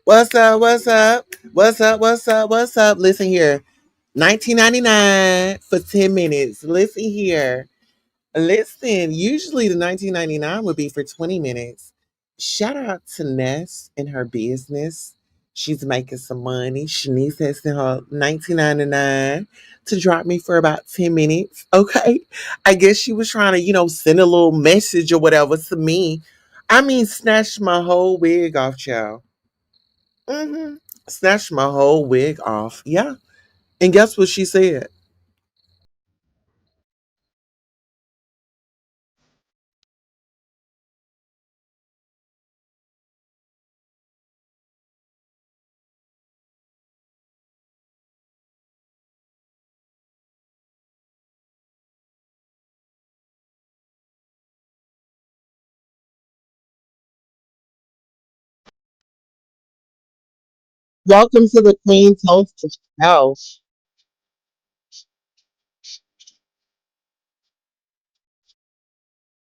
What's up? What's up? What's up? What's up? What's up? Listen here. 1999 for 10 minutes. Listen here. Listen, usually the 1999 would be for 20 minutes. Shout out to Ness and her business. She's making some money. Shanice has sent her 1999 to drop me for about 10 minutes. Okay. I guess she was trying to, send a little message or whatever to me. I mean, snatch my whole wig off, child. Mm-hmm. Snatched my whole wig off. Yeah. And guess what she said? Welcome to the Queen Toast House.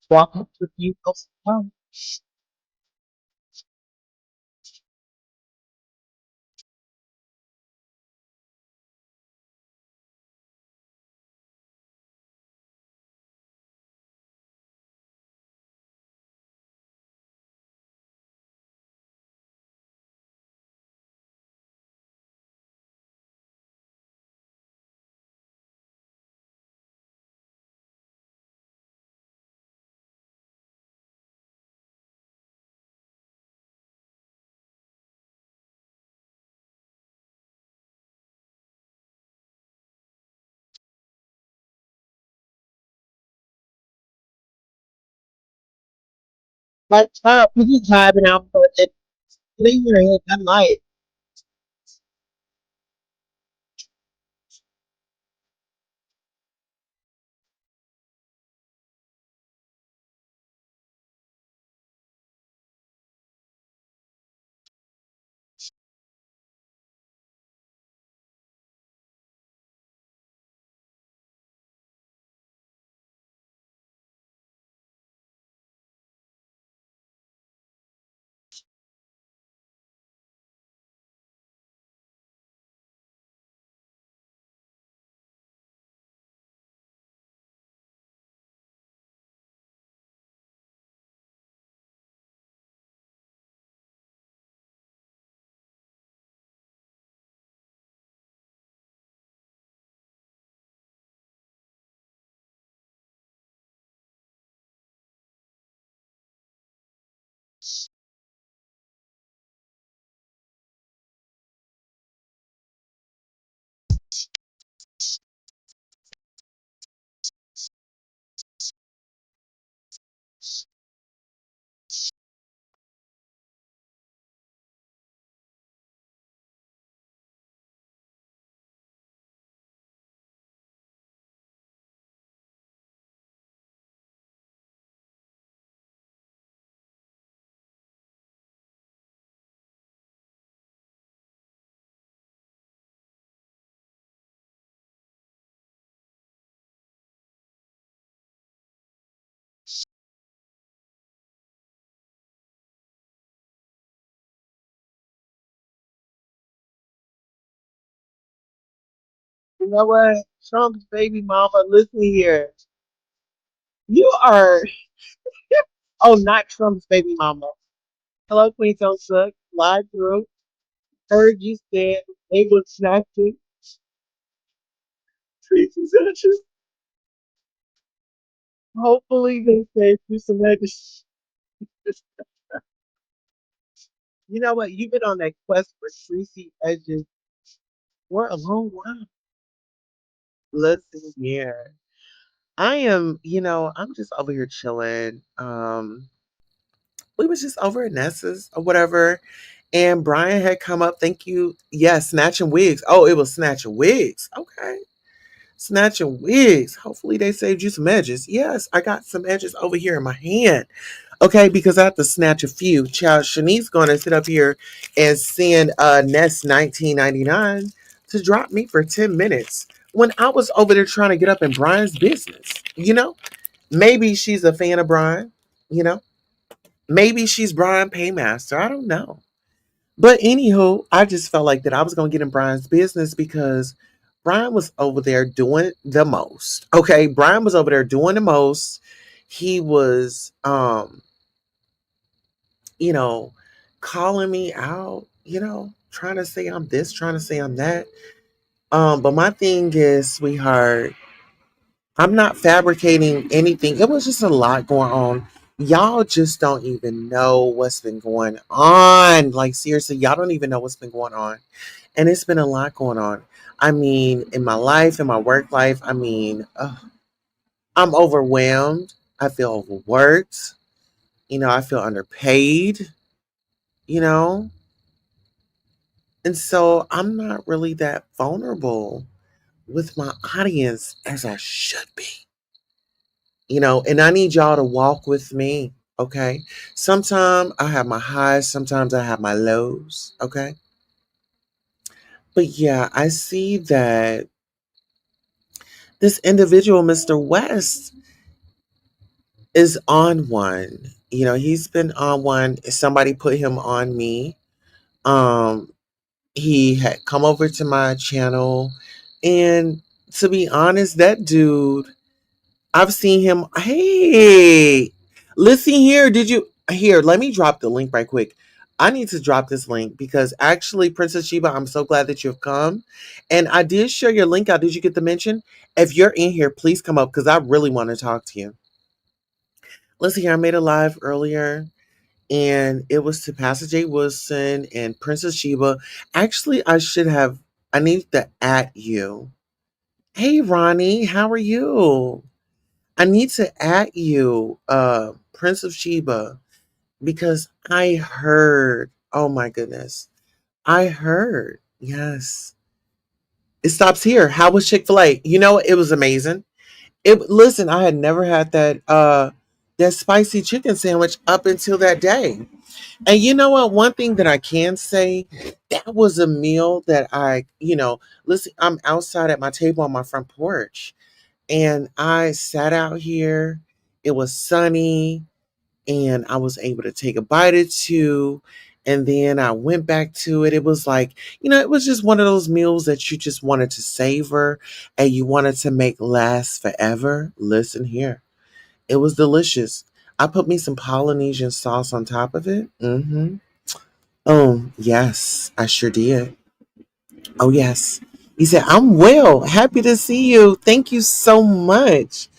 Welcome to the Queen Toast House. What's up? We just vibing out for it. Lingering at night. You know what? Trump's baby mama, listen here. You are, oh, not Trump's baby mama. Hello, Queen Toast Suck. Live through. Heard you said they would snatch it. Tracy Sanchez. Hopefully they say do some medicine. You know what? You've been on that quest for Tracy Edges for a long while. Listen here. I am, I'm just over here chilling. We was just over at Nessa's or whatever. And Brian had come up. Thank you. Yeah, snatching wigs. Oh, it was snatching wigs. Okay. Snatching wigs. Hopefully they saved you some edges. Yes, I got some edges over here in my hand. Okay, because I have to snatch a few. Child Shanice gonna sit up here and send Nest 1999 to drop me for 10 minutes when I was over there trying to get up in Brian's business. Maybe she's a fan of Brian, you know. Maybe she's Brian Paymaster. I don't know. But anywho, I just felt like that I was gonna get in Brian's business because Brian was over there doing the most. Okay, Brian was over there doing the most. He was you know, calling me out, trying to say I'm this, trying to say I'm that. But my thing is, sweetheart, I'm not fabricating anything. It was just a lot going on. Y'all just don't even know what's been going on. Like, seriously, y'all don't even know what's been going on. And it's been a lot going on. I mean, in my life, in my work life, I mean, I'm overwhelmed. I feel overworked. I feel underpaid, you know? And so I'm not really that vulnerable with my audience as I should be, and I need y'all to walk with me. Okay. Sometimes I have my highs, sometimes I have my lows. Okay. But yeah, I see that this individual, Mr. West, is on one. He's been on one. Somebody put him on me. Um, he had come over to my channel, and to be honest, that dude, I've seen him. Hey, listen here. Did you here? Let me drop the link right quick. I need to drop this link because actually, Princess Sheba, I'm so glad that you've come. And I did share your link out. Did you get the mention? If you're in here, please come up because I really want to talk to you. Listen here, I made a live earlier and it was to Pastor J. Wilson and Princess Sheba. Actually, I need to at you. Hey, Ronnie, how are you? I need to at you, Prince of Sheba, because I heard, oh my goodness, I heard, yes. It stops here. How was Chick-fil-A? It was amazing. Listen, I had never had that spicy chicken sandwich up until that day. And you know what? One thing that I can say, that was a meal that listen, I'm outside at my table on my front porch and I sat out here. It was sunny and I was able to take a bite or two. And then I went back to it. It was like, it was just one of those meals that you just wanted to savor and you wanted to make last forever. Listen here. It was delicious. I put me some Polynesian sauce on top of it. Oh, yes, I sure did. Oh, yes. He said, I'm well. Happy to see you. Thank you so much.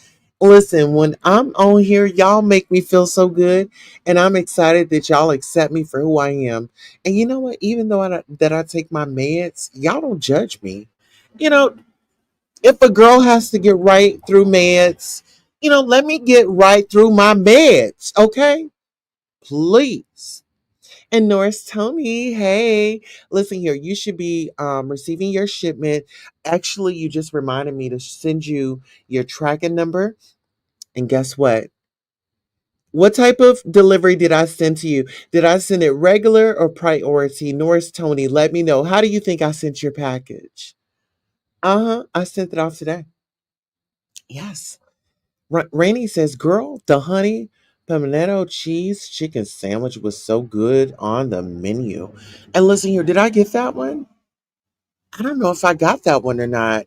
Listen, when I'm on here, y'all make me feel so good. And I'm excited that y'all accept me for who I am. And you know what? Even though I take my meds, y'all don't judge me. You know, if a girl has to get right through meds, let me get right through my meds. Okay? Please. And Norris Tony, hey, listen here, you should be receiving your shipment. Actually, you just reminded me to send you your tracking number. And guess what? What type of delivery did I send to you? Did I send it regular or priority? Norris Tony, let me know. How do you think I sent your package? I sent it off today. Yes. Rainey says, girl, the honey pimento cheese chicken sandwich was so good on the menu. And listen here, did I get that one? I don't know if I got that one or not.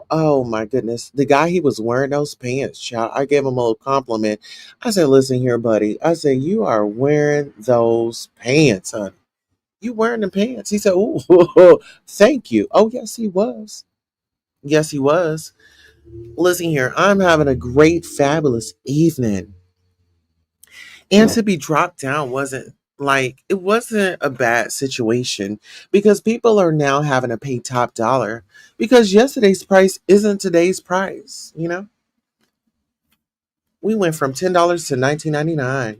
Oh my goodness. The guy, he was wearing those pants, child. I gave him a little compliment. I said, listen here, buddy. I said, you are wearing those pants, honey. You wearing the pants. He said, oh, thank you. Oh, yes, he was. Yes, he was. Listen here, I'm having a great, fabulous evening. And to be dropped down it wasn't a bad situation because people are now having to pay top dollar because yesterday's price isn't today's price. We went from $10 to 19.99.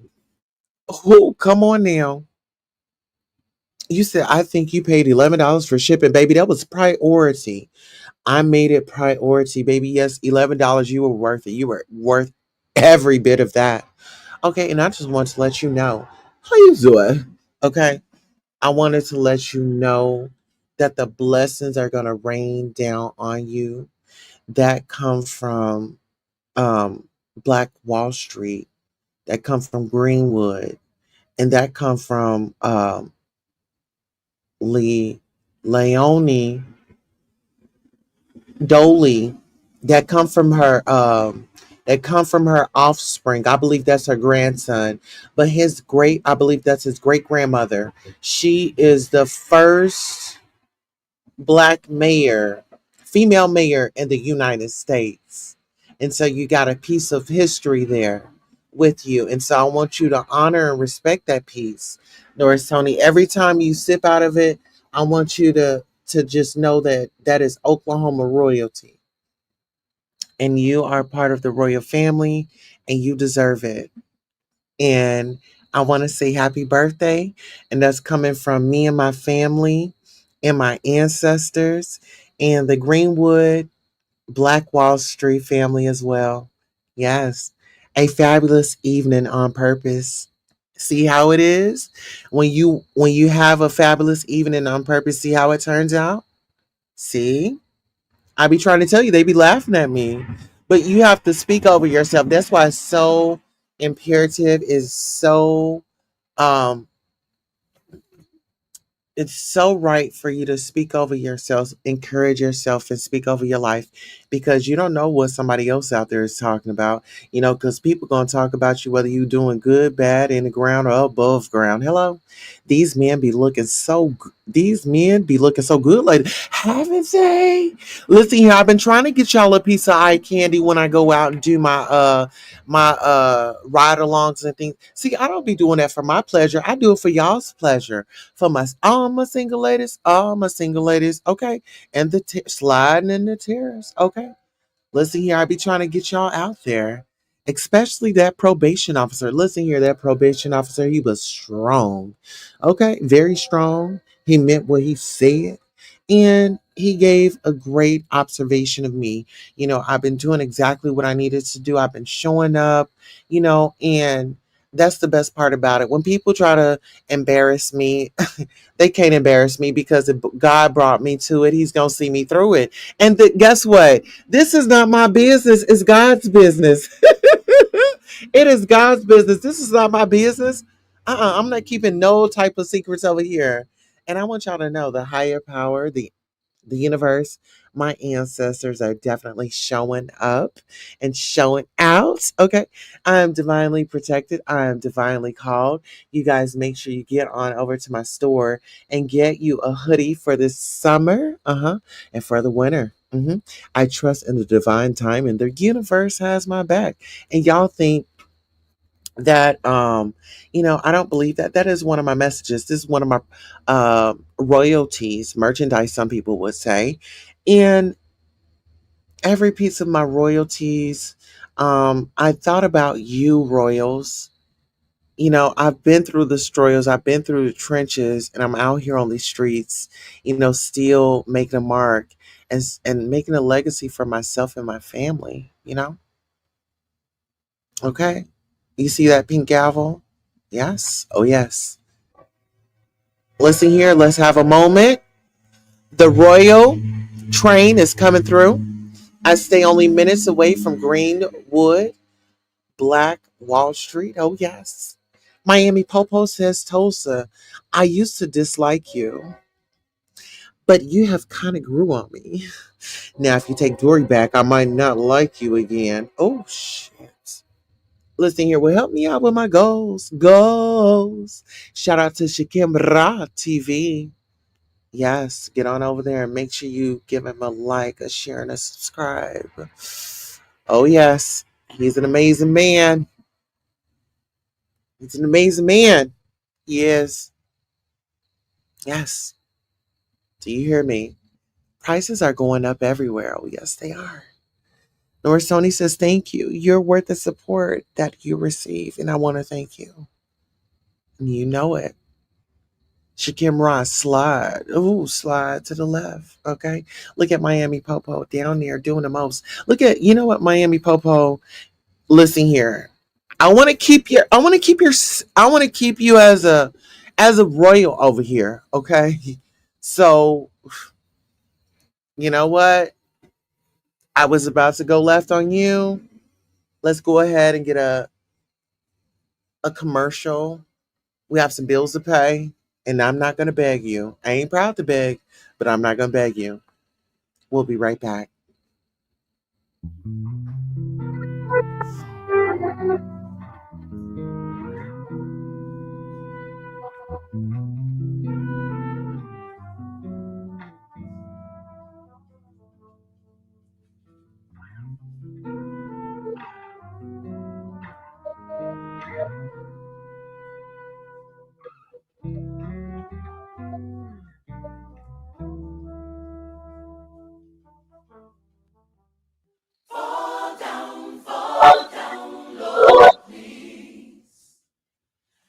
Oh, come on now. You said I think you paid $11 for shipping, baby. That was priority. I made it priority, baby. Yes, $11. You were worth it. You were worth every bit of that. Okay, and I just want to let you know how you doing. Okay, I wanted to let you know that the blessings are gonna rain down on you that come from Black Wall Street, that come from Greenwood, and that come from Lee, Leonie Doley that come from her offspring. I believe that's her grandson, but I believe that's his great grandmother. She is the first black mayor, female mayor in the United States. And so you got a piece of history there with you. And so I want you to honor and respect that piece. Norris Tony, every time you sip out of it, I want you to just know that that is Oklahoma royalty. And you are part of the royal family and you deserve it. And I want to say happy birthday. And that's coming from me and my family and my ancestors and the Greenwood Black Wall Street family as well. Yes. A fabulous evening on purpose. See how it is? When you have a fabulous evening on purpose, see how it turns out? See? I be trying to tell you, they be laughing at me. But you have to speak over yourself. That's why it's so imperative, is so um it's so right for you to speak over yourself, encourage yourself, and speak over your life, because you don't know what somebody else out there is talking about. Because people gonna talk about you whether you doing good, bad, in the ground, or above ground. Hello, these men be looking so good, like, haven't they? Listen here, I've been trying to get y'all a piece of eye candy when I go out and do my ride alongs and things. See, I don't be doing that for my pleasure. I do it for y'all's pleasure, for all my single ladies, okay, and sliding in the tears, okay. Listen here, I be trying to get y'all out there, especially that probation officer. Listen here, that probation officer, he was strong, okay, very strong. He meant what he said, and he gave a great observation of me. I've been doing exactly what I needed to do. I've been showing up, and that's the best part about it. When people try to embarrass me, they can't embarrass me, because if God brought me to it, He's going to see me through it. And guess what? This is not my business, it's God's business. It is God's business. This is not my business. I'm not keeping no type of secrets over here. And I want y'all to know the higher power, the universe, my ancestors are definitely showing up and showing out. Okay. I am divinely protected. I am divinely called. You guys make sure you get on over to my store and get you a hoodie for this summer. And for the winter. I trust in the divine time, and the universe has my back. And y'all think that I don't believe that. That is one of my messages. This is one of my royalties, merchandise, some people would say. And every piece of my royalties, I thought about you, royals. I've been through the struggles, I've been through the trenches, and I'm out here on these streets, still making a mark, and making a legacy for myself and my family. Okay. You see that pink gavel? Yes. Oh, yes. Listen here. Let's have a moment. The royal train is coming through. I stay only minutes away from Greenwood, Black Wall Street. Oh, yes. Miami Popo says, Tulsa, I used to dislike you, but you have kind of grew on me. Now, if you take Dory back, I might not like you again. Oh, shit. Listen here, will help me out with my goals. Goals. Shout out to Shakim Ra TV. Yes, get on over there and make sure you give him a like, a share, and a subscribe. Oh, yes. He's an amazing man. He's an amazing man. He is. Yes. Do you hear me? Prices are going up everywhere. Oh, yes, they are. Norris Tony says, thank you. You're worth the support that you receive, and I want to thank you. And you know it. Shakim Ross, slide. Ooh, slide to the left. Okay. Look at Miami Popo down there doing the most. You know what, Miami Popo? Listen here. I want to keep you as a royal over here. Okay. So, you know what? I was about to go left on you. Let's go ahead and get a commercial. We have some bills to pay. And I'm not going to beg you. I ain't proud to beg, but I'm not going to beg you. We'll be right back. Fall down, Lord, please.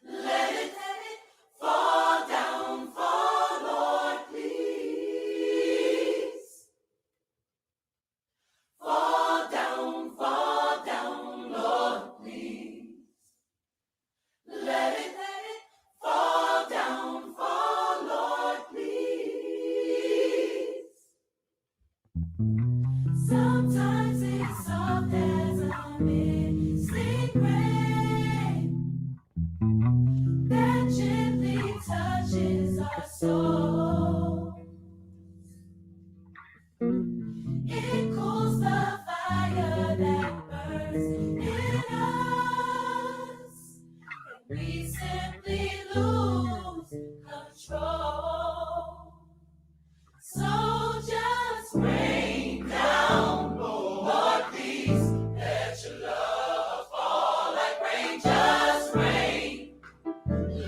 Let it fall down, fall, Lord, please. Fall down, Lord, please. Let it fall, Lord, please. Sometimes it's soft as a mystic rain that gently touches our soul. It cools the fire that burns in us. We simply lose control. So just rain down, Lord, please. Let your love fall like rain. Just rain,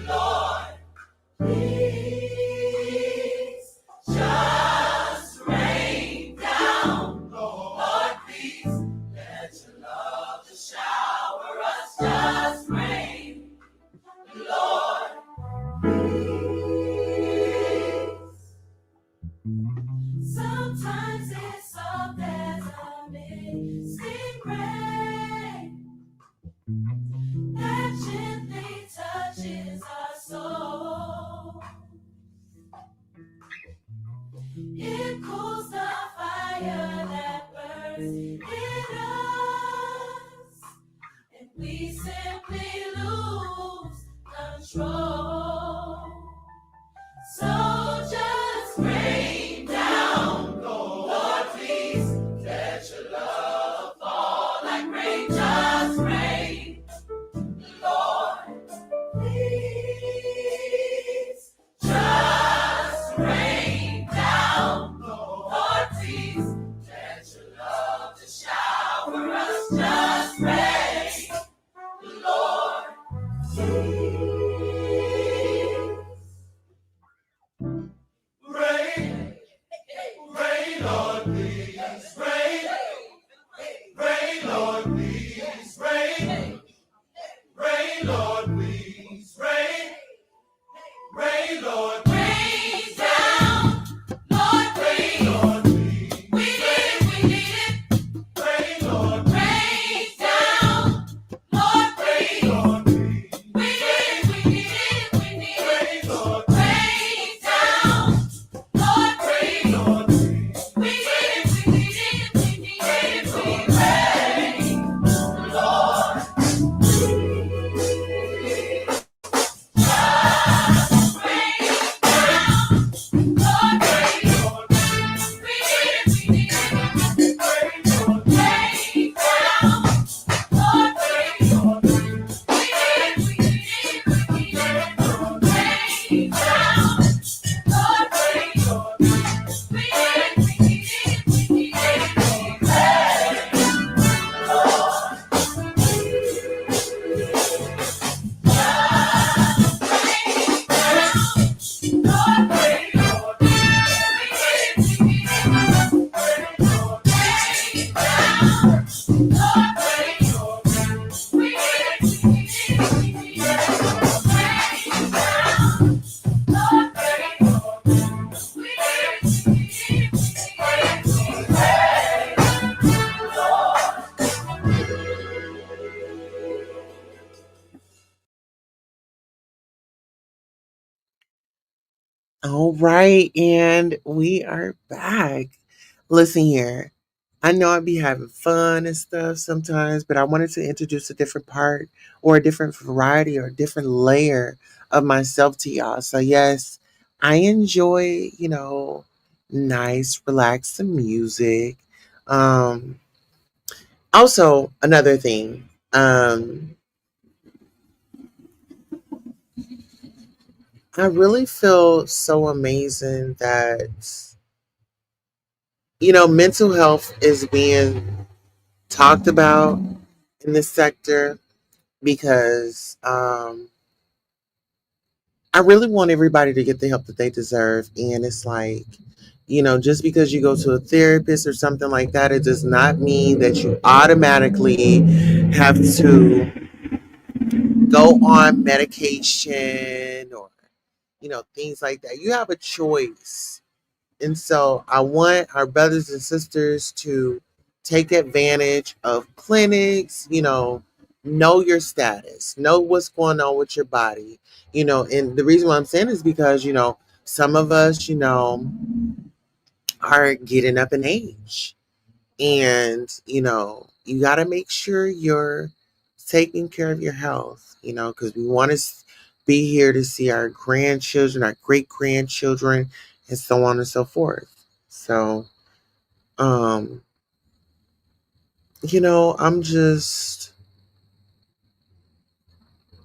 Lord, please. Just rain down, Lord, please. Let your love just shower us. Just rain, Lord, please. Sometimes it's soft as a mystic rain that gently touches our soul. It cools the fire that burns in us, and we simply lose control. So just rain down, Lord, please. Let your love fall like rain. Just rain, Lord, please. Just rain down, Lord, please. Let your love just shower us. Just rain, Lord, please. Rain, rain, Lord, please. Rain, rain, Lord, please. Rain, rain, Lord, please. Rain, rain, Lord, rain down, Lord, rain, Lord, please. We need it, rain, Lord, rain down, Lord, rain, Lord, please. We need it, rain, Lord, rain down, Lord, rain, Lord, please. We need it, rain, Lord, All right, and we are back. Listen here. I know I'd be having fun and stuff sometimes, but I wanted to introduce a different part or a different variety or a different layer of myself to y'all. So, yes, I enjoy, nice, relaxing music. Um, Also, another thing, I really feel so amazing that, mental health is being talked about in this sector because I really want everybody to get the help that they deserve. And it's like, just because you go to a therapist or something like that, it does not mean that you automatically have to go on medication or, things like that. You have a choice. And so I want our brothers and sisters to take advantage of clinics, know your status, know what's going on with your body, and the reason why I'm saying is because, some of us, are getting up in age and, you got to make sure you're taking care of your health, because we want to be here to see our grandchildren, our great grandchildren, and so on and so forth. So, um, I'm just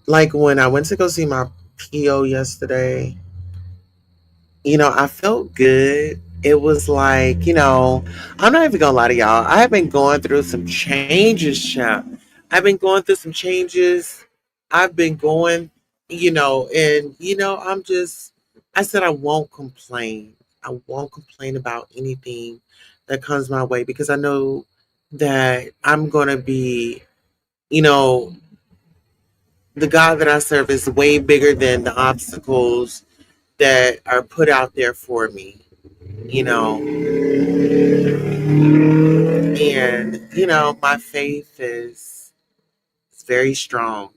like when I went to go see my PO yesterday, I felt good. It was like, I'm not even gonna lie to y'all. I have been going through some changes, champ. I've been going through some changes. I've been going, and I said I won't complain. I won't complain about anything that comes my way because I know that I'm gonna be, you know, the God that I serve is way bigger than the obstacles that are put out there for me, you know. And, my faith is very strong.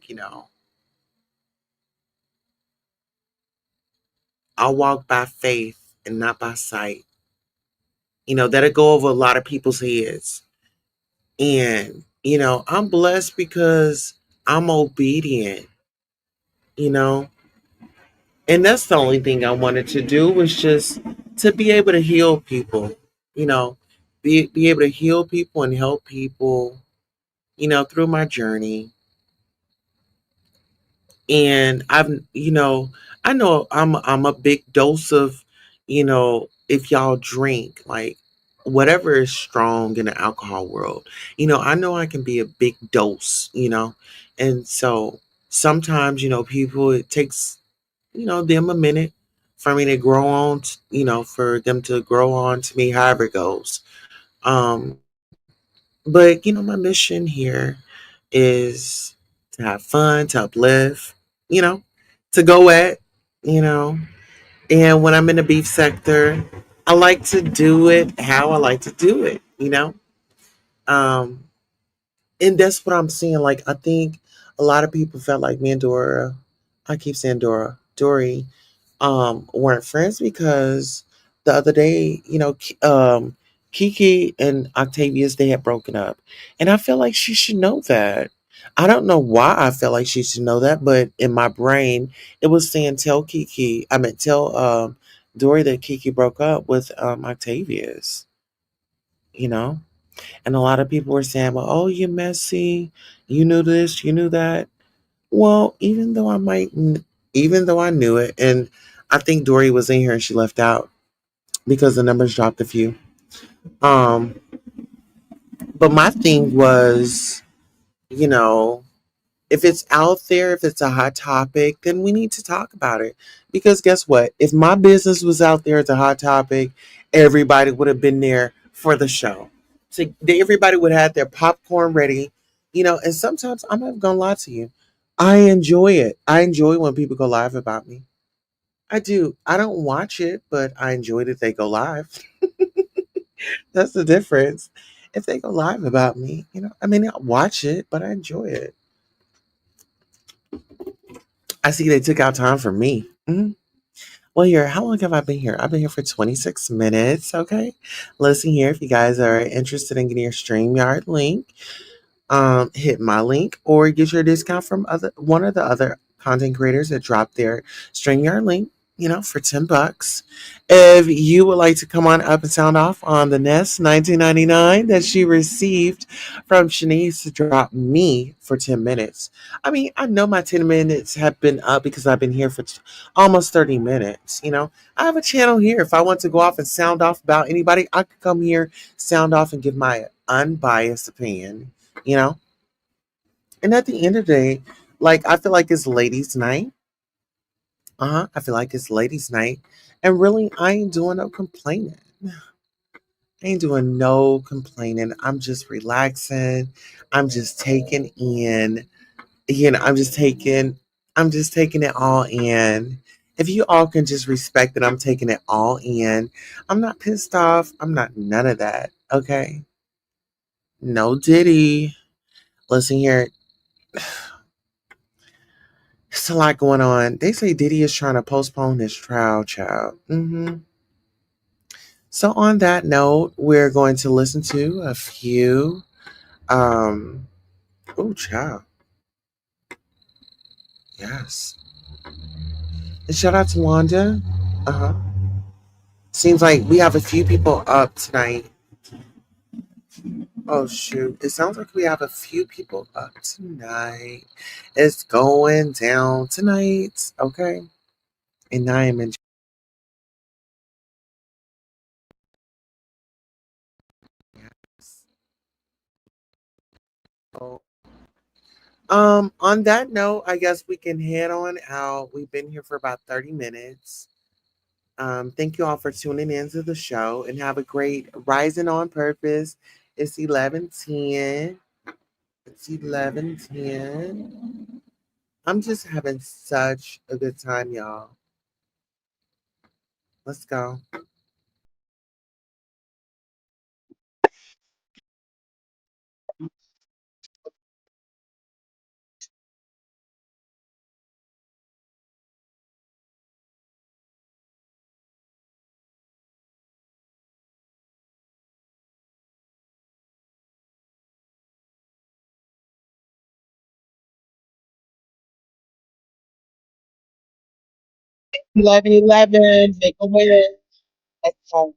I'll walk by faith and not by sight. That'll go over a lot of people's heads. And, I'm blessed because I'm obedient, you know. And that's the only thing I wanted to do was just to be able to heal people, you know, be able to heal people and help people, through my journey. And I know I'm a big dose of, if y'all drink like whatever is strong in the alcohol world, I know I can be a big dose. And so sometimes, people it takes, them a minute for me to grow on, for them to grow on to me, however it goes. Um, but my mission here is to have fun, to uplift, you know, to go at, you know. And when I'm in the beef sector, I like to do it how I like to do it. Um, and that's what I'm seeing. Like I think a lot of people felt like me and Dora, I keep saying Dory, weren't friends because the other day, Kiki and Octavius they had broken up, and I feel like she should know that. I don't know why I felt like she should know that, but in my brain, it was saying tell Kiki. I mean, tell Dory that Kiki broke up with Octavius. You know, and a lot of people were saying, "Well, oh, you messy. You knew this. You knew that." Well, even though I knew it, and I think Dory was in here and she left out because the numbers dropped a few. Um, but my thing was, you know, if it's out there, if it's a hot topic, then we need to talk about it. Because guess what? If my business was out there as a hot topic, everybody would have been there for the show. So everybody would have their popcorn ready, and sometimes I'm not gonna lie to you. I enjoy it. I enjoy when people go live about me. I do. I don't watch it, but I enjoy that they go live. That's the difference. If they go live about me, I may not watch it, but I enjoy it. I see they took out time for me. Mhm. Well, here, how long have I been here? I've been here for 26 minutes. Okay. Listen here, if you guys are interested in getting your StreamYard link, hit my link or get your discount from other one of the other content creators that drop their StreamYard link, for $10. If you would like to come on up and sound off on the Nest 1999 that she received from Shanice to drop me for 10 minutes. I mean, I know my 10 minutes have been up because I've been here for almost 30 minutes. I have a channel here. If I want to go off and sound off about anybody, I could come here, sound off, and give my unbiased opinion you know and at the end of the day, like, I feel like it's ladies night. I feel like it's ladies night, and really I ain't doing no complaining. I ain't doing no complaining. I'm just relaxing. I'm just taking in, I'm just taking it all in. If you all can just respect that I'm taking it all in, I'm not pissed off. I'm not none of that. Okay. No Diddy. Listen here. It's a lot going on. They say Diddy is trying to postpone his trial, child. So on that note, we're going to listen to a few. Um, oh, child, yes. And shout out to Wanda. Uh huh. Seems like we have a few people up tonight. Oh shoot! It sounds like we have a few people up tonight. It's going down tonight. Okay, and I am in. On that note, I guess we can head on out. We've been here for about 30 minutes. Thank you all for tuning into the show and have a great Rising on Purpose. It's 11:10. It's 11:10. I'm just having such a good time, y'all. Let's go. Eleven, 11. Make a win. Let's go.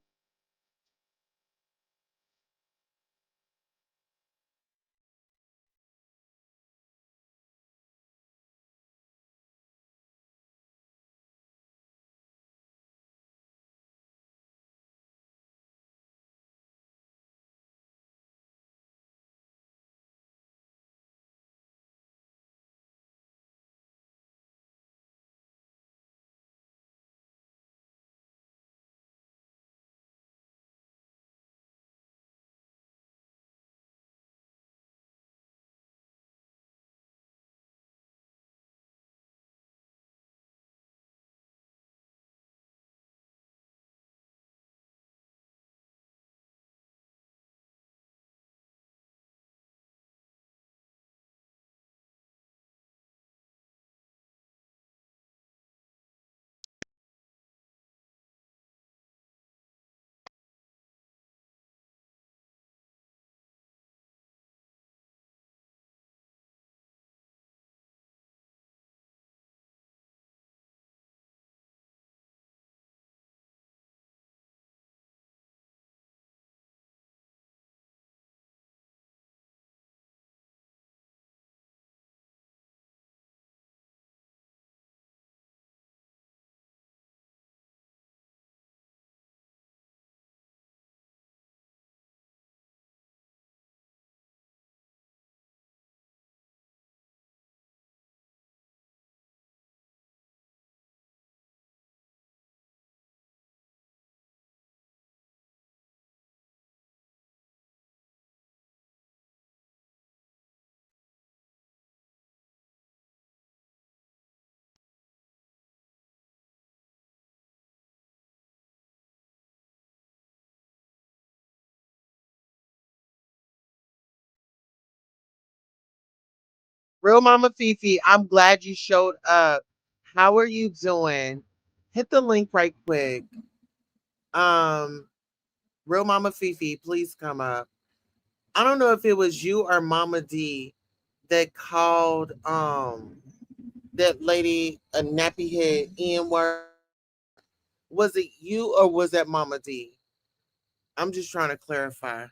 Real Mama Fifi, I'm glad you showed up. How are you doing? Hit the link right quick. Um, Real Mama Fifi, please come up. I don't know if it was you or Mama D that called that lady a nappy head N word. Was it you or was that Mama D? I'm just trying to clarify.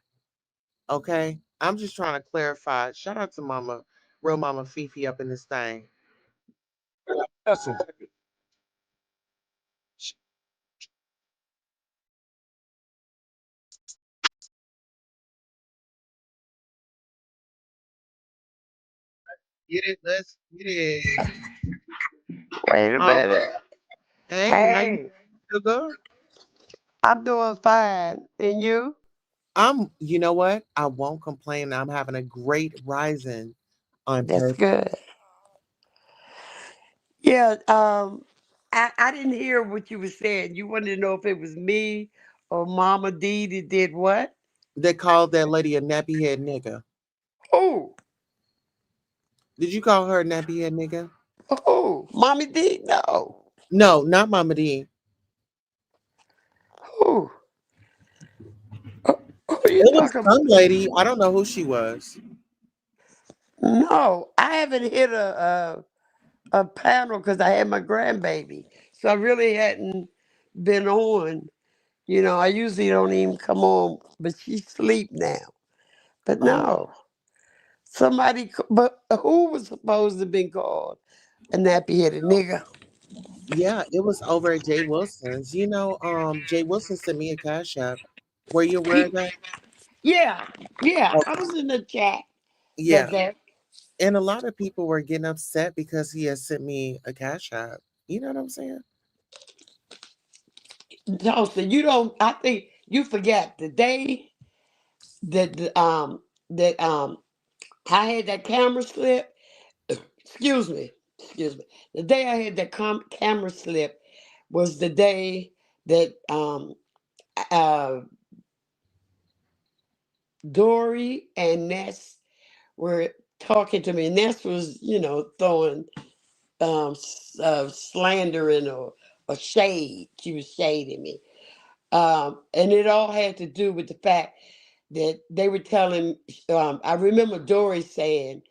Okay? I'm just trying to clarify. Shout out to Mama, Real Mama Fifi up in this thing. Get it? Let's get it. Wait a Um, minute. hey, how you Hey, sugar? I'm doing fine. And you? You know what? I won't complain. I'm having a great rising on That's purpose. good. Yeah, I didn't hear what you were saying. You wanted to know if it was me or Mama D that did what? They called that lady a nappy head nigga. Who? Did you call her a nappy head nigga? Who? Mommy D? No. No, not Mama D. Who? Who are you It was talking about? some lady. I don't know who she was. No, I haven't hit a panel because I had my grandbaby. So I really hadn't been on. You know, I usually don't even come on, but she's asleep now. But Oh, no. But who was supposed to be called a nappy headed nigga? yeah, it was over at Jay Wilson's. Jay Wilson sent me a cash app. Were you aware of that? Yeah, yeah. Oh, I was in the chat yeah. that day. And a lot of people were getting upset because he had sent me a cash app. You know what I'm saying? Tulsa, you don't. I think you forget the day that I had that camera slip. Excuse me, excuse me. The day I had that camera slip was the day that uh Dory and Ness were talking to me. Ness was, throwing slandering or shade. She was shading me. And it all had to do with the fact that they were telling, I remember Dory saying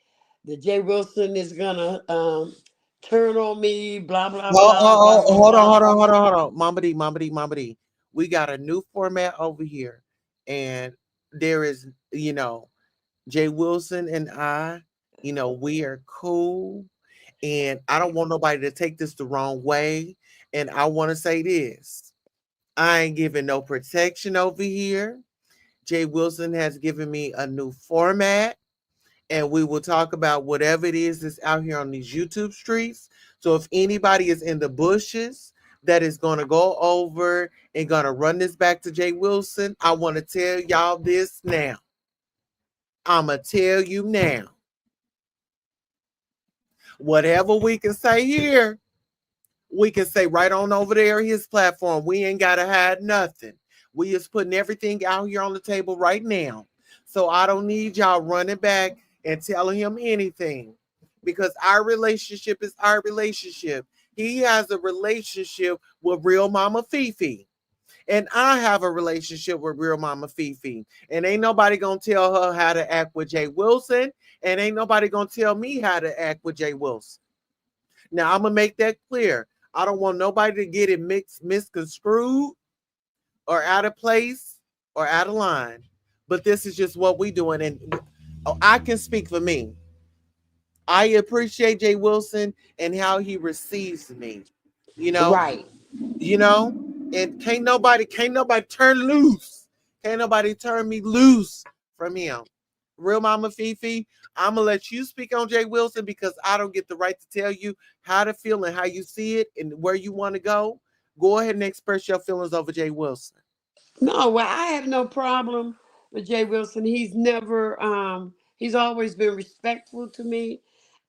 that Jay Wilson is going to turn on me, blah, blah, Oh, blah, blah, oh, oh, blah, hold on, blah. hold on, hold on, hold on. Mama D, Mama D, Mama D. We got a new format over here. And there is, Jay Wilson and I, we are cool. And I don't want nobody to take this the wrong way. And I want to say this. I ain't giving no protection over here. Jay Wilson has given me a new format, and we will talk about whatever it is that's out here on these YouTube streets. So if anybody is in the bushes that is going to go over and going to run this back to Jay Wilson, I want to tell y'all this now. I'm going to tell you now. Whatever we can say here, we can say right on over there his platform. We ain't gotta hide nothing. We just putting everything out here on the table right now. So I don't need y'all running back and telling him anything. Because our relationship is our relationship. He has a relationship with real mama Fifi. And I have a relationship with real mama Fifi. And ain't nobody gonna tell her how to act with Jay Wilson. And ain't nobody gonna tell me how to act with Jay Wilson. Now I'm gonna make that clear. I don't want nobody to get it misconstrued or out of place or out of line. But this is just what we doing, and I can speak for me. I appreciate Jay Wilson and how he receives me. You know, Right. you know, and can't nobody turn loose. Can't nobody turn me loose from him. Real Mama Fifi, I'm gonna let you speak on Jay Wilson because I don't get the right to tell you how to feel and how you see it and where you want to go. Go ahead and express your feelings over Jay Wilson. No, well, I have no problem with Jay Wilson. He's always been respectful to me.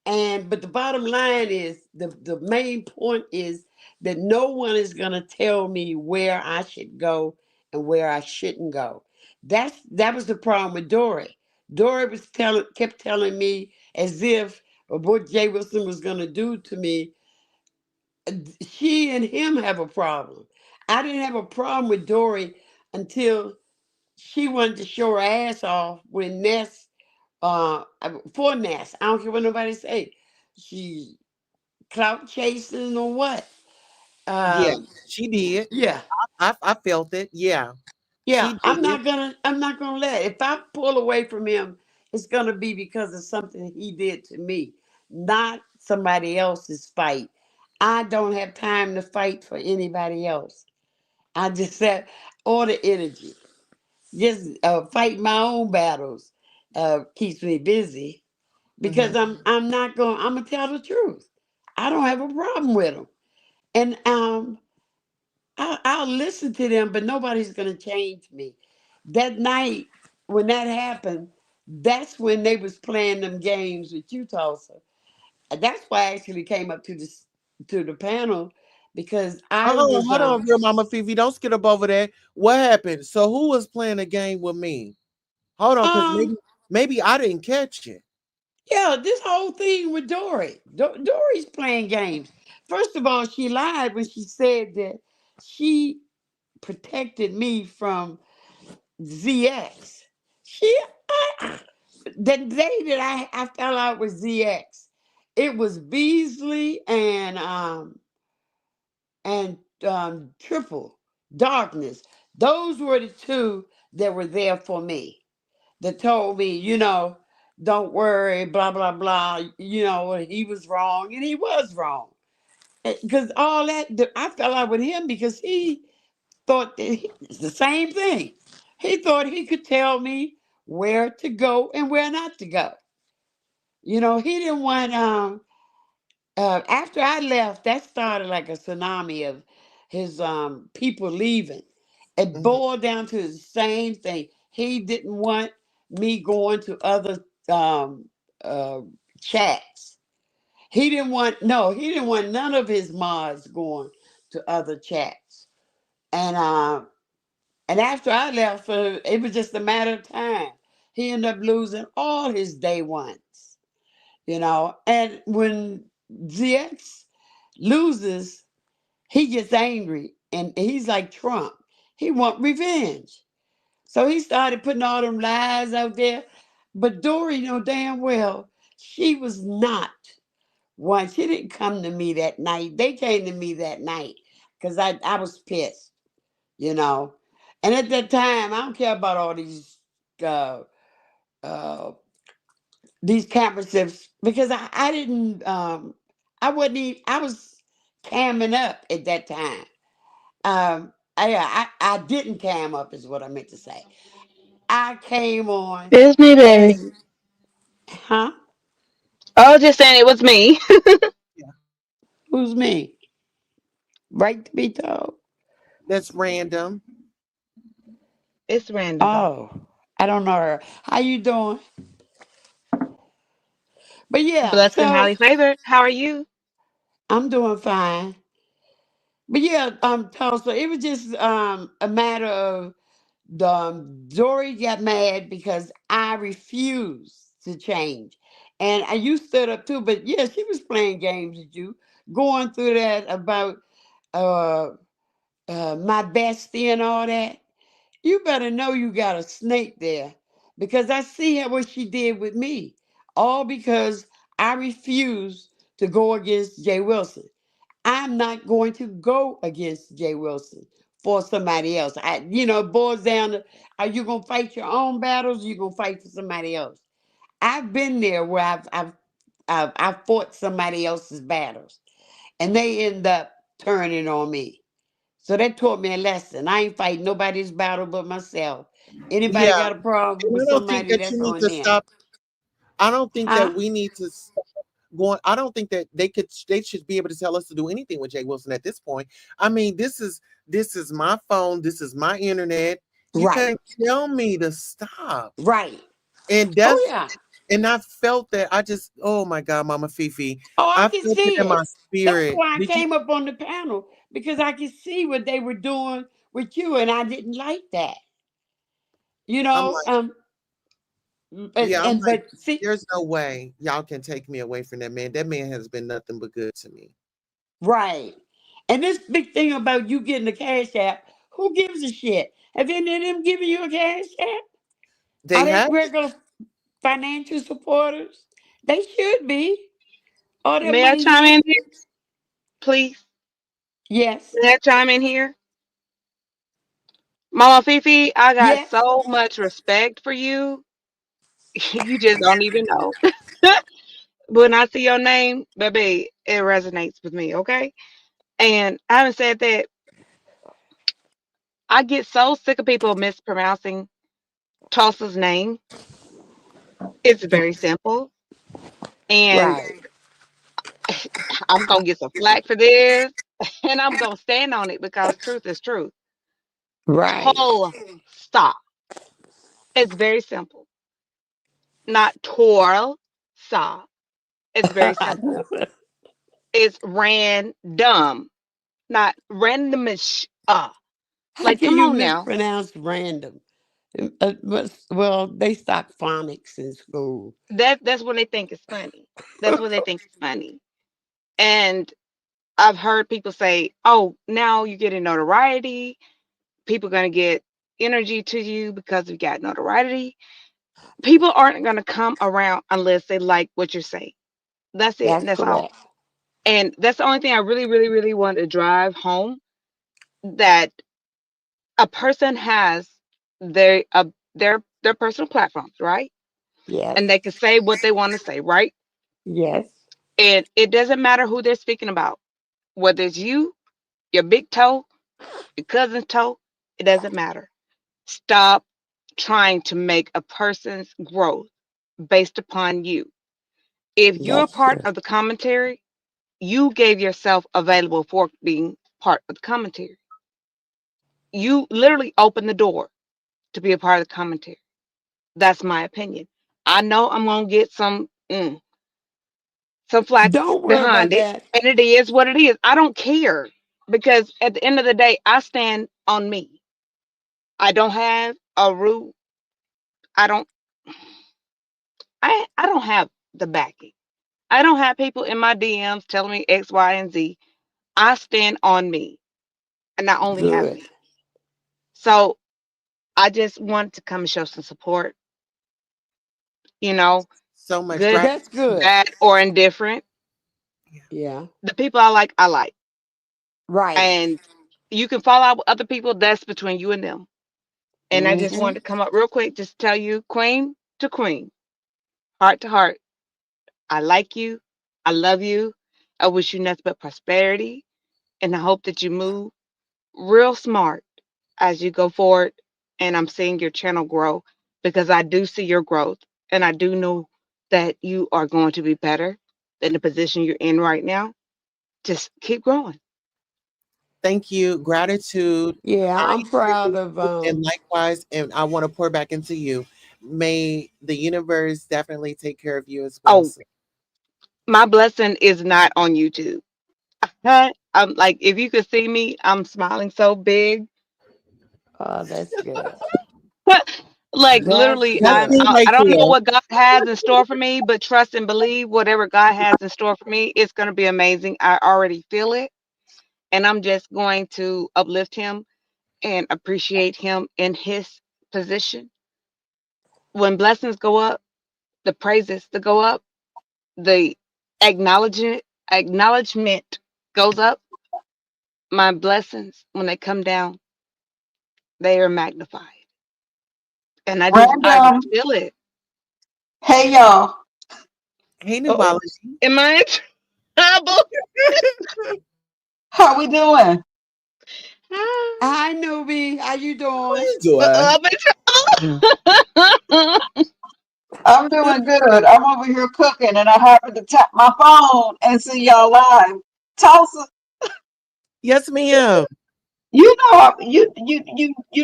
But the bottom line is the main point is that no one is gonna tell me where I should go and where I shouldn't go. That was the problem with Dory. Dory kept telling me as if what Jay Wilson was gonna do to me She and him have a problem. I didn't have a problem with Dory until she wanted to show her ass off when Ness, for Ness. I don't care what nobody say. She clout chasing or what? Yeah, Um, she did. yeah, I felt it. Yeah, yeah. she I'm did. not gonna. I'm not gonna let. If I pull away from him, it's gonna be because of something he did to me, not somebody else's fight. I don't have time to fight for anybody else. I just said, all the energy. Just fight my own battles keeps me busy Hmm. because I'm not going. I'm gonna tell the truth. I don't have a problem with them, and I'll listen to them, but nobody's gonna change me. That night when that happened, that's when they was playing them games with you, Tulsa. That's why I actually came up to the panel because I was Hold on, real Mama Fifi. Don't skip up over that. What happened? So who was playing a game with me? Hold on, because um maybe I didn't catch it. yeah, this whole thing with Dory. Dory's playing games. First of all, she lied when she said that she protected me from ZX. She, the day that I fell out with ZX, it was Beasley and Triple Darkness. Those were the two that were there for me. That told me, don't worry, blah blah blah. He was wrong, and he was wrong. Because all that, I fell out with him because he thought that it's the same thing. He thought he could tell me where to go and where not to go. He didn't want. After I left, that started like a tsunami of his people leaving. It Mhm. boiled down to the same thing. He didn't want me going to other um, uh, chats. He didn't want no. He didn't want none of his mods going to other chats. And after I left, it was just a matter of time. He ended up losing all his day ones. And when ZX loses, he gets angry and he's like Trump. He want revenge. So he started putting all them lies out there. But Dory know damn well she was not one. She didn't come to me that night. They came to me that night because I was pissed, you know. And at that time, I don't care about all uh, uh, these campuses because I didn't I wasn't even, I was camming up at that time. I didn't cam up is what I meant to say. I came on It's me, baby. and huh? I was just saying it was me. Yeah, Who's me? Right to be told. that's random. It's random though. Oh, I don't know her. How you doing? But yeah, Blessed and so highly favored. How are you? I'm doing fine. But yeah, Tulsa, it was just a matter of Dory got mad because I refused to change. And you stood up too, but yeah, she was playing games with you, going through that about uh, my bestie and all that. You better know you got a snake there because I see what she did with me, all because I refused to go against Jay Wilson. I'm not going to go against Jay Wilson for somebody else. It boils down to, are you gonna fight your own battles? Or you gonna fight for somebody else? I've been there where I've fought somebody else's battles, and they end up turning on me. So that taught me a lesson. I ain't fighting nobody's battle but myself. Anybody Yeah, got a problem and with I don't think somebody, that you that's need on to them. stop. I don't think that Huh? we need to going. I don't think that they should be able to tell us to do anything with Jay Wilson at this point. I mean, this is my phone, this is my internet. You Right. can't tell me to stop. Right. And Oh that's yeah. and I felt that. I just, oh my God, Mama Fifi. Oh, I I can felt it see in my it. That's spirit. why I Did you? came up on the panel because I could see what they were doing with you, and I didn't like that. You I'm know, like, um, yeah, I'm like, but see, there's no way y'all can take me away from that man. That man has been nothing but good to me. Right. And this big thing about you getting a cash app, who gives a shit? Have any of them given you a cash app? Are They they have. regular financial supporters? They should be. All that May I money chime here. in here, please? Yes. May I chime in here? Mama Fifi, I got Yes. so much respect for you. You just don't even know. When I see your name, baby, it resonates with me, okay? And having said that, I get so sick of people mispronouncing Tulsa's name. It's very simple. And Right. I'm going to get some flack for this. And I'm going to stand on it because truth is truth. Right. Tulsa. It's very simple. Not Torsa. It's very I simple. know it. It's random, not randomish. How Like, can come you on now. mispronounce random? Well, they stock phonics in school. That's when they think it's funny. That's what they think it's funny. And I've heard people say, "Oh, now you're getting notoriety. People gonna get energy to you because you got notoriety." People aren't gonna come around unless they like what you're saying. That's it. That's That's all. correct. And that's the only thing I really, really, really want to drive home, that a person has their personal platforms, right? And Yes. they can say what they want to say, right? Yes. And it doesn't matter who they're speaking about, whether it's you, your big toe, your cousin's toe, it doesn't matter. Stop trying to make a person's growth based upon you. If you're a That's part true. of the commentary, you gave yourself available for being part of the commentary. You literally opened the door to be a part of the commentary. That's my opinion. I know I'm gonna get some flack Don't worry behind about it, that. and it is what it is. I don't care because at the end of the day, I stand on me. I don't have a root. I don't. I don't have the backing. I don't have people in my DMs telling me X, Y, and Z. I stand on me, and I only have Good. me. So I just want to come and show some support. You know, So much good, That's gratitude. good. bad, or indifferent. Yeah. Yeah. The people I like, I like. Right. And you can fall out with other people, that's between you and them. And I just Mm-hmm. wanted to come up real quick, just tell you, queen to queen, heart to heart, I like you. I love you. I wish you nothing but prosperity. And I hope that you move real smart as you go forward. And I'm seeing your channel grow because I do see your growth. And I do know that you are going to be better than the position you're in right now. Just keep growing. Thank you. Gratitude. Yeah, I I'm proud of appreciate and likewise, and I want to pour back into you. May the universe definitely take care of you as well. Oh, So my blessing is not on YouTube. Huh? I'm like, if you could see me, I'm smiling so big. that's good. Like That's literally, that's good. me I right don't know there. what God has in store for me, but trust and believe whatever God has in store for me, it's going to be amazing. I already feel it, and I'm just going to uplift Him and appreciate Him in His position. When blessings go up, the praises to go up, the acknowledgement goes up. My blessings, when they come down, they are magnified, and I Random. feel it. Hey y'all. Hey, Oh, Nubology. am I in trouble? How we doing? Hi, newbie. How you How doing? you doing? I'm in trouble. I'm doing good. I'm over here cooking and I happened to tap my phone and see y'all live. Tulsa, Yes, ma'am. you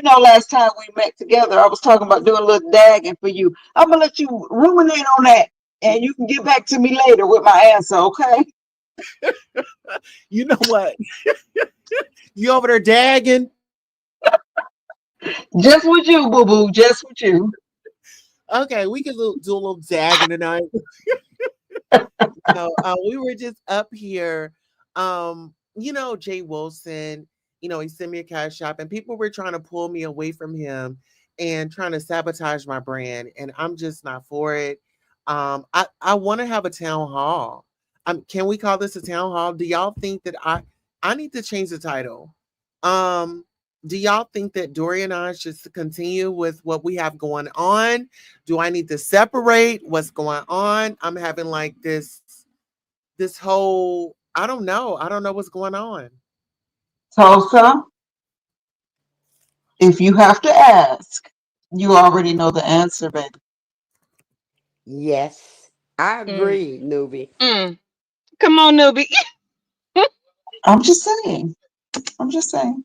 know last time we met together, I was talking about doing a little dagging for you. I'm gonna let you ruminate on that and you can get back to me later with my answer, okay? You know what? You over there dagging? Just with you, boo boo, just with you. Okay, we can do a little dagging tonight. No, we were just up here. Jay Wilson, he sent me a cash app and people were trying to pull me away from him and trying to sabotage my brand. And I'm just not for it. I want to have a town hall. Can we call this a town hall? Do y'all think that I need to change the title? Um, do y'all think that Dory and I should continue with what we have going on? Do I need to separate what's going on? I'm having like this whole I don't know. I don't know what's going on. Tulsa, if you have to ask, you already know the answer, baby. Yes, I Mm, agree, newbie. mm. Come on, newbie. I'm just saying. I'm just saying.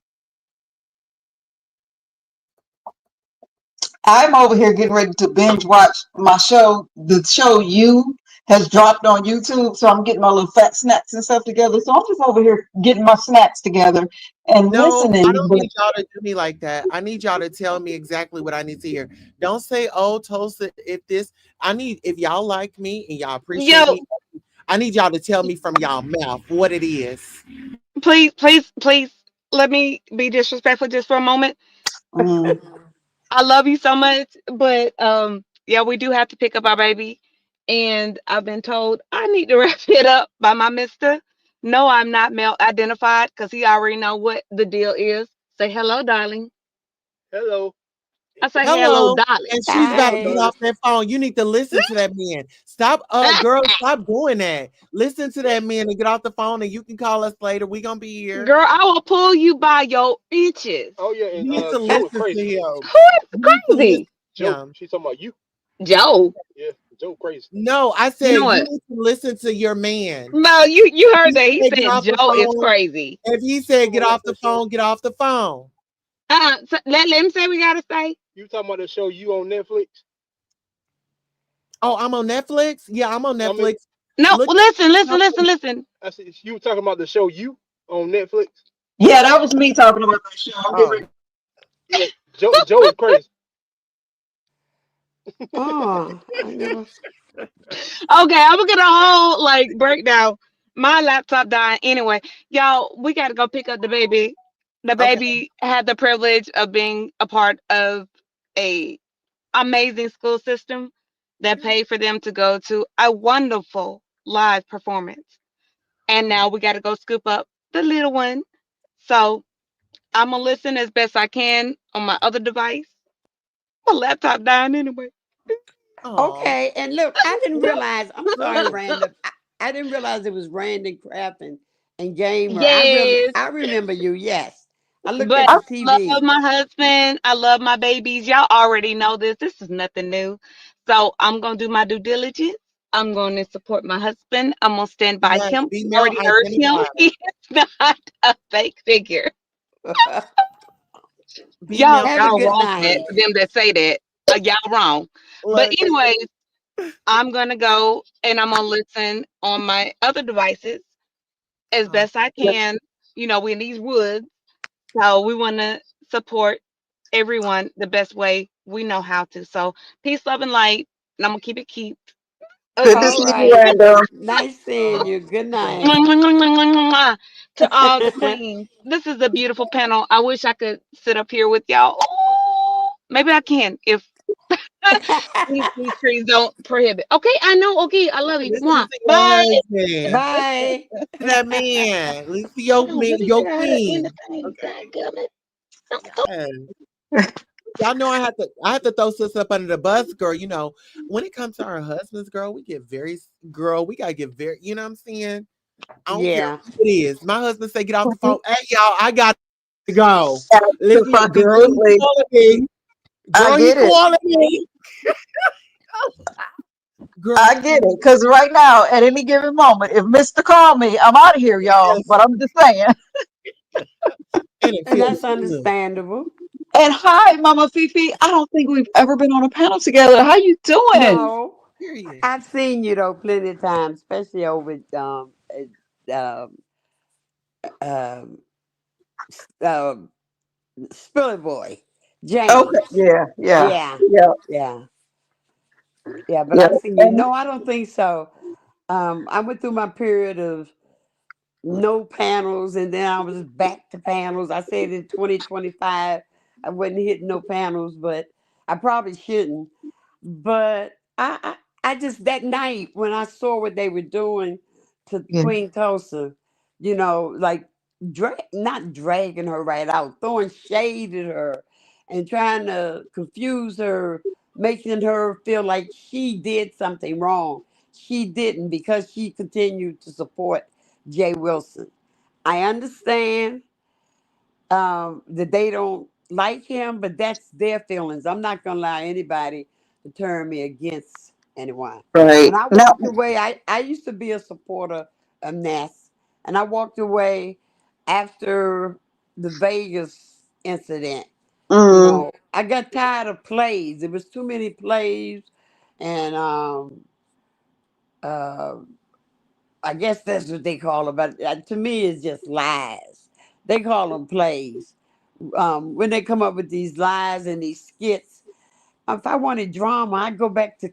I'm over here getting ready to binge watch my show. The show You has dropped on YouTube, so I'm getting my little fat snacks and stuff together. So I'm just over here getting my snacks together and No, I listening. don't But need y'all to do me like that. I need y'all to tell me exactly what I need to hear. Don't say, "Oh, Tulsa, if this." If y'all like me and y'all appreciate Yo, me, I need y'all to tell me from y'all mouth what it is. please, please, please, let me be disrespectful just for a moment. mm, I love you so much, but yeah, we do have to pick up our baby, and I've been told I need to wrap it up by my mister. No, I'm not male identified because he already know what the deal is. Say hello, darling. Hello. I say hello, Hello, darling. and she's about to Hello, get Hi. darling. off that phone. You need to listen to that man. Stop, girl, stop doing that. Listen to that man and get off the phone, and you can call us later. We gonna be here. Girl, I will pull you by your inches. Oh yeah, and You need to Joe is listen to crazy. him. Who is You need to listen crazy? to Joe, him. she's talking about you. Joe. Yeah, Joe crazy. No, I You know said you what? need to listen to your man. No, you heard He that. He said get said off the Joe is phone. crazy. If he You said talking get about off the that show? phone, get off the phone. So let him say we gotta say. You talking about the show you on Netflix? Oh, I'm on Netflix? Yeah, I'm on I mean, Netflix. No, Look listen, listen, listen, listen. I said you were talking about the show you on Netflix. yeah, that was me talking about that show. I'm getting oh. ready. Yeah, Joe is crazy. Oh, I never. Okay, I'm gonna get a whole like breakdown. My laptop dying anyway. Y'all, we gotta go pick up the baby. The Okay. baby had the privilege of being a part of a amazing school system that paid for them to go to a wonderful live performance. And Oh. now we gotta go scoop up the little one. So I'm gonna listen as best I can on my other device. My laptop dying anyway. Oh. Okay, and look, I didn't realize. I'm sorry, Random. I didn't realize it was Random Craft and Gamer. Yes. I remember you. Yes, I looked But at I, the I love TV. my husband. I love my babies. Y'all already know this. This is nothing new. So I'm gonna do my due diligence. I'm going to support my husband. I'm gonna stand by Yes, him. be You male already heard him. identified. He is not a fake figure. Be Y'all, male Have a y'all good wrong for identified. that. night. For them that say that, y'all wrong. But Look. anyways, I'm gonna go and I'm gonna listen on my other devices as Oh, best I can. You know, we in these woods, so we want to support everyone the best way we know how to. So peace, love, and light. And I'm gonna keep it cute. good to All see Okay. you, right. Randall. Nice seeing oh, you. Good oh. night. To all the queens, this is a beautiful panel. I wish I could sit up here with y'all. Ooh, maybe I can if these trees don't prohibit. Okay, I know. Okay, I love you. Listen Mwah. to your Bye. husband. Bye. To that man. Listen to I your don't man, really your figure out how to end the queen. thing. Okay. Dadgummit. Yes. Y'all know I have to throw sis up under the bus, girl. When it comes to our husbands, girl, we gotta get very, you know what I'm saying? I don't care Yeah. who it is. My husband say get off the phone. Hey y'all, I gotta go. Listen, girl, he Absolutely. calling me. I Girl, he get it. calling me. Girl, I get it. Because right now, at any given moment, if Mr. call me, I'm out of here, y'all. yes, But I'm just saying. and it And feels that's good. understandable. And hi, Mama Fifi. I don't think we've ever been on a panel together. How you doing? No, Period. I've seen you though plenty of times, especially over um, um, um, Spilly Boy, Okay. James. Yeah. Yeah. Yeah, Yeah. yeah, yeah. But Yeah. I've seen you. And No, I don't think so. I went through my period of no panels, and then I was back to panels. I said in 2025 I wasn't hitting no panels, but I probably shouldn't. But I just that night when I saw what they were doing to Yeah. Queen Tulsa, like not dragging her right out, throwing shade at her, and trying to confuse her, making her feel like she did something wrong. She didn't, because she continued to support Jay Wilson. I understand that they don't like him, but that's their feelings. I'm not going to allow anybody to turn me against anyone. Right. When I Now, walked away, I used to be a supporter of Ness, and I walked away after the Vegas incident. mm, I got tired of plays. There was too many plays, and uh, I guess that's what they call it. But to me, it's just lies. They call them plays. When they come up with these lies and these skits, if I wanted drama, I'd go back to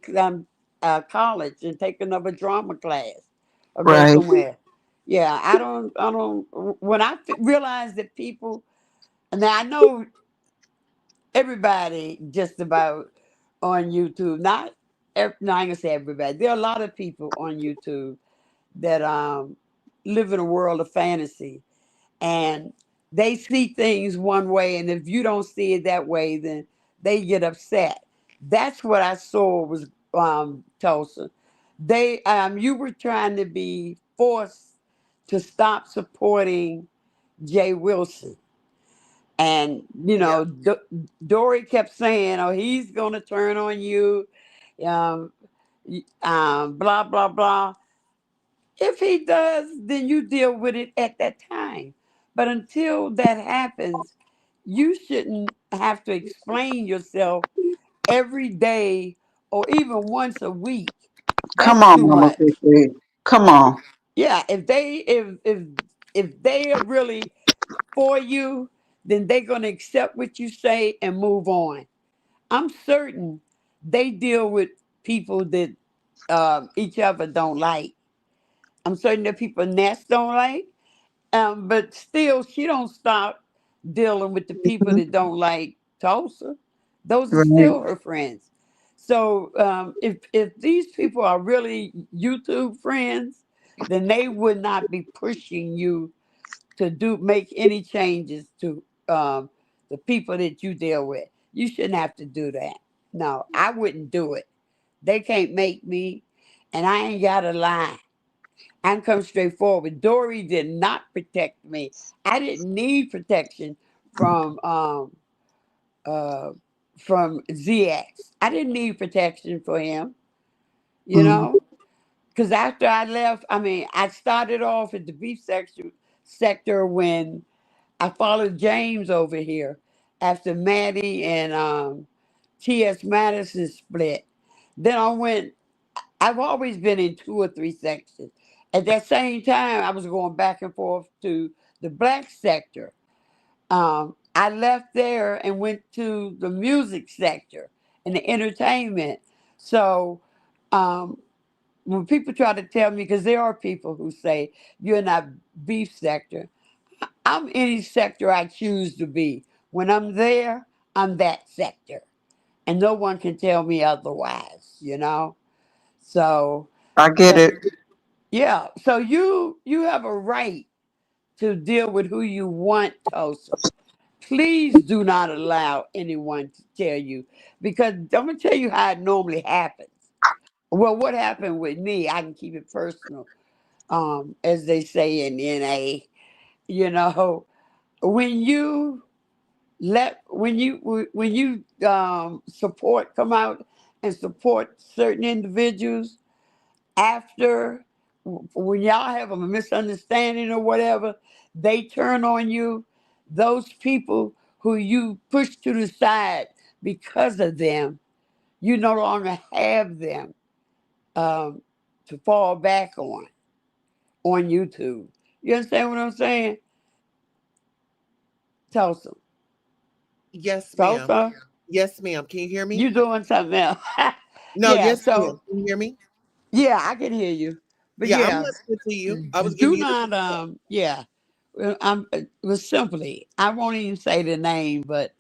college and take another drama class, or go right. somewhere. Yeah, I don't. I don't. When I realize that people, now I know everybody just about on YouTube. Not, no, I ain't gonna say everybody. There are a lot of people on YouTube that live in a world of fantasy, and they see things one way, and if you don't see it that way, then they get upset. That's what I saw was Tulsa. You were trying to be forced to stop supporting Jay Wilson, and Yeah. Dory kept saying, "Oh, he's gonna turn on you," um, blah blah blah. If he does, then you deal with it at that time. But until that happens, you shouldn't have to explain yourself every day or even once a week. Come That's on, too Mama much. Fisher. Come on. Yeah, if they are really for you, then they're gonna accept what you say and move on. I'm certain they deal with people that each other don't like. I'm certain that people Nest don't like. But still, she don't stop dealing with the people Mhm. that don't like Tulsa. Those are Right. still her friends. So if these people are really YouTube friends, then they would not be pushing you to make any changes to the people that you deal with. You shouldn't have to do that. No, I wouldn't do it. They can't make me, and I ain't got to lie. I'm come straight forward. Dory did not protect me. I didn't need protection from um uh from ZX. I didn't need protection for him, you Mm, know, because after I left, I mean, I started off at the beef sector when I followed James over here after Maddie and T.S. Madison split. Then I went. I've always been in two or three sections. At that same time, I was going back and forth to the black sector. I left there and went to the music sector and the entertainment. So um, when people try to tell me, because there are people who say you're not beef sector, I'm any sector I choose to be. When I'm there, I'm that sector, and no one can tell me otherwise. So I get but it. yeah, so you have a right to deal with who you want, Tulsa. Please do not allow anyone to tell you, because I'm gonna tell you how it normally happens. Well, what happened with me, I can keep it personal. As they say in NA, you know, when you when you support come out and support certain individuals after, when y'all have a misunderstanding or whatever, they turn on you. Those people who you push to the side because of them, you no longer have them um, to fall back on YouTube. You understand what I'm saying? Tulsa. Yes, ma'am. Tulsa, Yes, ma'am. Can you hear me? you doing something else. No, Yeah, yes, ma'am. so Can you hear me? yeah, I can hear you. But Yeah, I'm yeah, listening to you. I was giving do you the not feedback. yeah. Well, I'm was simply I won't even say the name, but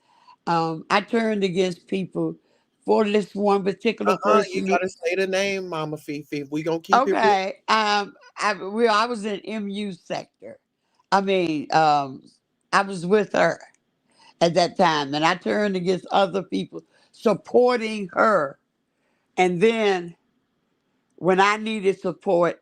I turned against people for this one particular You person. gotta say the name, Mama Fifi. We gonna keep it real. Okay, I was in MU sector. I mean, I was with her at that time, and I turned against other people supporting her. And then when I needed support,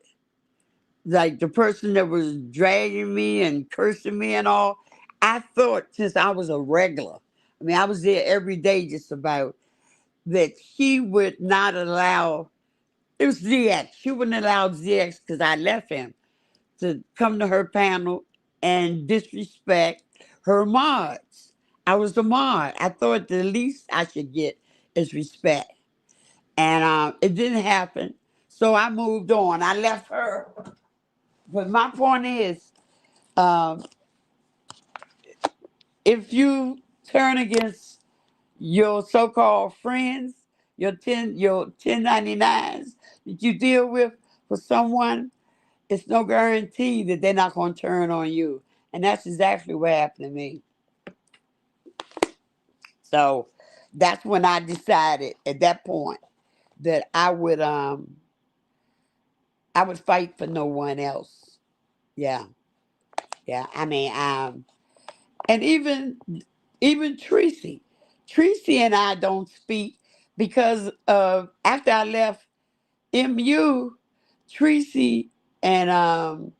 like the person that was dragging me and cursing me and all, I thought since I was a regular, I mean, I was there every day just about, that she would not allow, it was ZX, she wouldn't allow ZX because I left him to come to her panel and disrespect her mods. I was the mod. I thought the least I should get is respect. And it didn't happen. So I moved on. I left her. But my point is, um, if you turn against your so-called friends, your 1099s that you deal with for someone, it's no guarantee that they're not going to turn on you. And that's exactly what happened to me. So that's when I decided at that point that I would fight for no one else. Yeah. Yeah. I mean, and even Tracy and I don't speak because after I left MU, Tracy and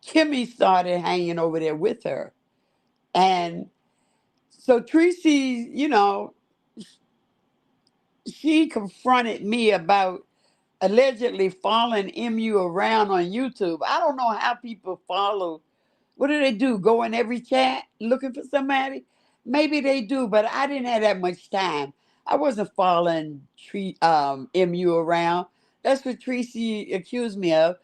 Kimmy started hanging over there with her. And so Tracy, she confronted me about allegedly following MU around on YouTube. I don't know how people follow. What do they do? Go in every chat looking for somebody? Maybe they do, but I didn't have that much time. I wasn't following MU around. That's what Tracy accused me of.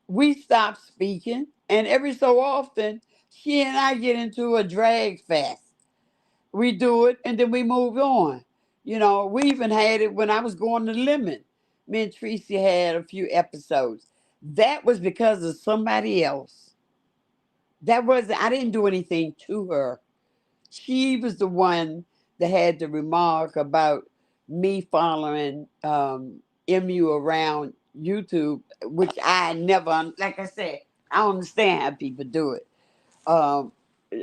We stopped speaking, and every so often, she and I get into a drag fest. We do it, and then we move on. We even had it when I was going to Lemon. Me and Tracy had a few episodes. That was because of somebody else. That was I didn't do anything to her. She was the one that had the remark about me following MU around YouTube, which I never, like I said, I don't understand how people do it. Um,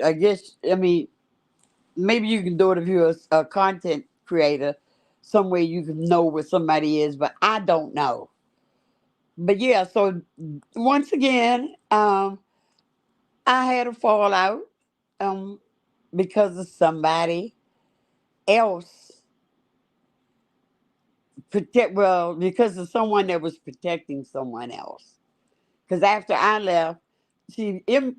I guess, I mean, maybe you can do it if you're a content creator. Some way you can know where somebody is, but I don't know. But yeah, so once again, I had a fallout um, because of somebody else because of someone that was protecting someone else. Because after I left, see, MU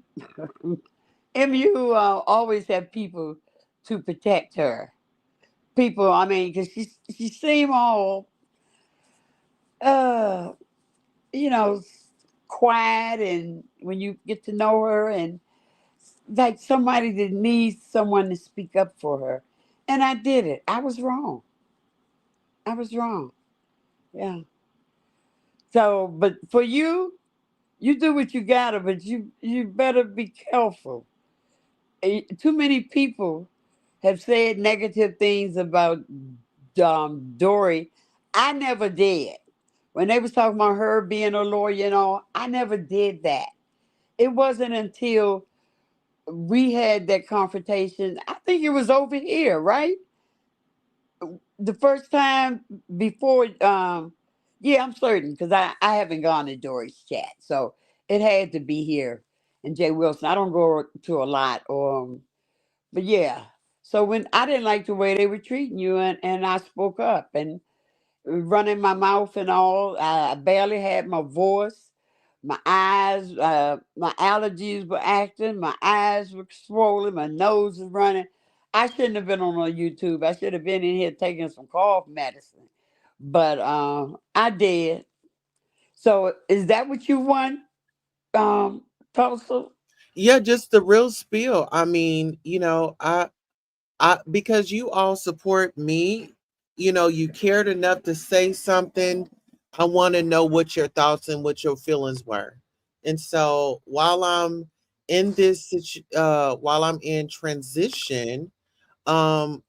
always had people to protect her. People, I mean, because she seemed all, uh, you know, quiet, and when you get to know her, and like somebody that needs someone to speak up for her. And I did it. I was wrong. I was wrong. Yeah. So, but for you, you do what you gotta, but you better be careful. Too many people have said negative things about Dory. I never did. When they was talking about her being a lawyer and all, I never did that. It wasn't until we had that confrontation. I think it was over here, right? The first time before, yeah, I'm certain because I haven't gone to Dory's chat, so it had to be here. And Jay Wilson, I don't go to a lot, but yeah. So when I didn't like the way they were treating you, and I spoke up and running my mouth and all. I barely had my voice. My eyes, my allergies were acting. My eyes were swollen. My nose was running. I shouldn't have been on YouTube. I should have been in here taking some cough medicine. But I did. So is that what you want, Tulsa? Yeah, just the real spiel. I mean, I because you all support me, you cared enough to say something I want to know what your thoughts and what your feelings were. And so while I'm in while I'm in transition, um,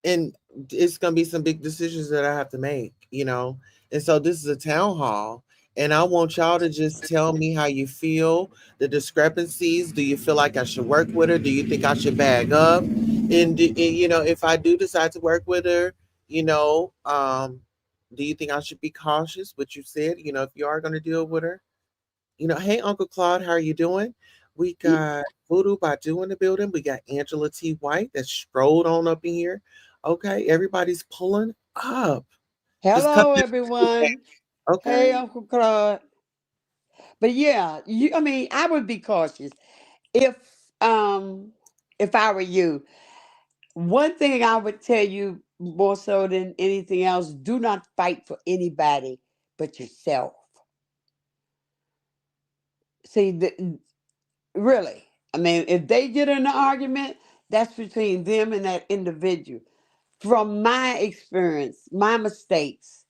and it's gonna be some big decisions that I have to make, you know. And so this is a town hall, and I want y'all to just tell me how you feel, the discrepancies. Do you feel like I should work with her? Do you think I should bag up? And you know, if I do decide to work with her, you know, do you think I should be cautious? What you said, you know, if you are going to deal with her, you know, hey, Uncle Claude, how are you doing? We got Voodoo Badu in the building. We got Angela T. White that strolled on up in here. Okay, everybody's pulling up. Just come Hello, in. everyone. Hey, Okay. Uncle Claude. But yeah, I mean, I would be cautious if um if I were you. One thing I would tell you more so than anything else: do not fight for anybody but yourself. See, really, I mean, if they get in an argument, that's between them and that individual. From my experience, my mistakes,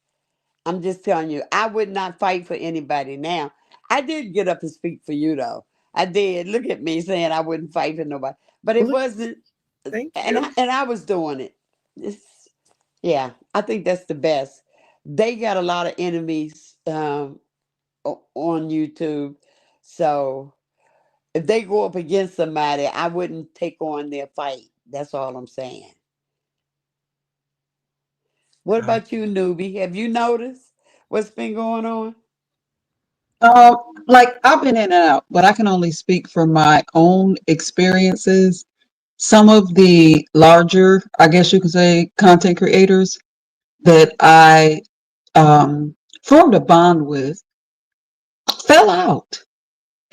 I'm just telling you, I would not fight for anybody. Now, I did get up and speak for you, though. I did. Look at me saying I wouldn't fight for nobody, but it Well, wasn't, thank and you. I was doing it. Yeah, I think that's the best. They got a lot of enemies on YouTube, so if they go up against somebody, I wouldn't take on their fight. That's all I'm saying. What I, about you, newbie? Have you noticed what's been going on? Uh, like I've been in and out, but I can only speak from my own experiences. Some of the larger, I guess you could say, content creators that I formed a bond with fell out.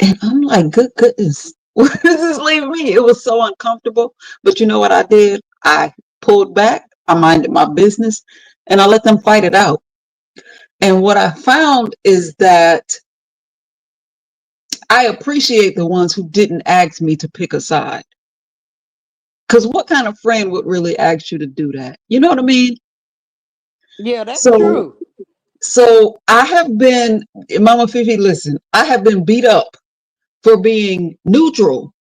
And I'm like, good goodness, where does this leave me? It was so uncomfortable. But you know what I did? I pulled back, I minded my business, and I let them fight it out. And what I found is that I appreciate the ones who didn't ask me to pick a side. Because what kind of friend would really ask you to do that? You know what I mean? Yeah, that's So, true. so I have been, Mama Fifi, listen, I have been beat up for being neutral,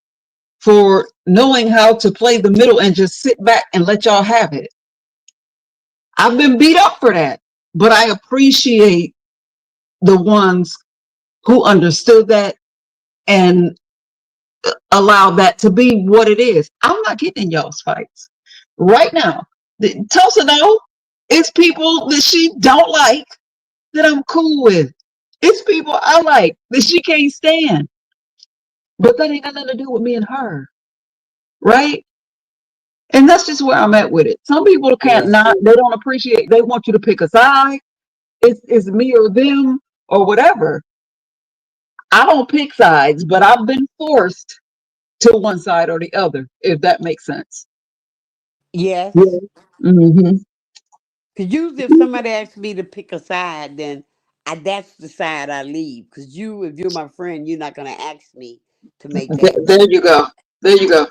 for knowing how to play the middle and just sit back and let y'all have it. I've been beat up for that, but I appreciate the ones who understood that and allowed that to be what it is. I'm not getting in y'all's fights right now. Tulsa know it's people that she don't like that I'm cool with. It's people I like that she can't stand, but that ain't got nothing to do with me and her, right? And that's just where I'm at with it. Some people can't Yeah. not, they don't appreciate, they want you to pick a side. It's me or them or whatever. I don't pick sides, but I've been forced to one side or the other, if that makes sense. Yes. Yeah. Hmm. Because usually if somebody asks me to pick a side, then that's the side I leave. Because if you're my friend, you're not going to ask me to make that. There you go. There you go.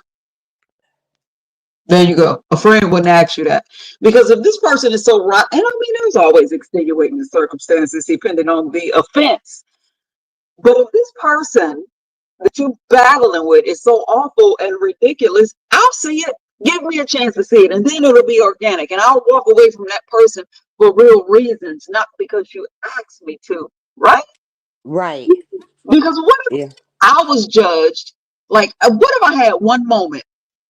There you go. A friend wouldn't ask you that. Because if this person is so right, and I mean, there's always extenuating circumstances depending on the offense. But if this person that you're battling with is so awful and ridiculous, I'll see it. Give me a chance to see it, and then it'll be organic. And I'll walk away from that person for real reasons, not because you asked me to, right? Right. Because what if Yeah. I was judged? Like, what if I had one moment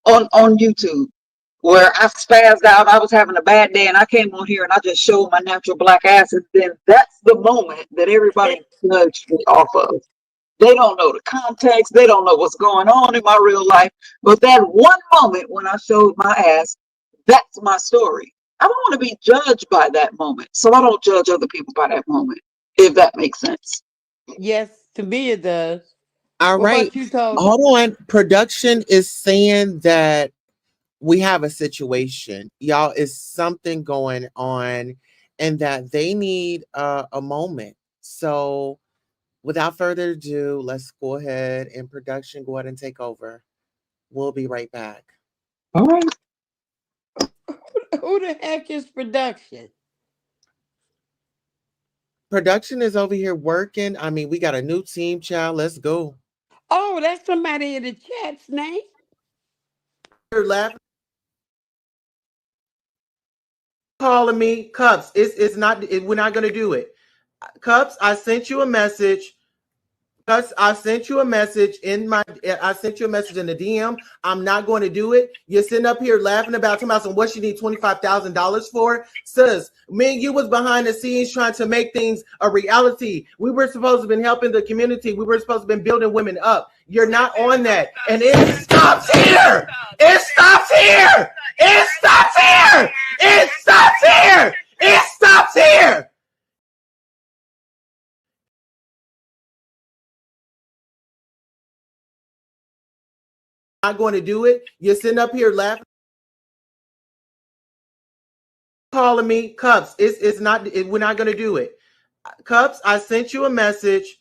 on YouTube where I spazzed out, I was having a bad day, and I came on here and I just showed my natural black ass, and then that's the moment that everybody judged me off of. They don't know the context. They don't know what's going on in my real life. But that one moment when I showed my ass, that's my story. I don't want to be judged by that moment. So I don't judge other people by that moment, if that makes sense. Yes, to me it does. all What right. about you, Tulsa? Hold on. Production is saying that we have a situation. Y'all, is something going on and that they need a moment. So without further ado, let's go ahead and production go ahead and take over. We'll be right back. All right. Who the heck is production? Production is over here working. I mean, we got a new team, child. Let's go. Oh, that's somebody in the chat's name. You're laughing, calling me Cups. It's not. We're not gonna do it. Cups, I sent you a message. Because I sent you a message in my, I sent you a message in the DM. I'm not going to do it. You're sitting up here laughing about talking about some what you need $25,000 for, sis. Me and you was behind the scenes trying to make things a reality. We were supposed to have been helping the community. We were supposed to have been building women up. You're not on that, and it stops here. It stops here. It stops here. It stops here. It stops here. Not going to do it. You're sitting up here laughing, calling me Cups. It's not. We're not going to do it. Cups, I sent you a message.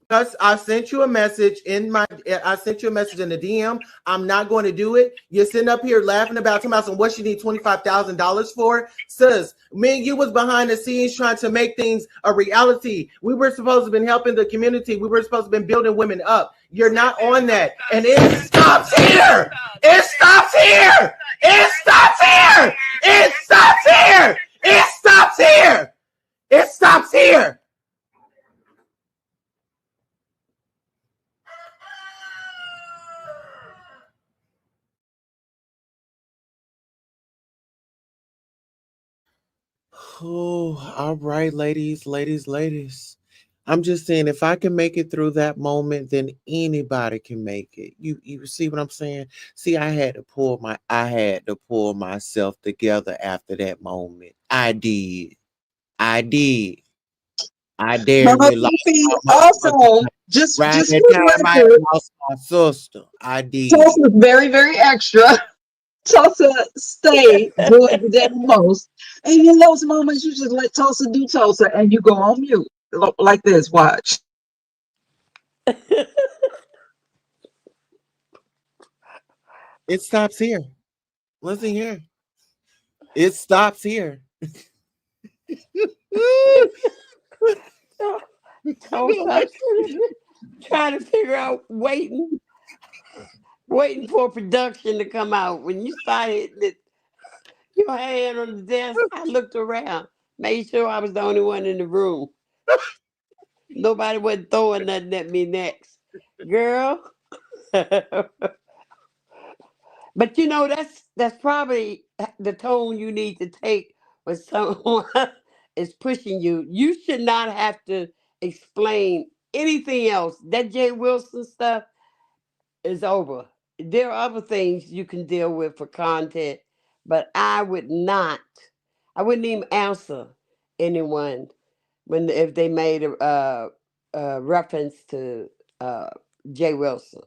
Cups, I sent you a message in my. I sent you a message in the DM. I'm not going to do it. You're sitting up here laughing about talking about some what you need $25,000 for, sis. Me and you was behind the scenes trying to make things a reality. We were supposed to have been helping the community. We were supposed to have been building women up. You're not on that, and it stops here. It stops here. It stops here. It stops here. It stops here. It stops here. Oh, all right, ladies. I'm just saying, if I can make it through that moment, then anybody can make it. You see what I'm saying? See, I had to pull myself together after that moment. I did. I did. I damn Mama near lost Fifi my motherfucking also, mind. just Right for that the time I record, lost my sister. I did. Tulsa's very, very extra. Tulsa stay doing the damn most. And in those moments, you just let Tulsa do Tulsa and you go on mute like this. Watch. It stops here. Listen here. It stops here. Toast, I'm sitting here trying to figure out, waiting for production to come out. When you started your hand on the desk, I looked around, made sure I was the only one in the room. Nobody wasn't throwing nothing at me next. Girl. But that's probably the tone you need to take when someone is pushing you. You should not have to explain anything else. That Jay Wilson stuff is over. There are other things you can deal with for content, but I would not. I wouldn't even answer anyone when if they made a reference to uh, Jay Wilson.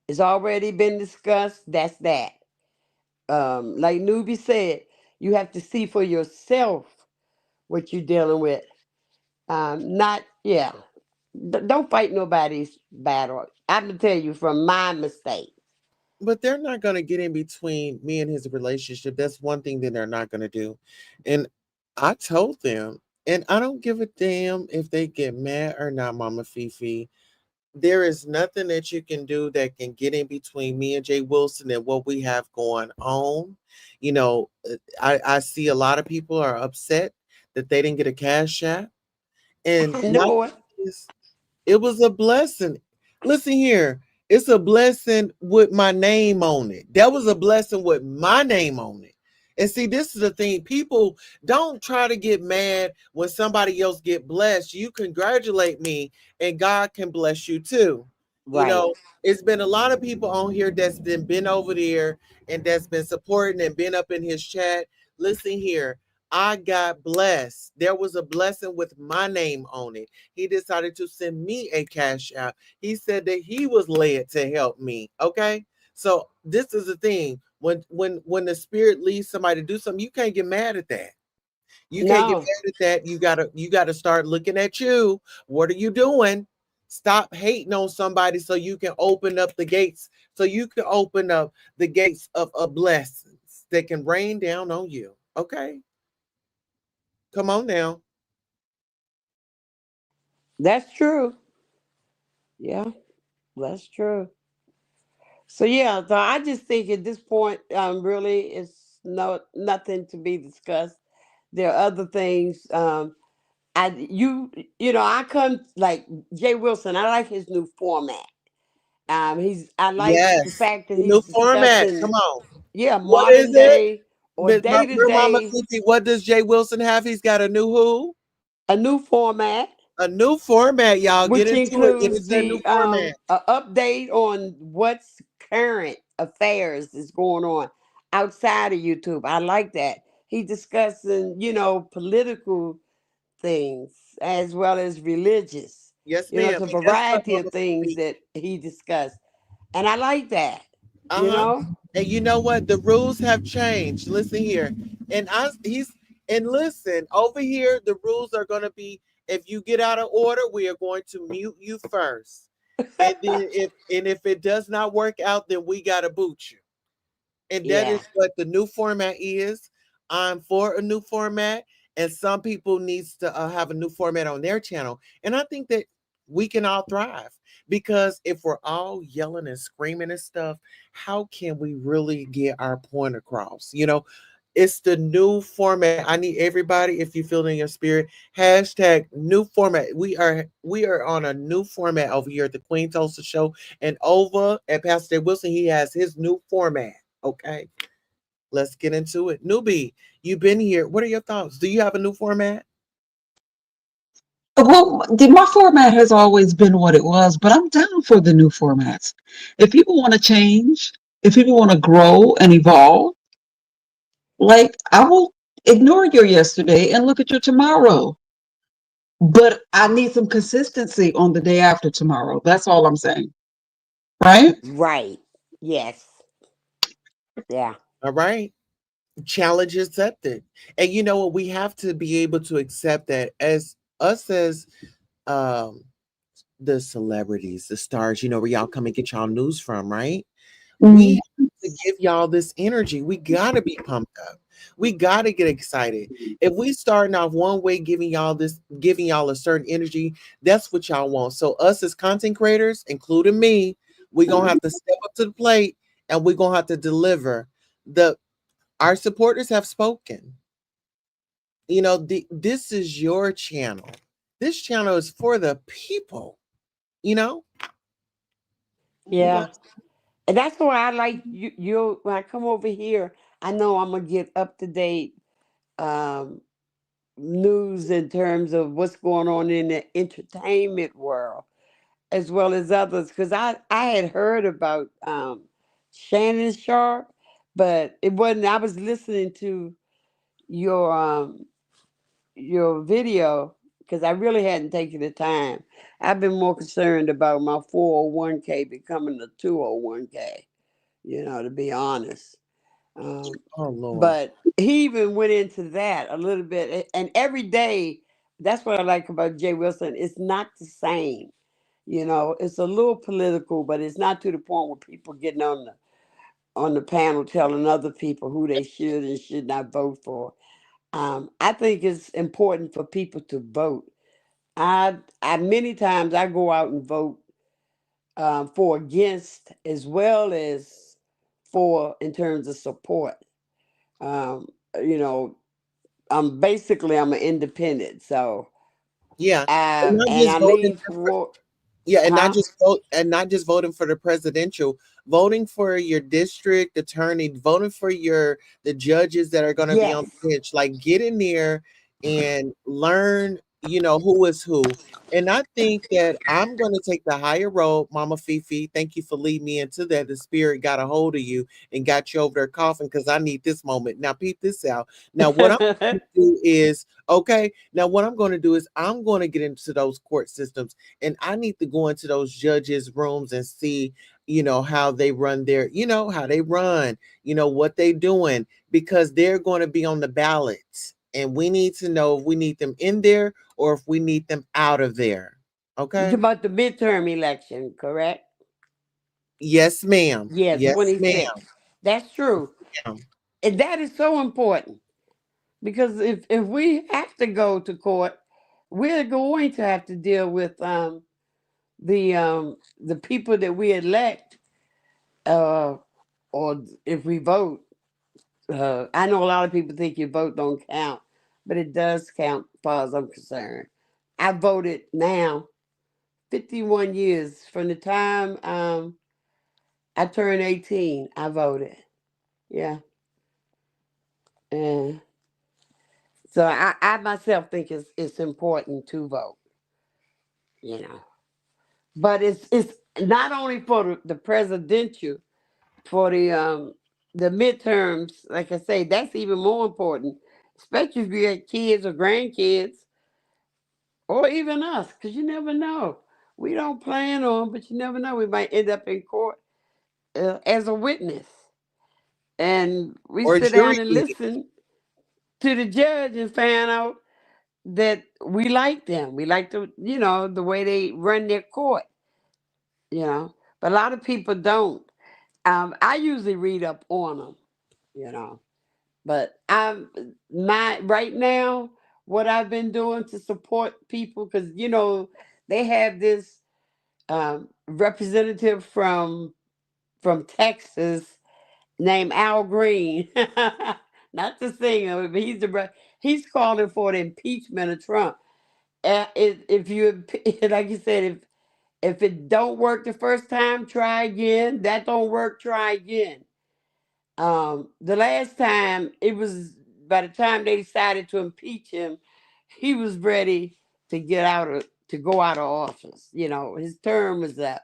It's already been discussed. That's that. Like Nubi said, you have to see for yourself what you're dealing with. Not, yeah. Don't fight nobody's battle. I'm gonna tell you from my mistake. But they're not going to get in between me and his relationship. That's one thing that they're not going to do. And I told them, and I don't give a damn if they get mad or not, Mama Fifi. There is nothing that you can do that can get in between me and Jay Wilson and what we have going on. You know, I see a lot of people are upset that they didn't get a cash app. And I my know it. thing is, it was a blessing. Listen here, it's a blessing with my name on it. That was a blessing with my name on it. And see, this is the thing. People don't try to get mad when somebody else get blessed. You congratulate me, and God can bless you too. You Right. know, it's been a lot of people on here that's been over there and that's been supporting and been up in his chat. Listen here, I got blessed. There was a blessing with my name on it. He decided to send me a cash out. He said that he was led to help me. Okay. So this is the thing. When the spirit leads somebody to do something, you can't get mad at that. You can't get No. mad at that. You gotta start looking at you. What are you doing? Stop hating on somebody so you can open up the gates, so you can open up the gates of blessings that can rain down on you. Okay. Come on now. That's true. Yeah, that's true. So yeah, so I just think at this point, really, it's nothing to be discussed. There are other things. I come like Jay Wilson. I like his new format. I like the Yes. fact that The new he's format. Come discussing, on. yeah, What is modern it? day or day to Mama day, Fifi, what does Jay Wilson have? He's got a new who? a new format, A new format, y'all. Get which into it. It includes is that new the format. update on what's current affairs is going on outside of YouTube. I like that. He discussing, political things as well as religious. Yes, It's ma'am. a And guess what, variety of Mama things Fifi? that he discussed. And I like that, you Uh-huh. know? And you know what? The rules have changed. Listen here. And listen, over here, the rules are gonna be if you get out of order, we are going to mute you first. And then if it does not work out, then we gotta boot you. And that Yeah. is what the new format is. I'm for a new format, and some people needs to have a new format on their channel. And I think that we can all thrive because if we're all yelling and screaming and stuff, how can we really get our point across? It's the new format. I need everybody, if you feel it in your spirit, hashtag new format. We are on a new format over here at the Queen Tulsa Show, and over at Pastor Wilson, he has his new format. Okay, let's get into it. Newbie, you've been here. What are your thoughts? Do you have a new format? Well, my format has always been what it was, but I'm down for the new formats. If people want to change, if people want to grow and evolve, like I will ignore your yesterday and look at your tomorrow. But I need some consistency on the day after tomorrow. That's all I'm saying. Right? Right. Yes. Yeah. All right. Challenge accepted. And you know what? We have to be able to accept that as us as um the celebrities, the stars, where y'all come and get y'all news from, right? We Mm. have to give y'all this energy. We gotta be pumped up. We gotta get excited. If we starting off one way, giving y'all a certain energy, that's what y'all want. So us as content creators, including me, we're gonna have to step up to the plate and we're gonna have to deliver. The Our supporters have spoken. This is your channel. This channel is for the people. You know, we Yeah. got And that's why I like you when I come over here, I know I'm gonna get up to date um news in terms of what's going on in the entertainment world as well as others because I had heard about Shannon Sharp, but it wasn't. I was listening to your your video because I really hadn't taken the time. I've been more concerned about my 401k becoming a 201k, to be honest. Um, oh Lord. but he even went into that a little bit. And every day, that's what I like about Jay Wilson. It's not the same. It's a little political, but it's not to the point where people getting on the panel telling other people who they should and should not vote for. I think it's important for people to vote. I many times I go out and vote for against as well as for in terms of support. Um, you know, I'm an independent, so Yeah. And not and I just voting lean for toward, Yeah, huh? and not just voting for the presidential, voting for your district attorney, voting for the judges that are going to be on Yes. the bench. Like get in there and learn, who is who. And I think that I'm going to take the higher road, Mama Fifi. Thank you for leading me into that. The spirit got a hold of you and got you over there coughing because I need this moment. Now, peep this out. Now, what I'm going to do is okay. Now, what I'm going to do is I'm going to get into those court systems and I need to go into those judges' rooms and see, how they run how they run, what they doing, because they're going to be on the ballot. And we need to know if we need them in there or if we need them out of there. You Okay. about the midterm election, correct? Yes, ma'am. Yeah, Yes, ma'am. 26. That's true. Ma'am. And that is so important because if we have to go to court, we're going to have to deal with the people that we elect, uh, or if we vote. I know a lot of people think your vote don't count, but it does count as far as I'm concerned. I voted now 51 years from the time I turned 18. I voted. Yeah, and so I myself think it's important to vote. You know, but it's not only for the presidential, for the midterms. Like I say, that's even more important, especially if you have kids or grandkids, or even us, because you never know. We don't plan on, but you never know. We might end up in court as a witness, and we Or sit jury down and duty. listen to the judge and find out that we like them. We like the way they run their court. But a lot of people don't. I usually read up on them. You know, but I'm my right now. What I've been doing to support people, because they have this representative from Texas named Al Green, not the singer, but he's calling for the impeachment of Trump. If you like you said, if it don't work the first time, try again. That don't work, try again. The last time it was, by the time they decided to impeach him, he was ready to go out of office. His term was up.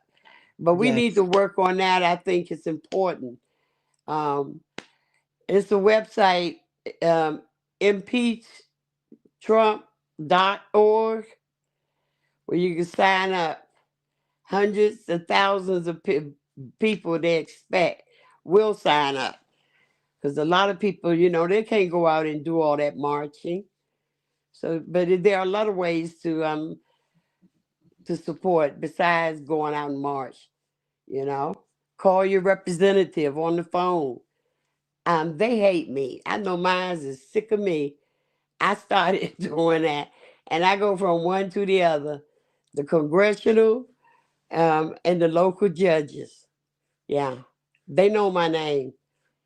But we need to Yes. work on that. I think it's important. Um, it's a website, um, impeachtrump.org, where you can sign up. Hundreds of thousands of people they expect will sign up. Because a lot of people, they can't go out and do all that marching. So, but there are a lot of ways to support besides going out and march. You know, call your representative on the phone. They hate me. I know mine is sick of me. I started doing that, and I go from one to the other, the congressional, and the local judges. Yeah, they know my name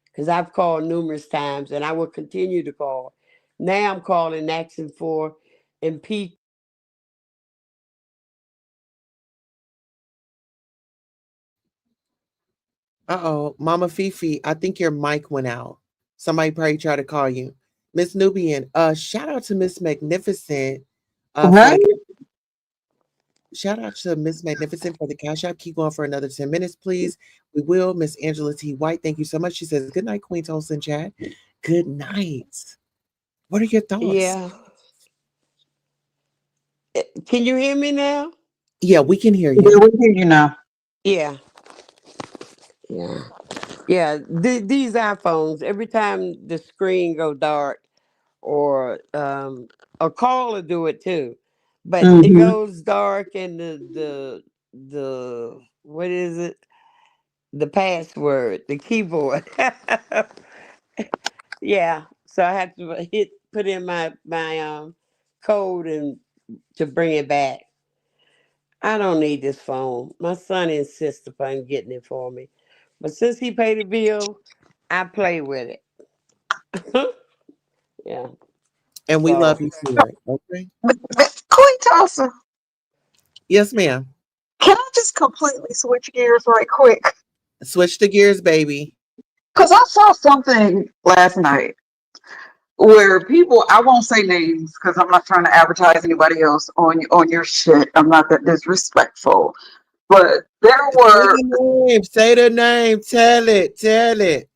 because I've called numerous times, and I will continue to call. Now I'm calling, asking for impeachment. Uh-oh, Mama Fifi, I think your mic went out. Somebody probably tried to call you. Miss Nubian, shout out to Miss Magnificent for Right? the shout out to Miss Magnificent for the cash out. Keep going for another 10 minutes, please. We will. Miss Angela T. White, thank you so much. She says, good night, Queen Tulsa chat. Good night. What are your thoughts? Yeah. Can you hear me now? Yeah, we can hear Yeah, you. we hear you now. Yeah. Yeah. Yeah. These iPhones, every time the screen go dark, or a call will do it too, but it Hmm. goes dark, and the what is it? The password, the keyboard. Yeah. So I have to put in my code and to bring it back. I don't need this phone. My son insists upon getting it for me. But since he paid the bill, I play with it. Yeah. And we So love you for it. Okay. Queen Tulsa, Yes, ma'am. can I just completely switch gears right quick? Switch the gears, baby. Because I saw something last night where people, I won't say names because I'm not trying to advertise anybody else on your shit. I'm not that disrespectful. But there Say were, the name. Say the name. Tell it. Tell it.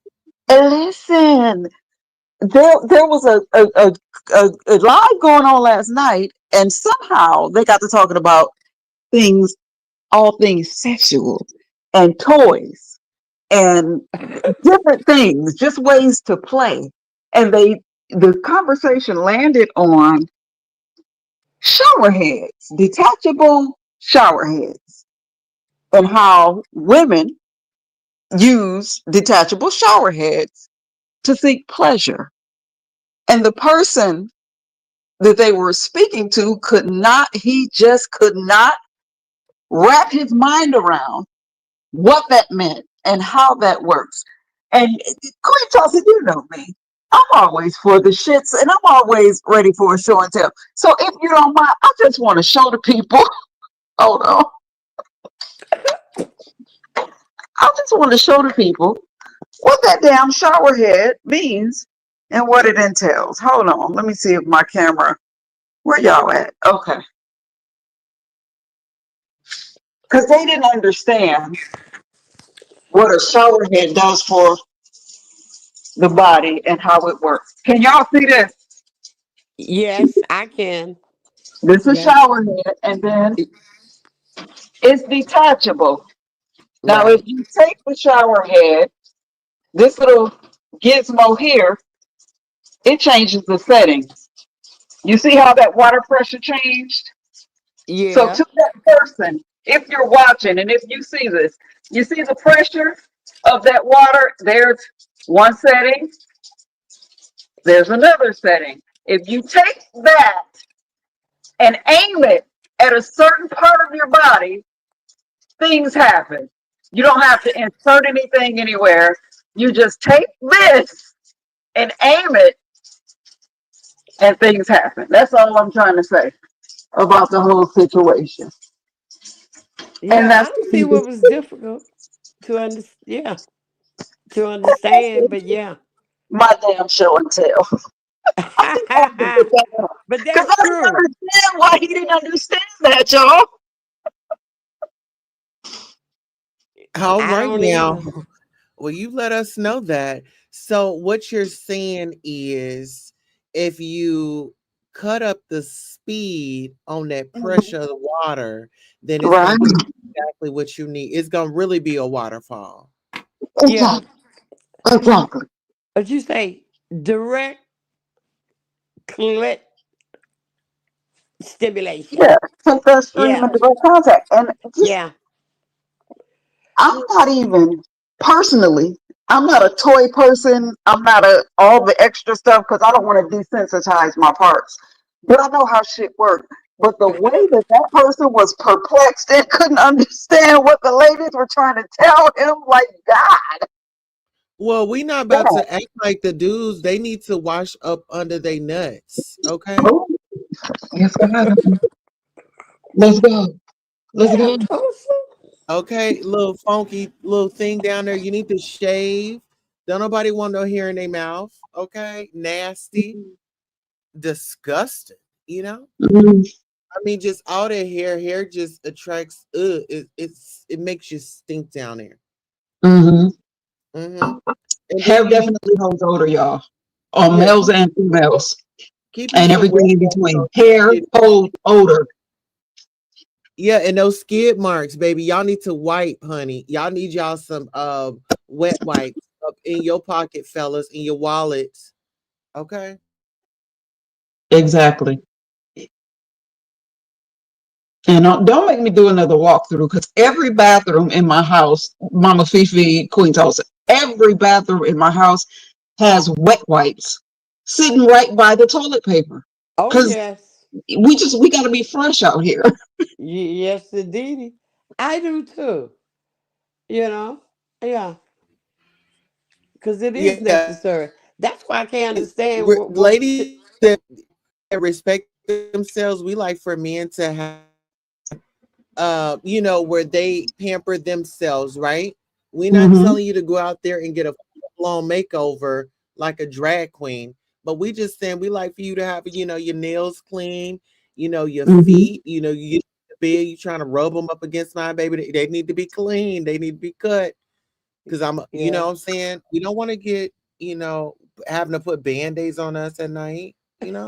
listen, there was a live going on last night, and somehow they got to talking about things, all things sexual and toys and different things, just ways to play. And the conversation landed on shower heads, detachable shower heads, and how women use detachable shower heads to seek pleasure. And the person that they were speaking to could not, he just could not wrap his mind around what that meant and how that works. And Queen Chelsea, you know me. I'm always for the shits and I'm always ready for a show and tell. So if you don't mind, I just want to show the people. Hold on. I just want to show the people what that damn shower head means and what it entails. Hold on. Let me see if my camera, where y'all at? Okay. Because they didn't understand what a shower head does for the body and how it works. Can y'all see this? Yes, I can. This is Yes. shower head, and then it's detachable. Now, if Right. you take the shower head, this little gizmo here, it changes the settings. You see how that water pressure changed? So Yeah. to that person, if you're watching and if you see this, you see the pressure of that water? There's one setting, there's another setting. If you take that and aim it at a certain part of your body, things happen. You don't have to insert anything anywhere. You just take this and aim it, and things happen. That's all I'm trying to say about the whole situation. And Yeah, I that's don't see what was difficult to understand. Yeah, to understand, but yeah. my damn show and tell. I just had to put that on But because that's I didn't true. understand why he didn't understand that, y'all. All I right don't now. either. Well, you let us know that. So what you're saying is if you cut up the speed on that pressure of the water, then it's Right. gonna give you exactly what you need. It's gonna really be a waterfall. Yeah. Exactly. Exactly. But you say direct clit stimulation. Yeah. Take that stream Yeah. of direct contact. And just Yeah. I'm not even personally, I'm not a toy person. I'm not a all the extra stuff because I don't want to desensitize my parts. But I know how shit works. But the way that that person was perplexed and couldn't understand what the ladies were trying to tell him, like God, Well, we not about God. to act like the dudes. They need to wash up under their nuts. Okay. Oh, yes, God. Let's go. Let's Yeah, go. Tulsa. Okay, little funky little thing down there. You need to shave. Don't nobody want no hair in their mouth. Okay, nasty, disgusting. You know. Mm-hmm. I mean, just all that hair. Hair just attracts. It makes you stink down there. Mm-hmm. Hmm. And Hair then you definitely holds odor, y'all. On yeah males and females, keep you and some wet everything in wipes between. on Hair your skid. holds odor. Yeah, and those skid marks, baby. Y'all need to wipe, honey. Y'all need y'all some wet wipes up in your pocket, fellas, in your wallets. Okay. Exactly. And don't make me do another walkthrough because every bathroom in my house, Mama Fifi, Queen Tulsa, every bathroom in my house has wet wipes sitting right by the toilet paper. Oh Because yes. we got to be fresh out here. Yes, indeed. I do too. You know. Yeah, because it is Yeah. necessary. That's why I can't understand what. Ladies that respect themselves, we like for men to have where they pamper themselves, right? We're not Mm-hmm. telling you to go out there and get a full-blown makeover like a drag queen, but we just saying we like for you to have, your nails clean, your Mm-hmm. feet, you get to bed, you trying to rub them up against my baby. They need to be clean, they need to be cut. Because you know Yeah. what I'm saying? We don't want to get, having to put band-aids on us at night, you know?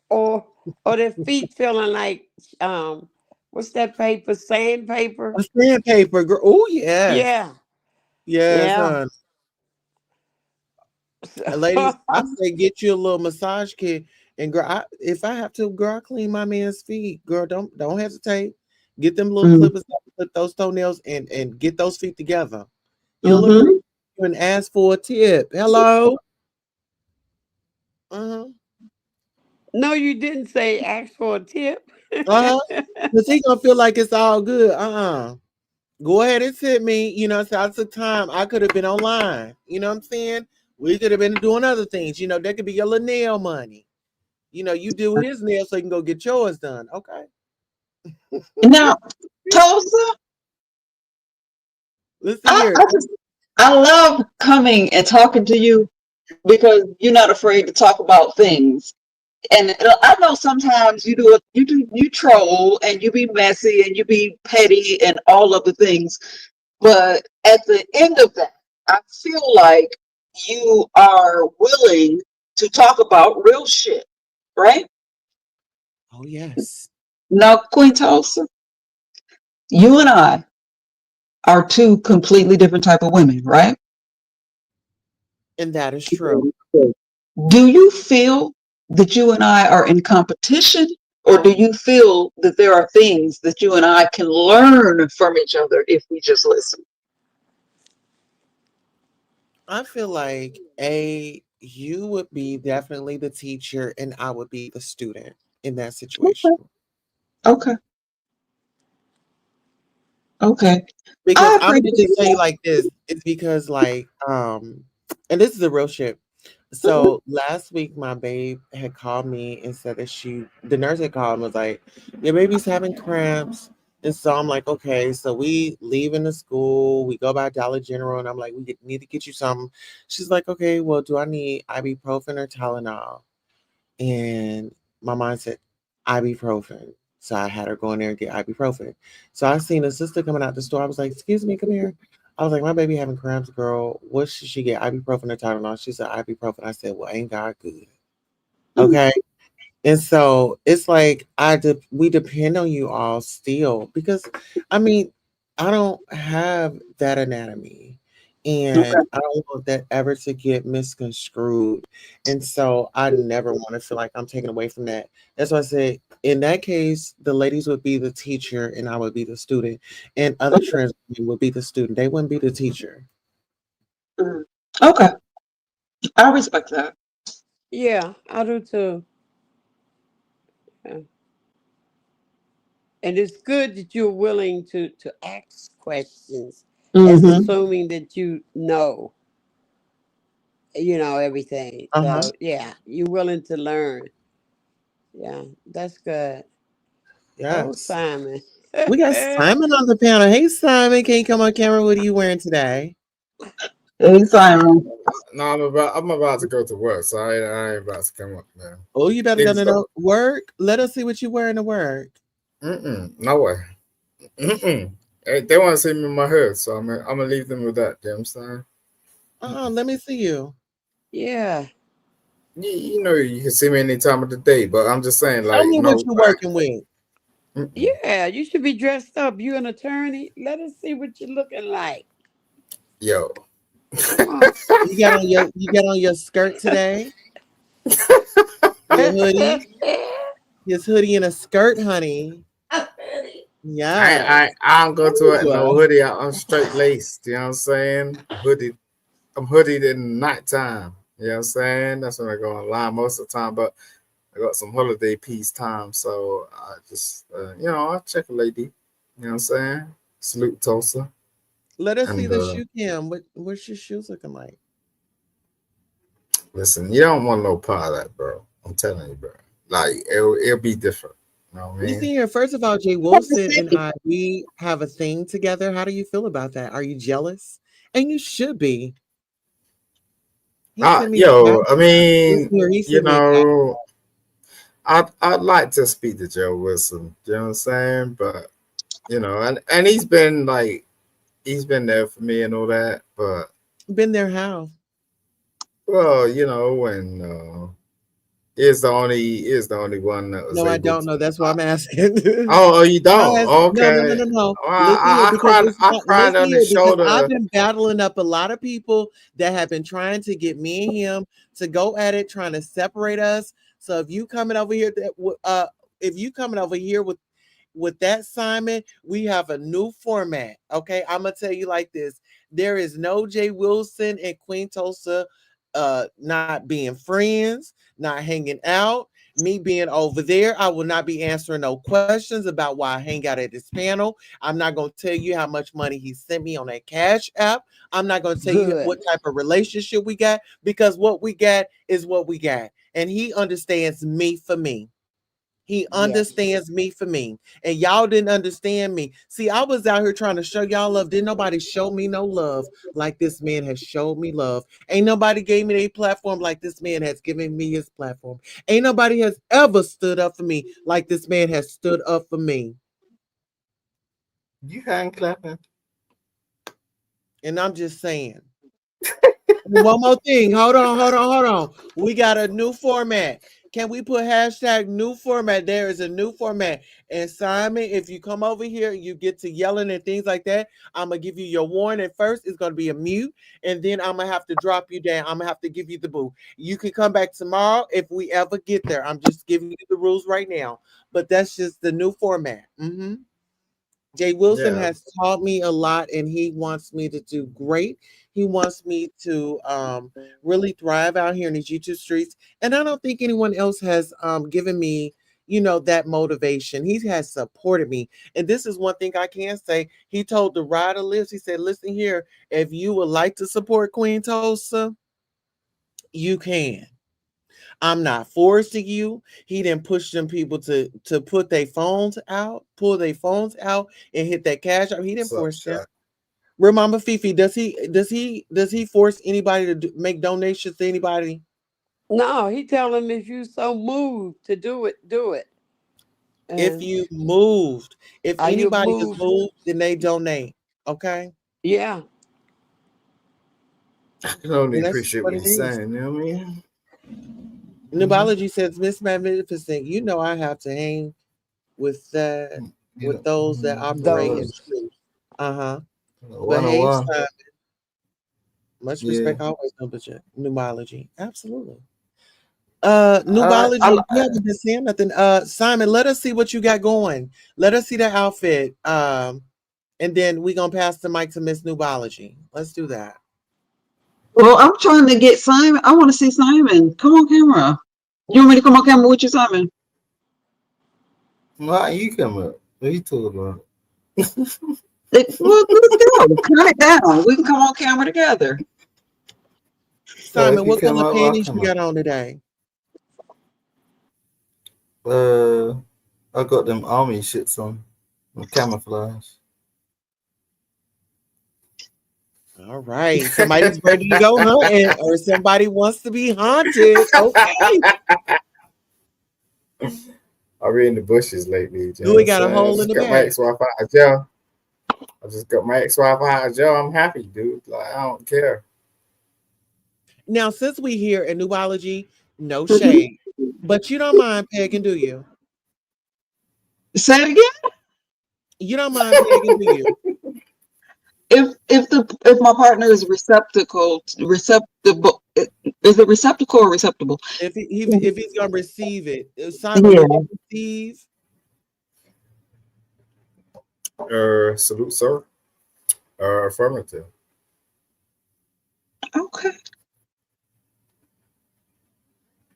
or or their feet feeling like what's that paper? A Sandpaper. sandpaper, girl. Oh, yes. Yeah. Yes, Yeah. hon. Ladies, I say get you a little massage kit, and girl, if I have to, girl, I clean my man's feet. Girl, don't hesitate. Get them little clippers, clip those toenails, and get those feet together. You'll look around Mm-hmm. and ask for a tip. Hello. Uh-huh. No, you didn't say ask for a tip. Uh-huh. Because he gonna feel like it's all good. Go ahead and tip me. So I took time. I could have been online. You know what I'm saying? We could have been doing other things. That could be your little nail money. You do his nails so you can go get yours done. Okay. Now, Tulsa, Listen I, here. I just I love coming and talking to you because you're not afraid to talk about things. And I know sometimes you troll and you be messy and you be petty and all of the things, but at the end of that, I feel like you are willing to talk about real shit, right? Oh yes. Now, Queen Tulsa, you and I are two completely different type of women, right? And that is true. Do you feel that you and I are in competition, or do you feel that there are things that you and I can learn from each other if we just listen? I feel like you would be definitely the teacher and I would be the student in that situation. Okay. Okay. Okay. Because I I'm gonna appreciate just tell you that. like this. It's because and this is a real shit. So last week my babe had called me and said that the nurse had called and was like, your baby's having cramps. And so I'm like, okay, so we leave in the school, we go by Dollar General, and I'm like, need to get you something. She's like, okay, well, do I need ibuprofen or Tylenol? And my mom said ibuprofen. So I had her go in there and get ibuprofen. So I seen a sister coming out the store. I was like, excuse me, come here. I was like, my baby having cramps, girl. What should she get? Ibuprofen or Tylenol? She said ibuprofen. I said, well, ain't God good? Okay. And so it's like we depend on you all still because I mean, I don't have that anatomy and I don't want that ever to get misconstrued. And so I never want to feel like I'm taken away from that. That's why I said in that case, the ladies would be the teacher and I would be the student. And other trans women would be the student. They wouldn't be the teacher. Mm. Okay. I respect that. Yeah, I do too. Yeah. And it's good that you're willing to ask questions as Mm-hmm. assuming that you know everything. Uh-huh. So yeah, you're willing to learn. Yeah, that's good. Oh, Yes. Simon. We got Simon on the panel. Hey Simon, can you come on camera? What are you wearing today? Hey, Simon. No, I'm about to go to work, so I ain't about to come up now. Oh, you better go Niggas to go, no work. Let us see what you wearing to work. no way. They want to see me in my hood, so I'm gonna leave them with that. You know what I'm saying? Let me see you. Yeah. You know you can see me any time of the day, but I'm just saying, Show like, me what no, you're working with. mm-mm. Yeah, you should be dressed up. You an attorney? Let us see what you're looking like. Yo, Come on. You got on your skirt today. Your hoodie. His hoodie and a skirt, honey. I Yes. I I don't go to it in no Ooh. hoodie. I'm straight laced. You know what I'm saying? Hoodie. I'm hoodied in nighttime. You know what I'm saying? That's when I go online most of the time, but I got some holiday peace time, so I just, I check a lady. You know what I'm saying? Salute Tulsa. Let us see And the shoe cam. What's your shoes looking like? listen, you don't want no part of that, bro. I'm telling you, bro. Like, it'll be different. You know what I Listen mean? here. First of all, Jay Wilson and I, we have a thing together. How do you feel about that? Are you jealous? And you should be. He sent me a Yo, I caption. mean, Listen here, he you sent me a caption. know, I'd like to speak to Joe Wilson. You know what I'm saying? But and he's been there for me and all that. But Been there how? well, when is the only one that was No, I able don't to. know. That's why I'm asking. Oh, you I don't? asked, no, no, no, Okay. no, no. Well, Listen here, I because cried. it's I not. cried Listen on the here, because I've shoulder. been battling up a lot of people that have been trying to get me and him to go at it, trying to separate us. So if you coming over here, if you coming over here with that, Simon, we have a new format. Okay, I'm gonna tell you like this: there is no Jay Wilson and Queen Tulsa, not being friends, not hanging out, Me being over there, I will not be answering no questions about why I hang out at this panel. I'm not going to tell you how much money he sent me on that Cash App. I'm not going to tell you what Good. type of relationship we got because what we got is what we got. And he understands me for me. He Yes. understands me for me. And y'all didn't understand me. See, I was out here trying to show y'all love. Didn't nobody show me no love like this man has showed me love. Ain't nobody gave me a platform like this man has given me his platform. Ain't nobody has ever stood up for me like this man has stood up for me. You hand clapping. And I'm just saying. One more thing. Hold on. We got a new format. Can we put hashtag new format? There is a new format. And Simon, if you come over here, you get to yelling and things like that. I'm gonna give you your warning first. It's gonna be a mute, and then I'm gonna have to drop you down. I'm gonna have to give you the boo. You can come back tomorrow if we ever get there. I'm just giving you the rules right now. But that's just the new format. Jay Wilson Yeah. has taught me a lot and he wants me to do great. He wants me to really thrive out here in these YouTube streets. And I don't think anyone else has given me, that motivation. He has supported me. And this is one thing I can say. He told the rider lives, he said, listen here, if you would like to support Queen Tulsa, you can. I'm not forcing you. He didn't push them people to put their phones out, pull their phones out and hit that cash out. He didn't What's up, force them. Shaq? Remember Fifi, does he force anybody to make donations to anybody? No, he tell him if you so moved to do it, do it. If And you moved, if are you anybody is moved? moved, then they donate. Okay? Yeah. I can only And that's appreciate what what it you're is. saying. You know what I mean? Mm-hmm. Nubology says, Miss Magnificent, I have to hang with that You with know, those that operate in Those. those truth. Uh-huh. one on Behave one. sign. Much Yeah. respect always, Nubology. Absolutely. I, Nubology, I, you haven't been saying nothing. Simon, let us see what you got going. Let us see that outfit. And then we gonna pass the mic to Miss Nubology. Let's do that. Well, I'm trying to get Simon. I want to see Simon. Come on camera. You want me to come on camera with you, Simon? why you come up? What you talking about? Well, let's go. Cut it down. We can come on camera together. So if Simon, you what come color up, I'll panties you come up. got on today? Uh, I got them army shits on, them camouflage. All right. Somebody's ready to go hunting, or somebody wants to be haunted. Okay. I've been in the bushes lately. You know Do what we I'm got a saying? I hole in just the got my bag? ex-wife out of jail. I just got my ex-wife out of jail. I'm happy, dude. Like I don't care. Now, since we here in Nubology, no Mhm. shade. But you don't mind pegging, do you? Say it again. You don't mind pegging, do you? If my partner is receptible, is it receptacle or receptible? If he's gonna receive it, Simon, Yeah. would you receive? Salute, sir. Affirmative. Okay.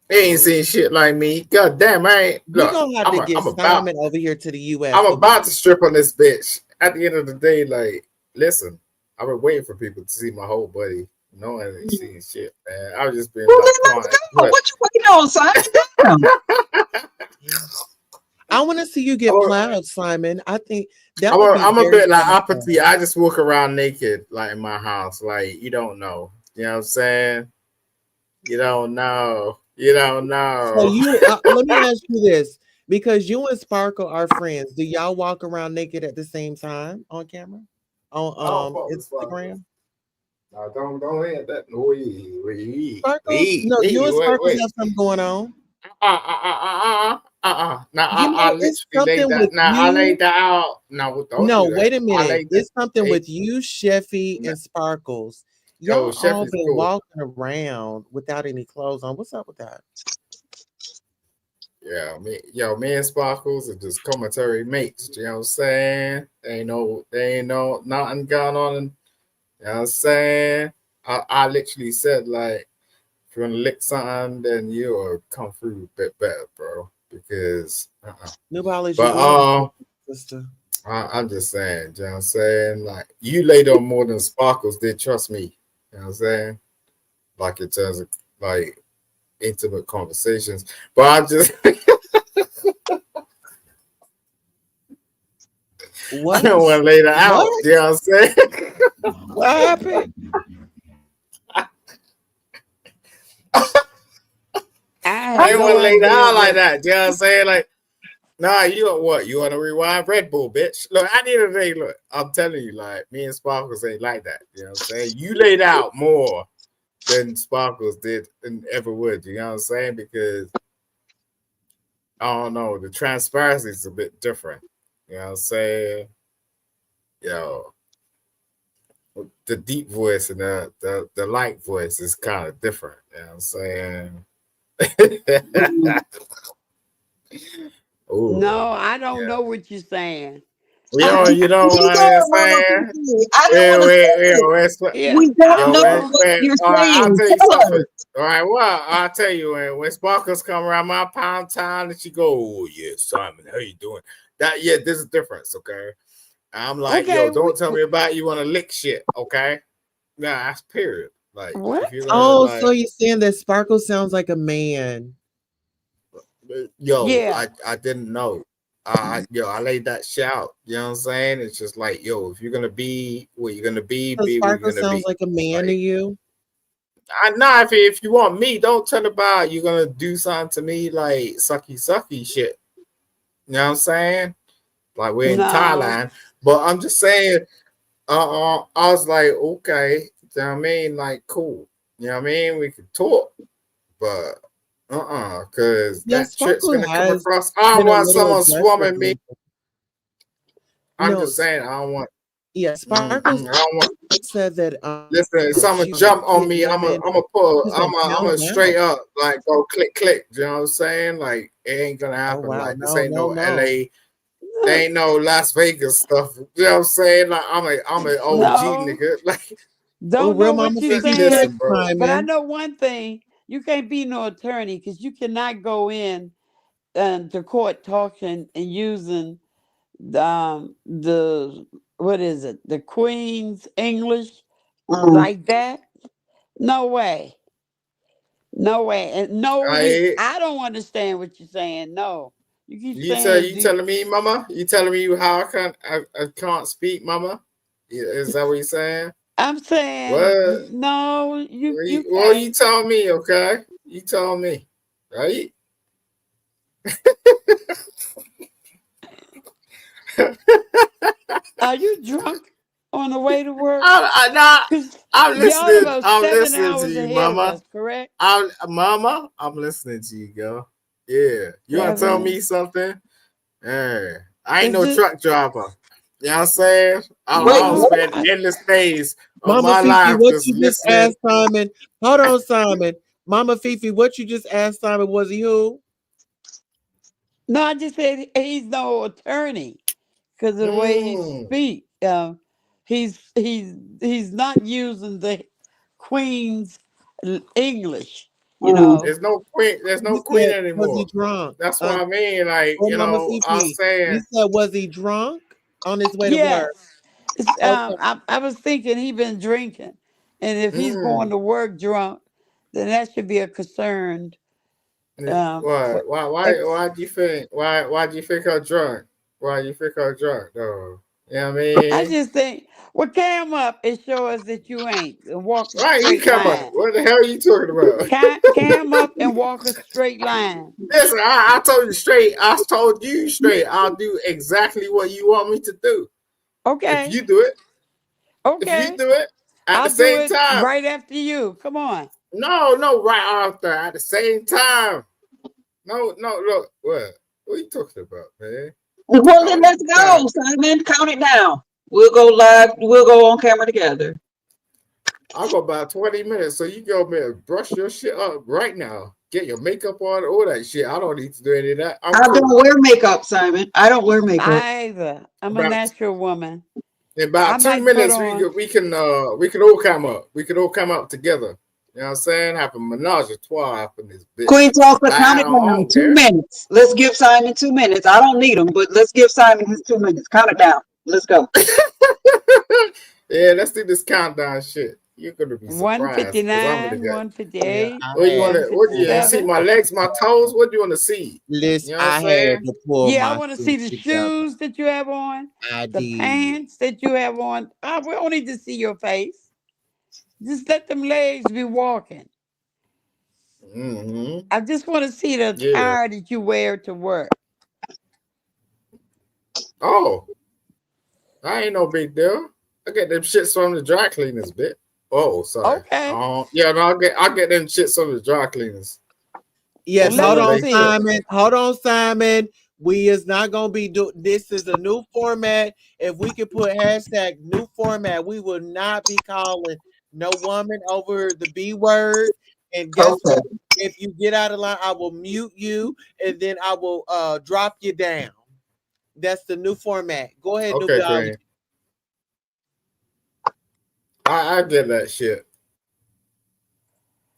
He ain't seen shit like me. God damn, I ain't. We Look, gonna have to get Simon over here to the U.S. I'm so we about can. to strip on this bitch. At the end of the day, like, listen, I've been waiting for people to see my whole body. No one ain't seen shit, man. I've just been Well, then like let's trying. go. What you waiting on, Simon? Damn. Yeah. I want to see you get plowed, Simon. I think that would be I'm a very bit like satisfying. apathy. I just walk around naked, like in my house. Like you don't know. You know what I'm saying? You don't know. You don't So know. let me ask you this, because you and Sparkle are friends. Do y'all walk around naked at the same time on camera, I don't on fuck with sparkles. Instagram? No, don't hit that. Wait, Sparkles, no, you and Sparkles wait. have something going on. Now I It's literally laid something that. with Now I you. laid that out. No, don't No, do that. wait a I minute. laid that. It's something Hey, with you, Sheffy, no, and Sparkles. yo, Y'all chef all is been cool. walking around without any clothes on. What's up with that? Yeah, me and Sparkles are just commentary mates. You know what I'm saying? They ain't no nothing going on. You know what I'm saying? I literally said like If you want to lick something, then you'll come through a bit better, bro. Because New polish is but love, sister. I'm just saying, you know what I'm saying? Like you laid on more than Sparkles did, trust me. You know what I'm saying? Like in terms of like intimate conversations. But I just I What don't want is to lay that out. what? You know what I'm saying? What happened? I I have didn't no want to lay that idea out like what. that. You know what I'm saying? Like, nah, you want what? You want to rewind Red Bull, bitch? Look, at the end of the day, look, I'm telling you, like, me and Sparkles ain't like that. You know what I'm saying? You laid out more than Sparkles did and ever would. You know what I'm saying? Because I don't know, the transparency is a bit different. You know what I'm saying? Yo, the deep voice and the light voice is kind of different. You know what I'm saying? Ooh, No, I don't yeah. know what you're saying. You know Keep what I'm going, Mama saying? Fishy. I don't Wait, want to say wait, wait, it. wait. Yeah, We I don't Yo, know don't know. what you're all right, I'll saying. tell you Tell something. us. All right, well, I'll tell you when Sparkles come around my pound town and she go, oh yeah, Simon, how you doing? That yeah, there's a difference, okay? I'm like, yo, Okay, don't tell me about you want to lick shit, okay? Nah, that's period. Like, if what? you're gonna Oh, so like, you're saying that Sparkle sounds like a man. yo, Yeah, I didn't know. I laid that shit out. You know what I'm saying? It's just like, yo, if you're gonna be what you're gonna So be what Sparkle you're gonna sounds be. like a man to Like, you? nah, if you want me, don't tell about you're gonna do something to me like sucky shit. You know what I'm saying? Like we're in no, Thailand, but I'm just saying. I was like, okay, you know what I mean? Like, cool. You know what I mean? We could talk, but because Yeah, that trip's Sparkle gonna come has across. I don't been a want little someone aggressive swarming me. lately. I'm No, just saying, I don't want. yeah, Sparkle I don't want. said that Listen, if she someone wanted jump to on hit me, women. She's like, I'm calm a down. straight up like go click. You know what I'm saying? Like it ain't gonna Oh happen. wow, Like this no, ain't no, no no. LA. There ain't no Las Vegas stuff. You know what I'm saying? Like I'm an OG no, nigga. Like Oh, don't real know what Mama you're Fifi, saying. listen, listen, bro. But I Simon. know one thing: you can't be no attorney because you cannot go in to court talking and using the what is it? The Queen's English Mm. like that? No way. No way. And no, I I don't understand what you're saying. No. You keep saying, you telling me, mama? You telling me how I can't speak, mama? Is that what you saying? I'm saying, What? no, you Well, you can't. tell me, okay? You tell me, right? Are you drunk on the way to work? I not. Because I'm y'all listening. about I'm 7 hours listening to you, ahead of mama. us, correct? I'm listening to you, girl. Yeah, you want to tell 7. me something? Hey, I ain't Is no it? truck driver. You know what I'm saying? I Wait, don't No. what? spend endless days of Mama my Fifi, life what just you just listening. asked Simon? Hold on, Simon. Mama Fifi, what you just asked Simon? Was he who? No, I just said he's no attorney because of the way he Mm, speaks. He's not using the Queen's English, you Mm. know. there's You no queen said, was he anymore. drunk? That's what I mean. Like, Oh, Mama I was Fifi, you saying, said, was he drunk on his way to work? Yes. Okay. I was thinking he been drinking, and if he's mm, going to work drunk, then that should be a concern. why, For why do you think, why do you think I'm drunk? Why do you think I'm drunk? No, you know what I I mean? just think, well, cam up and show us that you ain't, and walk a Why you straight come on? line. What the hell are you talking about? Cam up and walk a straight line. Listen, I told you straight. I told you straight. I'll do exactly what you want me to do. If Okay, you do it, if you okay. do it at the I'll do same it time. right after you. Come on. No, right after at the same time. No, look, what are you talking about, man? Well, How then are you let's go, time? Simon. Count it down. We'll go live. We'll go on camera together. I'll go about 20 minutes. So you go, man, brush your shit up right now. Get your makeup on, all that shit. I don't need to do any of that. I'm I don't cool. wear makeup, Simon. I don't wear makeup. Either I'm a About natural woman. in I about two might put minutes on. we can all come up. We can all come up together. You know what I'm saying? Have a menage a trois up in this Queen bitch. Tulsa, count I it down. don't Two care. minutes. Let's give Simon 2 minutes. I don't need him, but let's give Simon his 2 minutes. Count it down. Let's go. Yeah, let's do this countdown shit. You're gonna be surprised because I'm gonna 159, get. Yeah, 158, I What you had. wanna? What do you Yeah, see? 157. My legs, my toes. What do you want to see? listen, You know what I'm I had saying? to pull Yeah, I my want to see shit the together. shoes that you have on, I the did. pants that you have on. We don't need to see your face. Just let them legs be walking. Mm-hmm. I just want to see the Yeah. attire that you wear to work. Oh, I ain't no big deal. I get them shits from the dry cleaners, bit. Oh, sorry. Okay. Yeah, no, I get them shits from the dry cleaners. Well, Yes, Them let hold little me on, lace see it. shits. Simon. Hold on, Simon. We is not gonna be do. This is a new format. If we could put hashtag new format, we will not be calling no woman over the B word. And guess Okay. what? If you get out of line, I will mute you and then I will drop you down. That's the new format. Go ahead, new Okay, biology. Queen. I get that shit.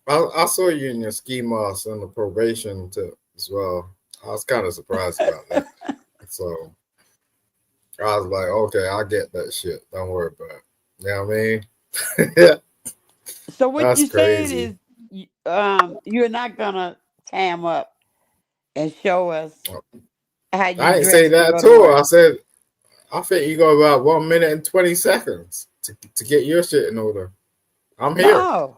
I saw you in your ski mask on the probation tip as well. I was kind of surprised about that. So I was like, okay, I get that shit. Don't worry about it. You know what I mean? So what That's you saying crazy. is, you're not gonna cam up and show us how you I didn't say dress to that go at to all. I work. said I think you got about 1 minute and 20 seconds to get your shit in order. I'm here. No,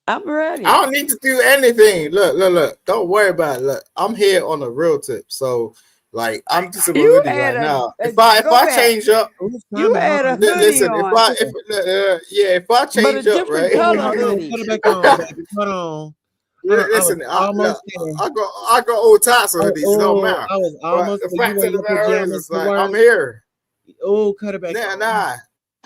I'm I ready. don't need to do anything. Look. Don't worry about it. Look, I'm here on a real tip. So, like, I'm just in my You hoodie had right now. a If go I back. change up, Oh, You Simon, hold had a on. hoodie listen. on, Yeah, if I but a change up, different right? Oh, color hold on. hoodie. Put it back on, baby. Hold on. Hold on. I was Listen, almost there. I got all types of Oh, hoodies. It don't oh, matter. I was But almost the there. You fact wear of the your matter is, pajamas it's to like I'm work. here. Oh, cut it back Nah, on. nah.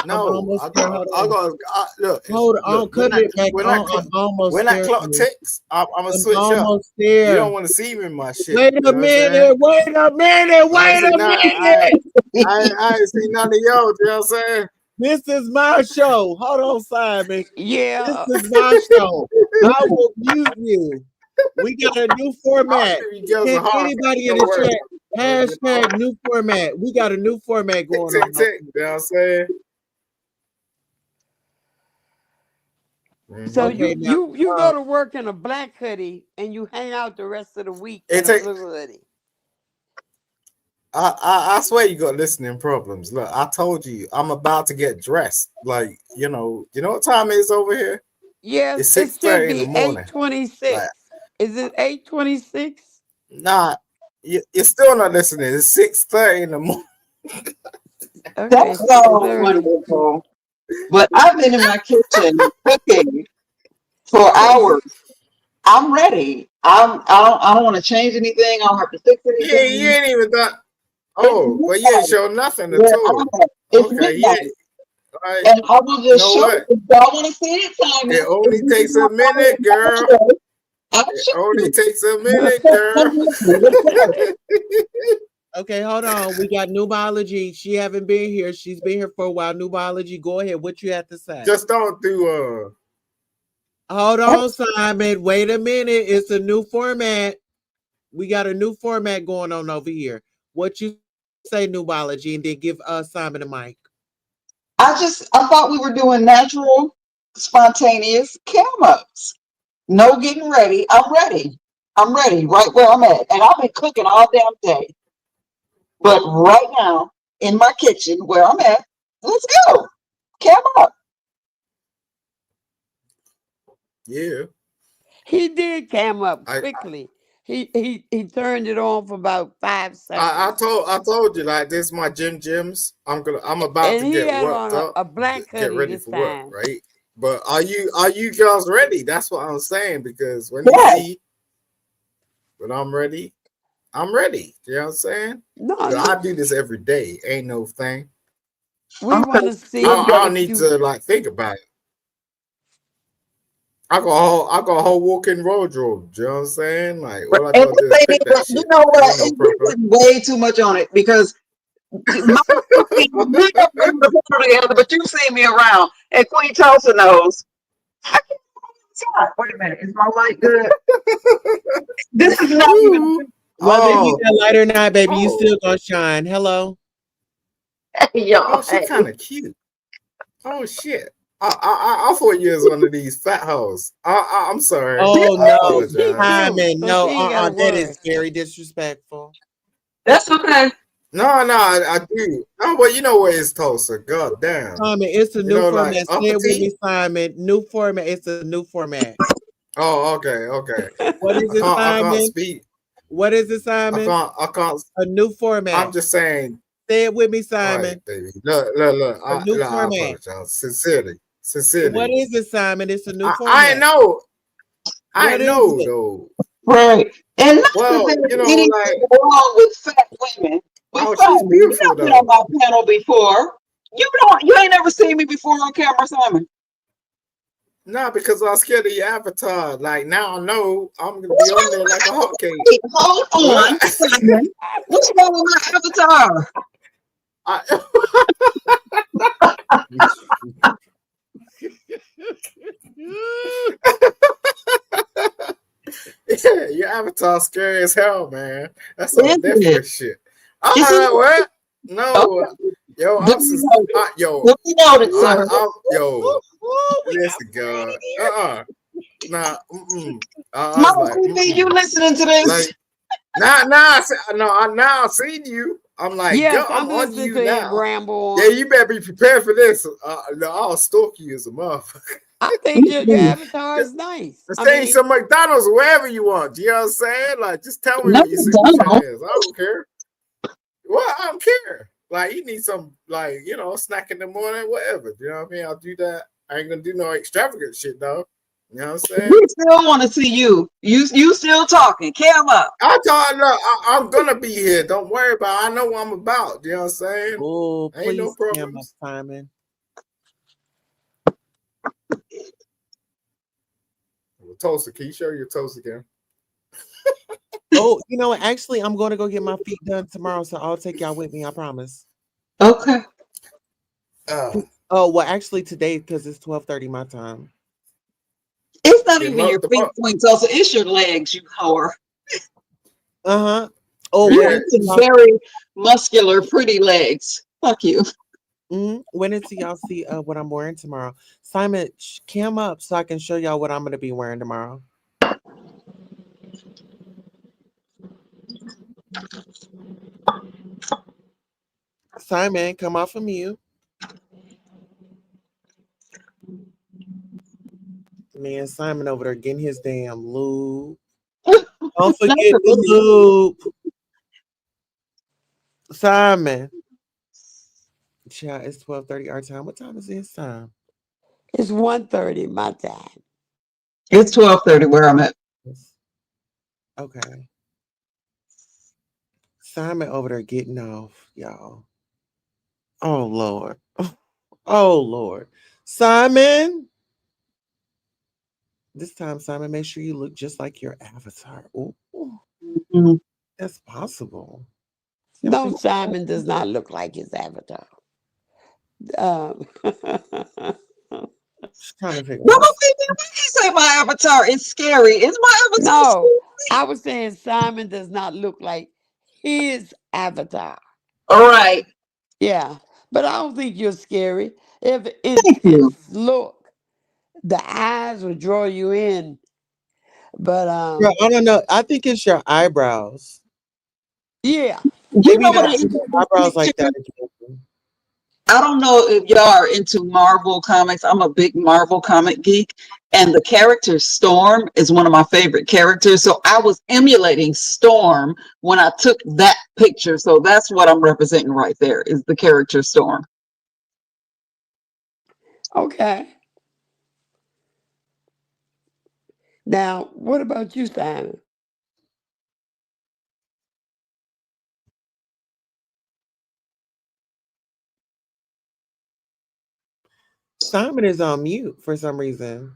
I'm No, almost there. Hold I on. got. Look, Hold on. look. Cut it back on. I'm almost When that there, clock honey. ticks, I'm gonna I'm switch up. almost You don't there. want to see me in my shit. Wait You a know what I'm saying? minute. Wait a minute. I ain't Wait seen a none. minute. I ain't seen none of y'all. You know what I'm saying? This is my show. Hold on, Simon. This Yeah. is my show. I will mute you. We got a new I'll format. give you girls a Can heart attack. anybody in Don't the worry. chat You know, hashtag new format? We got a new format tick, going tick, on. tick. You know what I'm saying? So Mm-hmm. Okay, now you uh, go to work in a black hoodie and you hang out the rest of the week It in a take. blue hoodie. I swear you got listening problems. Look, I told you I'm about to get dressed. Like you know what time it is over here? Yes, It's it six should thirty in the be morning. Like 8:26. Is it 8:26? nah, you're still not listening. It's 6:30 in the morning. Okay, That's so 6:30. wonderful. But I've been in my kitchen cooking for So you, hours. I'm ready. I don't want to change anything. I don't have to fix Yeah, you anything. ain't even done. It's Oh, but you ain't midnight show nothing at where all. I'm at. It's Okay, yeah. midnight. All right. And I will You just know show you. what? If y'all want to see it, Simon, It if only this is takes my a minute, girl. show, I'll It show only you. takes a Let's minute, go. girl. Let's go. okay, hold on. We got new biology. She haven't been here. She's been here for a while. New biology. Go ahead. What you have to say? Just don't do Hold on, Simon. Wait a minute. It's a new format. We got a new format going on over here. What you say, new biology, and then give Simon the mic. I thought we were doing natural, spontaneous cam ups. No getting ready. I'm ready. I'm ready right where I'm at. And I've been cooking all damn day. But right now, in my kitchen where I'm at, let's go. Cam up. yeah. he did cam up I quickly. He turned it on for about 5 seconds, I told you like this is my gyms. I'm about and to he get had worked on up, a black get hoodie ready this for work, time. right? But are you girls ready? That's what I'm saying because when you Yes. see when I'm ready, I'm ready. You know what I'm saying? No, I do this every day. Ain't no thing. we Okay. want to Let's see I go. don't if need you. to like think about it. I got a whole walk-in wardrobe. You know what I'm saying? Like all I And gotta do this is ain't pick that even, you shit. know It what? ain't no We problem. put way too much on it because my we never able to put it together, but you see me around. And Queen Tulsa knows. I can't not. Wait a minute. Is my light good? This is not even. Ooh. Whether you Oh, got light or not, baby, you oh, still gonna shine. Hello. Hey, y'all. oh, she Hey. kind of cute. Oh shit. I thought you was one of these fat hoes. I'm sorry. This, Oh I no, She apologize. cute, Simon, so she no, ain't gotta that is worry. very disrespectful. that's okay. No, no, I do. Oh, well, you know what it's Tulsa. God damn. Simon, it's a You new know, like format. Say upper it with T. me, Simon. New format. It's a new format. Oh, okay, okay. What is it, I can't Simon? speak. What is it, Simon? I can't. A new I'm format. just saying. Say it with me, All right, Simon. baby. Look. A new I format. apologize. Sincerely, What sincerely. is it, Simon? It's a new I format. know. I What is know it? though. Right. And not that Well, there's you know, anything like, wrong with fat women. But oh, she's Simon, you beautiful have been on though. my panel before. You ain't never seen me before on camera, Simon. Nah, because I was scared of your avatar. Like now I know I'm gonna be What's on wrong there like a with hotcake. Wait, hold on, What? Simon. What's wrong with my avatar? I, yeah, your avatar scary as hell, man. That's some Is death it? wish shit. Is it? What? Okay. No, yo, Duly noted. yo, Duly noted, sir. yo. We got Listen, God, nah, I was Mama like, TV, you listening to this? like now, now I've seen you. I'm like, Yes, girl, I'm I'm on listening you to him now. ramble Yeah, on. you better be prepared for this. No, I'll stalk you as a motherfucker. I think your Mm-mm. avatar is nice. I Say mean, some McDonald's or wherever you want. You know what I'm saying? Like, just tell me No, what your signature McDonald. is. I don't care. Well, I don't care. Like, you need some, like, snack in the morning, whatever. You know what I mean? I'll do that. I ain't gonna do no extravagant shit though. You know what I'm saying? We still want to see you. You still talking. Cam up. I told look, I'm gonna be here. Don't worry about it. I know what I'm about. You know what I'm saying? Oh, Ain't no please, Cam up, problems. Simon. Well, Toaster, can you show your toast again? Oh, actually, I'm going to go get my feet done tomorrow, so I'll take y'all with me. I promise. Okay. Uh, Oh, well, actually, today because it's 12:30 my time. It's not yeah, even your the feet point, Tulsa. It's your legs, you whore. Uh huh. Oh, You when yeah, have until some y'all, very muscular, pretty legs. Fuck you. when until y'all see what I'm wearing tomorrow? Simon, cam up so I can show y'all what I'm going to be wearing tomorrow. Simon, come off of mute. Man, Simon over there getting his damn lube. Don't Not forget for the me. lube. Simon. Child, it's 12:30 our time. What time is this time? it's 1:30 my time. It's 12:30 where I'm at. It's- okay. Simon over there getting off, y'all. Oh Lord. Oh Lord. Simon. This time, Simon, make sure you look just like your avatar. Ooh, Mhm. that's possible. No, Simon does not look like his avatar. Um, Just trying to figure Mama out. baby, when you say my avatar is scary, is my avatar no, scary? I was saying Simon does not look like his avatar. All right. Yeah, but I don't think you're scary. If Thank you. intense look, the eyes will draw you in. But Girl, I don't know. I think it's your eyebrows. yeah, You Maybe know what not I your even this eyebrows like picture? that again. I don't know if y'all are into Marvel comics. I'm a big Marvel comic geek, and the character Storm is one of my favorite characters. So I was emulating Storm when I took that picture. So that's what I'm representing right there is the character Storm. okay. Now, what about you, Simon? Simon is on mute for some reason.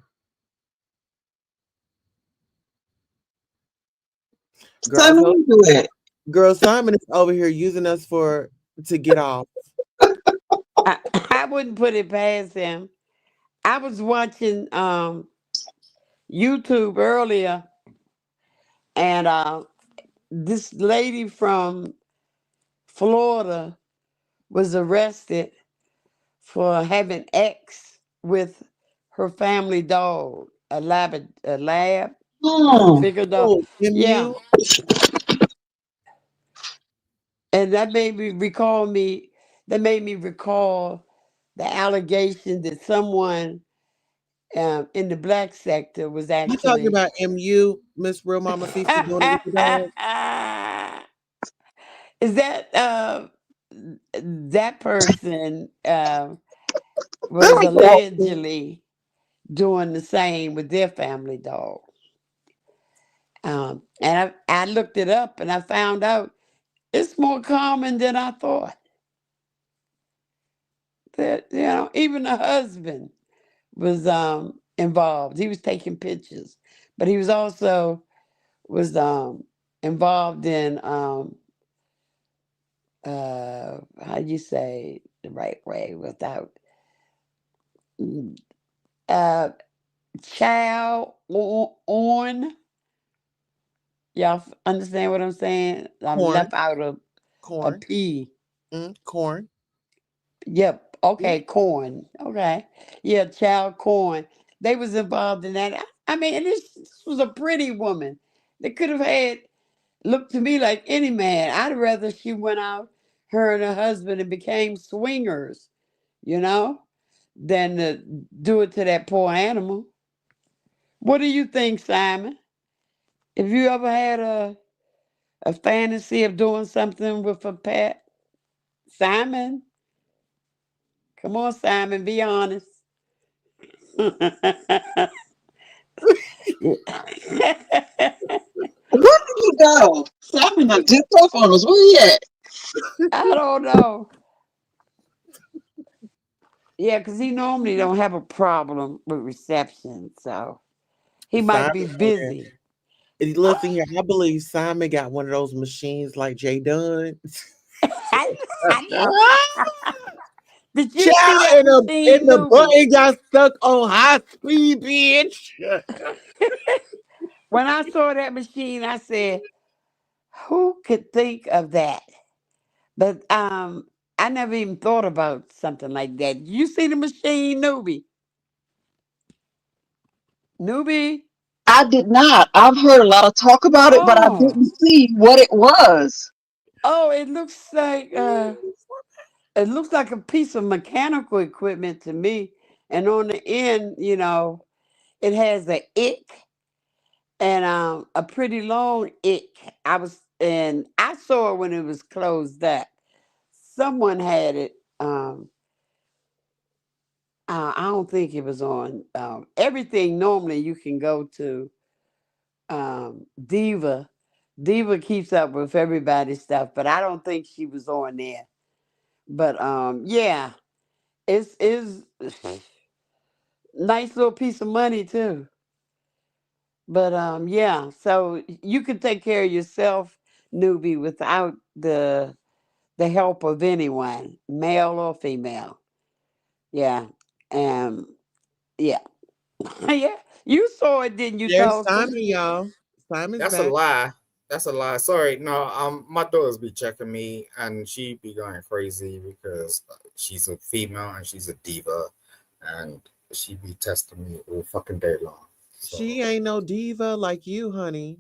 Girl, I Simon, told you do it. girl, Simon is over here using us to get off. I, I wouldn't put it past him. I was watching YouTube earlier, and this lady from Florida was arrested for having X with her family dog, a lab Oh, bigger dog. Oh, Yeah, MU and that made me recall me. That made me recall the allegation that someone in the black sector was you talking actually. about MU, Miss Real Mama Fifi doing it with the dog? Is that that person was very cool. allegedly doing the same with their family dog. And I looked it up and I found out it's more common than I thought. That even the husband was involved. He was taking pictures, but he was also was involved in how do you say the right way without uh child on. Y'all understand what I'm saying? I'm Corn, left out of a corn, P. corn. Yep. Yeah. Okay, corn. Okay. Yeah, child corn. They was involved in that. I mean, and this was a pretty woman. They could have had looked to me like any man. I'd rather she went out, her and her husband, and became swingers, you know, than to do it to that poor animal. What do you think, Simon? Have you ever had a fantasy of doing something with a pet? Simon? Come on, Simon, be honest. Where did he go? Simon done dipped off on us. Where he at? I don't know. Yeah, because he normally don't have a problem with reception, so he might Simon, be okay. busy. Listen here, I believe Simon got one of those machines like Jay Dunn. I know. Did you see Child, that and machine, the Newbie? button got stuck on high speed, bitch. When I saw that machine, I said, "Who could think of that?" But I never even thought about something like that. You see the machine, Newbie? Newbie? I did not. I've heard a lot of talk about it, but I Oh, didn't see what it was. oh, it looks like a piece of mechanical equipment to me. And on the end, it has a ick and a pretty long ick. I saw it when it was closed up. Someone had it. I don't think it was on everything. Normally, you can go to Diva. Diva keeps up with everybody's stuff, but I don't think she was on there. But yeah, it's nice little piece of money too. But yeah, so you can take care of yourself, newbie, without the help of anyone, male or female. Yeah. Um yeah. Yeah. You saw it, didn't you, There's Tulsa? Simon, y'all. Simon's That's a back. lie. That's a lie. Sorry, no. My daughters be checking me, and she be going crazy because she's a female and she's a diva, and she be testing me all fucking day long. She So, ain't no diva like you, honey.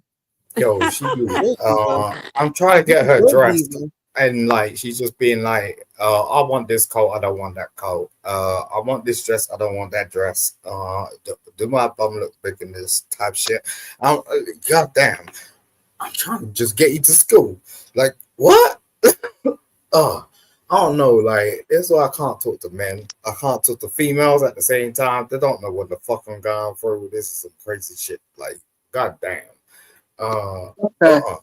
yo, she be. Good diva. I'm trying to You get a her good dressed, diva. and like she's just being like, I want this coat. I don't want that coat. I want this dress. I don't want that dress. Do my bum look big in this type shit? Goddamn. I'm trying to just get you to school. Like, what? Oh, I don't know. Like, that's why I can't talk to men. I can't talk to females at the same time. They don't know what the fuck I'm going through. This is some crazy shit. Like, goddamn. Uh, Okay. uh,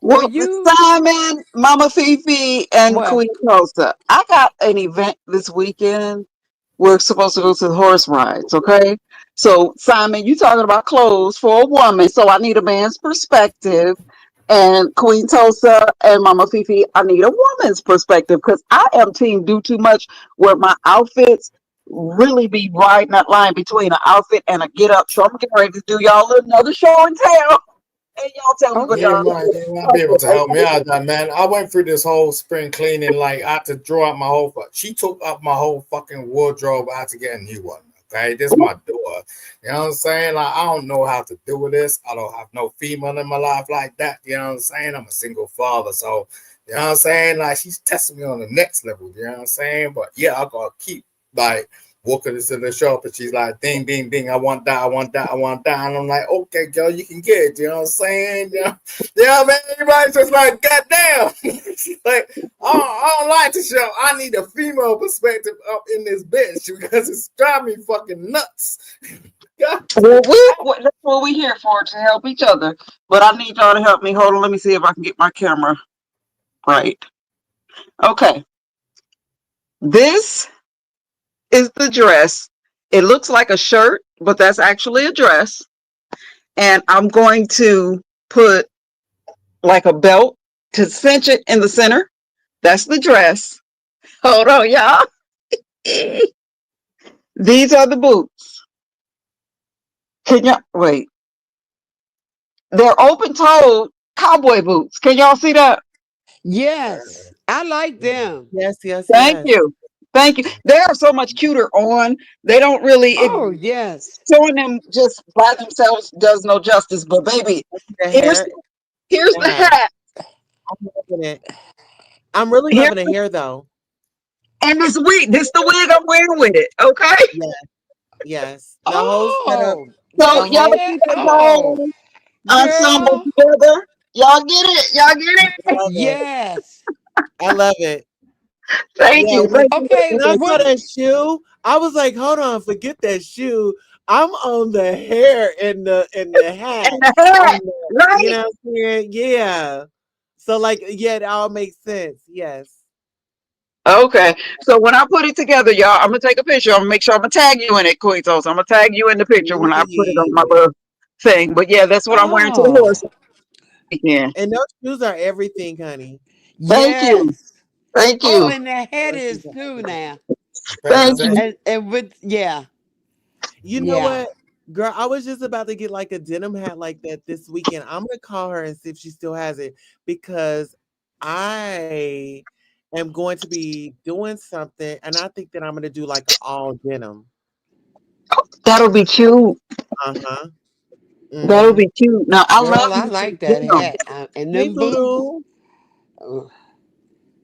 Well, Well, Simon, Mama Fifi, and well, Queen Tulsa, I got an event this weekend. We're supposed to go to the horse rides, okay? So, Simon, you talking about clothes for a woman, so I need a man's perspective. And Queen Tulsa and Mama Fifi, I need a woman's perspective because I am team do too much with my outfits. really be riding that line between an outfit and a get up. So I'm getting ready to do y'all another show and tell. And y'all tell me what y'all Okay. You might be able to think. help me out, that man. I went through this whole spring cleaning, like I had to draw out my whole. She took up my whole fucking wardrobe. I had to get a new one. Okay, this is my door. You know what I'm saying? Like I don't know how to do this. I don't have no female in my life like that. You know what I'm saying? I'm a single father, so you know what I'm saying. Like she's testing me on the next level. You know what I'm saying? But yeah, I gotta keep like walking into the shop and she's like, ding, ding, ding, I want that, I want that, I want that. And I'm like, okay, girl, you can get it. You know what I'm saying? Yeah, man, everybody's just like, goddamn. Like, I don't like the show. I need a female perspective up in this bitch because it's driving me fucking nuts. Well, that's what we here for, to help each other. But I need y'all to help me. Hold on, let me see if I can get my camera right. Okay. This is the dress. It looks like a shirt, but that's actually a dress. And I'm going to put like a belt to cinch it in the center. That's the dress. Hold on, y'all. These are the boots. Can y'all wait? They're open toed cowboy boots. Can y'all see that? Yes, I like them. Yes, yes, Thank yes. you. Thank you. They are so much cuter on. They don't really, Oh, yes. showing them just by themselves does no justice. But baby, The here's hair, here's the yeah, hat. I'm loving it. I'm really Here loving the hair though. and this wig. This the wig I'm wearing with it. Okay. Yes, yes. The whole setup, Oh, So the the y'all whole hair. see the Oh, whole ensemble girl. together. Y'all get it. Y'all get it. I love it. Yes. I love it. Thank Yeah, you. when Thank you. Okay. when Thank I you. saw What? that shoe, I was like, hold on, forget that shoe. I'm on the hair and the hat And the hat, and the, you right? know what I'm saying? Yeah. So like, yeah, it all makes sense. Yes. Okay. So when I put it together, y'all, I'm gonna take a picture. I'm gonna make sure I'm gonna tag you in it, Queen. So I'm gonna tag you in the picture when I put it on my Please. little thing. But yeah, that's what I'm wearing to the Oh, horse weekend. And those shoes are everything, honey. Thank you. yes. Thank Oh, you. and the head Those shoes is are too everything. now. Paying Thank you. attention. And with, yeah, You know yeah. what? Girl, I was just about to get like a denim hat like that this weekend. I'm gonna call her and see if she still has it because I am going to be doing something and I think that I'm gonna do like an all denim. That'll be cute. Uh-huh. That'll Mm-hmm. be cute. Now I love Girl, I me some like that denim. hat. And Hey them boots. Lulu. Oh,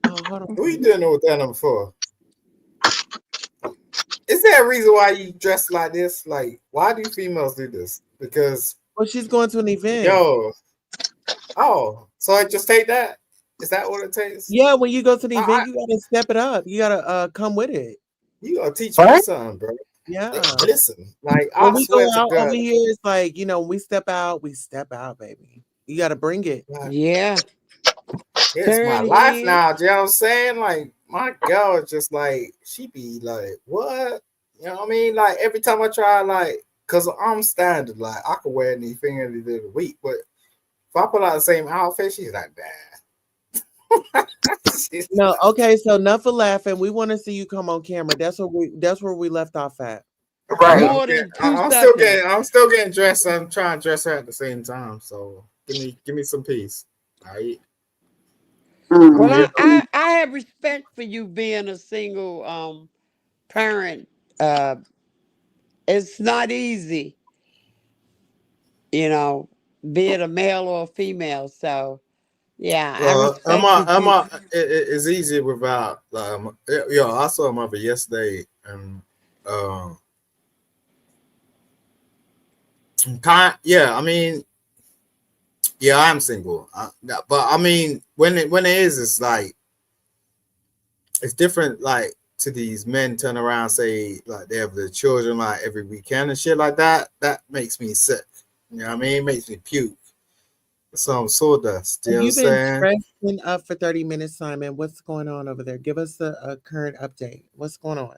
Oh, hold on. Who you doing with that for? Is there a reason why you dress like this? Like, why do females do this? Because, Well, she's going to an event. yo, oh, so I just take that? Is that what it takes? Yeah, when you go to the event, I you gotta step it up. You gotta come with it. You gotta teach me Right? something, bro. Yeah. Listen, like When I we go swear to out over God, here, it's like, when we step out, baby. You gotta bring it. like, yeah. it's my Turn life head. now. You know what I'm saying? Like my girl is just like she be like, what? You know what I mean? Like every time I try, like, cause I'm standard, like I could wear anything any day of the week, but if I put out the same outfit, she's like, nah. She's No, like, okay, so enough for laughing. We want to see you come on camera. That's where we left off at. Right. More than two I'm seconds. still getting dressed. I'm trying to dress her at the same time. So give me some peace. All right. I'm Well, Mm-hmm. here for you. I have respect for you being a single parent. Uh, it's not easy, you know, be it a male or a female. So yeah, I Well, respect that you. it's easy without yo. I saw a mother yesterday, and uh, yeah. I mean, yeah, I'm single, but I mean, when it is, it's like it's different. Like to these men turn around say like they have their children like every weekend and shit like that. That makes me sick. You know what I mean? It makes me puke. Some sawdust. You know what I'm You've been saying? dressing up for 30 minutes, Simon. What's going on over there? Give us a current update. What's going on?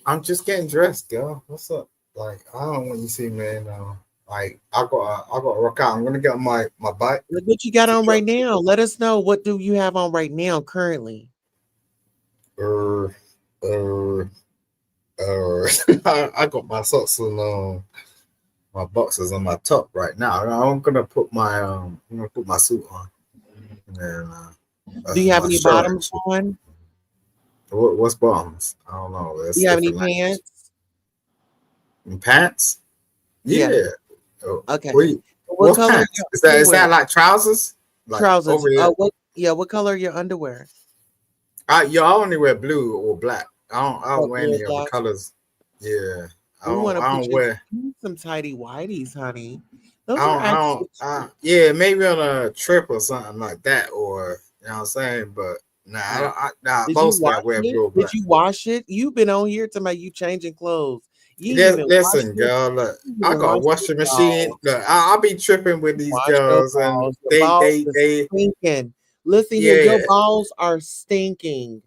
I'm just getting dressed, girl. What's up? Like I don't want you to see me now. Like I got to work out. I'm gonna get on my bike. Look what you got To on try. right now. Let us know, what do you have on right now currently? Uh, uh, I got my socks and my boxers on my top right now. I'm gonna put my suit on, and then Do you have my any shirt bottoms and shit. on? What's bottoms? I don't know. Do That's you have any different language. pants? And pants? Yeah. Yeah. Oh, Okay. wait, What what's color are pants? your Is underwear? that like trousers? Like Trousers. over there? What? Yeah. What color are your underwear? I only wear blue or black. I Oh, don't wear blue or any other black. colors. Yeah. We want to I put don't you wear in some tidy whities, honey. Those are actually cute. yeah, maybe on a trip or something like that, or you know what I'm saying. But nah, Yeah. nah. Did you Mostly I wash wear it? blue or Did black. you wash it? You've been on here to make you changing clothes. You ain't even washed Listen, it. girl. Look, You ain't I even got a washed your washing machine. balls. Look, I'll be tripping with these Wash your girls, and balls. Your balls are they stinking. Listen here, yeah. your balls are stinking.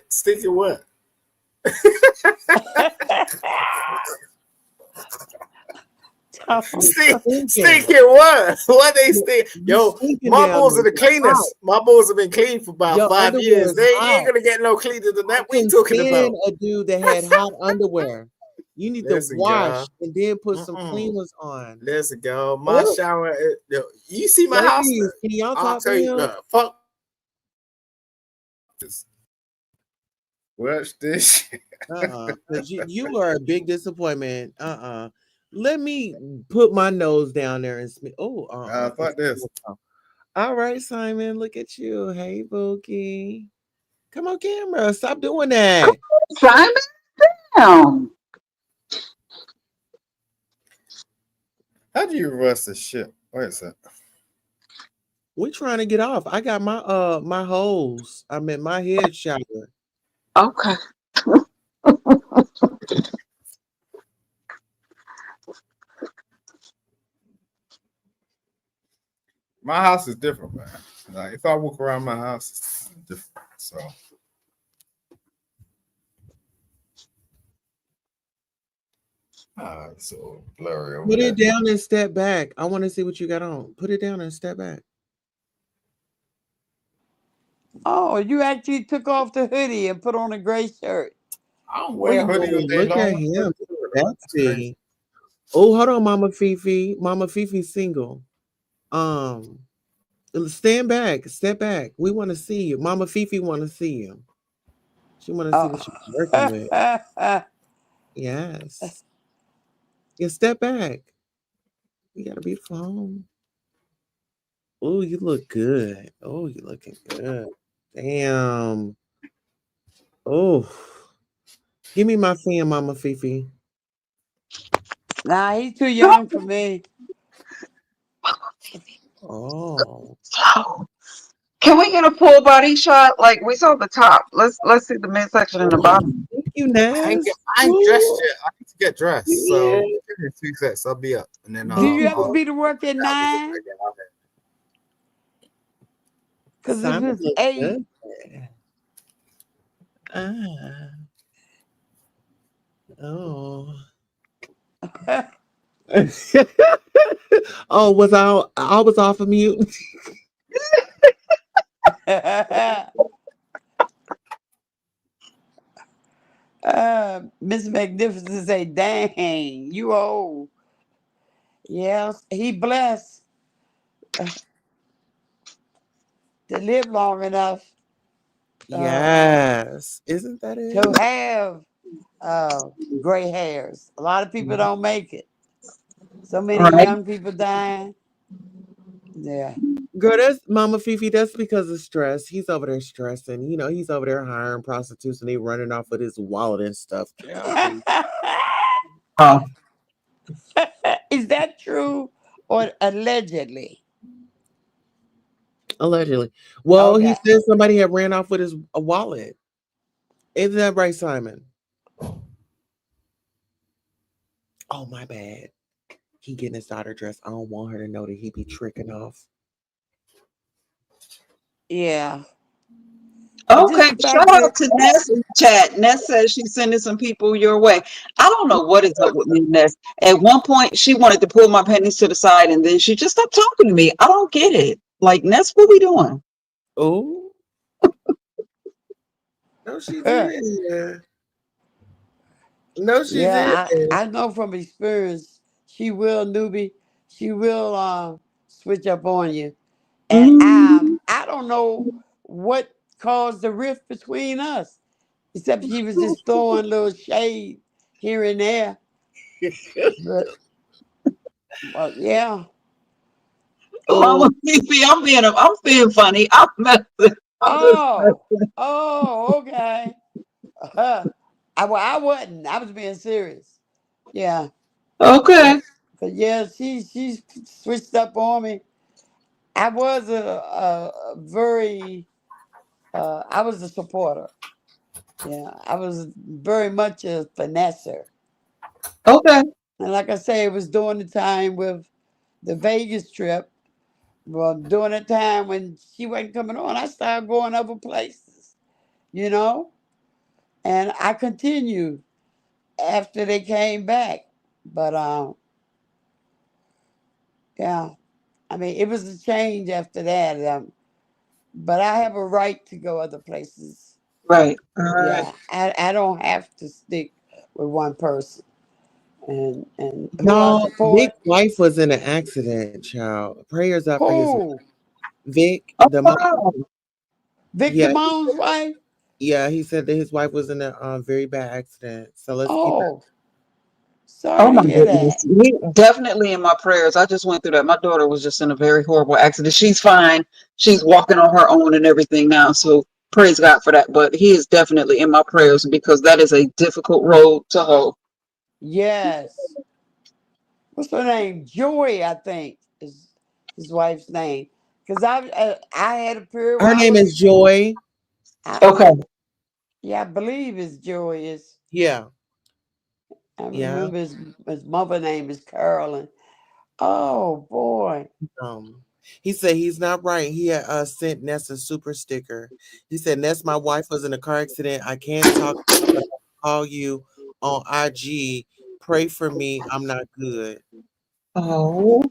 Stinking what? Tough. You're stinking. Stinking what? What they You stink? you Yo, stinking my down balls there. are the You're hot. cleanest. My balls have been clean for about Your 5 years. underwear is They ain't hot. gonna get no cleaner than I that. What you couldn't talking stand about? a dude that had hot underwear. You need to Listen, wash girl. and then put some Mm-mm. cleaners on. Listen, girl. My Oh, shower. Yo, you see my house? ladies, can y'all I'll talk to tell you. him? Fuck this. Watch this. Shit. Because you are a big disappointment. Let me put my nose down there and smell. Oh, Fuck this. All right, Simon, look at you. Hey, Bookie. Come on, camera. Stop doing that. Simon down. How do you reverse this shit? Wait a sec. We're trying to get off. I got my hose. I'm in my head shower. Okay. My house is different, man. Like if I walk around my house, it's different. So it's so blurry over Put it there. down and step back. I want to see what you got on. Put it down and step back. Oh, you actually took off the hoodie and put on a gray shirt. I don't wear a Well, hoodie all Oh, day look at long. him. That's crazy. Sexy. Oh, hold on, Mama Fifi. Mama Fifi's single. Um, stand back. Step back. We want to see you. Mama Fifi want to see you. She want to see what oh. you're working with. Yes. Yeah, step back. You got a beautiful home. Oh, you look good. Oh, you looking good. Damn. Oh, give me my fan, Mama Fifi. Nah, he's too young for me. Oh, So, can we get a full body shot? Like we saw the top. Let's see the midsection and the bottom. thank you, Naz. I ain't dressed Ooh, yet. I need to get dressed. yeah. So give me 2 seconds. I'll be up, and then Do Get you you have to some. be to work at I'll be 9? again. Because if Simon it's looks 8, good. Ah, oh. Oh, was I was off of mute? Miss Magnificent say, dang, you old. Yes, he blessed to live long enough uh, Yes. Isn't that to it? have gray hairs. A lot of people don't make it. So many Right. young people dying. Yeah. Girl, that's Mama Fifi. That's because of stress. He's over there stressing. You know, he's over there hiring prostitutes and they running off with his wallet and stuff. Child, please. Oh, Is that true or allegedly? Allegedly. Well, he Okay. said somebody had ran off with his wallet. Isn't that right, Simon? Oh, my bad. He getting his daughter dressed. I don't want her to know that he be tricking off. Yeah. But just okay. the Shout fact out that to Ness in the chat. Ness says she's sending some people your way. I don't know what is up with me, Ness. At one point, she wanted to pull my pennies to the side, and then she just stopped talking to me. I don't get it. Like Ness, what we doing? Oh, no, she did. No, she Yeah, didn't. I know from experience. She will, newbie. She will switch up on you, and Mhm. I don't know what caused the rift between us, except she was just throwing little shade here and there. But yeah. Mama, Um. Fifi, I'm being funny. I'm messing. I'm just Oh. messing. Oh. Okay. I wasn't. I was being serious. Yeah. Okay. Cause yeah, she switched up on me. I was a very I was a supporter. Yeah, I was very much a finesser. Okay. And like I say, it was during the time with the Vegas trip. Well, during the time when she wasn't coming on, I started going other places, you know? And I continued after they came back. But yeah, I mean, it was a change after that. But I have a right to go other places. Right. All right. Yeah, I don't have to stick with one person. And who I Y'all, support? Vic's wife was in an accident, child. Prayers up for his Who? Vic, Oh, the mom. wow. Victor Yeah, Moan's wife? yeah. He said that his wife was in a very bad accident. So let's keep her. Oh, sorry Oh to my hear goodness. that. He definitely in my prayers. I just went through that. My daughter was just in a very horrible accident. She's fine. She's walking on her own and everything now. So praise God for that. But he is definitely in my prayers because that is a difficult road to hoe. Yes. What's her name? Joy, I think, is his wife's name. Because I had a period Her where name is Joy. Okay. I yeah, I believe his Joy is. Yeah, I yeah. remember his mother name is Carolyn. Oh boy. Um, he said he's not right. He had sent Ness a super sticker. He said, Ness, my wife was in a car accident. I can't talk, but I'll call you on IG. Pray for me. I'm not good. Oh,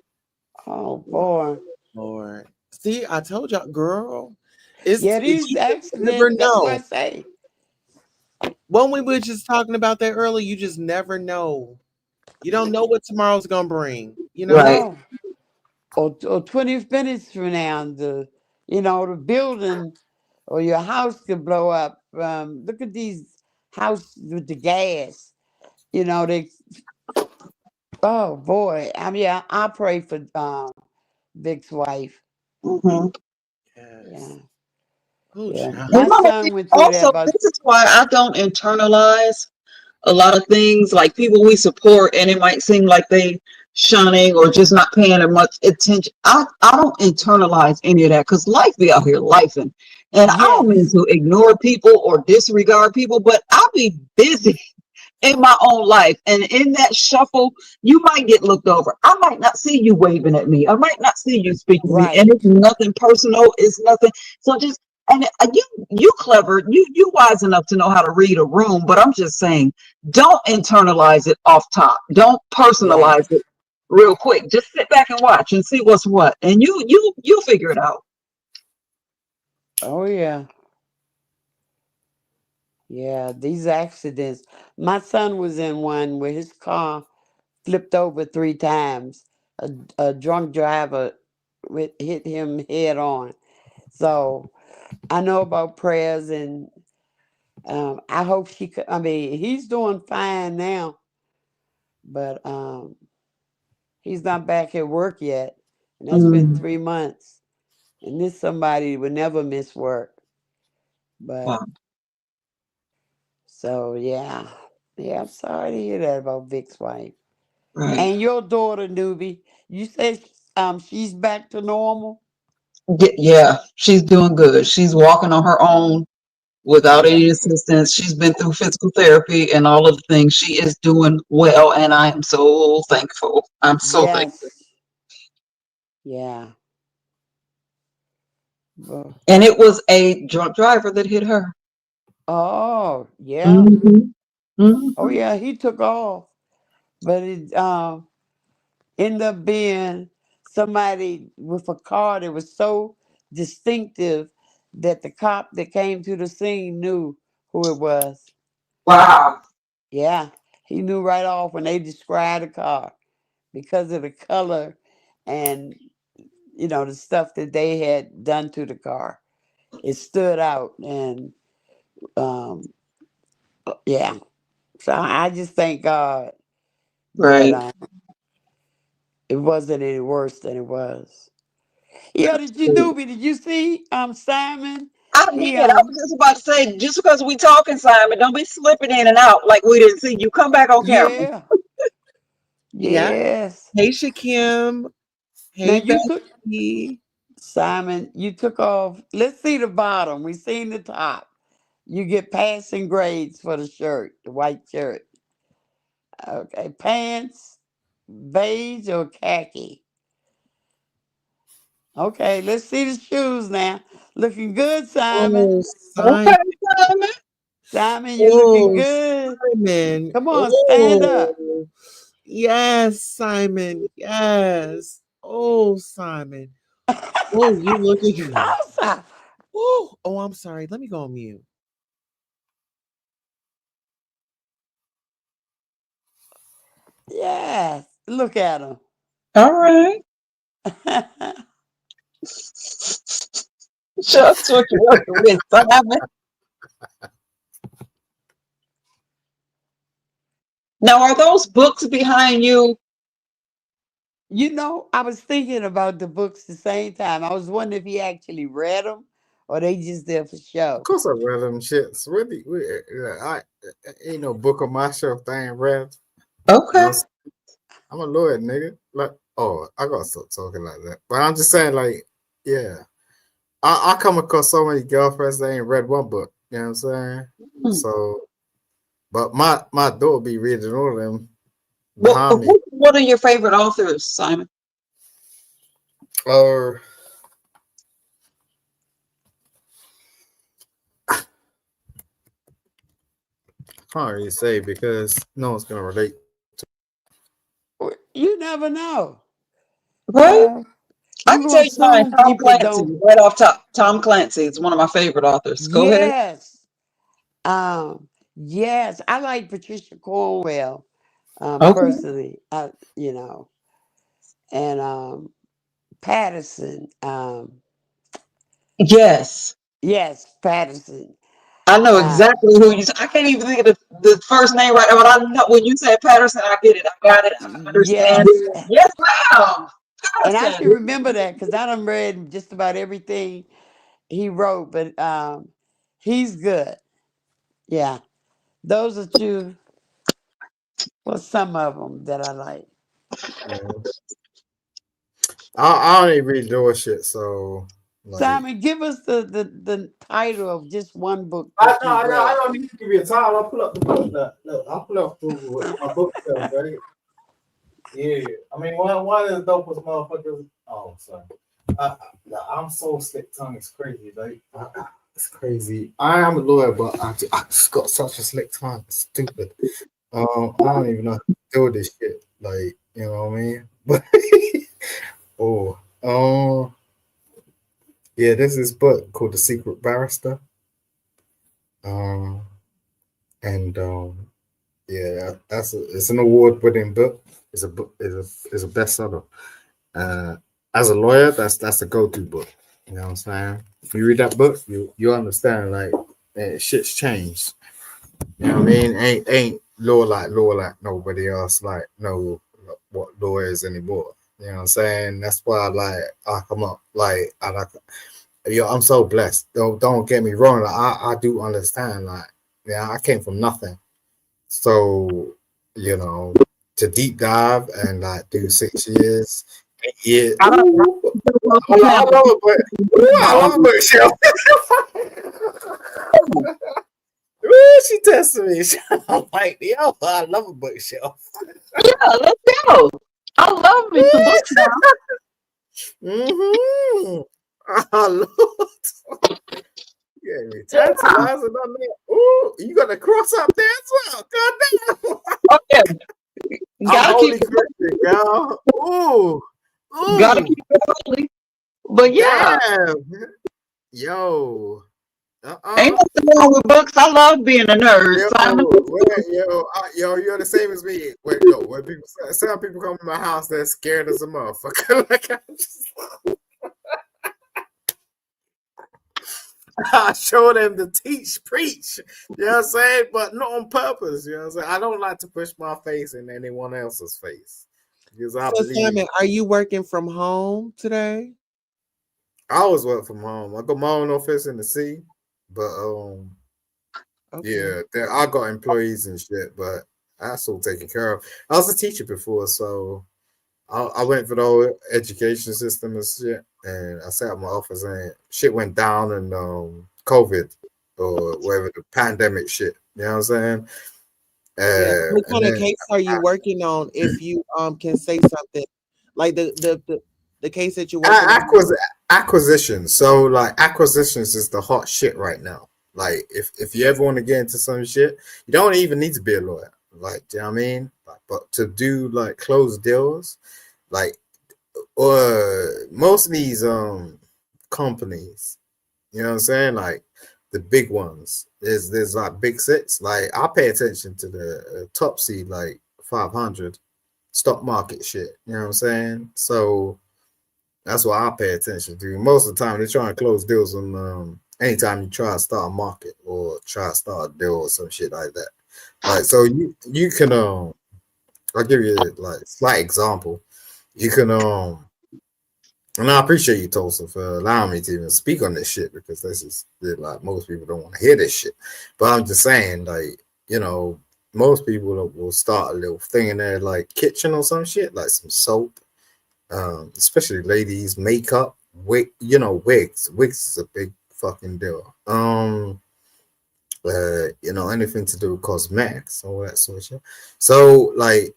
Oh boy. Lord. See, I told y'all, girl. It's Yeah, these you just never accidents, that's why I know. say. When we were just talking about that earlier, you just never know. You don't know what tomorrow's gonna bring, you know? right. No. Or 20 minutes from now, the building or your house could blow up. Look at these houses with the gas. They. Oh boy, yeah. I pray for Vic's wife. Mm-hmm. Yeah, Yes. Oh, yeah. child. My And Mama, son went through that also, about. this is why I don't internalize a lot of things like people we support, and it might seem like they shunning or just not paying as much attention. I don't internalize any of that because life be out here lifing. And I don't mean Yes, to ignore people or disregard people, but I'll be busy in my own life. And in that shuffle, you might get looked over. I might not see you waving at me. I might not see you speaking to me. And right. it's nothing personal. It's nothing. So just and you clever, you wise enough to know how to read a room, but I'm just saying, don't internalize it off top. Don't Right. personalize it real quick. Just sit back and watch and see what's what. And you'll figure it out. Oh yeah, yeah. These accidents. My son was in one where his car flipped over 3 times. A drunk driver hit him head on. So I know about prayers, and I hope she could. I mean, he's doing fine now, but he's not back at work yet, and that's been Mm, 3 months. And this somebody would never miss work. But wow, so yeah, yeah. I'm sorry to hear that about Vic's wife right. and your daughter, newbie. You said she's back to normal. Yeah, she's doing good. She's walking on her own without Yeah. any assistance. She's been through physical therapy and all of the things. She is doing well, and I am so thankful. I'm so thankful. Yes. Yeah. Well, And it was a drunk driver that hit her. oh, yeah. Hmm. Oh, Hmm. yeah. He took off, but it ended up being somebody with a car that was so distinctive that the cop that came to the scene knew who it was. Wow. Yeah. He knew right off when they described the car because of the color and the stuff that they had done to the car. It stood out, and um, yeah. So I just thank God that Right. it wasn't any worse than it was. Yeah, did you do me? Did you see Simon? I He did. I was just about to say, just because we talking, Simon, don't be slipping in and out like we didn't see you. Come back on camera. yeah, Yeah. yes. Hey, Shakim. Now Hey, you took Becky. Simon, you took off. Let's see the bottom. We seen the top. You get passing grades for the shirt, the white shirt. Okay, pants, beige or khaki. Okay, let's see the shoes now. Looking good, Simon. Oh, Okay, Simon. Simon. Simon, you looking Oh, good. Simon. Come on, stand up. Oh, yes, Simon. Yes. Oh, Simon. Oh, you looking good. Awesome. Oh, I'm sorry. Let me go on mute. Yes. Look at him. All right. Just what you're working with, Simon. Now, are those books behind you? I was thinking about the books the same time. I was wondering if he actually read them or they just there for Of show. course I read them shits. Really, ain't no book on my shelf that I ain't read. You know, Okay. I'm a lawyer, nigga. Like, oh, I gotta stop talking like that. But I'm just saying, like, yeah, I come across so many girlfriends that ain't read one book. You know what I'm saying? Hmm. So, but my daughter be reading all of them Well, behind me. what are your favorite authors, Simon? Or can't really say because no one's gonna relate. You never know. Right? I You're can tell going to you mine. assume Tom people don't. Clancy, right off top. Tom Clancy is one of my favorite authors. Go ahead. Yes. Yes. I like Patricia Cornwell, Okay. personally. And Patterson. Yes. Yes, Patterson. I know Uh, exactly who you. I can't even think of the first name right now, but I know when you say Patterson, I get it. I got it. I understand. yes. Yes, ma'am. And I can Patterson. remember that because I done read just about everything he wrote, but he's good. Yeah. Those are two, well, some of them that I like. Yeah. I don't even read door shit, so like. Simon, give us the title of just one book I that know, you've I know, I read. don't need to give you a time. I'll pull up the book. Look, I'll pull up my bookshelf, right? Yeah, I mean, one of the dopest motherfuckers. Oh, sorry. I'm so slick tongue. It's crazy, like it's crazy. I am a lawyer, but I just got such a slick tongue. It's stupid. I don't even know how to do this shit. Like, you know what I mean? But oh, yeah, there's this book called The Secret Barrister. Um, and yeah, it's an award-winning book. It's a book. It's a bestseller. Uh, as a lawyer, that's the go-to book. You know what I'm saying? If you read that book, you understand like shit's changed. You know what I mean? Ain't law like nobody else like know what law is anymore. You know what I'm saying? That's why like I come up like I like I'm so blessed. Don't get me wrong. Like, I do understand. Like yeah, I came from nothing. So, you know, to deep dive and like do 6 years, 8 years. I don't Ooh, I know. love it, but ooh, I love a bookshelf. Ooh, she tested me. I'm like, yo, I love a bookshelf. Yeah, let's go. I love me some books now. Mm-hmm. I love yeah, me tantalizing on that. Ooh, you got a cross up there as well. God damn. Oh yeah, you I'm gotta keep holy Christian, girl. Ooh, gotta ooh, keep it holy. But yeah, damn. Yo, Ain't Uh-uh. nothing wrong with books. I love being a nerd, Yo, Simon. you're the same as me. When people, some people come to my house, they're scared as a motherfucker. Like I show them to teach, preach. You know what I'm saying? But not on purpose. You know what I'm saying? I don't like to push my face in anyone else's face because I So believe Simon, are you working from home today? I always work from home. I got my own office in the city, but Okay. yeah, I got employees and shit, but that's all taken care of. I was a teacher before, so I went for the whole education system and shit, and I set up my office, and shit went down, and COVID or whatever the pandemic shit. You know what I'm saying? Yeah. What And kind of then case are you working on? If you can say something, like the case that you're working on. acquisitions. So like acquisitions is the hot shit right now. Like if you ever want to get into some shit, you don't even need to be a lawyer. Like, do you know what I mean? Like, but to do like closed deals, like or most of these companies, you know what I'm saying? Like the big ones. There's like big six. Like I pay attention to the top seed like 500 stock market shit. You know what I'm saying? So that's what I pay attention to. Most of the time, they're trying to close deals on anytime you try to start a market or try to start a deal or some shit like that. Like, so you can I'll give you like a slight example. You can and I appreciate you, Tulsa, for allowing me to even speak on this shit because this is like most people don't want to hear this shit. But I'm just saying, like, you know, most people will start a little thing in their like kitchen or some shit, like some soap, especially ladies, makeup, wig, you know, wigs. Wigs is a big fucking deal. You know, anything to do with cosmetics, all that sort of shit. So, like,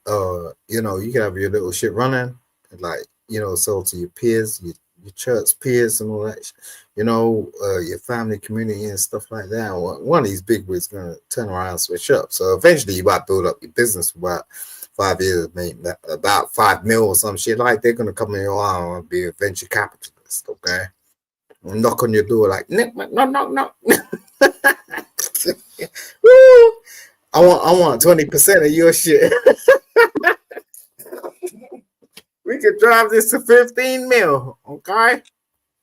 you know, you can have your little shit running, like, you know, so to your peers, your church peers and all that, you know, your family, community, and stuff like that. One of these big wigs gonna turn around and switch up. So eventually, you might build up your business for about 5 years, maybe about 5 mil or some shit. Like they're gonna come in your arm and be a venture capitalist, okay? Knock on your door like knock, knock, knock, knock. Woo! I want 20% of your shit. We could drive this to 15 mil, okay?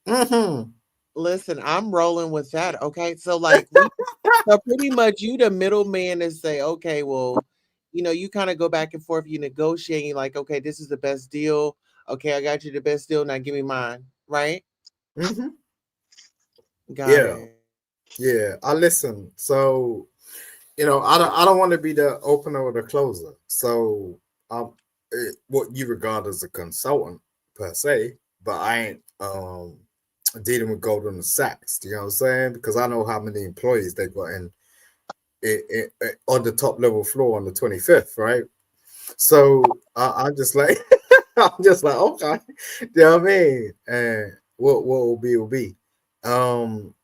Mm-hmm. Listen, I'm rolling with that. Okay, so so pretty much you the middleman and say, okay, well, you kind of go back and forth, you negotiate, you're like, okay, this is the best deal. Okay, I got you the best deal. Now give me mine, right? Mm-hmm. Got Yeah, it. yeah. I listen. So you know, I don't want to be the opener or the closer. So what you regard as a consultant per se, but I ain't dealing with Goldman Sachs. Do you know what I'm saying? Because I know how many employees they got on the top level floor on the 25th, right? So I'm just like, I'm just like, okay, you know what I mean? And what will be.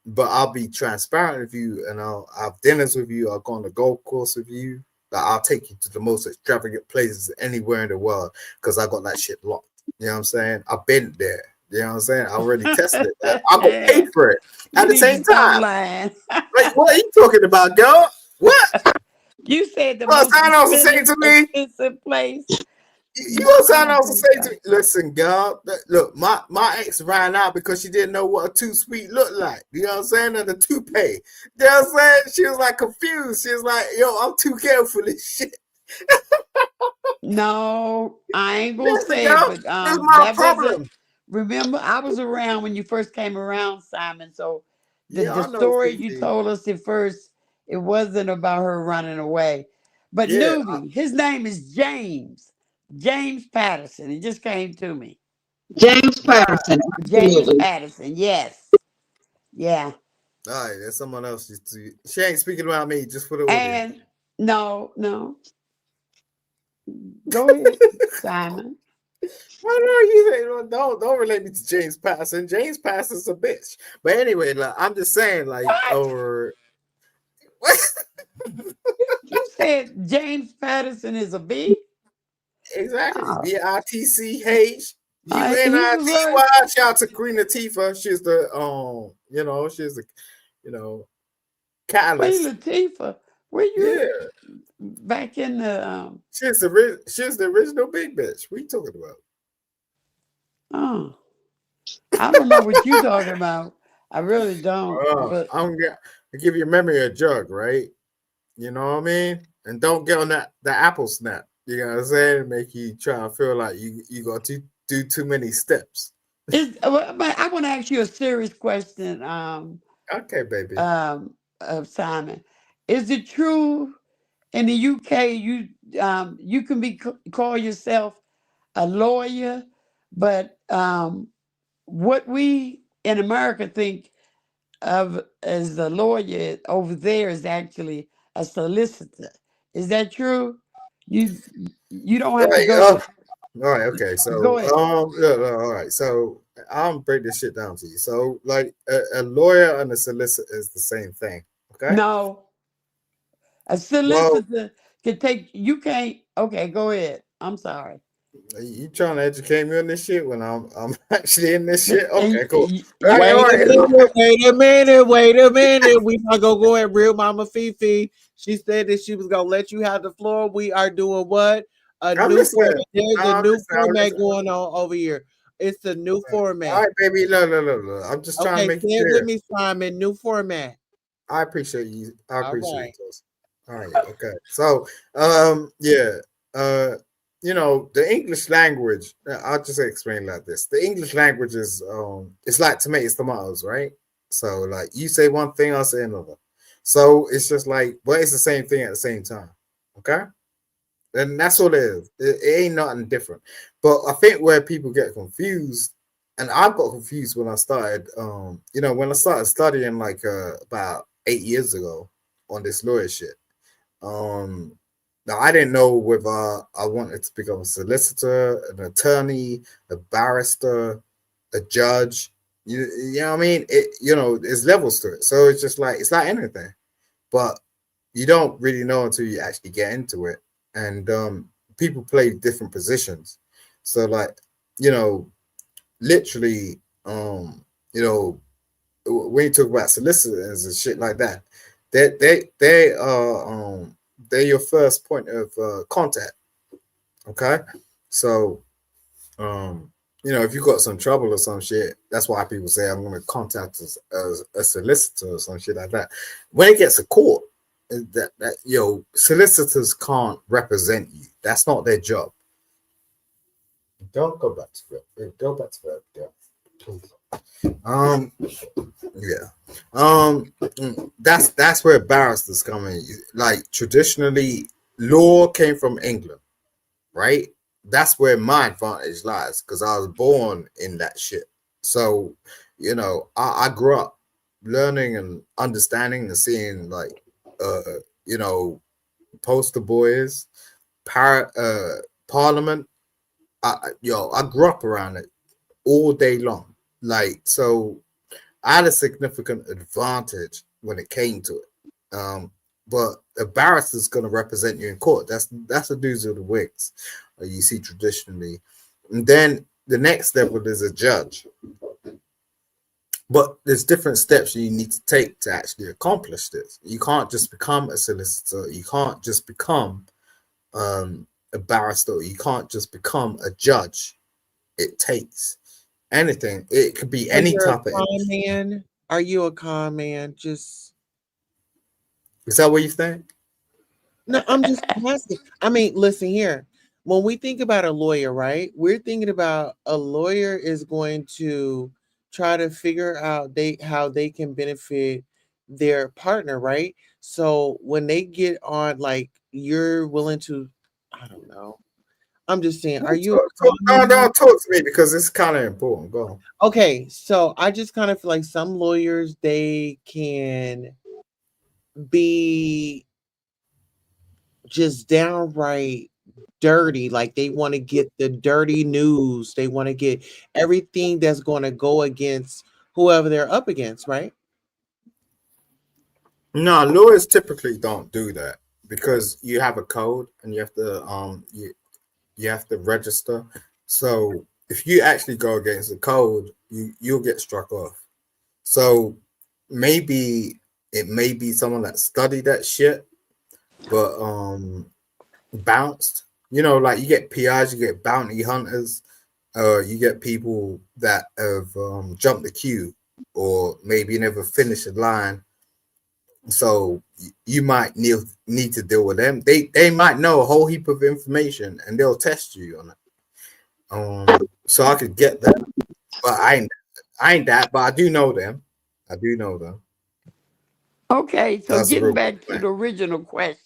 But I'll be transparent with you, and I'll have dinners with you. I'll go on the golf course with you. Like, I'll take you to the most extravagant places anywhere in the world because I got that shit locked. You know what I'm saying? I've been there. You know what I'm saying? I already tested it. I got paid for it. You At the need to same stop time, lying. like, what are you talking about, girl? What? You said the Oh, most someone else to say to me? expensive place. You No, want I something don't else to think say to so. me? Listen, girl. Look, my ex ran out because she didn't know what a two sweet looked like. You know what I'm saying? And the toupee. You know what I'm saying? She was like confused. She was like, yo, I'm too careful for this shit. No, I ain't gonna Listen, say it, girl, but this is my that wasn't. problem. Remember, I was around when you first came around, Simon. So Yeah, the I know, story you Fifi. told us at first, it wasn't about her running away. But Yeah, newbie, his name is James. James Patterson. It just came to me. James right. Patterson, James absolutely. Patterson. Yes. Yeah. All right, there's someone else. She ain't speaking about me, just for the audience. And no, no. Go ahead, Simon. Why do you say, don't relate me to James Patterson? James Patterson's a bitch. But anyway, like, I'm just saying, like, What? over. You said James Patterson is a B? Exactly. Oh, he was right. BITCHUNITY. Shout out to Queen Latifah. She's the she's the, Queen Catalyst. Latifah, were you Yeah, back in the she's the original big bitch. What you talking about? oh, I don't know what you talking about. I really don't. But I'm gonna give your memory a jug, right? You know what I mean? And don't get on that the Apple snap. You know what I'm saying? Make you try to feel like you got to do too many steps. but I want to ask you a serious question, Okay, baby. Simon. Is it true in the UK you can call yourself a lawyer, but what we in America think of as a lawyer over there is actually a solicitor. Is that true? You you don't have to Right. go Oh, to all right. Okay. go So, ahead. yeah, no, all right. So, I'll break this shit down to you. So, like, a lawyer and a solicitor is the same thing. Okay. No, a Well, solicitor can take. You can't. Okay, go ahead. I'm sorry. you trying to educate me on this shit when I'm actually in this shit? And Okay, cool. All right. you All Wait a right. minute, wait a minute, wait a minute. We not gonna go at real Mama Fifi. She said that she was gonna let you have the floor. We are doing what? A I'm new listening. format. There's a I'm new listening. I'm format listening. going on over here. It's a new All format. right, baby. No, no, no, no. I'm just trying to Okay, make say it it with clear. me, Simon. New format. I appreciate you. I All appreciate you, right. Toast. All right, okay. So, yeah, uh, the English language. I'll just explain like this. The English language is, it's like tomatoes, tomatoes, right? So, like you say one thing, I'll say another. So it's just like, but it's the same thing at the same time. Okay, and that's all it is. It ain't nothing different. But I think where people get confused, and I got confused when I started, when I started studying like about 8 years ago on this lawyer shit. Um, Now I didn't know whether I wanted to become a solicitor, an attorney, a barrister, a judge. You know what I mean? There's levels to it. So it's like anything, but you don't really know until you actually get into it. And people play different positions. So like, you know, literally, when you talk about solicitors and shit like that, they're your first point of contact. Okay, so if you got some trouble or some shit, that's why people say I'm going to contact a solicitor or some shit like that. When it gets to court, solicitors can't represent you. That's not their job. Don't go back to bed. Go back to bed. Yeah. Um, yeah. That's where barristers come in. Like traditionally, law came from England, right? That's where my advantage lies because I was born in that shit. So, I grew up learning and understanding and seeing like, you know, poster boys, parliament. I grew up around it all day long. Like, so I had a significant advantage when it came to it. But a barrister is going to represent you in court. That's the dudes with the wigs you see traditionally. And then the next level is a judge. But there's different steps you need to take to actually accomplish this. You can't just become a solicitor. You can't just become a barrister. You can't just become a judge. It takes anything. It could be So any you're a type of con industry. man? Are you a con man? Just Is that what you think? no, I'm just asking. I mean, listen here. When we think about a lawyer, right? We're thinking about a lawyer is going to try to figure out they how they can benefit their partner, right? So when they get on, like you're willing to, I don't know. I'm just saying, are you a con No, man? don't talk to me because it's kind of important. Go on. Okay, so I just kind of feel like some lawyers they can be just downright dirty. Like they want to get the dirty news. They want to get everything that's going to go against whoever they're up against, right? No, lawyers typically don't do that because you have a code and you have to register. So if you actually go against the code, you'll get struck off. So maybe it may be someone that studied that shit, but bounced. You know, like you get PIs, you get bounty hunters, you get people that have jumped the queue or maybe never finished a line. So you might need to deal with them. They might know a whole heap of information and they'll test you on it. So I could get that, but I ain't that, but I do know them. I do know them. Okay, so That's a getting real back to fact. the original question,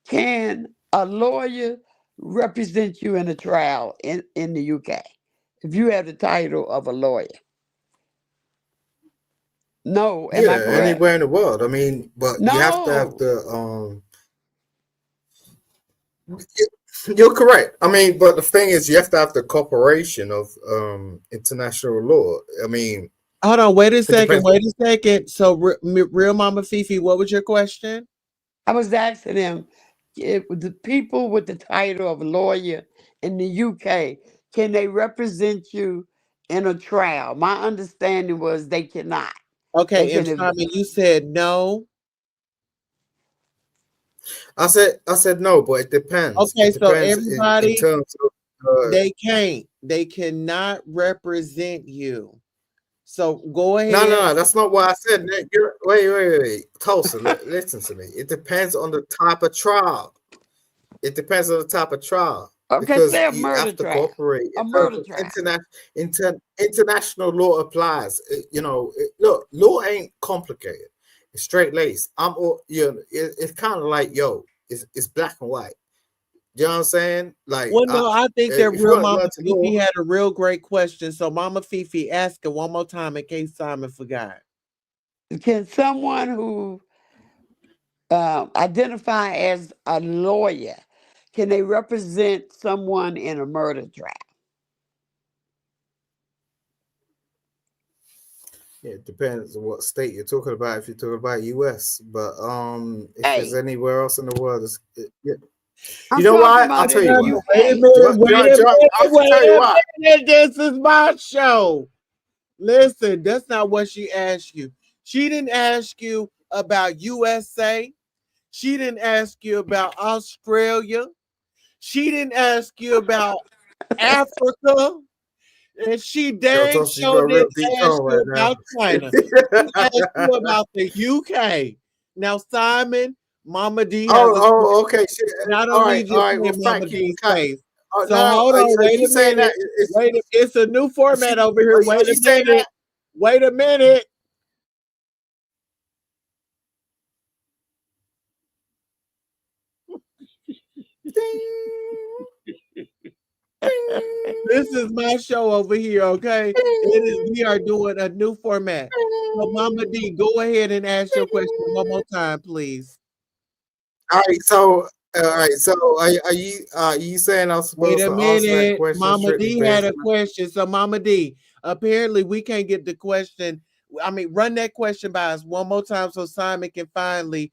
can a lawyer represent you in a trial in the UK if you have the title of a lawyer? No, am I Yeah, correct? anywhere in the world. I mean, but you have to have No. the you're correct. I mean, but the thing is, you have to have the cooperation of international law. I mean, Hold on, wait a it second, depends. wait a second. So, real Mama Fifi, what was your question? I was asking him if the people with the title of lawyer in the UK, can they represent you in a trial? My understanding was they cannot. They Okay, and can Simon, you said no. I said no, but it depends. Okay, It so depends in everybody, terms of they can't. They cannot represent you. So go no, ahead. no, no. That's not what I said. Nick. Wait. Tulsa, listen to me. It depends on the type of trial. It depends on the type of trial okay, because say a you murder have to trial. cooperate A in terms murder of trial. international law applies. You know, look, law ain't complicated. It's straight laced. You know, it's kind of like it's black and white. You know what I'm saying? Like, Well, no, I think that if you real want to Mama learn to law, Fifi had a real great question. So Mama Fifi, ask it one more time in case Simon forgot. Can someone who identify as a lawyer, can they represent someone in a murder trial? yeah, it depends on what state you're talking about. If you're talking about US, but if it's Hey, anywhere else in the world, yeah. You I'm know talking why? I'll about tell in you the why. Wait a UK. minute, wait a minute, I'll tell wait you a why. minute. This is my show. Listen, that's not what she asked you. She didn't ask you about USA. She didn't ask you about Australia. She didn't ask you about Africa. And she Yo, dang Toast, you got sure a real didn't deep ask tone you right now. about China. She asked you about the UK. Now, Simon, Mama D has a Okay. Shit. and I don't need All you right. Well, playing Mama thank you. D's face. Oh, So no, hold on, are wait you a saying that? minute. It's a new format over here. Are Wait a you saying minute. that? Wait a minute. Ding, ding, This is my show over here, okay? It is we are doing a new format. So Mama D, go ahead and ask your question one more time, please. all right. So, are you saying I'm Wait supposed a to answer that minute. question Mama strictly D had based a question. So Mama D, apparently we can't get the question. I mean, run that question by us one more time so Simon can finally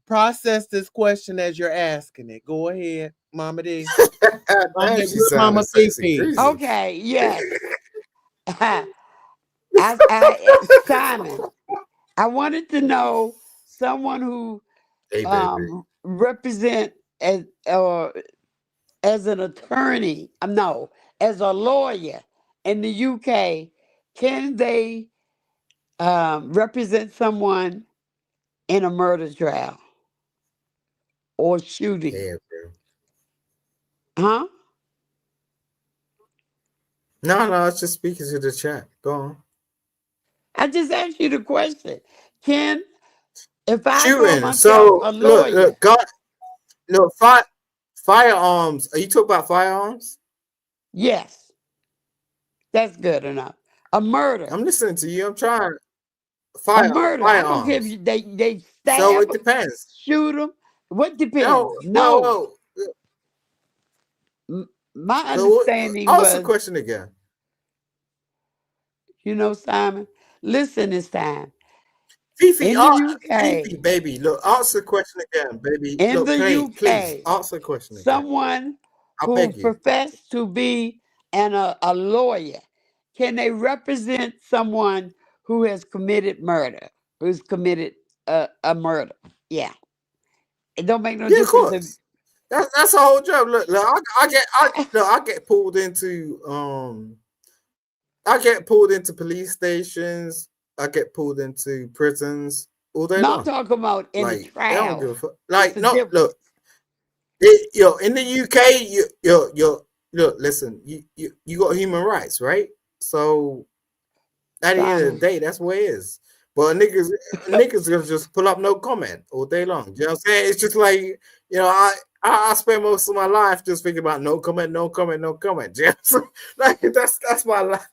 process this question as you're asking it. Go ahead, Mama D. on? Damn, she sounded Mama sexy, Fifi. greasy. Okay, yes. Simon, I wanted to know someone who Hey, baby. represent as an attorney. No, as a lawyer in the UK. Can they represent someone in a murder trial or shooting? Yeah, bro. Huh? No, I was just speaking to the chat. Go on. I just asked you the question. Can if I call Shooting. myself So, a lawyer? look, firearms. Are you talking about firearms? Yes, that's good enough. A murder. I'm listening to you. I'm trying. A murder. I don't care if Firearms. they So stab it them, depends. shoot them. What No, depends? No. well, My so understanding ask the was, question again. Simon, listen this time. Fifi, In the UK, Fifi, baby, look, ask the question again, baby. in Look, the please, UK, ask the question again. someone I who beg you. professed to be a lawyer, can they represent someone who has committed murder? who's committed a murder. Yeah, it don't make no Yeah, of difference if course. That's a whole job. Look, I, I get pulled into I get pulled into police stations. I get pulled into prisons all day no, I'm long. talking about in the Like they don't give trial. a fuck. It's Like a no, difference, look, in the UK, you look. Listen, you got human rights, right? So at the end of the Simon. day, that's what it is. But niggas gonna just pull up no comment all day long. You know what I'm saying? It's just like I spend most of my life just thinking about no comment, no comment, no comment. You know what I'm saying? Like that's my life.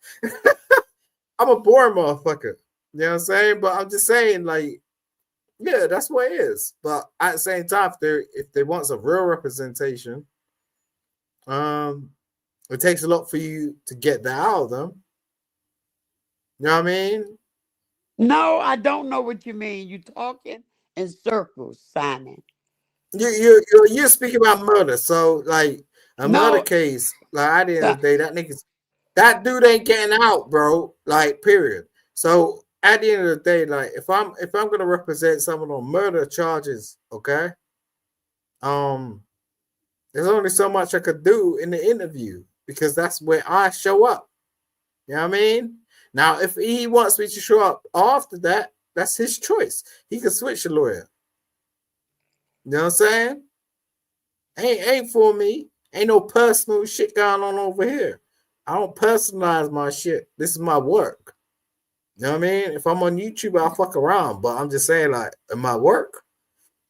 I'm a boring motherfucker. You know what I'm saying? But I'm just saying, like, yeah, that's what it is. But at the same time, if they want some real representation, um, it takes a lot for you to get that out of them. You know what I mean? No, I don't know what you mean. You talking in circles, Simon. You're speaking about murder, so like a murder No, case, like at the end Si- of the day, that dude ain't getting out, bro. Like, period. So at the end of the day, like if I'm gonna represent someone on murder charges, okay, um, there's only so much I could do in the interview because that's where I show up. You know what I mean? Now, if he wants me to show up after that, that's his choice. He can switch a lawyer. You know what I'm saying? Ain't for me. Ain't no personal shit going on over here. I don't personalize my shit. This is my work. You know what I mean? If I'm on YouTube, I'll fuck around. But I'm just saying, like, in my work,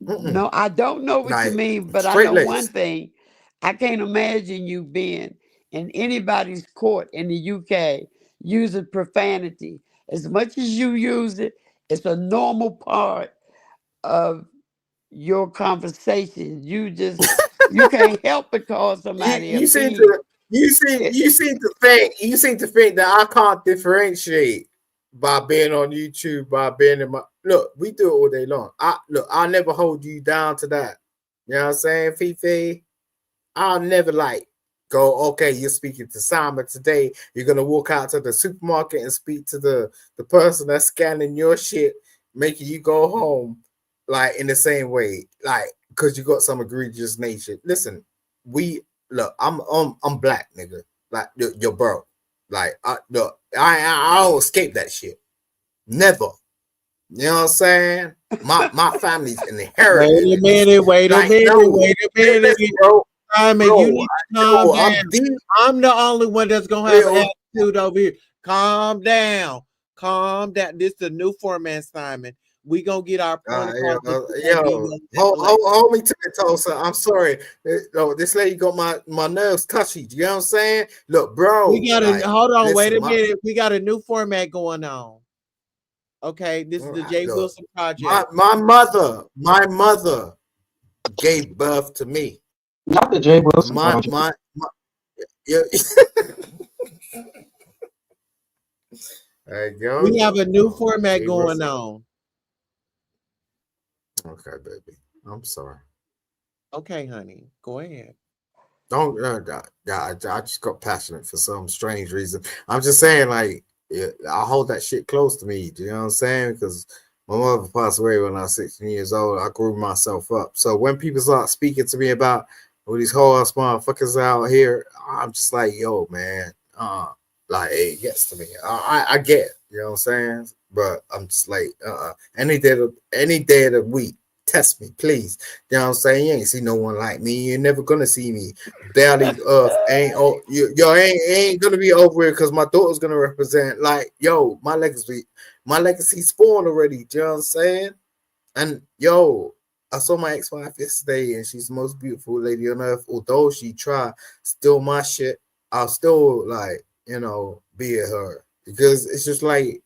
mm-mm. no, I don't know what you Like, mean, but I straight know one laced. thing. I can't imagine you being in anybody's court in the UK using profanity. As much as you use it, it's a normal part of your conversation. You can't help but call You somebody a you seem B. to you seem It, you seem to think that I can't differentiate by being on YouTube, by being in my look. We do it all day long. I'll never hold you down to that. You know what I'm saying, Fifi? I'll never like go, okay, you're speaking to Simon today. You're gonna walk out to the supermarket and speak to the person that's scanning your shit, making you go home like in the same way, like because you got some egregious nature. Listen, we look, I'm black, nigga. Like your bro. Like look, I don't escape that shit. Never. You know what I'm saying? My family's Wait inherited a in this. minute, wait a Like, minute, no, wait a minute. listen, bro. Simon, you Bro, need to calm down. I'm deep. I'm the only one that's gonna have an Yo, attitude over here. Calm down. Calm down. This is the new format, Simon. We gonna get our point across, but you can't be yo, no escalate. hold me to the toe, sir. I'm sorry. Oh, this lady got my nerves touchy. You know what I'm saying? Look, We bro, got a like, hold on, wait listen, a minute. We got a new format going on. Okay, this is the Jay look, Wilson Project. my mother gave birth to me. Not the Jay Wilson My, project. my, my yeah. There you go. We have a new Oh, format Jay going Wilson. on. Okay, baby. I'm sorry. Okay, honey, go ahead. Don't I just got passionate for some strange reason. I'm just saying, like, yeah, I hold that shit close to me. Do you know what I'm saying? Because my mother passed away when I was 16 years old. I grew myself up. So when people start speaking to me about all these whole ass motherfuckers out here, I'm just like, yo, man, like it gets to me. I get it, you know what I'm saying? But I'm just like, any day of the week, test me, please. You know what I'm saying? You ain't see no one like me. You're never gonna see me. Barely earth ain't yo ain't gonna be over it because my daughter's gonna represent like yo, my legacy spawned already. Do you know what I'm saying? And yo, I saw my ex-wife yesterday and she's the most beautiful lady on earth. Although she tried steal my shit, I'll still like, be at her. Because it's just like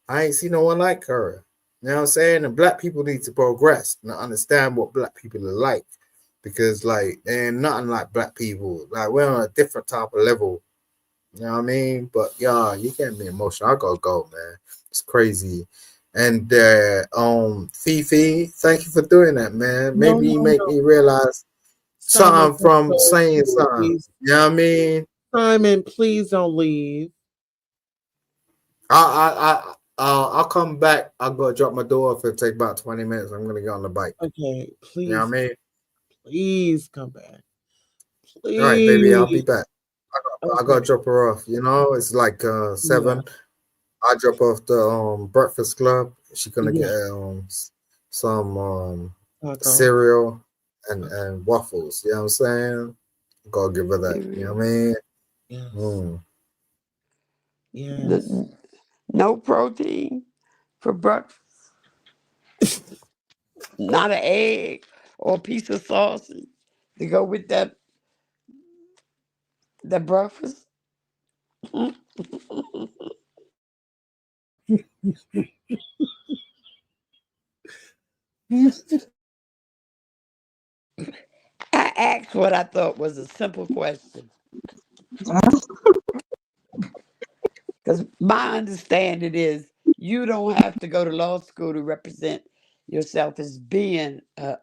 I ain't seen no one like her. You know what I'm saying? And black people need to progress and understand what black people are like. Because like they're nothing like black people. Like we're on a different type of level. You know what I mean? But yeah, you can't be emotional. I gotta go, man. It's crazy. And Fifi, thank you for doing that, man. No, Maybe no, you make no. me realize Simon, something from saying something. please. You know what I mean? Simon, please don't leave. I I'll come back. I'll go drop my door off. It'll take about 20 minutes. I'm gonna get on the bike. Okay, You know what I please, mean? please come back. All right, baby. I'll Please. be back. I gotta Okay. drop her off. You know, it's like Yeah. 7. I drop off the Breakfast Club. She gonna get Yeah. some Taco. cereal and waffles. You know what I'm saying? Gotta give her that. You know Amen. what I mean? Yes. Mm. Yes. N- No protein for breakfast. Not an egg or a piece of sausage to go with that breakfast. I asked what I thought was a simple question because my understanding is you don't have to go to law school to represent yourself as being a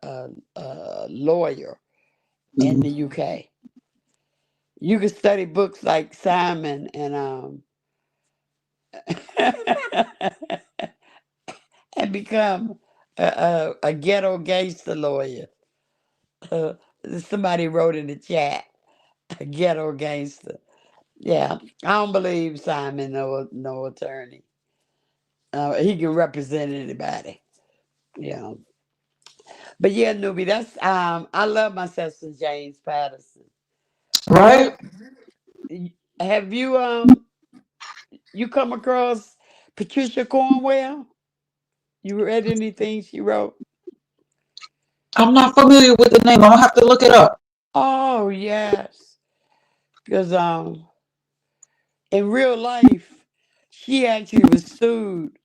lawyer in the Mhm. UK. You can study books like Simon and and become a ghetto gangster lawyer. Uh, Somebody wrote in the chat, a ghetto gangster. Yeah, I don't believe Simon no attorney. He can represent anybody. Yeah, but yeah, newbie. That's I love myself some James Patterson. Right? Have you come across Patricia Cornwell? You read anything she wrote? I'm not familiar with the name. I'm gonna have to look it up. Oh yes, because in real life, she actually was sued,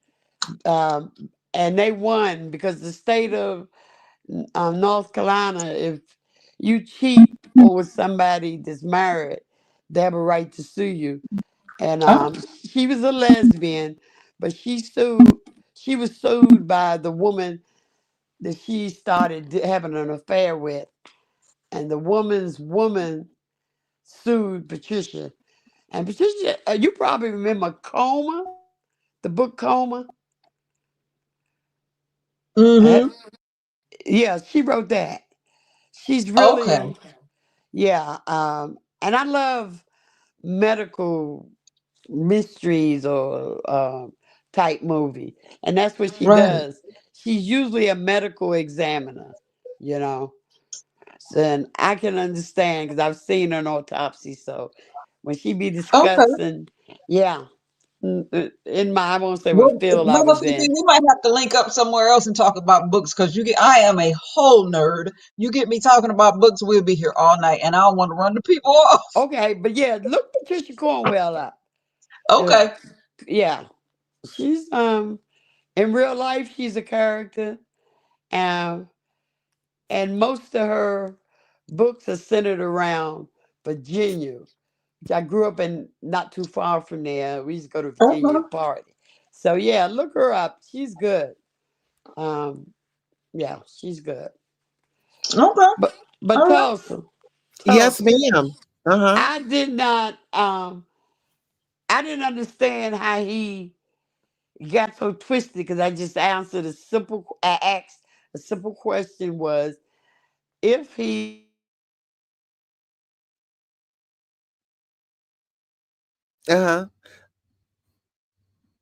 um, and they won because the state of North Carolina, if you cheat or with somebody that's married, they have a right to sue you. And Oh, she was a lesbian, but she sued. She was sued by the woman that she started having an affair with, and the woman's woman sued Patricia. And Patricia, you probably remember Coma, the book Coma. Uh, mm-hmm. yeah, she wrote that. She's Okay. really, yeah. And I love medical mysteries or type movie, and that's what she Right. does. She's usually a medical examiner, you know. So, and I can understand because I've seen an autopsy. So when she be Okay. discussing, yeah, in my I won't say what Well, field I Mama was Fifi, in. we might have to link up somewhere else and talk about books because I am a whole nerd. You get me talking about books, we'll be here all night, and I don't want to run the people off. Okay, but yeah, look Patricia Cornwell up. Uh, Okay. yeah, she's in real life she's a character, um, and most of her books are centered around Virginia, which I grew up in not too far from there. We used to go to Virginia Uh-huh. and party. So yeah, look her up. She's good. Um, yeah, she's good. Okay. But All right. Yes, Tulsa, ma'am. Uh-huh. I did not I didn't understand how he got so twisted because I just answered I asked a simple question was if he Uh-huh.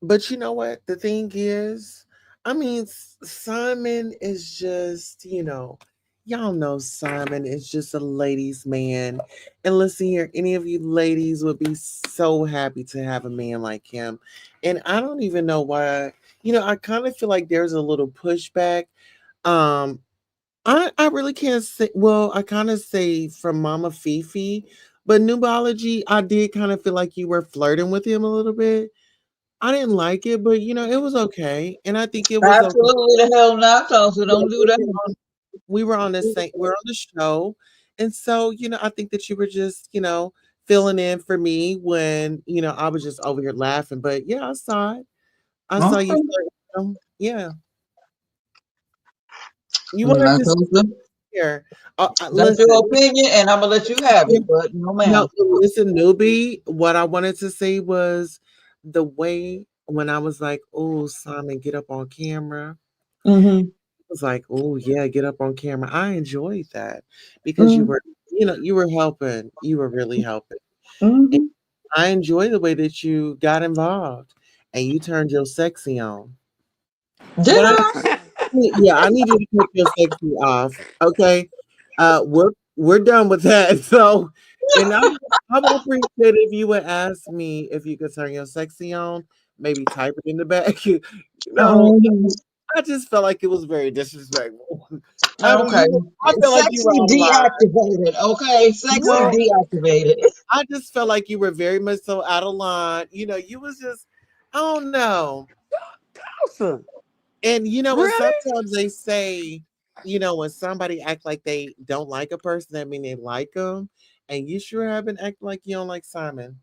But you know what? The thing is, I mean, Simon is just, y'all know Simon is just a ladies' man. And listen here, any of you ladies would be so happy to have a man like him. And I don't even know why, I kind of feel like there's a little pushback. Um, I really can't say, well, I kind of say from Mama Fifi, but Nubology, I did kind of feel like you were flirting with him a little bit. I didn't like it, but it was okay, and I think it was okay. Absolutely the hell not, Tulsa. Yeah, Don't do that. we were on the same, we're on the show, and so I think that you were just filling in for me when I was just over here laughing. But yeah, I saw it. I saw you Okay. flirting with him. Yeah, you Mm, wanted I to told you. hear. That's your Listen, opinion, and I'm gonna let you have it. But no, no, ma'am. listen, newbie. What I wanted to say was the way. when I was like, "Oh, Simon, get up on camera." Mm-hmm. I was like, "Oh yeah, get up on camera." I enjoyed that because you Mm-hmm. were, you were helping. You were really helping. And Mm-hmm. I enjoy the way that you got involved and you turned your sexy on. Did But I? yeah, I need you to take your sexy off. Okay. We're done with that. So and I would appreciate if you would ask me if you could turn your sexy on, maybe type it in the back. Mhm. I just felt like it was very disrespectful. Okay. I felt like you were Sexy out of line. deactivated. Okay. Sexy No, deactivated. I just felt like you were very much so out of line. You was just, I don't know. Awesome. And when Really? sometimes they say, when somebody act like they don't like a person, that mean they like them. And you sure have been acting like you don't like Simon.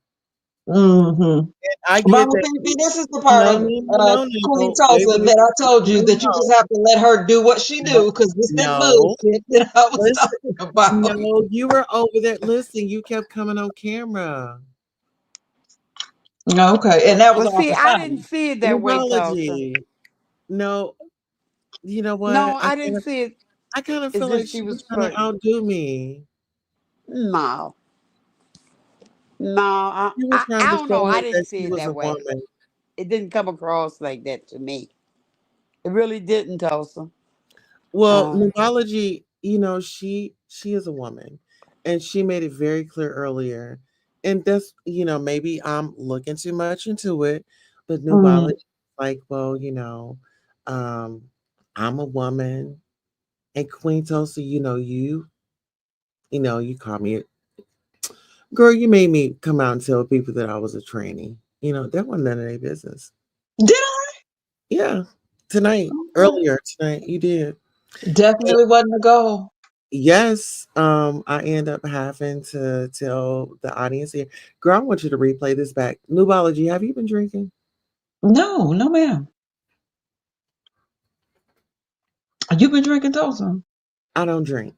Mm-hmm. I get Mama that. Fifi, this is the part No, of no, no, Queen no. Wait, Tulsa wait. that I told No, you that you just no, have to let her do what she no, do because this that no. bullshit that I was Listen, talking about. no, you were over there. Listen, you kept coming on camera. Okay, and that was Well, off see, of I didn't Simon. see it that way, Tulsa. Neurology. No, you know what? No, I didn't see it I kind of as feel if like she she was was trying to flirting. outdo me. No, no, She was I trying to don't know. show I her didn't that see she it was a that way. woman. It didn't come across like that to me. It really didn't, Tulsa. Well, Uh, neurology, she is a woman, and she made it very clear earlier. And that's, maybe I'm looking too much into it, but Mm. neurology, like, well, um, I'm a woman, and Queen Tulsa, you call me girl. You made me come out and tell people that I was a tranny. That wasn't none of their business. Did I? Yeah, tonight, earlier tonight, you did. Definitely wasn't a goal. Yes, I end up having to tell the audience here, girl, I want you to replay this back. Nubology, have you been drinking? No, no, ma'am. You've been drinking Tulsa. I don't drink.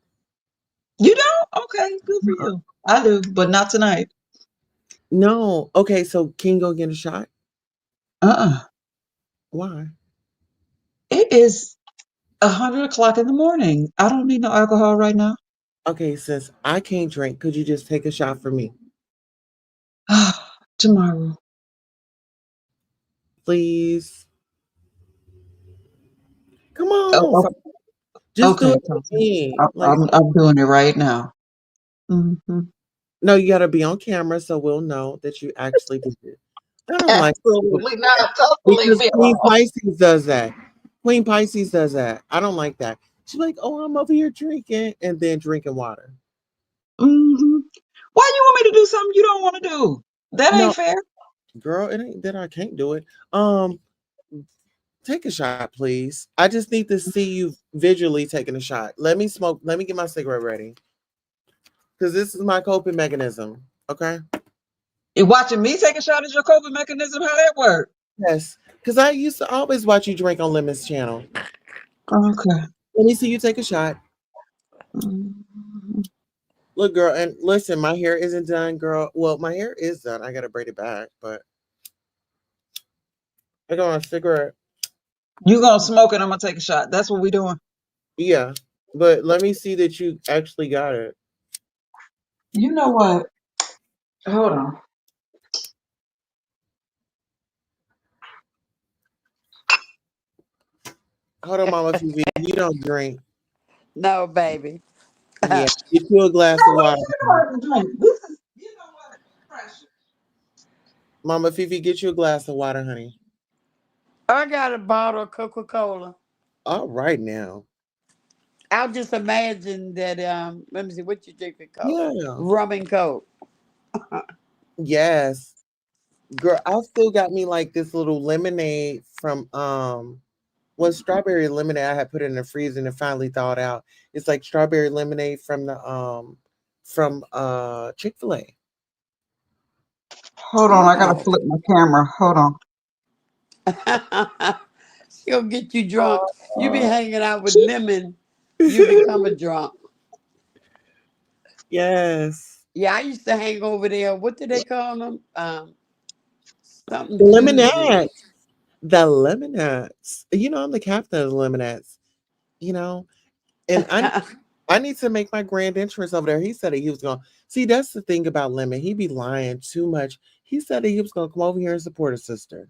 You don't? Okay, good for Uh-uh. you. I do, but not tonight. No. Okay, so can you go get a shot? Uh-uh. Why? It is 100 o'clock in the morning. I don't need no alcohol right now. Okay, since I can't drink, could you just take a shot for me, Tomorrow. please? Come Oh, on, just do okay, it for Tulsa. me. Like, I'm doing it right now. Hmm. no, you gotta be on camera so we'll know that you actually did it. I don't like people Absolutely do that not. Totally because Queen zero. Pisces does that. Queen Pisces does that. I don't like that. She's like, "Oh, I'm over here drinking and then drinking water." Hmm. Why you want me to do something you don't want to do? That ain't No, fair. girl, it ain't that I can't do it. Take a shot, please. I just need to see you visually taking a shot. Let me smoke. Let me get my cigarette ready because this is my coping mechanism. Okay. You watching me take a shot is your coping mechanism. How that work? Yes, because I used to always watch you drink on Lemon's channel. Okay. Let me see you take a shot. Mhm. Look, girl, and listen, my hair isn't done, girl. Well, my hair is done. I gotta braid it back, but I got a cigarette. You gonna smoke and I'm gonna take a shot. That's what we doing. Yeah, but let me see that you actually got it. You know what? Hold on. Hold on, Mama Fifi. You don't drink. no, baby. Yeah, get you a glass of No, water, you honey. know what? This is, you know what? Pressure. Mama Fifi, get you a glass of water, honey. I got a bottle of Coca Cola. All right now. I'll just imagine that. Let me see what you drinking, Coke, Yeah. rum and Coke. Yes. Girl, I still got me like this little lemonade from strawberry lemonade I had put it in the freezer and it finally thawed out. It's like strawberry lemonade from the Chick-fil-A. Hold on, I gotta Oh, flip my camera. Hold on. she'll get you drunk. You be hanging out with She- lemon, you become a drunk. Yes. Yeah, I used to hang over there. What do they call them? Something The Tuesday. lemonade. The Lemonades. I'm the captain of the Lemonades. You know, and I need to make my grand entrance over there. He said that he was going. See, that's the thing about Lemon. He be lying too much. He said that he was going to come over here and support his sister,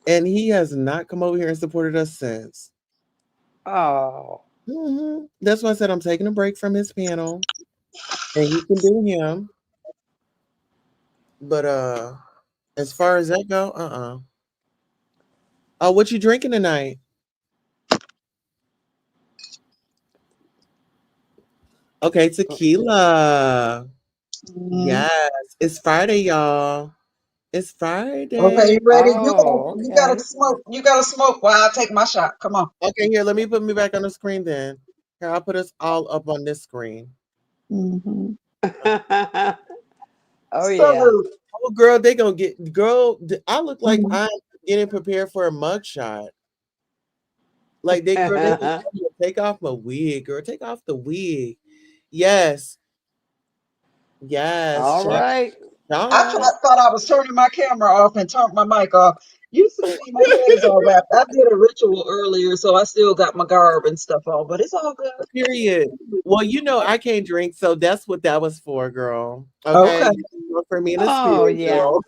and he has not come over here and supported us since. Oh. That's why I said I'm taking a break from his panel, and he can do him. But as far as that go, Oh, what you drinking tonight? Okay, tequila. Mhm. Yes, it's Friday, y'all. It's Okay, Friday. you ready? You gotta, Oh, you gotta okay. smoke. You gotta smoke while I take my shot. Come on. Okay, here, let me put me back on the screen then. Here, I'll put us all up on this screen. Hmm. Oh yeah. So, Oh, girl, they gonna get girl. I look like mhm. I'm getting prepared for a mugshot. Like they gonna tell me to take off my wig, girl. Take off the wig. Yes, yes, All child. right. I child. thought I was turning my camera off and turned my mic off. You see me, my head is all wrapped. I did a ritual earlier, so I still got my garb and stuff on, but it's all good. Period. Well, I can't drink, so that's what that was for, girl. Okay, Okay, you drunk for me in the Oh spirit, yeah. girl.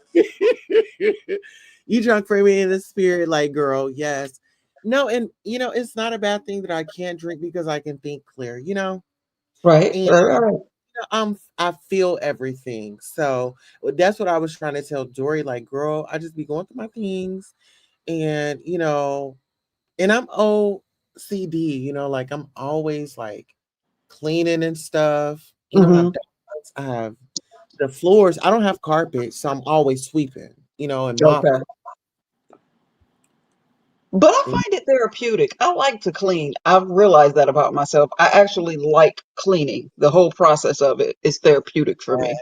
You drunk for me in the spirit, like girl. Yes. No, and it's not a bad thing that I can't drink because I can think clear. right, And all right, I feel everything. So that's what I was trying to tell Dory. Like, girl, I just be going through my things, and and I'm OCD. Like I'm always like cleaning and stuff. I have mm-hmm. dogs, I have the floors. I don't have carpet, so I'm always sweeping. And mopping. Okay. But I And find it therapeutic. I like to clean. I've realized that about myself. I actually like cleaning. The whole process of it is therapeutic for me.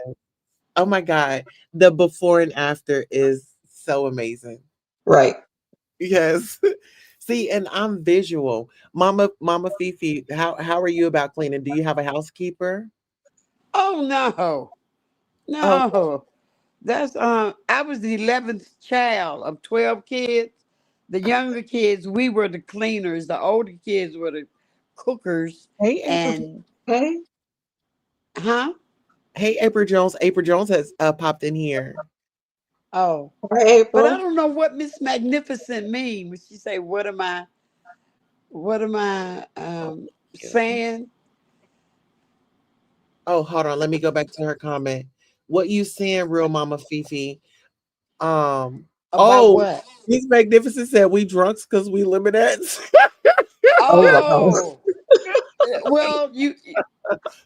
oh my god, the before and after is so amazing. Right. Yes. See, and I'm visual. Mama Fifi, how are you about cleaning? Do you have a housekeeper? Oh no. Oh, No. That's I was the 11th child of 12 kids. The younger kids, we were the cleaners. The older kids were the cookers. hey April. And Okay. huh? Hey April Jones. April Jones has popped in here. Oh. Hi, But I April. don't know what Miss Magnificent mean when she say, what am I Yeah. saying? Oh, hold on. Let me go back to her comment. What you saying, real Mama Fifi? Um. About Oh, what? Miss Magnificent said we drunks because we lemonettes. Oh, wow. Oh, well,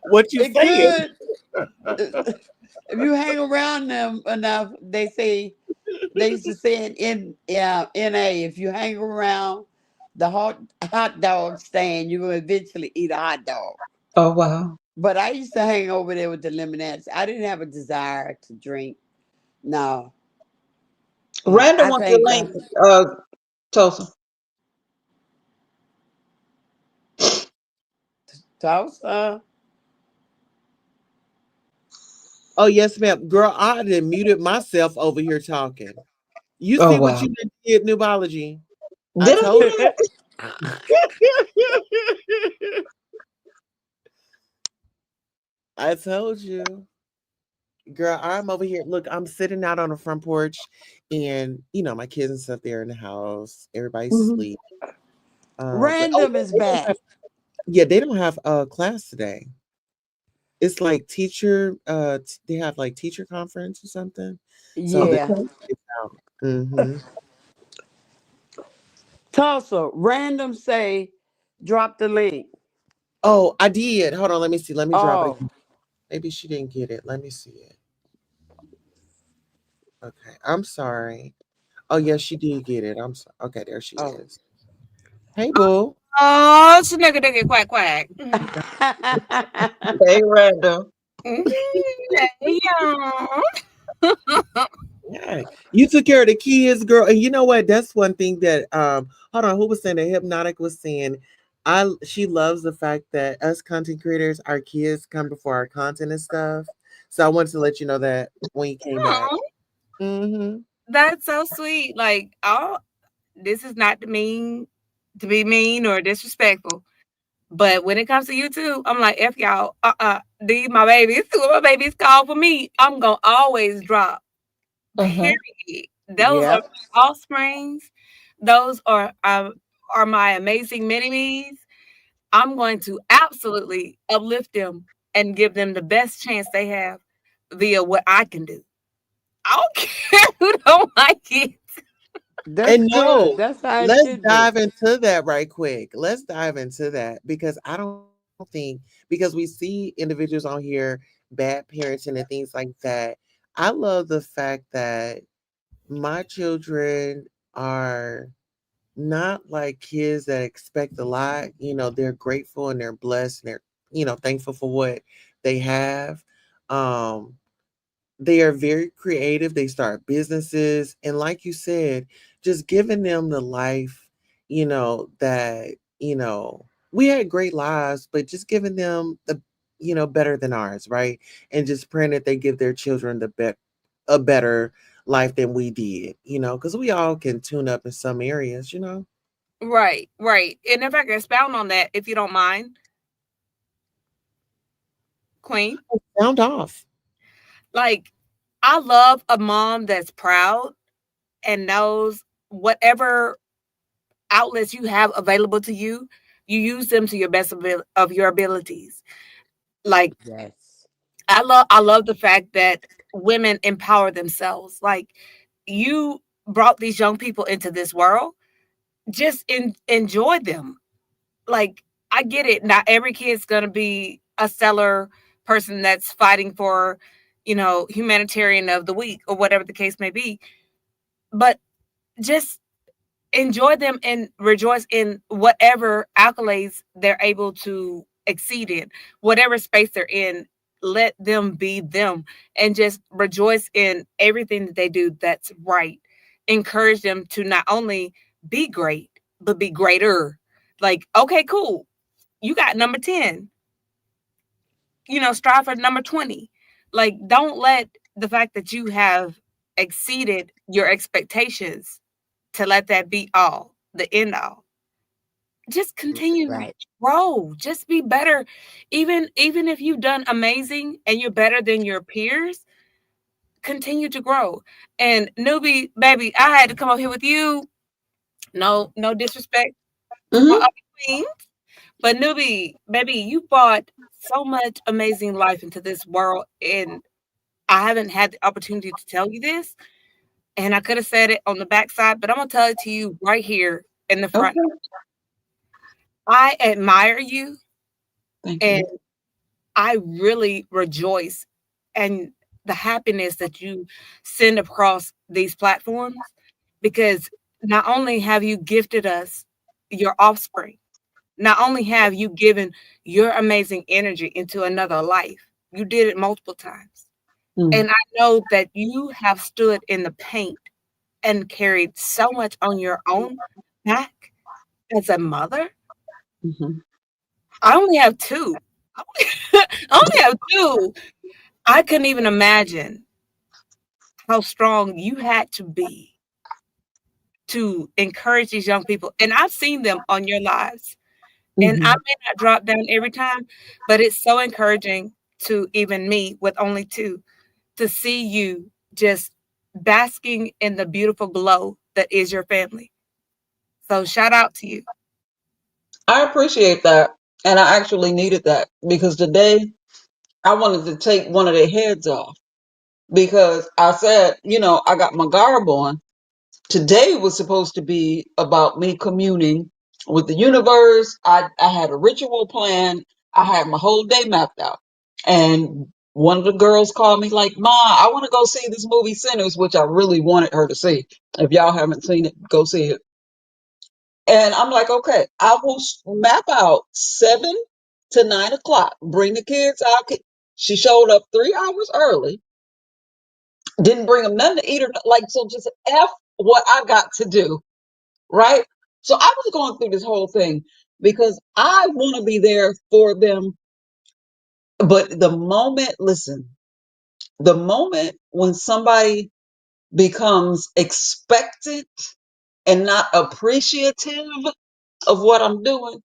What you it saying? could. If you hang around them enough, they used to say in NA, if you hang around the hot dog stand, you're gonna eventually eat a hot dog. Oh, wow. But I used to hang over there with the lemonades. I didn't have a desire to drink. No, Random I wants your think link, uh, Tulsa. Tulsa. Oh yes, ma'am. Girl, I done muted myself over here talking. You Oh, see what wow. you done did, Nubology? I Did I do told that? I told you. Girl, I'm over here. Look, I'm sitting out on the front porch and my kids and stuff there in the house. Everybody's Mhm. asleep. But Random is they don't back. have they don't have class today. It's like they have like teacher conference or something. So the Yeah. Okay. it's out. Hmm. Tulsa, random say, drop the link. Oh, I did. Hold on, let me see. Let me drop it Oh, again. Maybe she didn't get it. Let me see it. Okay. I'm sorry. Oh, yes, she did get it. I'm sorry. Okay, there she oh. is. Hey, boo. Oh, snugga digga quack quack. Hey, Random. Mhm. Hey, y'all. Yeah. You took care of the kids, girl. And you know what? That's one thing that hold on, who was saying that Hypnotic was saying she loves the fact that us content creators, our kids come before our content and stuff. So I wanted to let you know that when you came back. Aw, Hmm. that's so sweet. Like, oh. this is not to be mean or disrespectful. But when it comes to YouTube, I'm like, F y'all, these my babies. When my babies call for me, I'm gonna always drop. Uh-huh. Period. Those are Yep. my offsprings. Those are my amazing mini me's. I'm going to absolutely uplift them and give them the best chance they have via what I can do. I don't care who don't like it. That's And good. no, That's how it let's should be. dive into that right quick. Let's dive into that because I don't think, because we see individuals on here bad parenting and things like that. I love the fact that my children are not like kids that expect a lot. They're grateful and they're blessed and they're, thankful for what they have. Um, they are very creative. They start businesses. And like you said, just giving them the life, that, you know, we had great lives, but just giving them the, better than ours, right? And just praying that they give their children a better life than we did, because we all can tune up in some areas. Right, right. And if I can expound on that, if you don't mind, Queen, Sound off. like I love a mom that's proud and knows whatever outlets you have available to you, you use them to your best of your abilities. Like Yes. I love the fact that women empower themselves. Like you brought these young people into this world, just enjoy them. Like I get it. Not every kid's gonna be a stellar person that's fighting for, humanitarian of the week or whatever the case may be. But just enjoy them and rejoice in whatever accolades they're able to exceed in, whatever space they're in. Let them be them and just rejoice in everything that they do that's right. Encourage them to not only be great, but be greater. Like, okay, cool. You got number 10, strive for number 20. Like, don't let the fact that you have exceeded your expectations to let that be all, the end all. Just continue to Right. grow, just be better. Even if you've done amazing and you're better than your peers, continue to grow. And newbie, baby, I had to come up here with you. No, no disrespect to my Mm-hmm. other queen, but newbie, baby, you brought so much amazing life into this world, and I haven't had the opportunity to tell you this. And I could have said it on the backside, but I'm gonna tell it to you right here in the front. Okay. I admire you, Thank and you. I really rejoice and the happiness that you send across these platforms, because not only have you gifted us your offspring, not only have you given your amazing energy into another life, you did it multiple times. Mm-hmm. And I know that you have stood in the paint and carried so much on your own back as a mother. Mm-hmm. I only have two. I only have two. I couldn't even imagine how strong you had to be to encourage these young people. And I've seen them on your lives. And I Mm-hmm. may not drop down every time, but it's so encouraging to even me with only two to see you just basking in the beautiful glow that is your family. So shout out to you. I appreciate that. And I actually needed that because today I wanted to take one of their heads off because I said, I got my garb on. Today was supposed to be about me communing with the universe. I had a ritual plan. I had my whole day mapped out. And one of the girls called me like, Ma, I want to go see this movie Sinners, which I really wanted her to see. If y'all haven't seen it, go see it. And I'm like, okay, I will map out 7 to 9 o'clock. Bring the kids out. She showed up 3 hours early. Didn't bring them nothing to eat or like so. Just f what I got to do, right? So I was going through this whole thing because I want to be there for them. But the moment, listen, the moment when somebody becomes expectant and not appreciative of what I'm doing,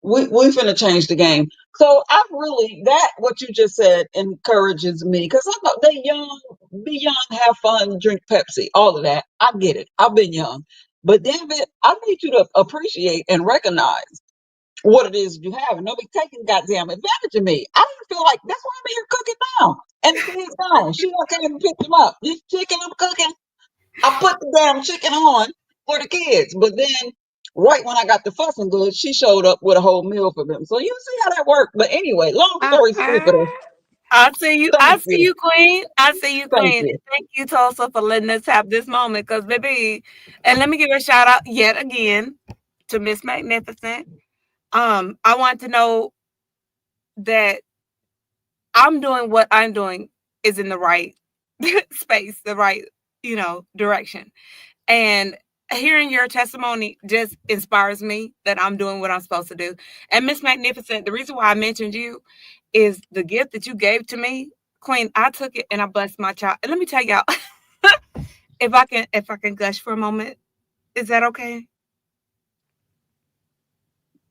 we finna change the game. So I really, that what you just said encourages me, because I know they young, be young, have fun, drink Pepsi, all of that. I get it. I've been young, but damn it, I need you to appreciate and recognize what it is you have, and don't be taking goddamn advantage of me. I don't feel like that's why I'm here cooking now, and the kids gone. She don't come and pick them up. This chicken I'm cooking, I put the damn chicken on for the kids, but then right when I got the fussing good, she showed up with a whole meal for them. So you see how that worked. But anyway, long story stupider. I see you. I Thank see you. you, Queen. I see you, Thank Queen. you. Thank you, Tulsa, for letting us have this moment. Because, baby, and let me give a shout out yet again to Miss Magnificent. I want to know that I'm doing what I'm doing is in the right space, the right, direction. And hearing your testimony just inspires me that I'm doing what I'm supposed to do. And Miss Magnificent, the reason why I mentioned you is the gift that you gave to me, Queen. I took it and I blessed my child. And let me tell y'all, if I can gush for a moment, is that okay?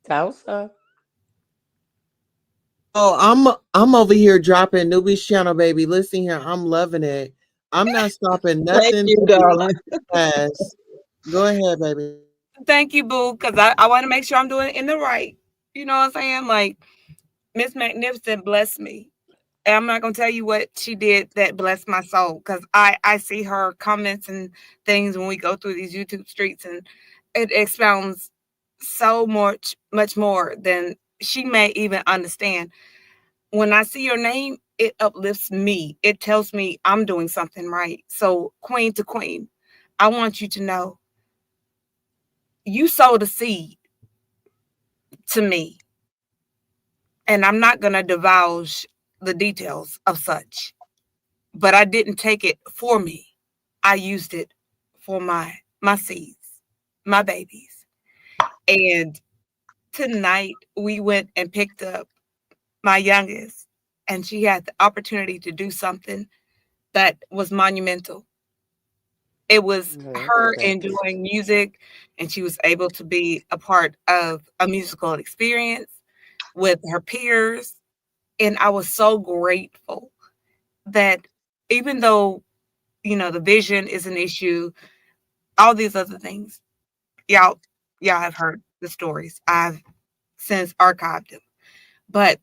Tulsa. Oh, I'm over here dropping Newbie's channel, baby. Listen here, I'm loving it. I'm not stopping Thank nothing you, to be darling. fast. Go ahead, baby. Thank you, Boo, because I want to make sure I'm doing it in the right. You know what I'm saying? Like Miss Magnificent blessed me. And I'm not gonna tell you what she did that blessed my soul because I see her comments and things when we go through these YouTube streets, and it expounds so much more than she may even understand. When I see your name, it uplifts me. It tells me I'm doing something right. So, Queen to Queen, I want you to know you sowed a seed to me, and I'm not gonna divulge the details of such, but I didn't take it for me. I used it for my seeds, my babies. And tonight we went and picked up my youngest, and she had the opportunity to do something that was monumental. It was That's her special. enjoying music, and she was able to be a part of a musical experience with her peers. And I was so grateful that even though, the vision is an issue, all these other things, y'all, y'all have heard the stories. I've since archived them. But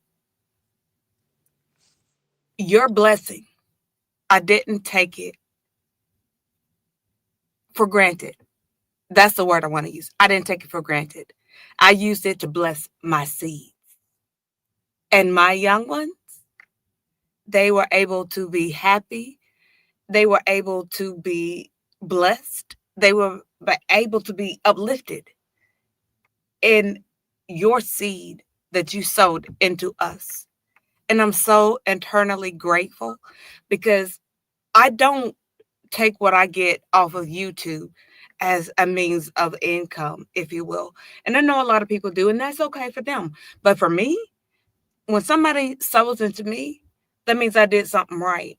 your blessing, I didn't take it for granted. That's the word I want to use. I didn't take it for granted. I used it to bless my seeds. And my young ones, they were able to be happy. They were able to be blessed. They were able to be uplifted in your seed that you sowed into us. And I'm so internally grateful because I don't take what I get off of YouTube as a means of income, if you will. And I know a lot of people do, and that's okay for them. But for me, when somebody sows into me, that means I did something right.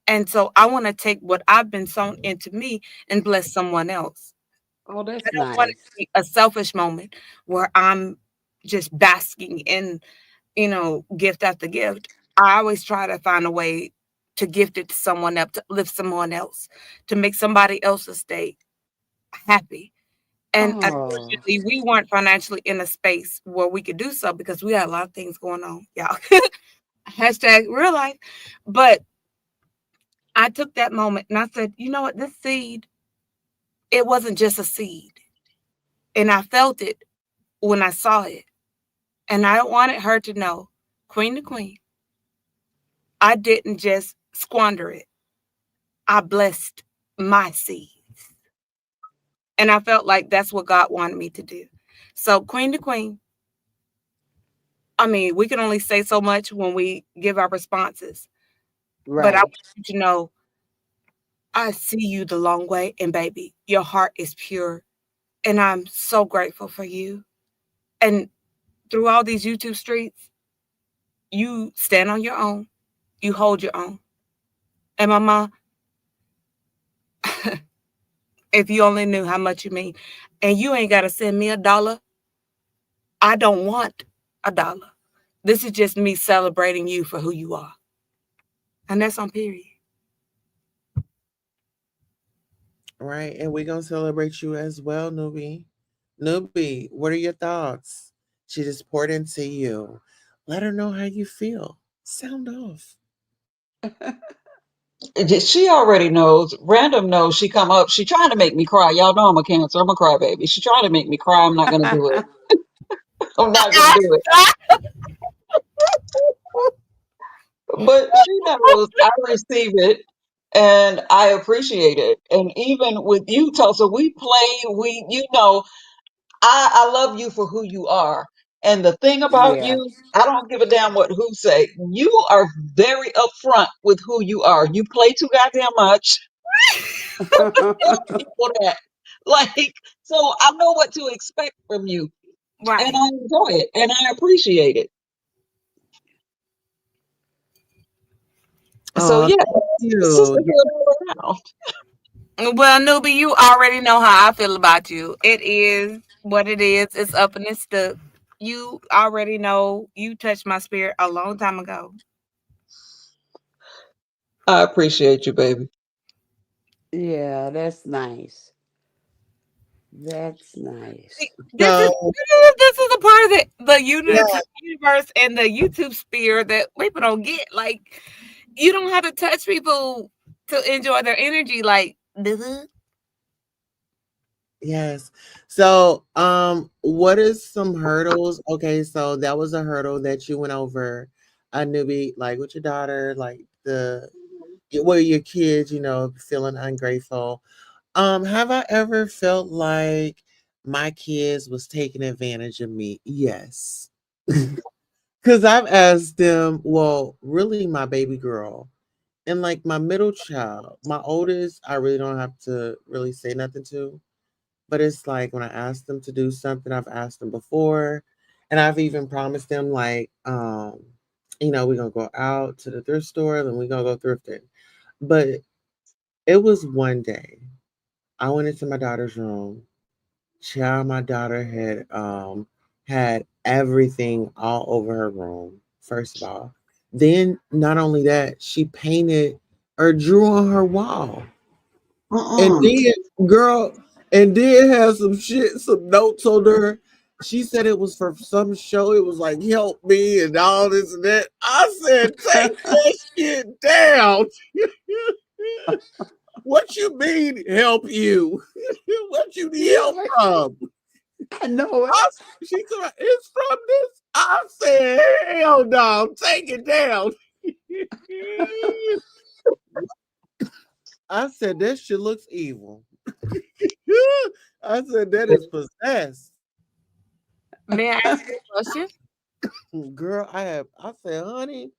And so I want to take what I've been sown into me and bless someone else. Oh, I that's don't want it to nice. be a selfish moment where I'm just basking in, gift after gift. I always try to find a way to gift it to someone else, to lift someone else, to make somebody else's day happy. And Oh, unfortunately, we weren't financially in a space where we could do so because we had a lot of things going on, y'all. Hashtag real life. But I took that moment and I said, you know what, this seed, it wasn't just a seed. And I felt it when I saw it. And I wanted her to know, Queen to Queen, I didn't just squander it. I blessed my seed. And I felt like that's what God wanted me to do. So, Queen to Queen, I mean, we can only say so much when we give our responses, but I right. want you to know I see you the long way. And, baby, your heart is pure. And I'm so grateful for you. And through all these YouTube streets, you stand on your own, you hold your own. And, Mama, If you only knew how much you mean. And you ain't got to send me $1. I don't want $1. This is just me celebrating you for who you are. And that's on period. Right. And we're going to celebrate you as well, Nubi. Nubi, what are your thoughts? She just poured into you. Let her know how you feel. Sound off. She already knows. Random knows she come up. She trying to make me cry. Y'all know I'm a Cancer. I'm a crybaby. She trying to make me cry. I'm not gonna do it. I'm not gonna do it. But she knows I receive it and I appreciate it. And even with you, Tulsa, we play. I love you for who you are. And the thing about Yeah. you, I don't give a damn what who say. You are very upfront with who you are. You play too goddamn much. Tell people that. Like, so I know what to expect from you. And Right. I enjoy it and I appreciate it. So Oh, yeah, thank you. sisterhood all around. Well, newbie, you already know how I feel about you. It is what it is. It's up and it's stuck. You already know you touched my spirit a long time ago. I appreciate you, baby. Yeah, that's nice. That's See, nice. So, this is a part of the yeah, universe and the YouTube sphere that people don't get. Like, you don't have to touch people to enjoy their energy. Like, duh. yes. So, what is some hurdles? Okay, so that was a hurdle that you went over. A newbie, like with your daughter, like where your kids, feeling ungrateful. Have I ever felt like my kids was taking advantage of me? Yes. Because I've asked them, well, really, my baby girl, and like my middle child, my oldest, I really don't have to really say nothing to. But it's like when I ask them to do something, I've asked them before, and I've even promised them, like, we're gonna go out to the thrift store and we're gonna go thrifting. But it was one day I went into my daughter's room. Child, my daughter had everything all over her room, first of all. Then not only that, she painted or drew on her wall. And Mm-mm. then girl, and then had some shit, some notes on her. She said it was for some show. It was like help me and all this and that. I said, take that shit down. What you mean help you? What you need Yeah, help from? I know it. I, she said, it's from this. I said, hell no, take it down. I said, that shit looks evil. I said, that is possessed. May I ask you a question? Girl, I said, honey,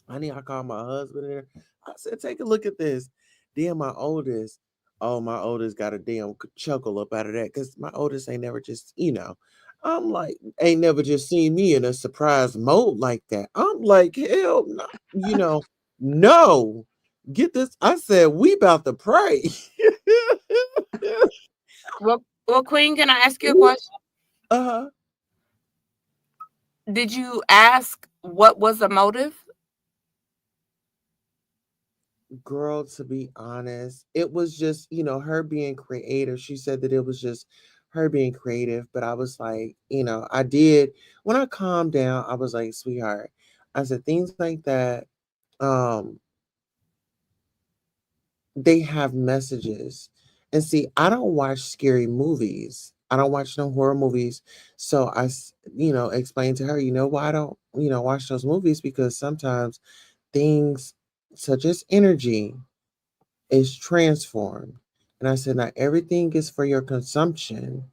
I called my husband in there. I said, take a look at this. Then my oldest got a damn chuckle up out of that because my oldest ain't never just, I'm like, ain't never just seen me in a surprise mode like that. I'm like, hell no, no. Get this. I said, we about to pray. Well, Queen, can I ask you a question? uh-huh. Did you ask what was the motive? Girl, to be honest, it was just, her being creative. She said that it was just her being creative, but I was like, I did when I calmed down, I was like, sweetheart, I said things like that, um, they have messages. And see, I don't watch scary movies. I don't watch no horror movies. So explained to her, why I don't, watch those movies because sometimes things such as energy is transformed. And I said, not everything is for your consumption.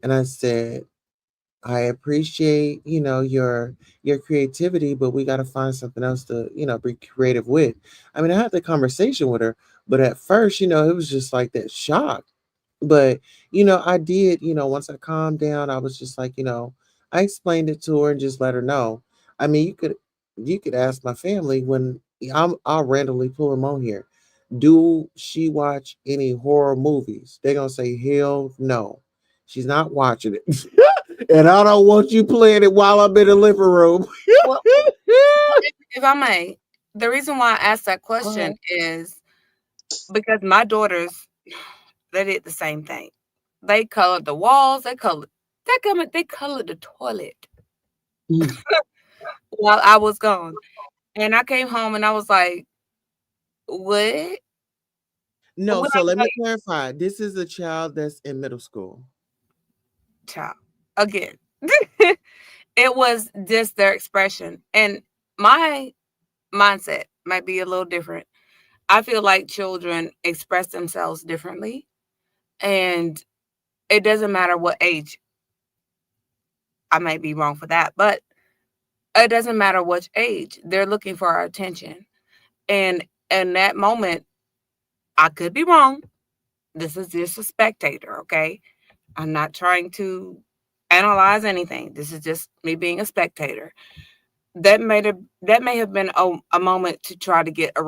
And I said, I appreciate, your creativity, but we got to find something else to, be creative with. I mean, I had the conversation with her, but at first, it was just like that shock. But, I did, once I calmed down, I was just like, I explained it to her and just let her know. I mean, you could ask my family when I'll randomly pull them on here. Do she watch any horror movies? They're gonna say hell no. She's not watching it. And I don't want you playing it while I'm in the living room. Well, if I may, the reason why I asked that Go question ahead. is because my daughters, they did the same thing. They colored the walls. They colored the toilet Mm. while I was gone. And I came home and I was like, "What? No, What so I let tell me you, clarify. This is a child that's in middle school. child?" Again, it was just their expression, and my mindset might be a little different. I feel like children express themselves differently, and it doesn't matter what age. I might be wrong for that, but it doesn't matter which age. They're looking for our attention. And in that moment, I could be wrong. This is just a spectator, okay? I'm not trying to analyze anything. This is just me being a spectator. That may have been a moment to try to get a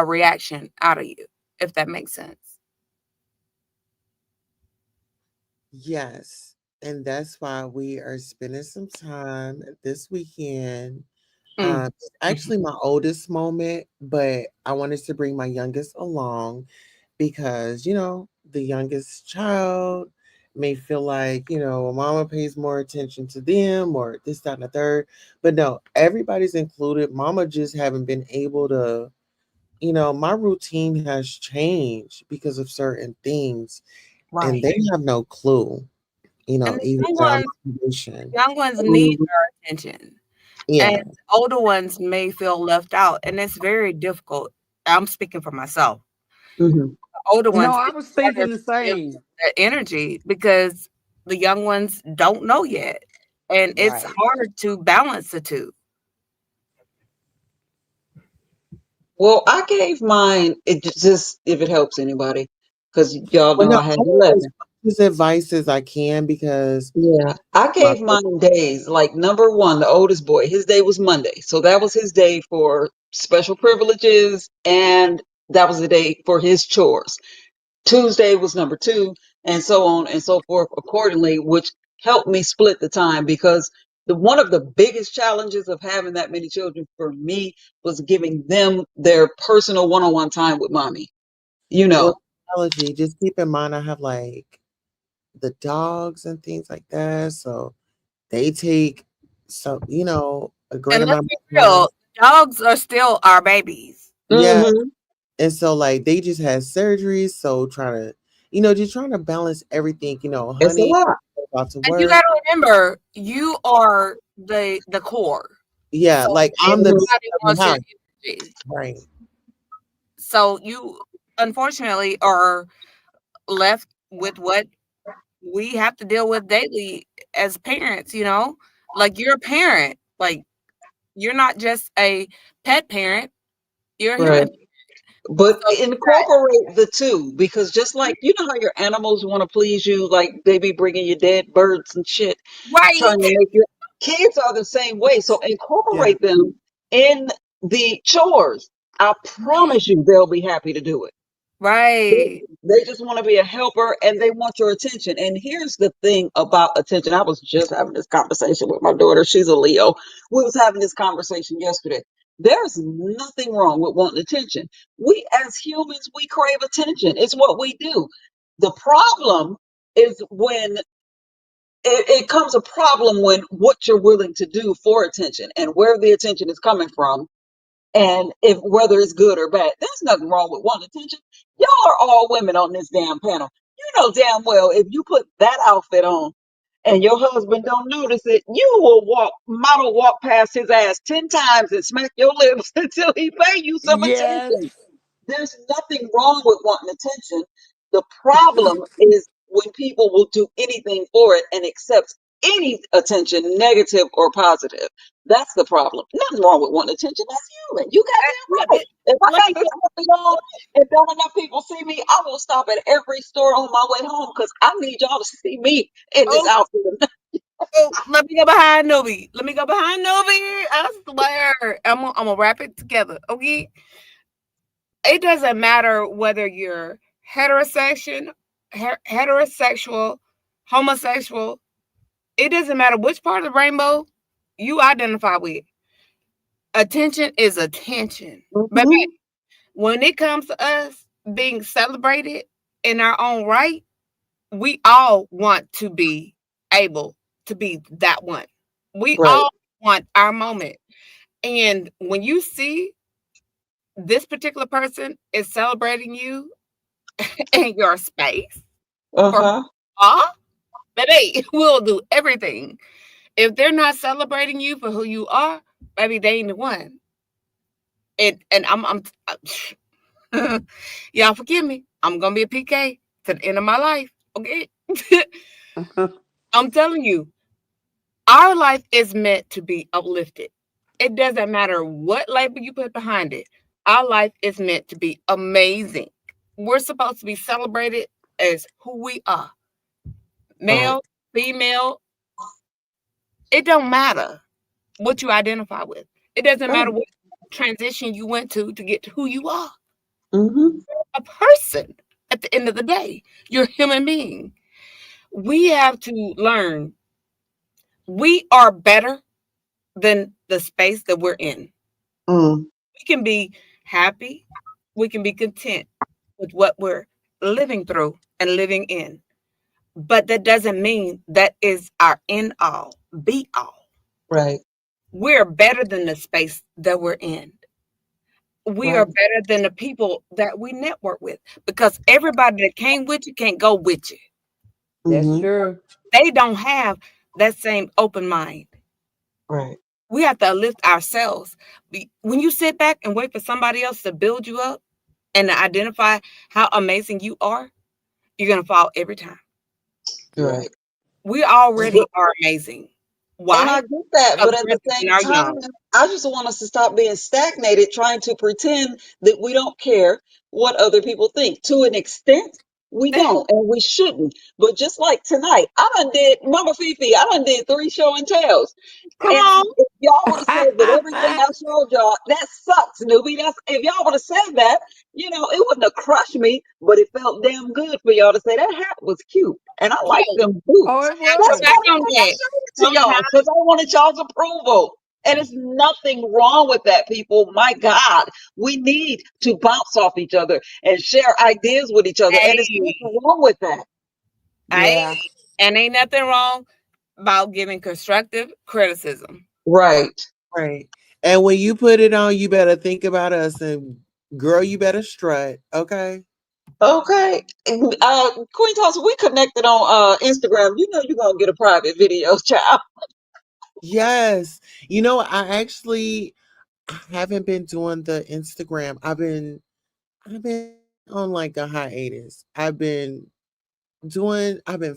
reaction out of you, if that makes sense. Yes. And that's why we are spending some time this weekend. Mm. It's actually my oldest moment, but I wanted to bring my youngest along because, the youngest child may feel like, mama pays more attention to them or this, that, and the third. But no, everybody's included. Mama just haven't been able to, my routine has changed because of certain things, and Right. they have no clue, And even about my condition. young ones need Mhm. our attention. And Yeah. older ones may feel left out, and it's very difficult. I'm speaking for myself. Mhm. Older No, ones, I it's was harder thinking the to give same. that energy because the young ones don't know yet, and it's Right. hard to balance the 2. Well, I gave mine. Just if it helps anybody, because y'all Well, know no, I I had want as 11. much as advice as I can because Yeah, I my gave mine days. Like number one, the oldest boy, his day was Monday, so that was his day for special privileges, and that was the day for his chores. Tuesday was number two, and so on and so forth accordingly, which helped me split the time because the one of the biggest challenges of having that many children for me was giving them their personal one-on-one time with mommy. You well know. allergy. Just keep in mind I have like the dogs and things like that, so they take a great And let's amount be of time. real, dogs are still our babies. Yeah, Hmm. and so like they just had surgery, so just trying to balance everything. It's a Honey, lot. about to And you work. gotta remember, you are the core. Yeah, So like I'm the Mhm. leader everybody of the wants your house, energy. right? So you unfortunately are left with what we have to deal with daily as parents, you know? Like you're a parent. Like you're not just a pet parent, you're a Right. human. But So incorporate the two because just like you know how your animals want to please you, like they be bringing you dead birds and shit, right. trying to make your kids are the same way. So Yeah. incorporate them in the chores. I Right. promise you they'll be happy to do it. They, Right. they just want to be a helper and they want your attention. And here's the thing about attention. I was just having this conversation with my daughter. She's a Leo. We was having this conversation yesterday. There's nothing wrong with wanting attention. We as humans, we crave attention. It's what we do. The problem is when it comes a problem when what you're willing to do for attention and where the attention is coming from and if whether it's good or bad. There's nothing wrong with wanting attention. Y'all are all women on this damn panel. You know damn well if you put that outfit on and your husband don't notice it, you will walk past his ass 10 times and smack your lips until he pay you some Yes. attention. There's nothing wrong with wanting attention. The problem is when people will do anything for it and accept any attention, negative or positive. That's the problem. Nothing wrong with wanting attention. That's human. You Let goddamn right. me If I let got me this outfit on and don't enough people see me, I will stop at every store on my way home because I need y'all to see me in this oh, outfit. let me go behind Nubi. Let me go behind Nubi. I swear. I'm gonna wrap it together. Okay. It doesn't matter whether you're heterosexual, homosexual. It doesn't matter which part of the rainbow you identify with. Attention is attention. Baby, Mm-hmm. when it comes to us being celebrated in our own right, we all want to be able to be that one. We Right. all want our moment. And when you see this particular person is celebrating you in your space for Uh-huh. all, baby, we'll do everything. If they're not celebrating you for who you are, baby, they ain't the one. And y'all forgive me. I'm gonna be a PK to the end of my life. Okay. I'm telling you, our life is meant to be uplifted. It doesn't matter what label you put behind it. Our life is meant to be amazing. We're supposed to be celebrated as who we are. Right. Male, female, it don't matter what you identify with. It doesn't Right. matter what transition you went to get to who you are. Mm-hmm. A person at the end of the day. You're a human being. We have to learn we are better than the space that we're in. Mm. We can be happy, we can be content with what we're living through and living in. But that doesn't mean that is our end all, be all. Right. We're better than the space that we're in. We are Right. better than the people that we network with because everybody that came with you can't go with you. That's Mm-hmm. true. They don't have that same open mind. Right. We have to lift ourselves. When you sit back and wait for somebody else to build you up and to identify how amazing you are, you're going to fall every time. Yeah. Right. We already are amazing. And Why? I get that, Because but at we're the in same our young. time, I just want us to stop being stagnated trying to pretend that we don't care what other people think. To an extent, we don't, and we shouldn't. But just like tonight, I done did Mama Fifi, I done did 3 show and tells. Come And on. if y'all would have said that everything I showed y'all, that sucks, newbie. That's if y'all would have said that, it wouldn't have crushed me, but it felt damn good for y'all to say that hat was cute. And I like Right. them Oh, boots. it I go That's was. back why on I that. showed it to y'all, Sometimes, because I wanted y'all's approval. And it's nothing wrong with that, people. My God, we need to bounce off each other and share ideas with each other. And it's hey, nothing wrong with that. I Yeah. and ain't nothing wrong about giving constructive criticism. Right. Right. And when you put it on, you better think about us and girl, you better strut. Okay. Okay. Queen Toss, we connected on Instagram. You know you're gonna get a private video, child. Yes. I actually haven't been doing the Instagram. I've been on like a hiatus. I've been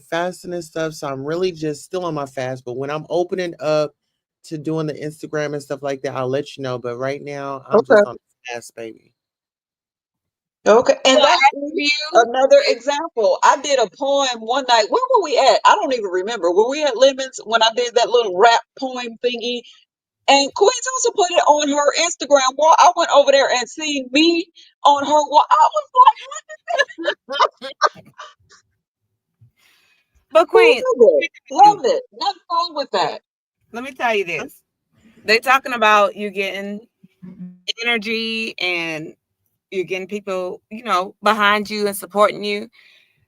fasting and stuff, so I'm really just still on my fast. But when I'm opening up to doing the Instagram and stuff like that, I'll let you know. But right now I'm Okay. just on the fast, baby. Okay. So And that's you another example. I did a poem one night. Where were we at? I don't even remember. Were we at Lemons when I did that little rap poem thingy? And Queen also put it on her Instagram wall. I went over there and seen me on her wall. I was but like, Queen, love it. you Love it. Nothing wrong with that. let me tell you this. They talking about you getting energy and you're getting people, behind you and supporting you.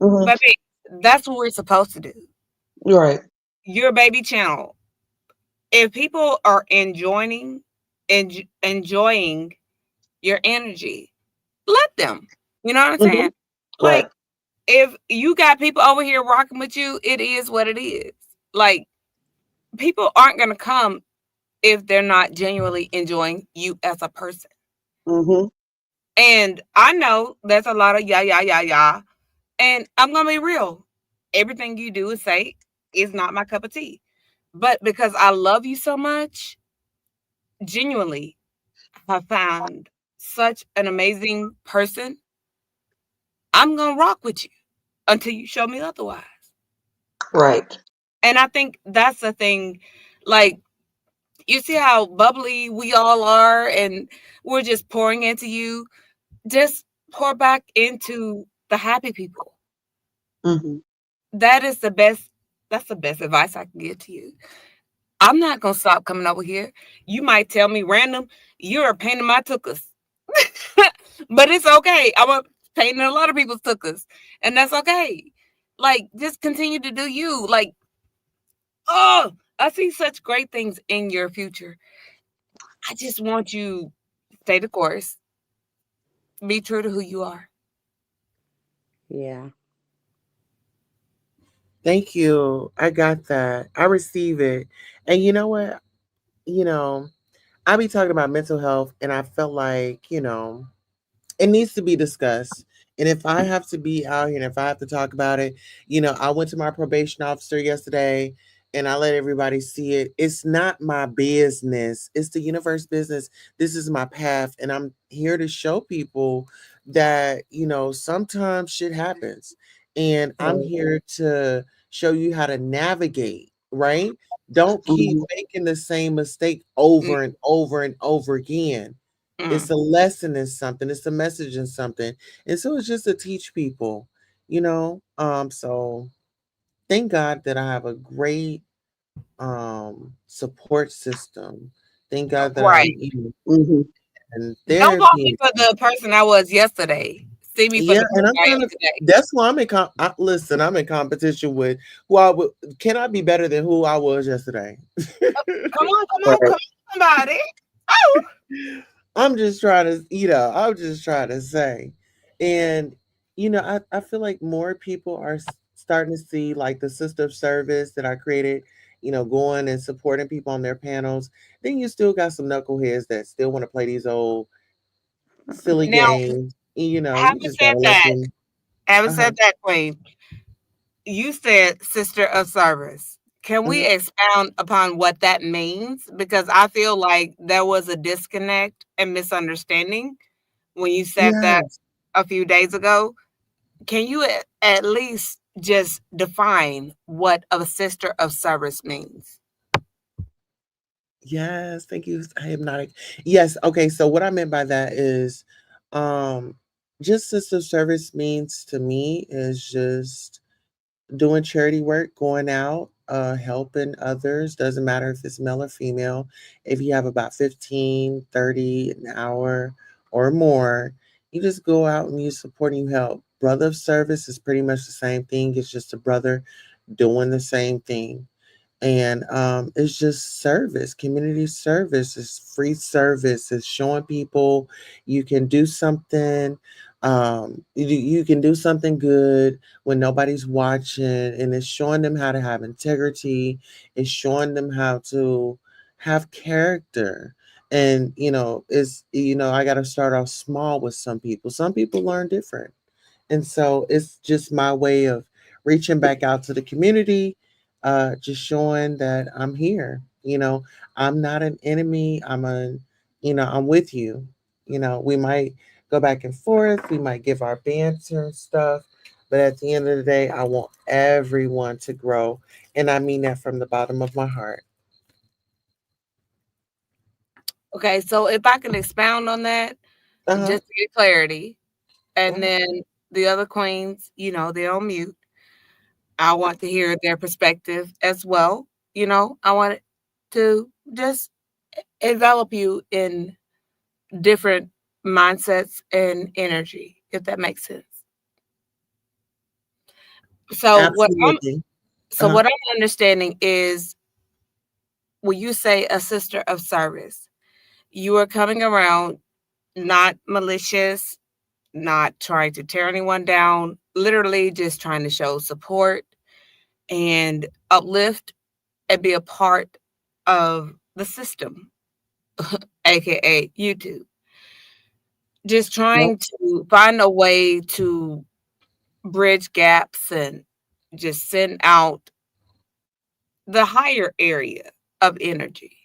Hmm. But that's what we're supposed to do. Right. Your baby channel. If people are enjoying your energy, let them. You know what I'm Hmm. saying? Right. Like if you got people over here rocking with you, it is what it is. Like people aren't gonna come if they're not genuinely enjoying you as a person. Hmm. And I know there's a lot of yeah, yeah, yeah, yeah. And I'm gonna be real. Everything you do and say is not my cup of tea. But because I love you so much, genuinely have found such an amazing person, I'm gonna rock with you until you show me otherwise. Right. And I think that's the thing. Like, you see how bubbly we all are, and we're just pouring into you. just pour back into the happy people. Mhm. That is the best. That's the best advice I can give to you. I'm not gonna stop coming over here. You might tell me random, you're a pain in my tuchus. But it's okay. I'm a pain in a lot of people's tuchus. And that's okay. Like, just continue to do you. Like, oh, I see such great things in your future. I just want you stay the course. Be true to who you are. Yeah. Thank you. I got that. I receive it. And you know what? You know, I be talking about mental health, and I felt like, it needs to be discussed. And if I have to be out here and if I have to talk about it, I went to my probation officer yesterday and I let everybody see it. It's not my business, it's the universe business. This is my path. And I'm here to show people that, sometimes shit happens. And I'm Right. here to show you how to navigate, right? Don't keep Mhm. making the same mistake Mm, over and over and over again. It's mm. a lesson in something. It's a message in something. And so it's just to teach people. So thank God that I have a great support system. Thank God that I'm Right. Mhm. in Don't call me therapy. for the person I was yesterday. See me for Yeah, the and person I'm I trying am to. today. That's why listen, I'm in competition with who I would. Can I be better than who I was yesterday? Come on, come on, Right. come on, somebody. Oh. I'm just trying to say. And, I feel like more people are starting to see like the sister of service that I created, going and supporting people on their panels. Then you still got some knuckleheads that still want to play these old silly Now, games. You having just said gotta let that, them. having Uh-huh. said that, Queen, you said sister of service. Can we Mhm. expound upon what that means? Because I feel like there was a disconnect and misunderstanding when you said that Yes. a few days ago. Can you at least just define what a sister of service means? Yes. Thank you. I am not. Yes. Okay. So what I meant by that is, um, just sister service means to me is just doing charity work, going out, helping others. Doesn't matter if it's male or female. If you have about 15, 30 an hour or more, you just go out and you support and you help. Brother of service is pretty much the same thing. It's just a brother doing the same thing. And it's just service, community service, it's free service, it's showing people you can do something. You can do something good when nobody's watching, and it's showing them how to have integrity. It's showing them how to have character. And I got to start off small with some people. Some people learn different. And so it's just my way of reaching back out to the community, just showing that I'm here. I'm not an enemy. I'm with you. We might go back and forth. We might give our banter and stuff. But at the end of the day, I want everyone to grow. And I mean that from the bottom of my heart. Okay, so if I can expound on that, Uh huh. just to get clarity, and Uh-huh. then the other queens, they're on mute. I want to hear their perspective as well. I want to just envelop you in different mindsets and energy, if that makes sense. So what I'm Absolutely. Uh so huh. what I'm understanding is when you say a sister of service, you are coming around not malicious, not trying to tear anyone down, literally just trying to show support and uplift and be a part of the system, aka YouTube. Just Yep. trying to find a way to bridge gaps and just send out the higher area of energy.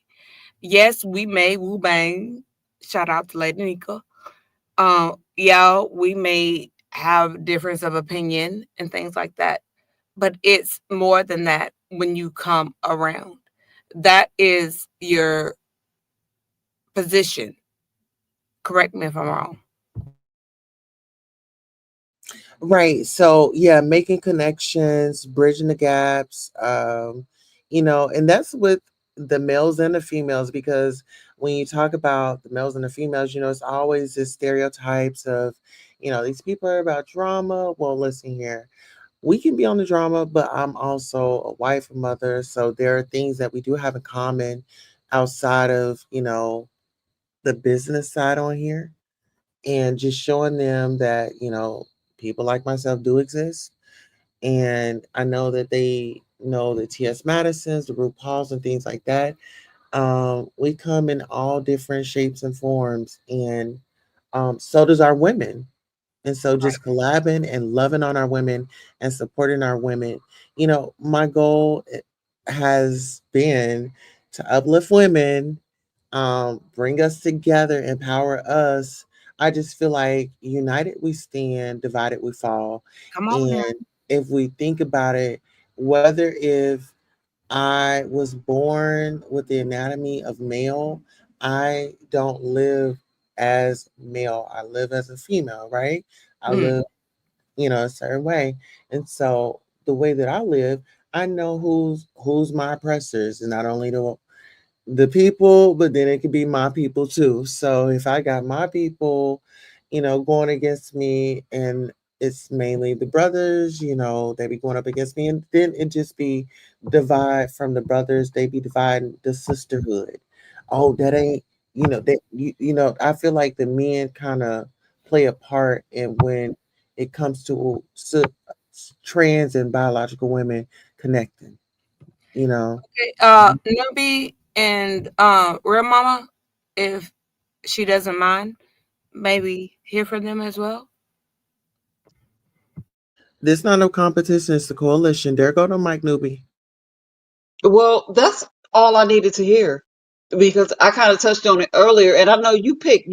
Yes, we may woo bang. Shout out to Lady Nika. Yeah, we may have difference of opinion and things like that, but it's more than that when you come around. That is your position. Correct me if I'm wrong. Right. So yeah, making connections, bridging the gaps, and that's with the males and the females because when you talk about the males and the females, it's always this stereotypes of, these people are about drama. Well, listen here. We can be on the drama, but I'm also a wife and mother. So there are things that we do have in common outside of, the business side on here and just showing them that people like myself do exist, and I know that they know the T.S. Madisons, the RuPauls, and things like that. We come in all different shapes and forms, and so does our women. And so Right. just collabing and loving on our women and supporting our women. My goal has been to uplift women, bring us together, empower us. I just feel like united we stand, divided we fall. Come on now. And if we think about it, whether if I was born with the anatomy of male, I don't live as male. I live as a female, right? I Mm. live, a certain way. And so the way that I live, I know who's my oppressors, and not only the people, but then it could be my people too. So if I got my people, going against me, and it's mainly the brothers, they be going up against me, and then it just be divide from the brothers. They be dividing the sisterhood. Oh, that ain't, that I feel like the men kind of play a part in when it comes to trans and biological women connecting. You know. Okay, Nubi and Real Mama, if she doesn't mind, maybe hear from them as well. This not no competition, it's a coalition. There go to Mike Newbie. Well, that's all I needed to hear because I kind of touched on it earlier, and I know you play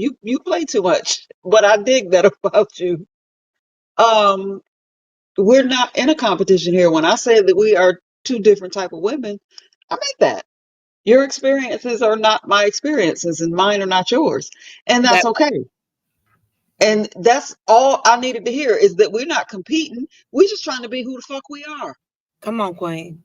too much, but I dig that about you. Um, we're not in a competition here. When I say that we are two different type of women, I meant that. Your experiences are not my experiences, and mine are not yours, and that's That okay. And that's all I needed to hear is that we're not competing. We're just trying to be who the fuck we are. come on, Queen.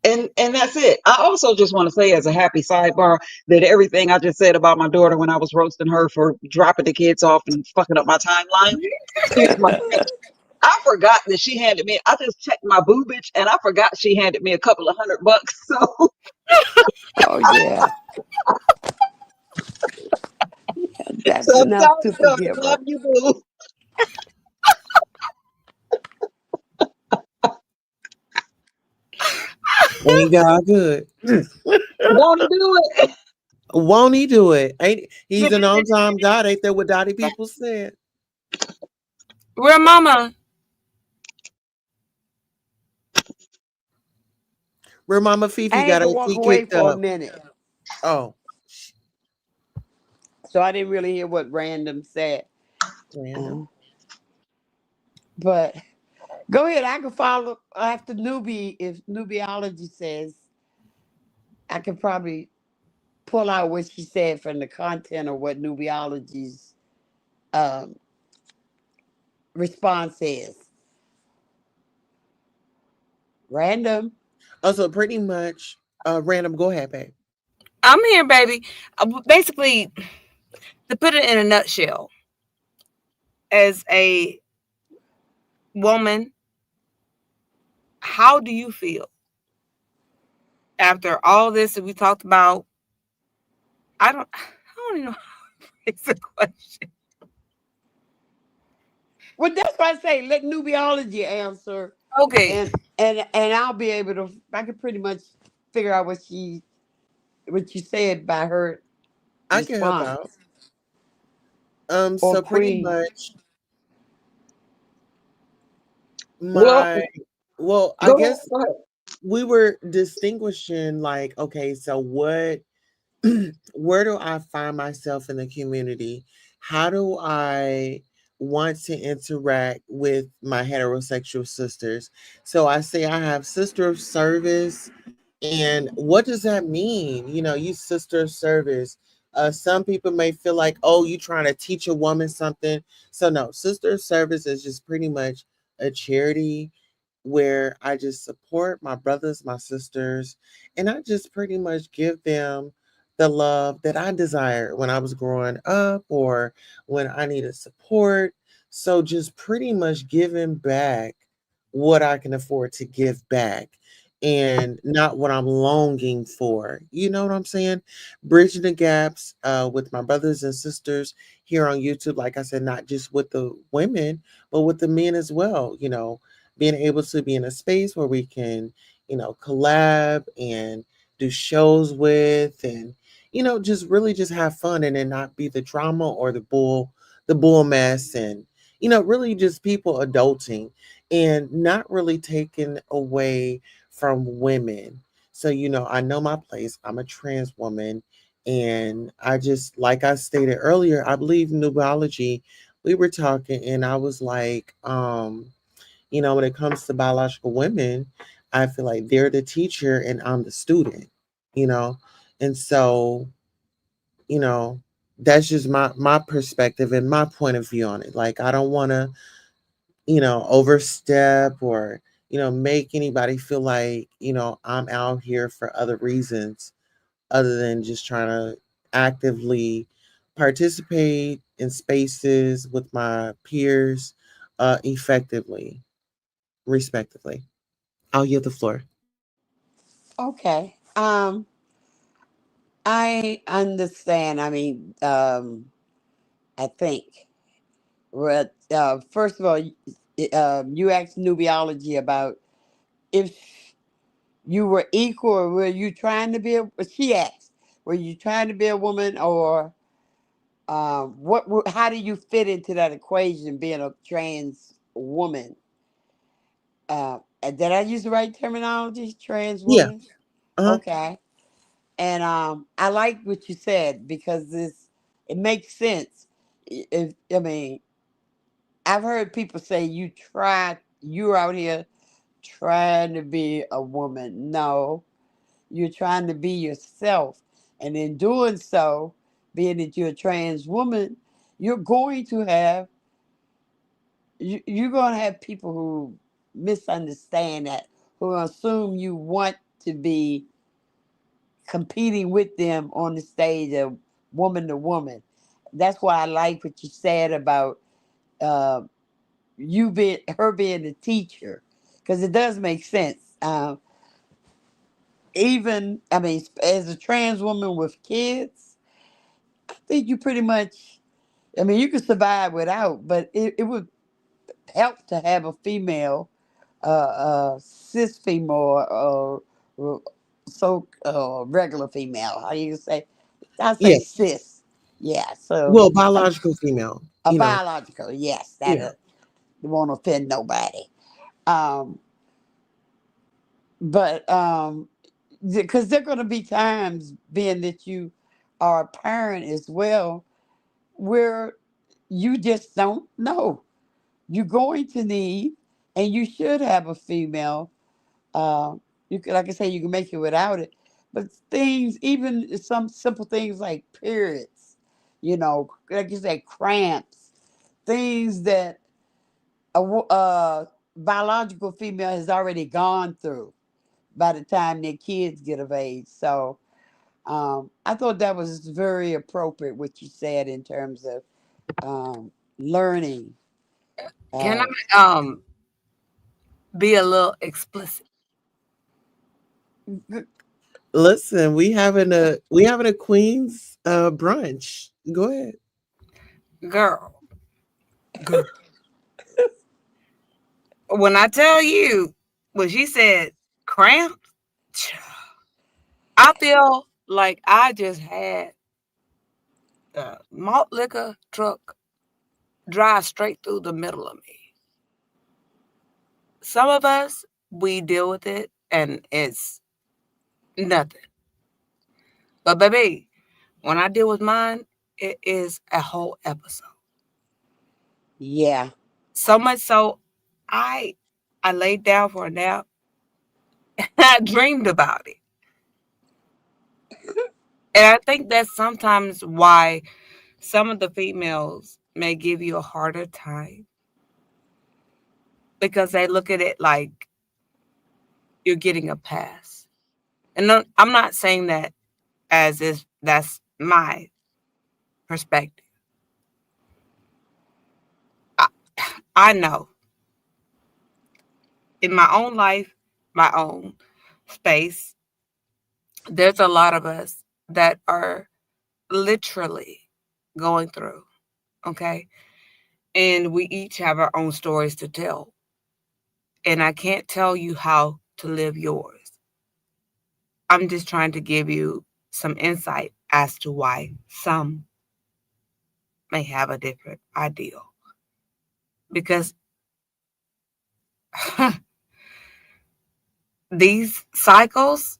And that's it. I also just want to say as a happy sidebar that everything I just said about my daughter when I was roasting her for dropping the kids off and fucking up my timeline, excuse my French, I forgot that she handed me, I just checked my boobage and I forgot she handed me a couple of $100. So Oh yeah, that's so I'm enough sorry, to daughter. forgive Love her. you, boo. Ain't God good? Want to do it? Won't he do it? Ain't he's an on time God? Ain't that what Dottie people said? Real Mama, Where Mama Fifi I got had to her walk feet away kicked for a up. minute, Oh, so I didn't really hear what Random said. random. Um, but go ahead. I can follow after newbie. If newbiology says, I could probably pull out what she said from the content of what newbiology's um, response is. Random. Also, pretty much, random. Go ahead, babe. I'm here, baby. Basically, to put it in a nutshell, as a woman, how do you feel after all this that we talked about? I don't even know how to phrase the question. Well, that's why I say let newbiology answer, Okay, and I'll be able to. I can pretty much figure out what you said by her I can help out. response or So pretty Queen. much Well, my well, I go ahead. guess Go ahead. we were distinguishing like, okay, so what where do I find myself in the community? How do I want to interact with my heterosexual sisters? So I say I have sister of service. And what does that mean? You sister of service. Some people may feel like, oh, you trying to teach a woman something. So no, sister service is just pretty much a charity where I just support my brothers, my sisters, and I just pretty much give them the love that I desired when I was growing up or when I needed support. So just pretty much giving back what I can afford to give back and not what I'm longing for. You know what I'm saying? Bridging the gaps with my brothers and sisters here on YouTube. Like I said, not just with the women, but with the men as well. Being able to be in a space where we can, collab and do shows with and, just really just have fun and then not be the drama or the bull mess and, really just people adulting and not really taken away from women. So, I know my place. I'm a trans woman. And I just, like I stated earlier, I believe in nubiology. We were talking, and I was like, when it comes to biological women, I feel like they're the teacher and I'm the student, you know? And so, you know, that's just my perspective and my point of view on it. Like I don't want to, overstep or, make anybody feel like, I'm out here for other reasons other than just trying to actively participate in spaces with my peers effectively, respectively. I'll yield the floor. Okay. I understand. I mean, I think. Well, first of all, you asked Nubiology about if you were equal, or were you trying to be a? She asked, were you trying to be a woman, or How do you fit into that equation, being a trans woman? Did I use the right terminology? Trans Yeah. woman. Uh-huh. Okay. And I like what you said because it makes sense. I mean, I've heard people say you're out here trying to be a woman. No, you're trying to be yourself. And in doing so, being that you're a trans woman, you're going to have you're going to have people who misunderstand that, who assume you want to be competing with them on the stage of woman to woman. That's why I like what you said about uh, you being her being the teacher, because it does make sense. Even I mean, as a trans woman with kids, I think you pretty much. I mean, you could survive without, but it would help to have a female, cis female, regular female. How you say? I say Yes. cis. Yeah. So Well, a, biological female, a biological. Yes, that Yeah. won't offend nobody. Um, but because there are going to be times, being that you are a parent as well, where you just don't know. You're going to need, and you should have a female. You can, like I say, you can make it without it. But things, even some simple things like periods, like you say, cramps, things that a biological female has already gone through by the time their kids get of age. So I thought that was very appropriate what you said in terms of learning. Can Uh, I be a little explicit? Listen, we having a Queens brunch. Go ahead. Girl, girl. When I tell you when she said cramps, I feel like I just had the malt liquor truck drive straight through the middle of me. Some of us, we deal with it and it's nothing. But baby, when I deal with mine, it is a whole episode. yeah. So much so, I I laid down for a nap. I dreamed about it. And I think that's sometimes why some of the females may give you a harder time because they look at it like you're getting a pass. And I'm not saying that as if that's my perspective. I, I know in my own life, my own space, there's a lot of us that are literally going through, okay? And we each have our own stories to tell. And I can't tell you how to live yours. I'm just trying to give you some insight as to why some may have a different ideal. Because these cycles,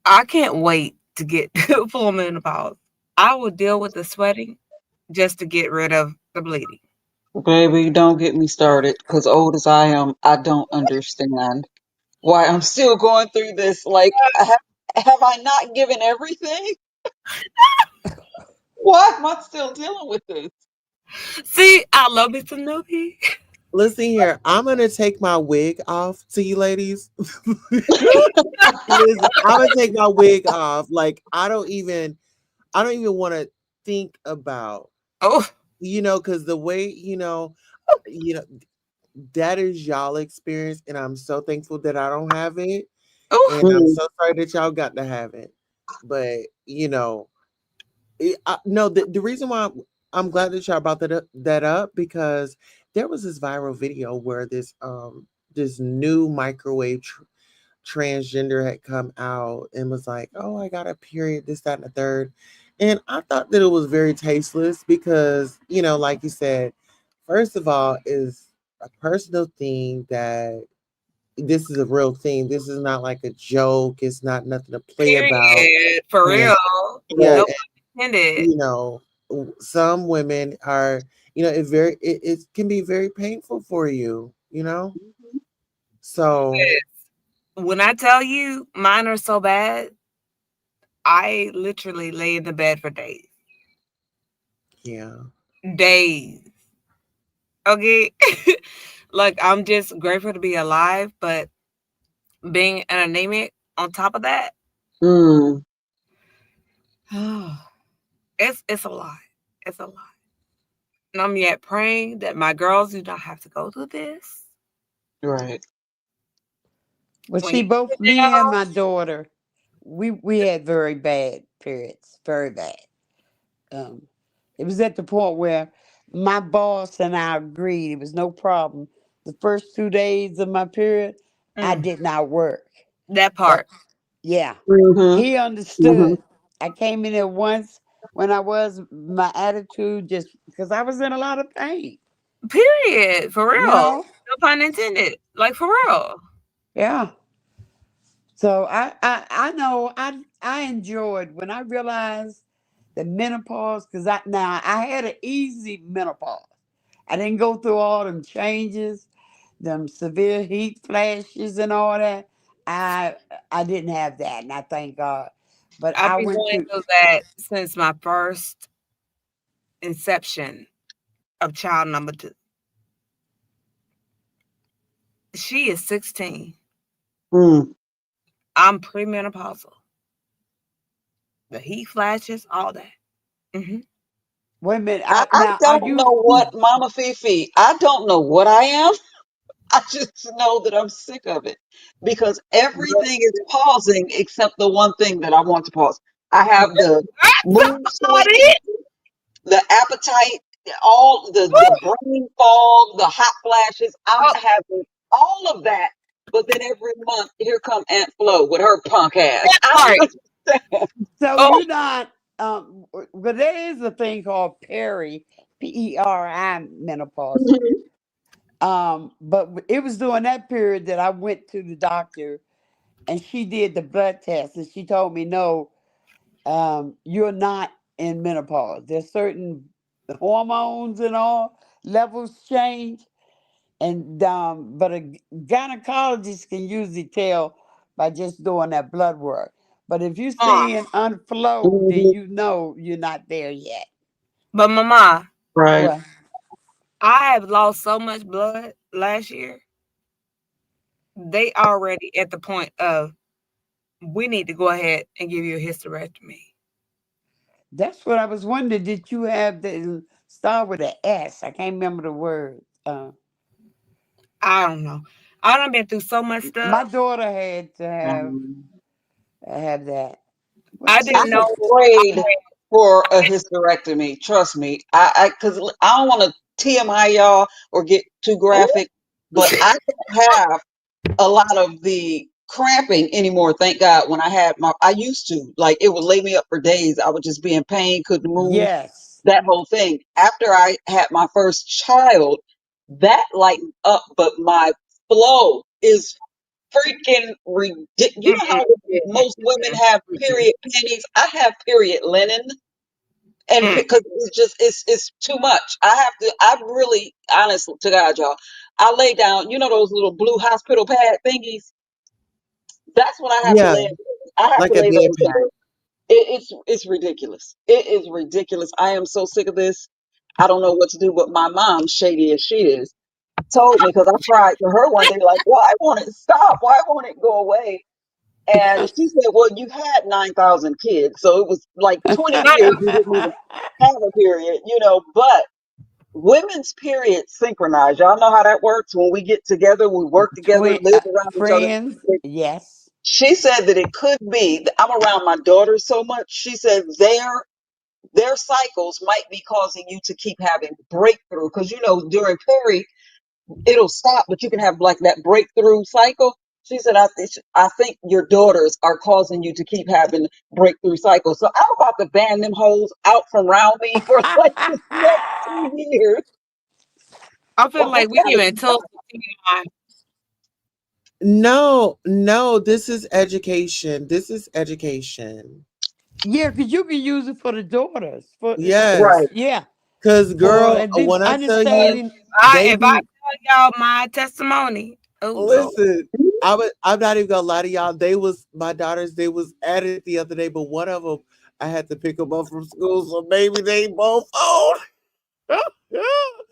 I can't wait to get full menopause. I will deal with the sweating just to get rid of the bleeding. Baby, don't get me started. Because old as I am, I don't understand why I'm still going through this. Like, have I not given everything? Why am I still dealing with this? See, I love me some Nuki. Listen here, I'm gonna take my wig off to you ladies. Listen, I'm gonna take my wig off. Like I don't even want to think about, Oh, because the way, you know, that is y'all experience, and I'm so thankful that I don't have it, oh, and I'm Mm, so sorry that y'all got to have it. But no, the reason why I'm glad that y'all brought that up because there was this viral video where this new microwave transgender had come out and was like, "Oh, I got a period, this, that, and the third," and I thought that it was very tasteless because like you said, first of all, is a personal thing that this is a real thing. This is not like a joke. It's not nothing to play about, period. For and real. yeah, No pun intended. you know some women are it can be very painful for you. So When I tell you mine are so bad, I literally lay in the bed for days. yeah. Days. Okay. Like I'm just grateful to be alive, but being an anemic on top of that, mm, it's a lot. It's a lot. And I'm yet praying that my girls do not have to go through this. right. Well, When you see, both sit down, me and my daughter, we had very bad periods, very bad. Um, it was at the point where my boss and I agreed it was no problem. The first 2 days of my period, I mm, did not work. that That part, yeah, Mm-hmm. he Mm-hmm. understood. I came in there once when I was my attitude just because I was in a lot of pain. period, for You real. know, No pun intended. Like for real. yeah. So I know I enjoyed when I realized the menopause because I had an easy menopause. I didn't go through all them changes, them severe heat flashes and all that. I I didn't have that, and I thank God. But I've I been went going to through that since my first inception of child number two. She is 16. Mm. I'm premenopausal. The heat flashes, all that. Hmm. wait a minute. I Now are don't you? know what, Mama Fifi. I don't know what I am. I just know that I'm sick of it because everything is pausing except the one thing that I want to pause. I have the That's mood about swings, it. the appetite, all the brain fog, the hot flashes. I'm Oh, having all of that. But then every month, here come Aunt Flo with her punk ass. that I part. don't understand. So Oh, you're not. But there is a thing called PERI menopause. But it was during that period that I went to the doctor and she did the blood test and she told me no, you're not in menopause. There's certain hormones and all levels change, and but a gynecologist can usually tell by just doing that blood work. But if you're Uh, seeing unflow, then Mhm. you know you're not there yet. but mama, Right. Well, I have lost so much blood last year. They already at the point of we need to go ahead and give you a hysterectomy. that's what I was wondering. Did you have the start with an S? I can't remember the word. I don't know. I done been through so much stuff. My daughter had to Um, have that. I What's I didn't this? know. prayed for a hysterectomy. Trust me. Because I don't want to TMI y'all or get too graphic, but I don't have a lot of the cramping anymore. Thank God. When I used to, like, it would lay me up for days. I would just be in pain, couldn't move, Yes. that whole thing. After I had my first child, that lightened up, but my flow is freaking ridiculous. You know how most women have period panties? I have period linen. And Mm. because it's too much. I really, honestly, to God, y'all, I lay down, those little blue hospital pad thingies? That's what I have to Yeah, lay. I have to like a lay bed those pad. down. It's ridiculous. It is ridiculous. I am so sick of this. I don't know what to do. But my mom, shady as she is, told me, because I cried to her one day, like, why won't it stop? Why won't it go away? And she said, well, you had 9,000 kids, so it was like 20 No, years you didn't even have a period. But women's periods synchronize. Y'all know how that works. When we get together, we work together, Twin live around each other. friends. Yes. She said that it could be, I'm around my daughters so much. She said their cycles might be causing you to keep having breakthrough, because during peri it'll stop, but you can have like that breakthrough cycle. She said, I think your daughters are causing you to keep having breakthrough cycles. So I'm about to ban them hoes out from around me for like the next 2 years. I feel Like, like we that giving is tools to TMI. No, no, this is education. This is education. Yeah, because you can use it for the daughters. right. Yes. Yeah, Cause for girl, at least when I tell you, understanding. they If I be tell y'all my testimony, oh Lord. listen, I'm not even gonna lie to y'all. They was my daughters, they was at it the other day, but one of them I had to pick them up from school, so maybe they both old.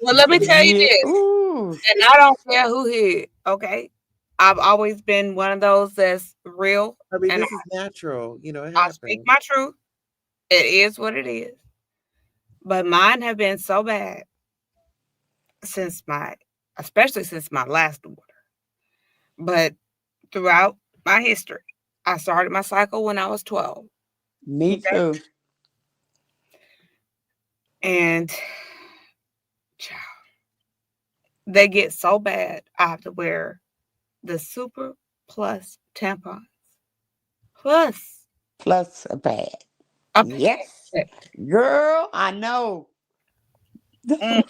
Well, let me tell you Yeah. this, Ooh. and I don't care who hit. Okay, I've always been one of those that's real, I mean, and this is natural, it I speak happens. my truth. It is what it is. But mine have been so bad since especially since my last daughter. But throughout my history, I started my cycle when I was 12. Me Okay, too. and child, they get so bad. I have to wear the Super Plus tampon plus Plus a pad. a Yes. pad. Girl, I know. Mm,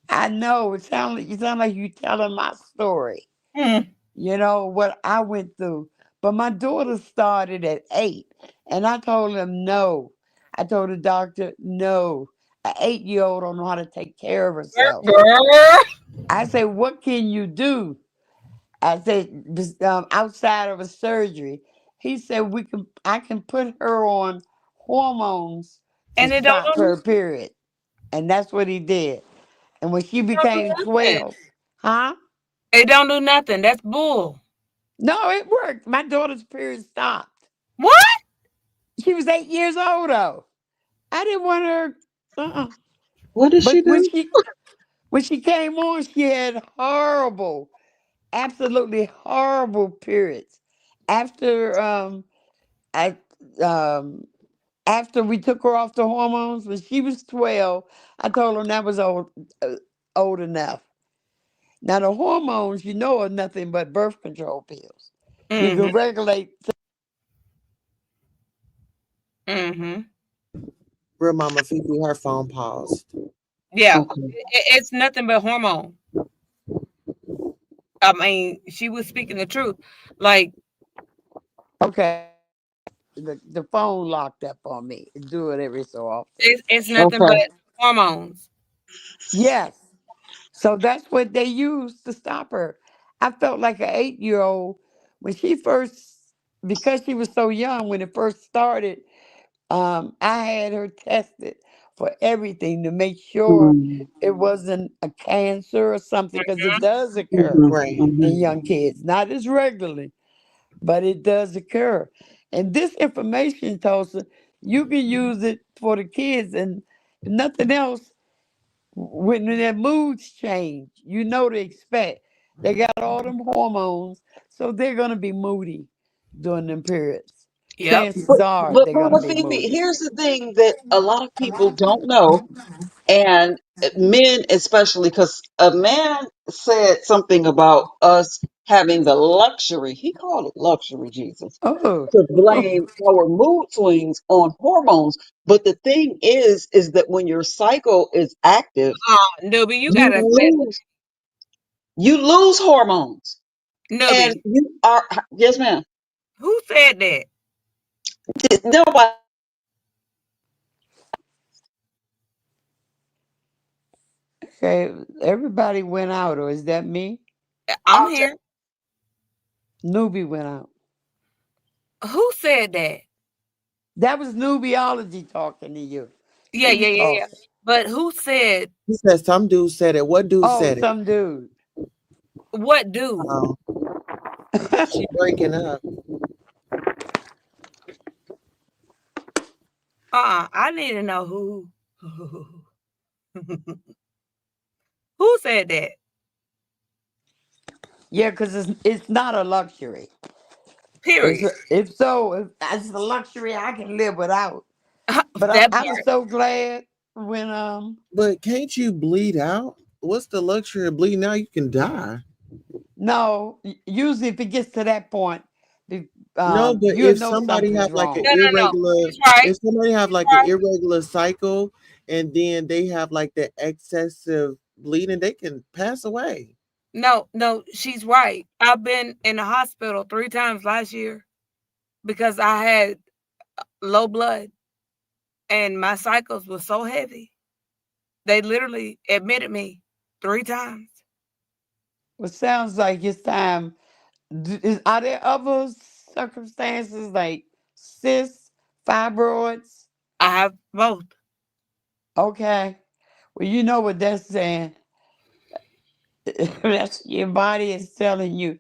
I know. You sound like you telling my story. mm. You know what I went through. But my daughter started at 8, and I told him no. I told the doctor no. An 8-year old don't know how to take care of herself. Girl. I said, what can you do? I said, outside of a surgery. He said I can put her on hormones to And it don't stop do her period. And that's what he did. And when she became nothing. 12, huh? It don't do nothing. That's bull. No, it worked. My daughter's period stopped. What? She was 8 years old though. I didn't want her. What did But she do? when she came on, she had horrible, absolutely horrible periods. After I after we took her off the hormones when she was 12, I told her that was old enough. Now the hormones, are nothing but birth control pills. You Mm-hmm. can regulate. Mm-hmm. Real mama Phoebe, her phone paused. Yeah. Okay. It's nothing but hormone. I mean, she was speaking the truth. Like, Okay, the phone locked up on me. Do it every so often. it's nothing but Okay. hormones. Yes. So that's what they used to stop her. I felt like an 8-year old when she first. because she was so young when it first started, I had her tested for everything to make sure Mm, it wasn't a cancer or something, because it does occur mhm, Right. in mhm. young kids, not as regularly, but it does occur. And this information, Tosa, you can use it for the kids, and if nothing else, when their moods change, you know to expect. They got all them hormones, so they're gonna be moody during them periods. Yep. Chances But, are but they're gonna Mama be Fifi, moody. here's the thing that a lot of people don't know, and men especially, because a man said something about us having the luxury. He called it luxury, Jesus, Oh, to blame our mood swings on hormones. But the thing is that when your cycle is active, Nuby, you you gotta quit. lose you lose hormones, and Nuby, you are yes, ma'am. who said that? Nobody. okay. Everybody went out, or is that me? I'm here. Newbie went out. Who said that? That was newbiology talking to you. Yeah, She yeah, was yeah, yeah. talking. But who said He said some dude said it. What dude Oh, said it? some dude. what dude? Oh, she breaking up. I need to know who who said that. Yeah, because it's not a luxury. It's Period. if so, if it's a luxury I can live without. But That I was part. so glad when But can't you bleed out? What's the luxury of bleeding out? You can die. no, usually if it gets to that point, No, but you'll if know somebody something's have like an No, wrong. no, no. irregular, He's right. if somebody have He's like an right. irregular cycle, and then they have like the excessive bleeding, they can pass away. No, no, she's right. I've been in the hospital 3 times last year because I had low blood and my cycles were so heavy. They literally admitted me 3 times. Well, sounds like it's time. Are there other circumstances like cysts, fibroids? I have both. Okay. Well, you know what that's saying. That's your body is telling you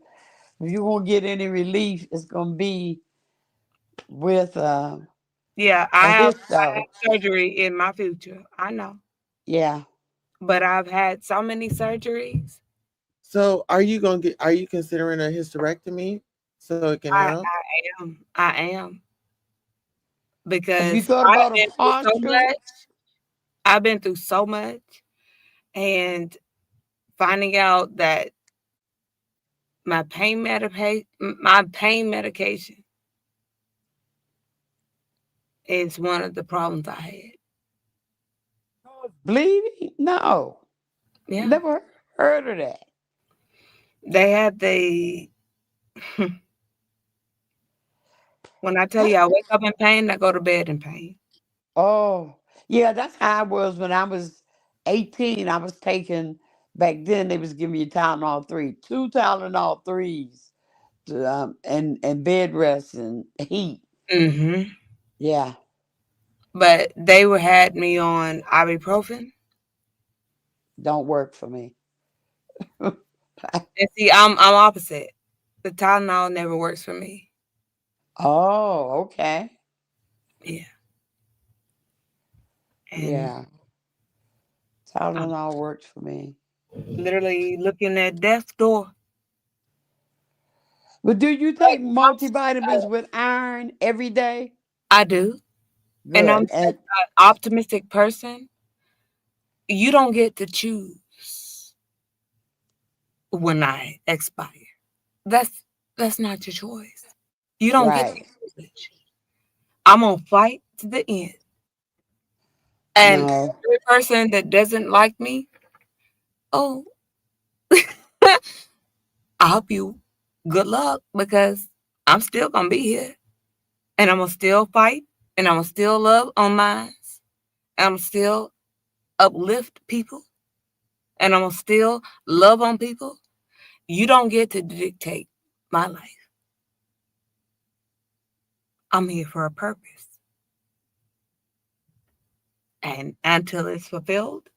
if you won't get any relief, it's gonna be with Yeah, a I histo. have surgery in my future. I know. Yeah. But I've had so many surgeries. So, are you considering a hysterectomy so it can I help? am. I am. Have you Because thought I've about a been through so partial? much. I've been through so much. And finding out that my pain medication is one of the problems I had. Bleeding? No. Yeah. Never heard of that. They had the when I tell you I wake up in pain, I go to bed in pain. Oh, yeah, that's how I was when I was 18. I was taking, back then they was giving me Tylenol 3, two Tylenol 3s, and bed rest and heat. Hmm. Yeah, But they were had me on ibuprofen. don't work for me. And see, I'm opposite. The Tylenol never works for me. Oh, okay. Yeah. And Yeah, I'm Tylenol works for me. literally looking at death's door. But do you But take multivitamins with iron every day? I do. And I'm Good. such And an optimistic person. You don't get to choose when I expire. That's that's not your choice. You don't get right. that privilege. I'm gonna fight to the end. And No. every person that doesn't like me, oh, I hope you good luck because I'm still gonna be here and I'm gonna still fight and I'm gonna still love on minds and I'm gonna still uplift people and I'm gonna still love on people. You don't get to dictate my life. I'm here for a purpose. And until it's fulfilled,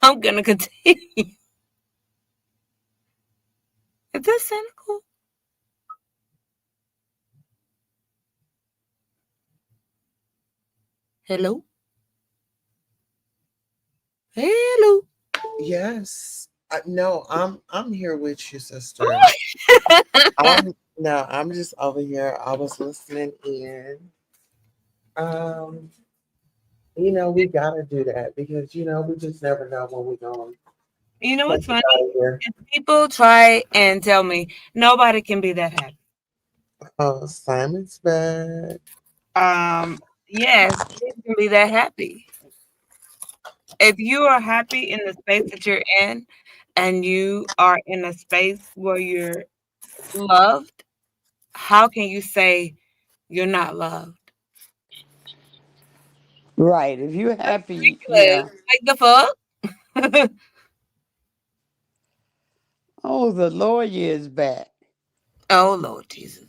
I'm going to continue. Is this cynical? Hello? Hello? Yes. No, I'm here with you, sister. I'm just over here. I was listening in. Um, we gotta do that because we just never know when we're going You know to what's get funny? out of here. People try and tell me nobody can be that happy. Oh, Simon's back. Yes, kids can be that happy. If you are happy in the space that you're in and you are in a space where you're loved, how can you say you're not loved? Right. If you're That's happy, ridiculous. yeah. Like the fuck? Oh, the lawyer is back. Oh Lord Jesus.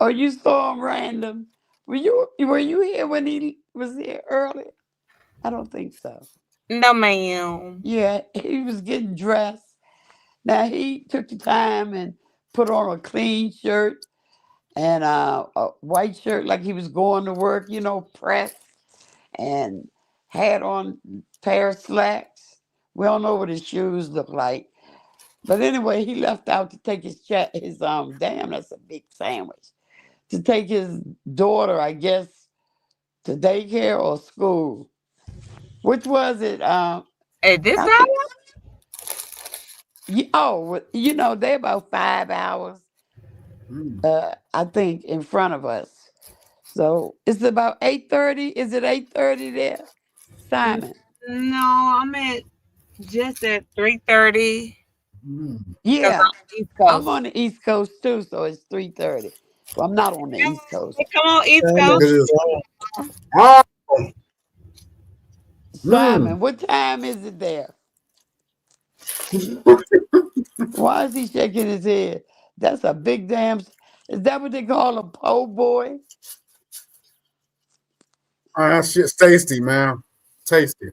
Oh, you saw him random. Were you here when he was here earlier? I don't think so. No ma'am. Yeah, he was getting dressed. Now he took the time and put on a clean shirt and a white shirt like he was going to work, pressed, and had on a pair of slacks. We don't know what his shoes look like. But anyway, he left out to take his damn, that's a big sandwich. To take his daughter, I guess, to daycare or school. Which was it? At this I think. hour? They're about 5 hours. Mm. I think in front of us. So it's about 8:30. Is it 8:30 there, Simon? No, I'm at just at 3:30 Mm. because Yeah, I'm East I'm Coast. on the East Coast too, so it's 3:30. Well, I'm not on the East Coast. Hey, come on, East Simon, Look Coast. at this. strong. Oh, mm. Simon, what time is it there? Why is he shaking his head? That's a big damn. Is that what they call a po' boy? Oh, that shit's tasty, man. Tasty.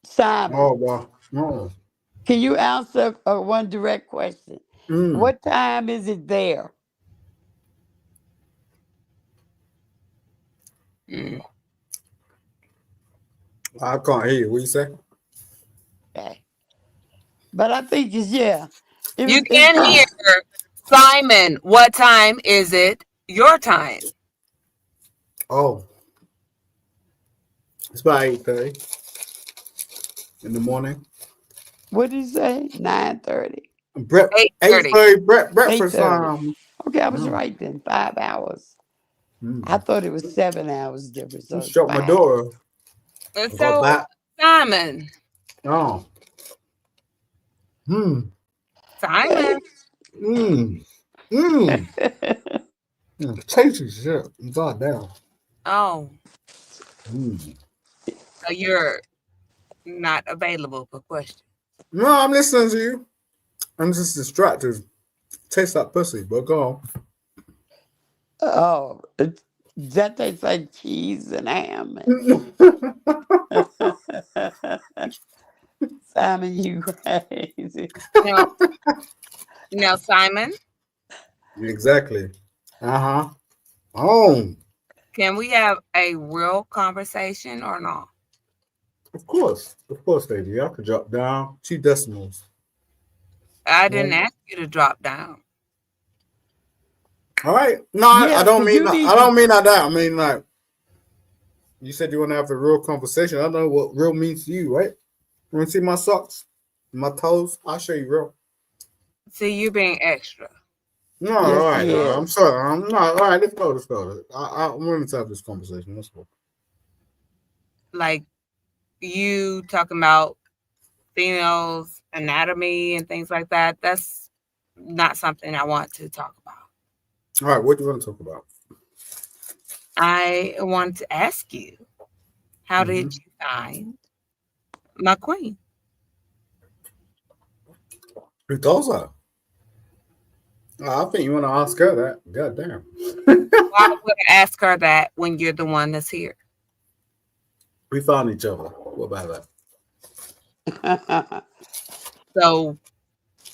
Simon, Oh, wow. Oh. can you answer one direct question? Mm. What time is it there? Mm. I can't hear you. What you say? Okay. But I think it's yeah. It You was it's can hear Simon. What time is it? Your time. Oh, it's about 8:30 in the morning. what did he say? 9:30. Brep, 8:30. 8:30 breakfast 8:30. time. Okay, I was Mm. right then. 5 hours. I Mm. thought it was 7 hours difference, so Just it's shut my five. door. I got So, back. Simon. Oh. Mm. Simon. Okay. Mm. Mm. Mm. Tasty shit. God damn. Oh, Mm. so you're not available for questions. No, I'm listening to you. I'm just distracted. Tastes like pussy, but go Oh, that tastes like cheese and ham. on. Simon, you crazy. Now, now, Simon, Exactly. Uh huh. Oh, can we have a real conversation or not? of course, lady. I could drop down 2 decimals. I didn't Um, ask you to drop down. all right. No, I Yeah, don't because mean you that. need I to. don't mean like that. I mean like you said you want to have a real conversation. I don't know what real means to you, right? You want to see my socks, my toes? I'll show you real. See, you being extra. No, all Yes, right. he I'm is. sorry. I'm not. All right. Let's go. Let's go. I'm willing to have this conversation. Let's go. Like you talking about females' anatomy and things like that. That's not something I want to talk about. All right. What do you want to talk about? I want to ask you, how Mm-hmm. did you find my queen? Ritosa. I think you want to ask her that. God damn. Why would I ask her that when you're the one that's here? We found each other. What about that? So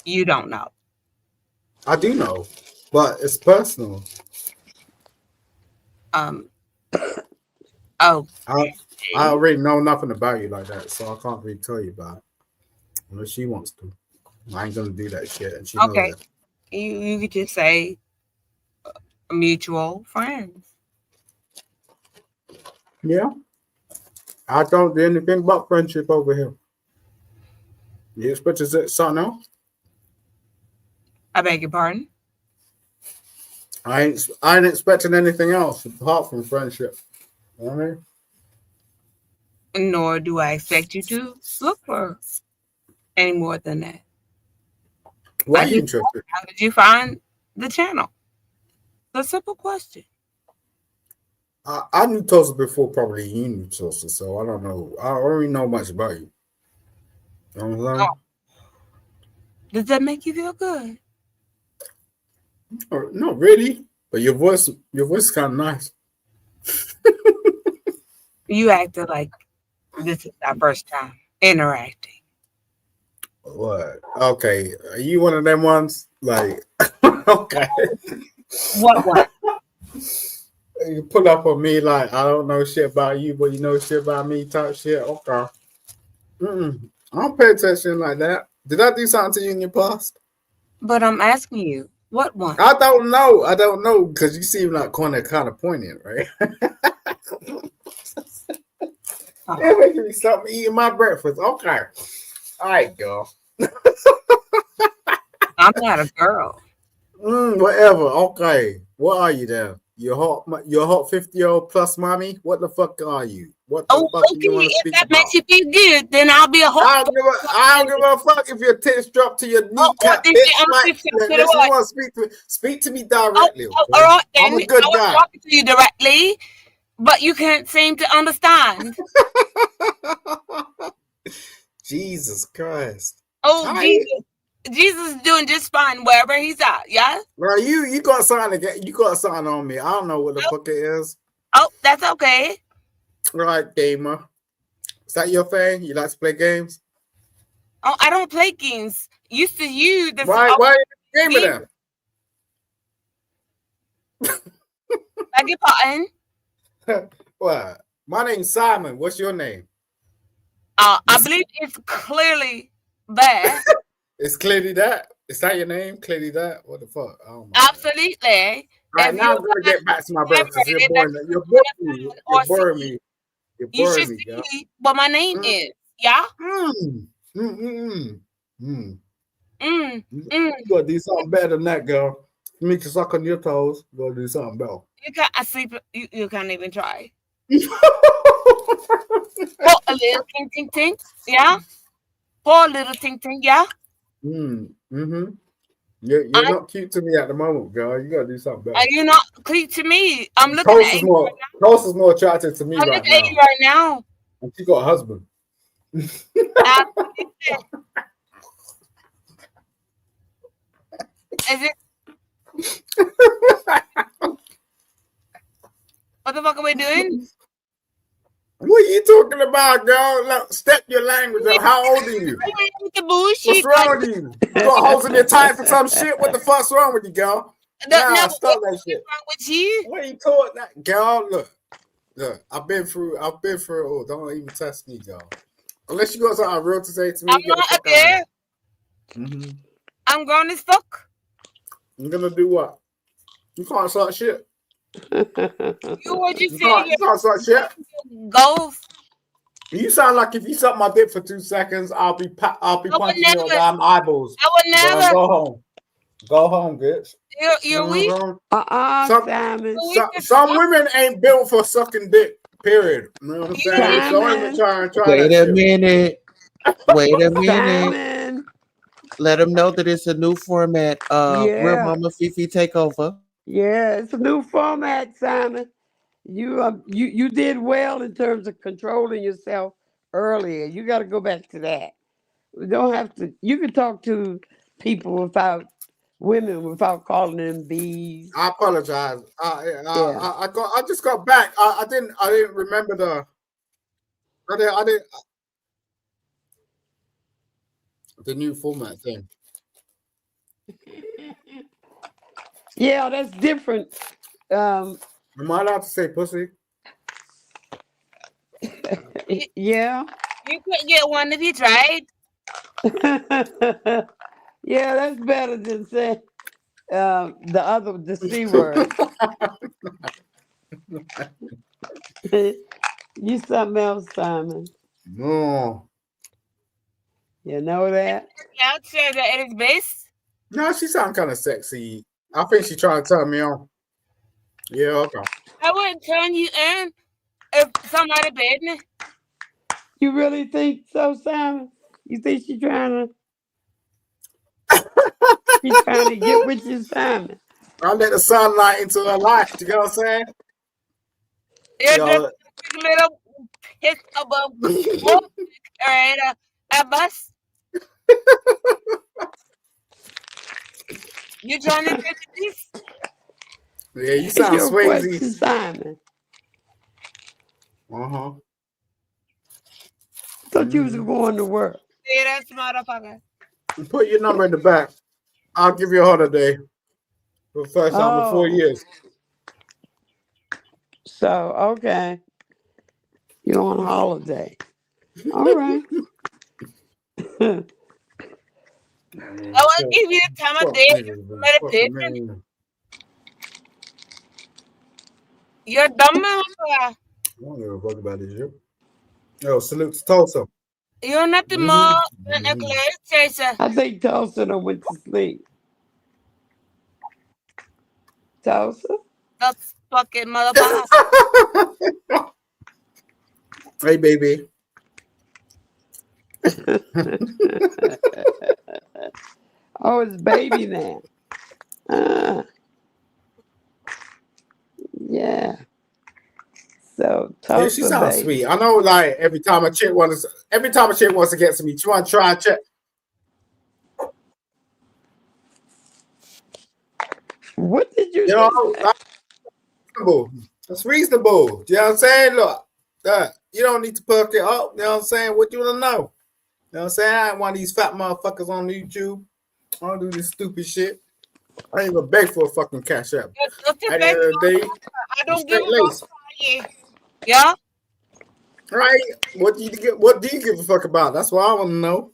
you don't know. I do know, but it's personal. Um. Oh. I already know nothing about you like that, so I can't really tell you about it unless she wants to. I ain't gonna do that shit, and she knows Okay. that. You could just say mutual friends. Yeah, I don't do anything but friendship over here. You expect to say something else? I beg your pardon. I ain't expecting anything else apart from friendship. You know what I mean? Nor do I expect you to look for any more than that. Why I are you just, interested? how did you find the channel? It's a simple question. I knew Tulsa before probably you knew Tulsa, so I don't know. I already know much about you. You know what I'm saying? Oh, does that make you feel good? Not really, but your voice is kind of nice. You acted like this is our first time interacting. What? Okay, are you one of them ones? Like, okay, What one? you put up on me like I don't know shit about you, but you know shit about me type shit. Okay, I don't pay attention like that. Did I do something to you in your past? But I'm asking you, what one? I don't know. I don't know because you seem like kind of poignant, right? Oh, It making me stop eating my breakfast. Okay, all right, girl. I'm not a girl. Whatever. Okay. What are you then? You're hot 50-year-old plus mommy? What the fuck are you? What the Oh, fuck do okay. you want to If speak that makes about? you feel good, then I'll be a whole. I don't give a fuck if your tits drop to your Oh, what kneecap, did you? bitch. I'm Like, 50 to the listen, you what? want to speak to me Oh, directly, oh, all okay? right I'm then. a I good was guy. talking to you directly, but you can't seem to understand. Jesus Christ. Oh, I Jesus. Jesus is doing just fine wherever he's at, yeah? bro, you got something you got something on me. I don't know what the Oh, fuck it is. oh, that's okay. Right, gamer. Is that your thing? You like to play games? Oh, I don't play games. Used to you, this Why are you gaming game, then? beg your pardon. What? My name's Simon. What's your name? I believe it's clearly there. It's clearly that. Is that your name? Clearly that? What the fuck? Oh my god. Absolutely. All right, If now you're I'm gonna get back to my breakfast. You're collaborating that boring. you You're want boring to me. find You're or boring see, me. You're you should boring me, girl. see what my name Mm, is. Yeah? mm, mm, mm, mm. Mm, You mm. gotta do something better than that, girl. For me to suck on your toes, you gotta do something better. You can't I sleep you can't even try. Oh, a little ting ting ting. Yeah? Poor little ting ting, yeah? mm-hmm. You're I not cute to me at the moment, girl. You gotta do something better. are you not clear to me? I'm looking Toast at is you. more Toast is more attractive to me I'm right looking at you now. right now. And she got a husband. Absolutely. Is it what the fuck are we doing? What are you talking about, girl? Look, step your language up. How old are you? With the What's bullshit like wrong with you? You got holes in your tire for some shit? What the fuck's wrong with you, girl? no, Nah, what's stop that shit. wrong with you? What are you talking that, girl? Look. I've been through it all. Don't even test me, girl. Unless you got something real to say to I'm me, get the not a fuck out of bear. here. Mm-hmm. I'm grown as fuck. I'm gonna do what? You can't start shit. You what you You say can't start shit. your goals. You sound like if you suck my dick for 2 seconds, I'll be I would punching your never. damn eyeballs. I would Go never. go home. Go home, bitch. You're weak. Some Simon. You're weak as some fuck. women ain't built for sucking dick. Period. You know what I'm You're saying? weak. So don't even Simon. try Wait that a shit. minute. Wait a minute. Simon. Let them know that it's a new format. Real Yeah. Mama Fifi takeover. Yeah. It's a new format, Simon. You did well in terms of controlling yourself earlier. You got to go back to that. We don't have to. You can talk to people women without calling them bees. I apologize. Yeah. I just got back. I didn't remember I didn't the new format thing. Yeah, that's different. Am I allowed to say pussy? Yeah. You could get one if you tried. Yeah, that's better than saying the C word. You something else, Simon. No. You know that? I'll say that it is base. No, she sound kind of sexy. I think she trying to turn me on. Yeah, okay. I wouldn't turn you in if somebody paid me. You really think so, Simon? You think she's trying to get with you, Simon? I let the sunlight into her life. You know what I'm saying? You're just Yo, a little piss above water, right? A bus. You trying to take this? yeah, you That's sound your question, Swayze. Simon. Uh-huh. Thought you was going to work. Say that motherfucker. Put your number in the back. I'll give you a holiday for the first time in 4 Oh, years. so okay. You're on holiday. All right. I want to give you the time of day. Meditation. You're dumb, motherfucker. I don't give a fuck about this shit. Yo, salute to Tulsa. You're nothing more than a cloud chaser. I think Tulsa done went to sleep. Tulsa? That's fucking motherfucker. Hey, baby. Oh, it's baby now. Yeah. So Yeah, she Tulsa, sounds baby. sweet. I know, like every time a chick wants to get to me, she want to try a chick. What did you You know, just say? reasonable. That's reasonable. You know what I'm saying? Look, you don't need to perk it up. You know what I'm saying? What you want to know? You know what I'm saying? I ain't one of these fat motherfuckers on YouTube. I don't do this stupid shit. I ain't even beg for a fucking cash app. At the end of the day, I I'm don't give straight a fuck lace. about you. Yeah? Right? What do you give a fuck about? That's what I want to know.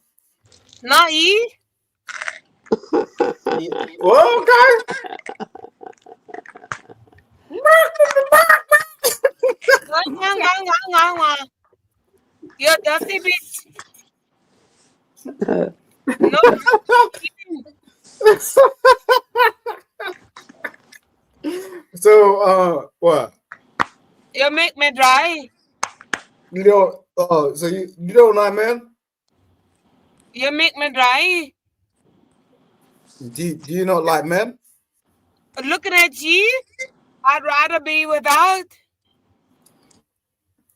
Not you. Well, okay. You're dusty bitch. No. So, what? You make me dry. You don't. So you don't like men? You make me dry. Do you not like men? Looking at you, I'd rather be without.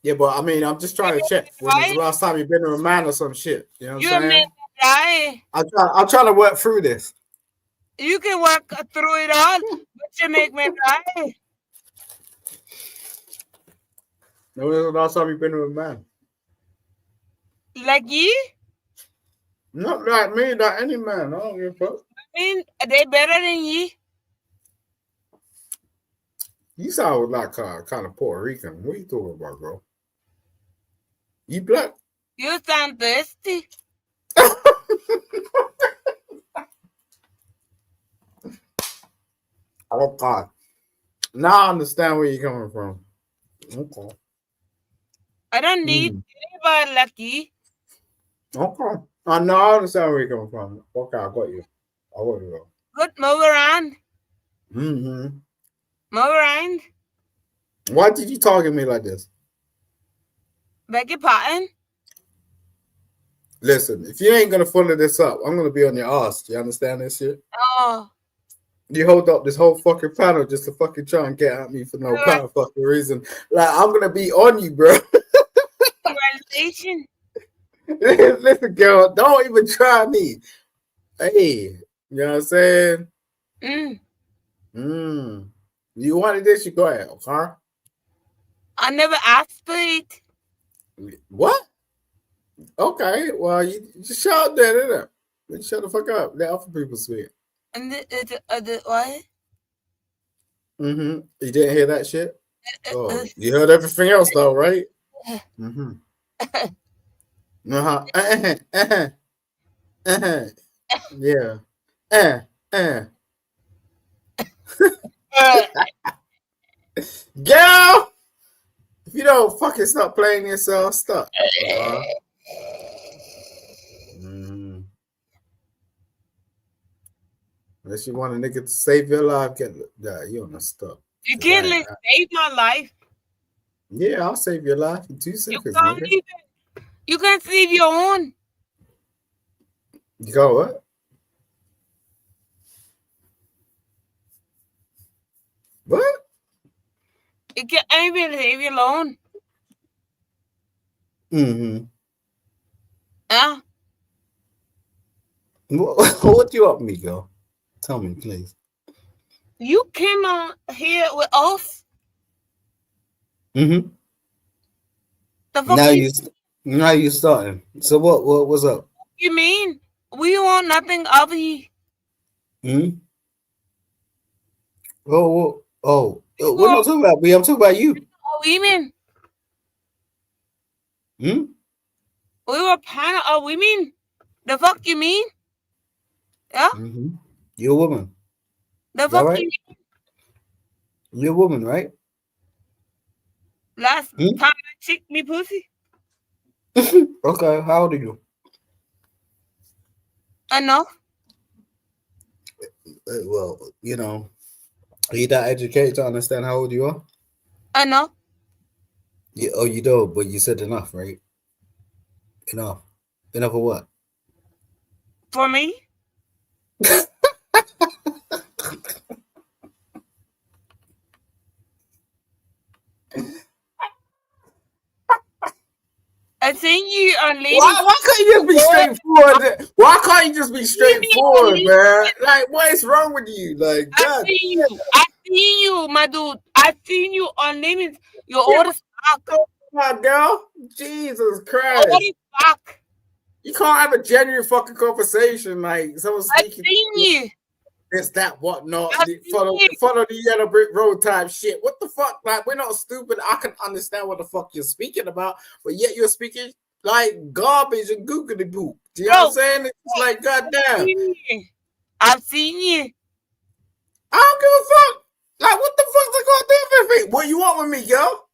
Yeah, but I mean, I'm just trying to check. When was the last time you've been with a man or some shit? You know what You I'm make saying? me dry. I'm trying to work through this. You can work through it all, but you make me dry. When was the last time you've been with a man? Like you? Not like me, not any man. I don't give a fuck. I mean, they better than you. You sound like kind of Puerto Rican. What are you talking about, bro? You black? You sound thirsty. Oh God! Now I understand where you're coming from. Okay. I don't need anybody like you. Okay. I know I understand where you're coming from. Okay, I got you. I got you. Good, move around. Mm-hmm. Move around. Why did you target me like this? Beg your pardon. Listen, if you ain't gonna follow this up, I'm gonna be on your ass. Do you understand this shit? Oh. You hold up this whole fucking panel just to fucking try and get at me for no kind of fucking reason. Like, I'm gonna be on you, bro. Congratulations. Listen, girl, don't even try me. Hey, you know what I'm saying? You wanted this, you go ahead, okay? I never asked for it. What? Okay, well, you just shout that in there. Then shut the fuck up. Let other people speak. And the what? You didn't hear that shit? Oh, you heard everything else though, right? Yeah. Girl, if you don't fucking stop playing yourself, stop. Unless you want a nigga to save your life, you don't know stuff. You can't save my life. Yeah, I'll save your life in 2 seconds, nigga. You can't save your own. You go what? What? You can't even save your own. Yeah. What you up me, girl? Tell me, please. You came on here with us. The fuck now you starting. So what's up? You mean we want nothing of you? Oh, we're not talking about me. I'm talking about you. Women. We were panel of women. The fuck you mean? Yeah. You're a woman. The fuck right? You mean? You're a woman, right? Last time I checked me pussy. Okay, how old are you? I know. Well, you know, are you that educated to understand how old you are? I know. Yeah, oh, you do, but you said enough, right? Enough. Enough of what? For me? I think you are lady. Why can't you just be straightforward? Why can't you just be straightforward, man? Like, what is wrong with you? Like, God. I seen you, my dude. I seen you on limits. Your order's back. My girl. Jesus Christ. Order's back. You can't have a genuine fucking conversation. Like, someone speaking. I seen you. This, that, whatnot. Follow the yellow brick road type shit. What the fuck? Like, we're not stupid. I can understand what the fuck you're speaking about, but yet you're speaking like garbage and googly poop. Do you know what I'm saying? It's like, goddamn. I've seen you. I don't give a fuck. Like, what the fuck's I gonna do with me? What you want with me, girl?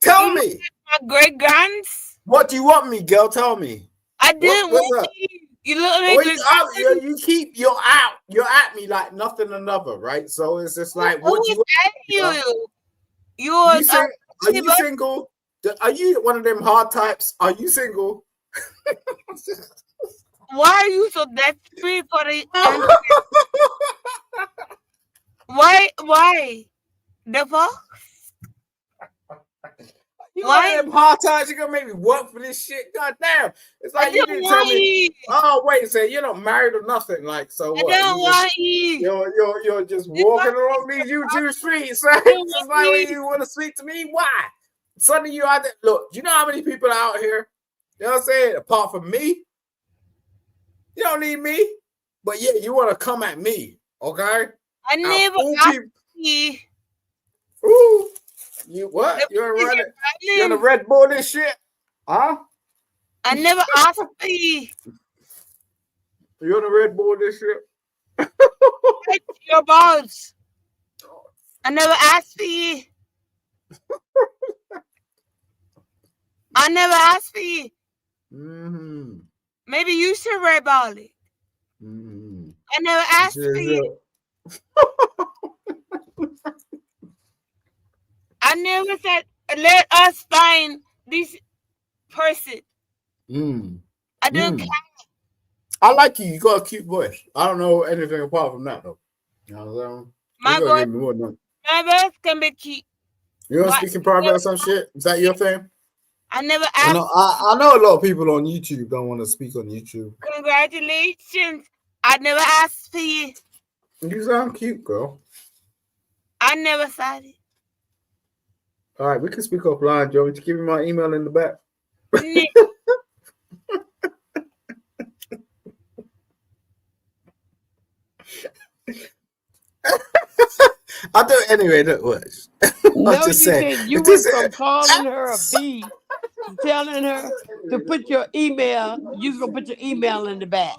Tell me. My great grands. What do you want me, girl? Tell me. I didn't want you. You look like you're at me like nothing another, right? So it's just like, what do you want? Are you single? Are you one of them hard types? Are you single? Why are you so desperate for it? Why? The fuck? You want them hard times? You gonna make me work for this shit? God damn! It's like you didn't tell me. Oh wait a second, you're not married or nothing. Like so what? I don't want you. You're just walking along these YouTube streets. Right? Just like when you want to speak to me. Why? Suddenly you out there. Look, do you know how many people are out here? You know what I'm saying? Apart from me, you don't need me. But yeah, you want to come at me, okay? I never asked you. Ooh. You what? You're on the Red Bull this shit? Huh? I never asked for you. You're on the Red Bull this shit? Your balls. I never asked for you. I never asked for you. Maybe you should red ball it. I never asked for you. I never said, let us find this person. I don't care. I like you. You got a cute voice. I don't know anything apart from that, though. You know what I'm saying? My voice can be cute. You don't speak in private or some shit? Is that your thing? I never asked. I know a lot of people on YouTube don't want to speak on YouTube. Congratulations. I never asked for you. You sound cute, girl. I never said it. All right, we can speak offline. Do you want me to give you my email in the back? I'll do it anyway. That works. I'll No, just you say did. You it is. went from calling her a B to telling her to put your email. You was gonna put your email in the back.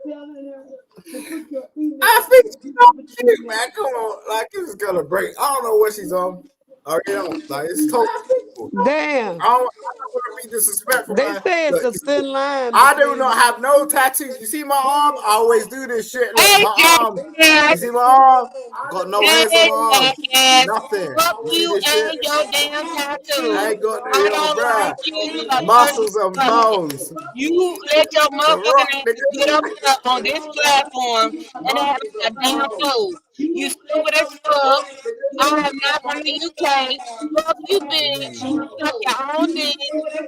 Telling her to put your I email. think she's You on gonna put your mute, email. man. Come on, like this is gonna break. I don't know what she's on. I really don't. Like it's totally cool. Damn. I don't want to be disrespectful, They man. say it's Look, a thin line I do not between. have no tattoos. You see my arm? I always do this shit. Look, Hey, my arm. jackass. You see my arm? Got no hairs on Hey, my arm. jackass. Nothing. Fuck You see you this shit? and your damn I tattoo. ain't got I yo, don't bruh. like you. You a dirty Muscles and fucking. bones. You let your The motherfucking rock, ass get up nigga. here on this platform and have a damn clue. You stupid as fuck. I am not from the UK. Fuck you, bitch. Suck your own dick.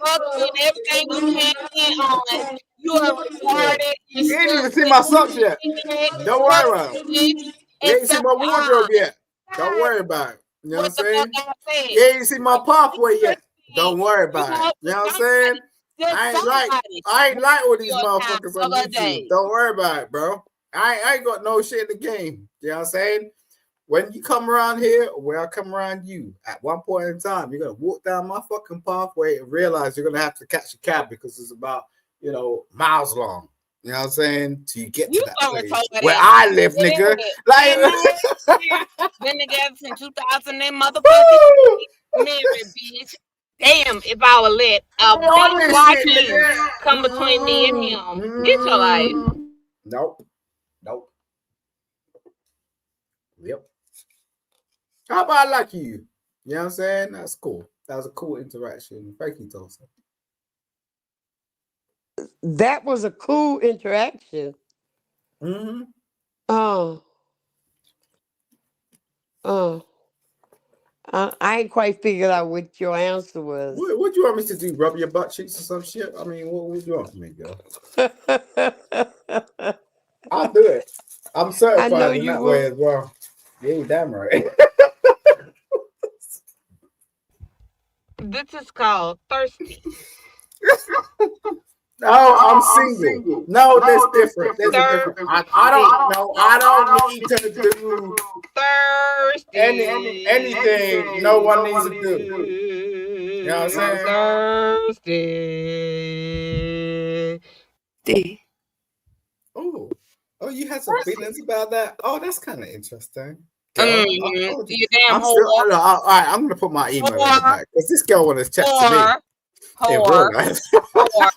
Fuck you and everything you can on. You are Yeah. retarded, You ain't even seen disgusting, my socks yet. ignorant, Don't worry fuck about it. you, bitch, You and ain't seen suck my your wardrobe own. yet. Don't God, worry about it. You know what I'm what the fuck saying? I said? You ain't seen my pathway yet. You Don't worry know, about it. You know what I'm saying? somebody, just somebody I ain't like all these your account motherfuckers the on other YouTube. day. Don't worry about it, bro. I ain't got no shit in the game. You know what I'm saying? When you come around here, or when I come around you, at one point in time, you're gonna walk down my fucking pathway and realize you're gonna have to catch a cab because it's about, miles long. You know what I'm saying? Till you get to You that so place retarded where ass. I live, nigga. Anyway, Like, been married here, been together since 2000 and motherfucking married, bitch. Damn, if I would let a all bitch this like shit, you nigga. come between me and him. Get your life. Nope. Nope. Yep. How about I like you? You know what I'm saying? That's cool. That was a cool interaction. Thank you, Tulsa. That was a cool interaction. Mm-hmm. Oh, oh. I ain't quite figured out what your answer was. What do you want me to do? Rub your butt cheeks or some shit? I mean, what would you want from me, girl? I'll do it. I'm I know certified in you that way will. as well. Yeah, you damn right. This is called thirsty. No, I'm single. No, that's different. There's a difference. I don't Thirsty. know. I don't need to do anything no one needs to do. You know what I'm saying? Thirsty. Oh, you had some feelings about that? Oh, that's kind of interesting. Girl, I told you. You damn I'm still. whore. All right, I'm gonna put my email in the Whore. back because this girl want to chat to me Whore. in real Whore. life. Whore.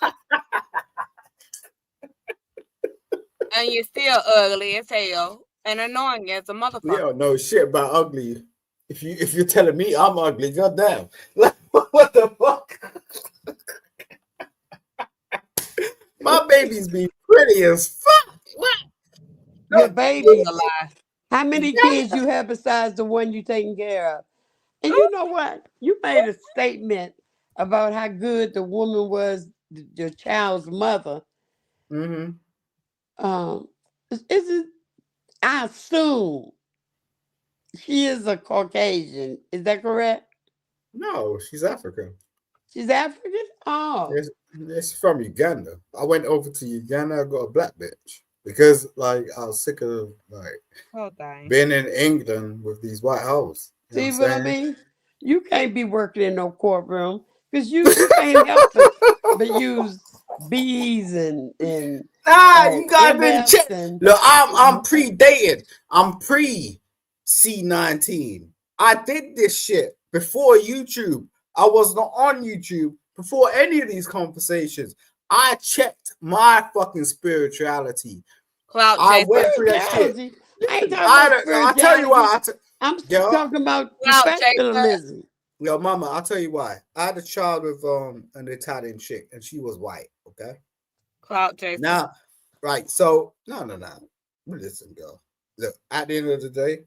And you're still ugly as hell and annoying as a You motherfucker. don't know shit about ugly. If you're telling me I'm ugly, goddamn. Like, what the fuck? My babies be pretty as fuck. What? Your No, It's a babies. lie. How many kids you have besides the one you taking care of? And you know what? You made a statement about how good the woman was, your child's mother. Mm-hmm. Um, is it? I assume she is a Caucasian. Is that correct? No, she's African. She's African. Oh, It's from Uganda. I went over to Uganda. I got a black bitch because, like, I was sick of like Oh, dang. being in England with these white hoes. You know what I'm see what I saying? mean? You can't be working in no courtroom because you can't help but use B's and Nah, you guys didn't MFs check. and Look, I'm pre-dated. I'm pre C19. I did this shit before YouTube. I was not on YouTube before any of these conversations. I checked my fucking spirituality. Clout I chaser. went through that shit. spirituality. I ain't Listen, talking about I tell you spirituality. why. I'm Yo, talking about Clout chaser. professionalism. yo, mama, I'll tell you why. I had a child with an Italian chick, and she was white. Okay. Clout chaser. Now, right. So, no. Listen, girl. Look, at the end of the day,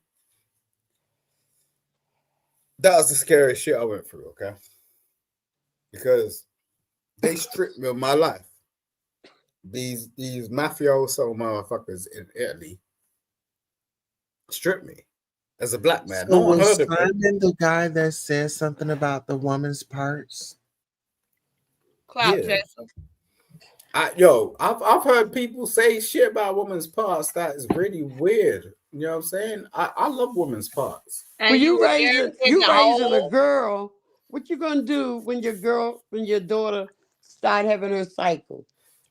that was the scariest shit I went through, okay? Because they stripped me of my life. these mafioso motherfuckers in Italy stripped me as a black man. So No one was heard of it. Simon the guy that said something about the woman's parts? Clout Yeah. chaser. I've heard people say shit about women's parts that is really weird. You know what I'm saying? I love women's parts. Well, And you were there in you the raising a whole. girl. What you gonna do when your daughter start having her cycle?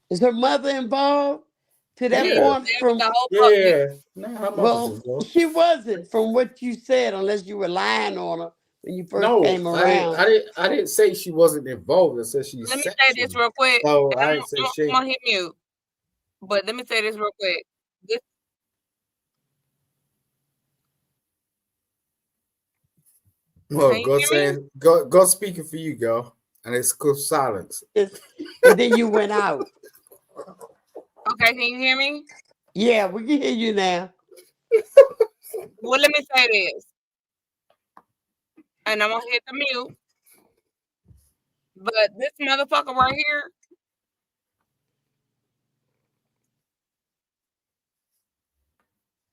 Is her mother involved to that He was Yeah, point? there with From the whole fuck you. yeah. No, her mother's well, involved. she wasn't from what you said, unless you were lying on her when you first No, came around. I didn't say she wasn't involved. I said she's Let me say this section. real quick, So and I didn't say I'm shit. gonna hit mute. But let me say this real quick. This Well, can you God hear me? saying God speaking for you, girl. And it's called silence. Yes. And then you went out. Okay, can you hear me? Yeah, we can hear you now. Well, let me say this, and I'm gonna hit the mute. But this motherfucker right here,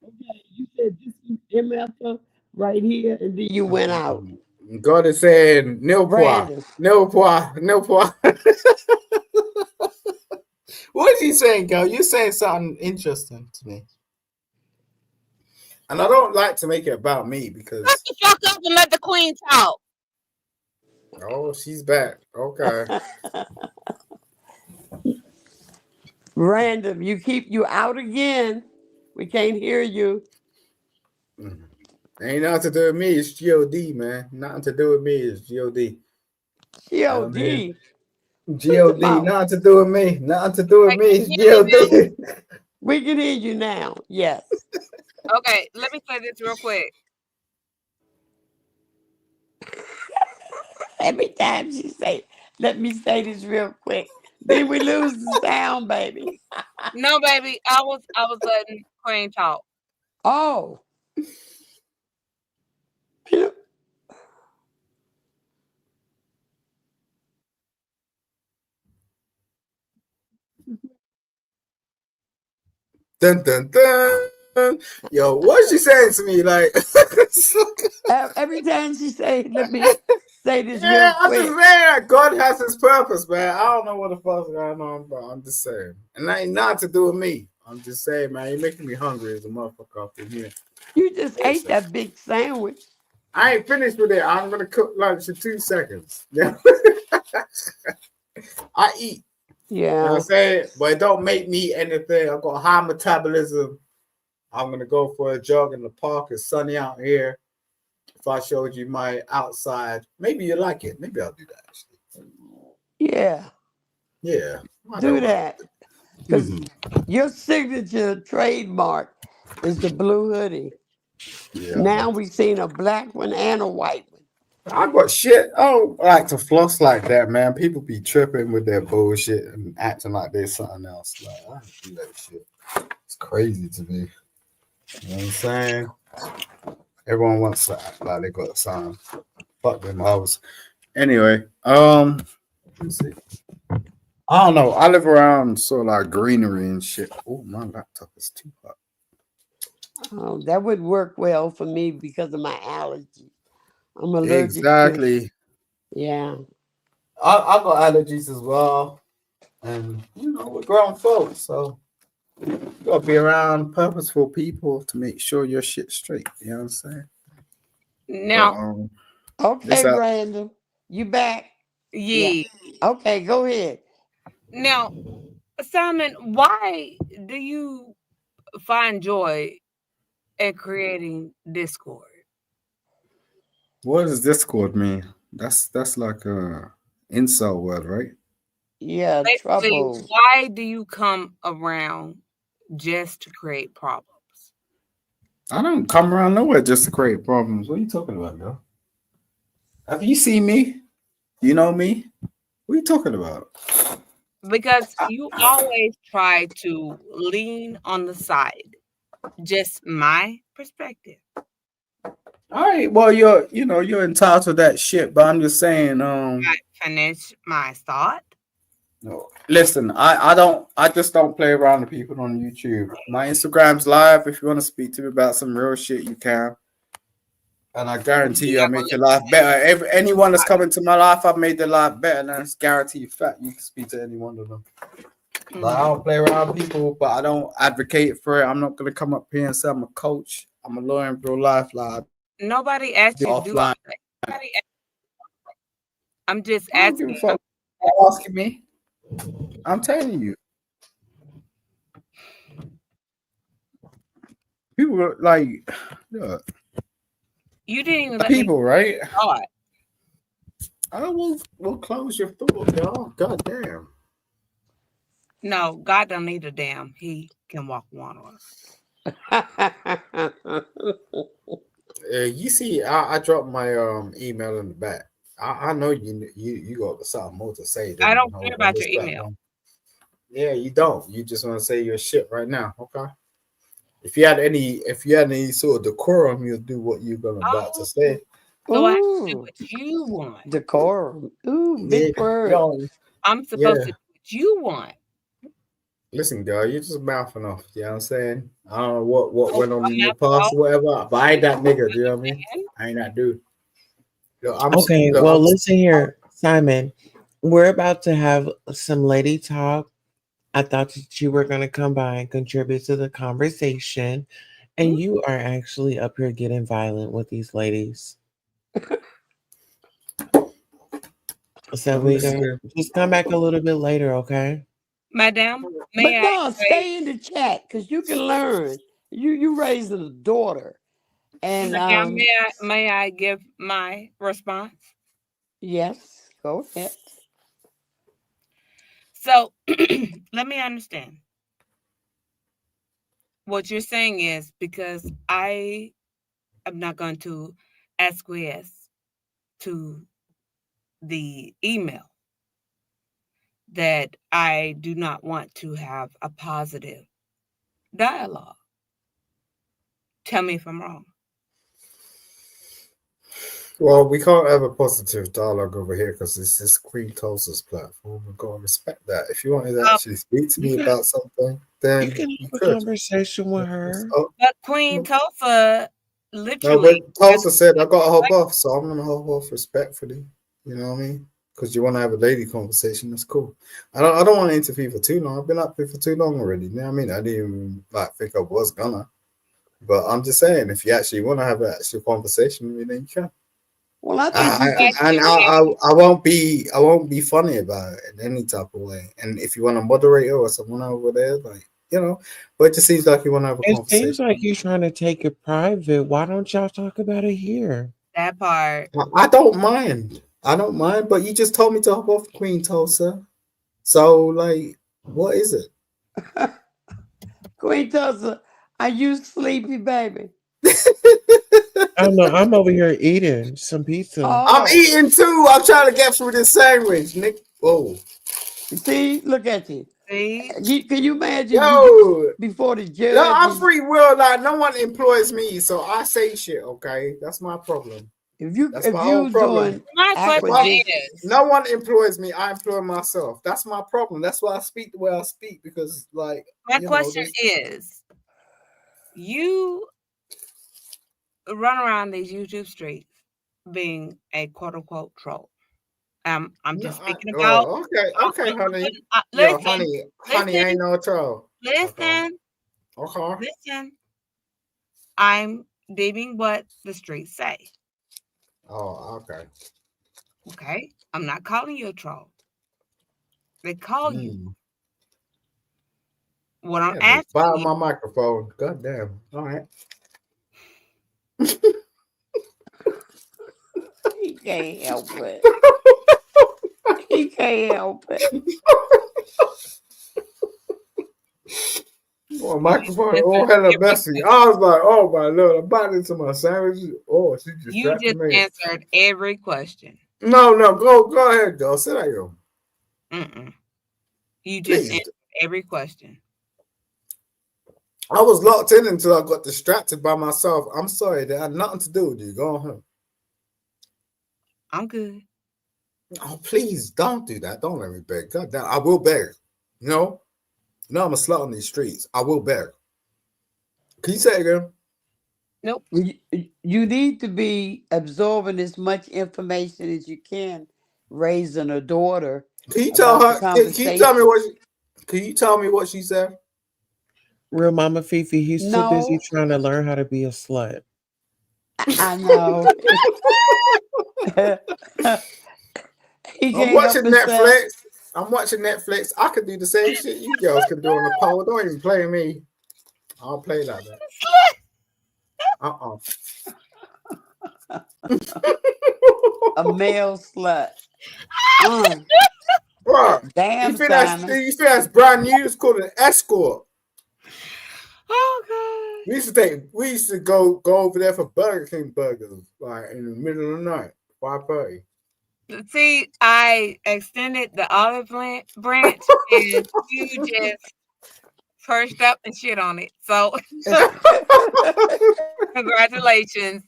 Okay, you said this is MF right here, and then you went out. God is saying nil pois, Brandon, nil pois, nil pois. What is he saying, girl? You saying something interesting to me. And I don't like to make it about me shut because the fuck up and let the queen talk. oh, she's back. Okay. Random, you out again. We can't hear you. Mhm. Ain't nothing to do with me. It's God, man. Nothing to do with me. It's God. You know what I mean? God, what you God, about? nothing to do with me. Nothing to do with Okay, me. can you It's hear me now? God. We can hear you now. Yes. Okay, let me say this real quick. Every time she say, "Let me say this real quick," then we lose the sound, baby. No, baby, I was letting queen talk. Oh, Dun dun dun. Yo, what's she saying to me? Like, every time she say, "Let me say this real yeah, I'm just saying quick," that God has his purpose, man. I don't know what the fuck's going on, but I'm just saying. And that ain't nothing to do with me. I'm just saying, man, you're making me hungry as a motherfucker up in here. you just ate Listen, that big sandwich. I ain't finished with it. I'm gonna cook lunch in 2 seconds. Yeah. I eat. You know what I'm Yeah, saying? But it don't make me anything. I've got high metabolism. I'm gonna go for a jog in the park. It's sunny out here. If I showed you my outside, maybe you like it. Maybe I'll do that actually. yeah. Yeah, I Do don't mind. that because Mm-hmm. your signature trademark is the blue hoodie. Yeah, Now we've seen a black one and a white one. I got shit. I don't like to floss like that, man. People be tripping with their bullshit and acting like they're something else. Like I don't do that shit. It's crazy to me. You know what I'm saying? Everyone wants to act like they got something. Fuck them hoes. Anyway, let me see. I don't know. I live around sort of like greenery and shit. Oh, my laptop is too hot. That would work well for me because of my allergy. I'm allergic to, Exactly. yeah. I got allergies as well. And, you know, we're grown folks. So you got to be around purposeful people to make sure your shit's straight. You know what I'm saying? But, Now, this Okay, out. Brandon, you back? Yeah. yeah. Okay, go ahead. Now, Simon, why do you find joy in creating discord? What does Discord mean? That's like a insult word, right? Yeah, Basically, trouble. why do you come around just to create problems? I don't come around nowhere just to create problems. What are you talking about, girl? Have you seen me? You know me? What are you talking about? Because you always try to lean on the side. Just my perspective. All right, well, you're entitled to that shit, but I'm just saying, I finish my thought. No, listen, I just don't play around with people on YouTube. My Instagram's live. If you want to speak to me about some real shit, you can. And I guarantee You're you, I not gonna make let your life better. Anyone that's come into my life, I've made their life better. And that's guaranteed fact. You can speak to any one of them. Like, I don't play around with people, but I don't advocate for it. I'm not gonna come up here and say I'm a coach. I'm a lawyer in real life. Like, Nobody asked you to do offline. that. I'm just I don't give a asking. fuck. Asking me. I'm telling you, people are like, look, You didn't even let me people, right? thought. We'll close your thought, y'all. God damn. No, God don't need a damn. He can walk water. You see, I dropped my email in the back. I know you got something more to say I than don't care on about this your email. platform. Yeah, you don't. You just want to say your shit right now, okay? If you had any sort of decorum, you'll do what you're gonna about to say. So I have to do Ooh, what you want. decorum. Ooh, Yeah, big word. yo, I'm yeah. supposed to do what you want. Listen, girl, you're just mouthing off. You know what I'm saying? I don't know what Oh, went on I'm in your not past oh, or whatever, but I ain't that nigga. Do you know what I mean? man. I ain't that dude. Yo, Okay, well, listen here, Simon. We're about to have some lady talk. I thought that you were going to come by and contribute to the conversation, and you are actually up here getting violent with these ladies. So I'm we're just going here. to just come back a little bit later, okay? Madam, may But I no, say, stay in the chat because you can learn. You raising a daughter, and Madam, may I give my response? yes, go ahead. So let me understand. What you're saying is because I am not going to acquiesce to the email that I do not want to have a positive dialogue. Tell me if I'm wrong. Well, we can't have a positive dialogue over here because this is Queen Tulsa's platform. We're going to respect that. If you wanted to actually speak to me about something, You then can you have a could. conversation with her. But Queen Tulsa No, literally but Tulsa said I got to hop off, so I'm going to hop off respectfully. You know what I mean? Because you want to have a lady conversation, that's cool. I don't want to interfere for too long. I've been up here for too long already. You know what I mean? I didn't even think I was gonna. But I'm just saying, if you actually want to have an actual conversation with me, then you can. Well, I think you I, could. and I won't be funny about it in any type of way. And if you want a moderator or someone over there, like but it just seems like you want to have a It seems conversation. like you're trying to take it private. Why don't y'all talk about it here? that part. I don't mind. I don't mind, but you just told me to hop off Queen Tulsa. So like, what is it? Queen Tulsa, are you sleepy, baby? I don't know. I'm over here eating some pizza. I'm Oh, eating too. I'm trying to get through this sandwich, Nick. Whoa. see, look at you. See? Can you imagine you get Yo, before the yo, judge I'm and free will. Like, no one employs me, so I say shit, okay? That's my problem. That's if my whole you problem. doing My If question acquisitions, is, no one employs me, I employ myself. That's my problem. That's why I speak the way I speak, because, like, my question there's is, you run around these YouTube streets being a quote unquote troll. I'm no, just speaking about. okay, honey. Yo, Listen, honey, listen, ain't no trouble. Okay, listen, okay. listen. I'm deeming what the streets say. Oh, okay. Okay, I'm not calling you a troll. They call you. Mm. What I'm Yeah, the asking bottom you. of my microphone. God damn. All right. he can't help it. He can't help it. Oh, You just microphone all answered hella every messy. question. I was like, oh my lord, I'm biting into my sandwiches. Oh, she You distracted just me. answered every question. No, go ahead, girl. Sit down. Mm-mm. You just Please. answered every question. I was locked in until I got distracted by myself. I'm sorry, that had nothing to do with you. Go on. I'm good. Oh, please don't do that. Don't let me beg. God damn, I will beg. You know? No, I'm a slut on these streets. I will beg. Can you say it again? Nope. You need to be absorbing as much information as you can, raising a daughter Can you tell about the her? Can you tell me conversation. what? Can you tell me what she said? Real Mama Fifi, he's too busy No, trying to learn how to be a slut. I know. He I'm can't help watching himself. Netflix. I'm watching Netflix. I could do the same shit you girls can do on the pole. Don't even play me. I'll play like that. Uh-uh. A male slut. Mm, Bro, damn, Simon. you think that's brand new? It's called an escort. Oh God. We used to go over there for Burger King burgers, like in the middle of the night, 5:30. See, I extended the olive branch, and you just perched up and shit on it. So, congratulations.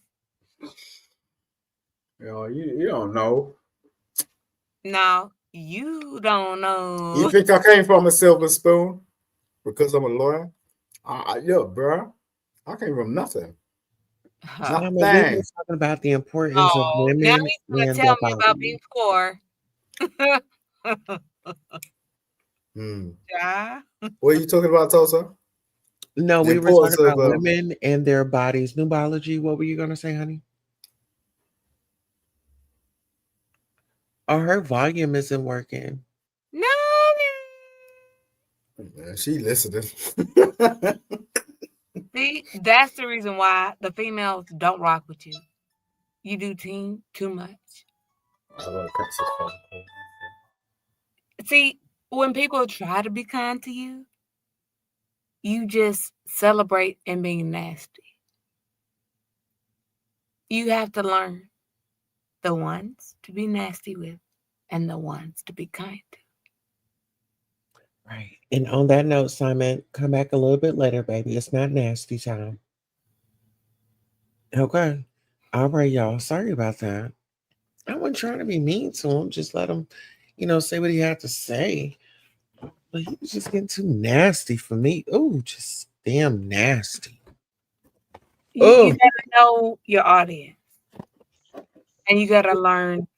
You don't know. Now, you don't You know. think I came from a silver spoon because I'm a lawyer? Yo, bro, I came from nothing. Simon, we were Nothing. talking about the importance of Oh, now women he's gonna and tell their me about being bodies. poor. Hmm. Yeah. What are you talking about, Tulsa? No, The we were talking importance of about women and their bodies. New biology. What were you gonna say, honey? Oh, her volume isn't working. No. she listening. See, that's the reason why the females don't rock with you. You do too much. See, when people try to be kind to you, you just celebrate and being nasty. You have to learn the ones to be nasty with and the ones to be kind to. Right. And on that note, Simon, come back a little bit later, baby. It's not nasty time. Okay. All right, y'all. Sorry about that. I wasn't trying to be mean to him. Just let him, say what he had to say. But he was just getting too nasty for me. Oh, just damn nasty. You Oh, gotta know your audience and you gotta learn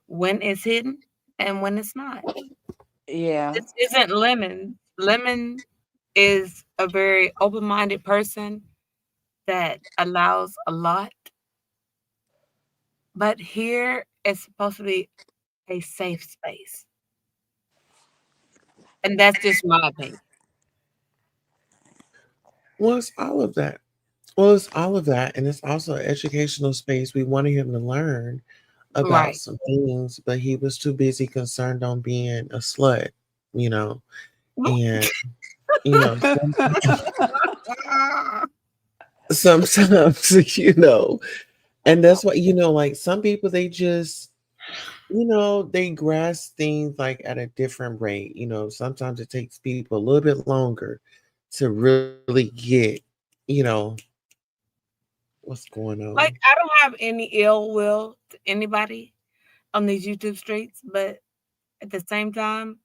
when it's hidden and when it's not. Yeah. This isn't Lemon. Lemon is a very open minded person that allows a lot, but here is supposed to be a safe space. And that's just my opinion. well, it's all of that. Well, it's all of that. And it's also an educational space. We wanted him to learn about Right. some things, but he was too busy concerned on being a slut, you know. And, you know, sometimes, and that's why, like some people, they just, they grasp things like at a different rate. Sometimes it takes people a little bit longer to really get, you know, what's going on. Like, I don't have any ill will to anybody on these YouTube streets, but at the same time,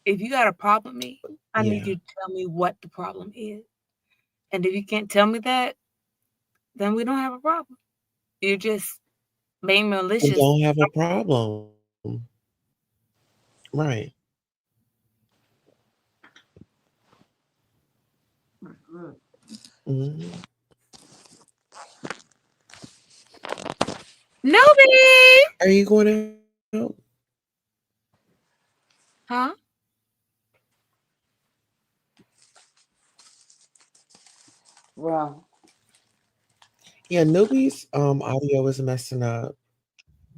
if you got a problem with me, I need Yeah. you to tell me what the problem is. And if you can't tell me that, then we don't have a problem. You're just being We malicious. don't have a problem. Right. Mhm. Nobody. Are you going out? Huh? Well, Yeah, Nubi's audio is messing up.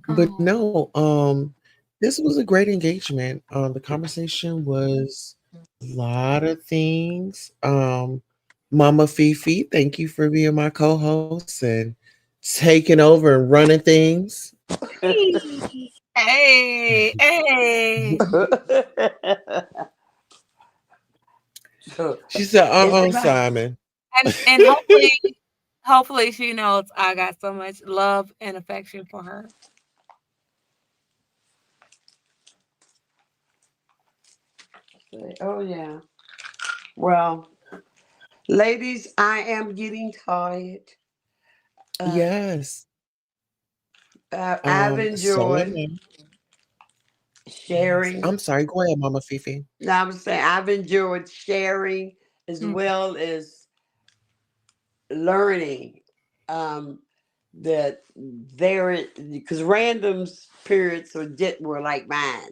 But Oh. no, this was a great engagement. The conversation was a lot of things. Mama Fifi, thank you for being my co-host and taking over and running things. Hey, hey. so She said, it's about Simon. And hopefully she knows I got so much love and affection for her. Oh yeah. Well, ladies, I am getting tired. Uh, Yes. I've So am enjoyed I. Yes. sharing. I'm sorry. Go ahead, Mama Fifi. Now, I was saying I've enjoyed sharing as Mm. well as learning. Um, that there, because randoms periods were like mine.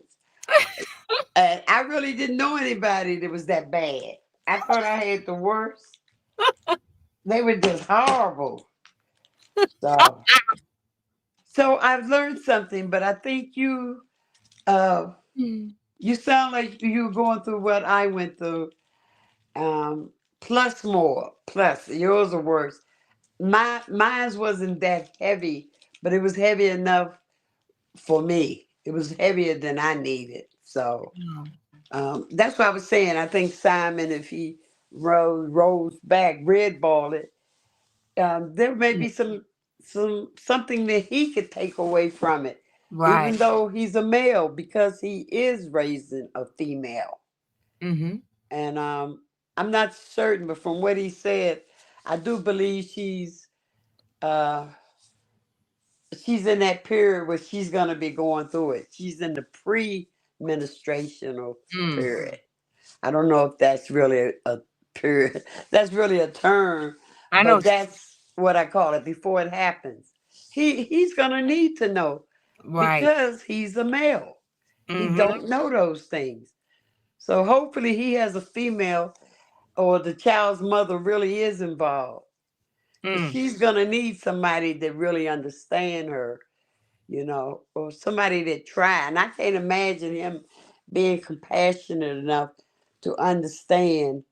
And I really didn't know anybody that was that bad. I thought I had the worst. They were just horrible. So, so I've learned something, but I think uh, Mm. you sound like you were going through what I went through. Um, plus more, plus yours are worse. Mine's wasn't that heavy, but it was heavy enough for me. It was heavier than I needed. So Mm. that's what I was saying. I think Simon, if he rolls back, red ball it, there may be something that he could take away from it, even Right. though he's a male, because he is raising a female. Mm-hmm. And I'm not certain, but from what he said, I do believe uh, she's in that period where she's gonna be going through it. She's in the pre-ministrational Mm. period. I don't know if that's really a period. That's really a term, I know. but that's what I call it before it happens. He's gonna need to know Right. because he's a male. He Mm-hmm. don't know those things. So hopefully he has a female or the child's mother really is involved. Because Mm. she's gonna need somebody that really understand her, or somebody that try. And I can't imagine him being compassionate enough to understand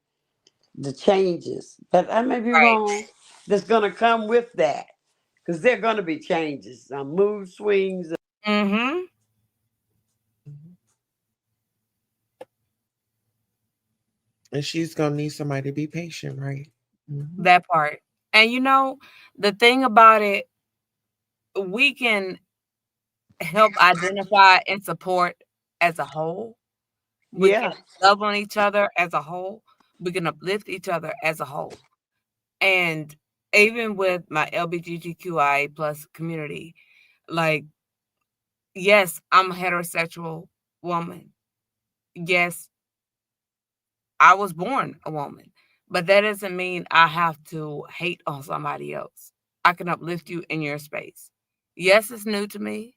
the changes. But I may be Right. wrong. That's gonna come with that. Because there are gonna be changes, mood swings. Mm-hmm. Mhm. And she's gonna need somebody to be patient, right? Hmm. That part. And the thing about it, we can help identify and support as a whole. We can Yeah. love on each other as a whole. We can uplift each other as a whole. And even with my LGBTQIA plus community, like, yes, I'm a heterosexual woman. Yes, I was born a woman, but that doesn't mean I have to hate on somebody else. I can uplift you in your space. Yes, it's new to me.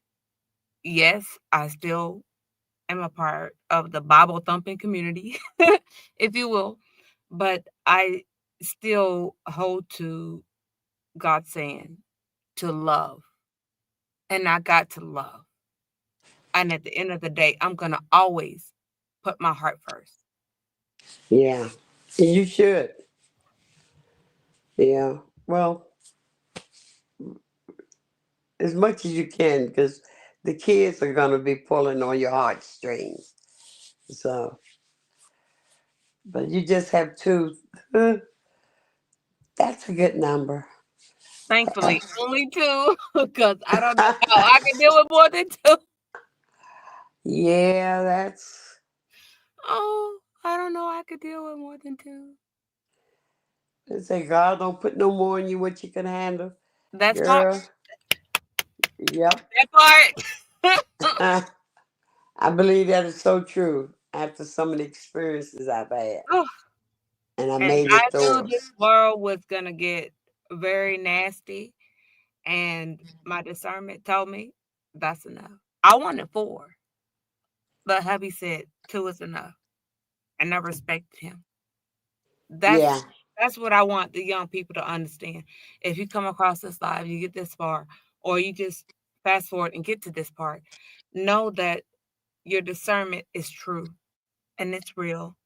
Yes, I still am a part of the Bible thumping community, if you will, but I still hold to God saying to love, and I got to love. And at the end of the day, I'm going to always put my heart first. Yeah. And you should. Yeah. Well, as much as you can, because the kids are gonna be pulling on your heartstrings. So, but you just have two. That's a good number. Thankfully, only two, because I don't know how I can deal with more than two. Yeah, that's. Oh, I don't know I could deal with more than two. They say God don't put no more in you what you can handle, That's part. girl. Yep. That part. I believe that is so true after some of the experiences I've had, Oh, and I and made I it knew through 'em. this world was gonna get very nasty, and my discernment told me that's enough. I wanted four, but hubby said two is enough, and I respected him. That's Yeah. that's what I want the young people to understand. If you come across this live, you get this far, or you just fast forward and get to this part, know that your discernment is true and it's real.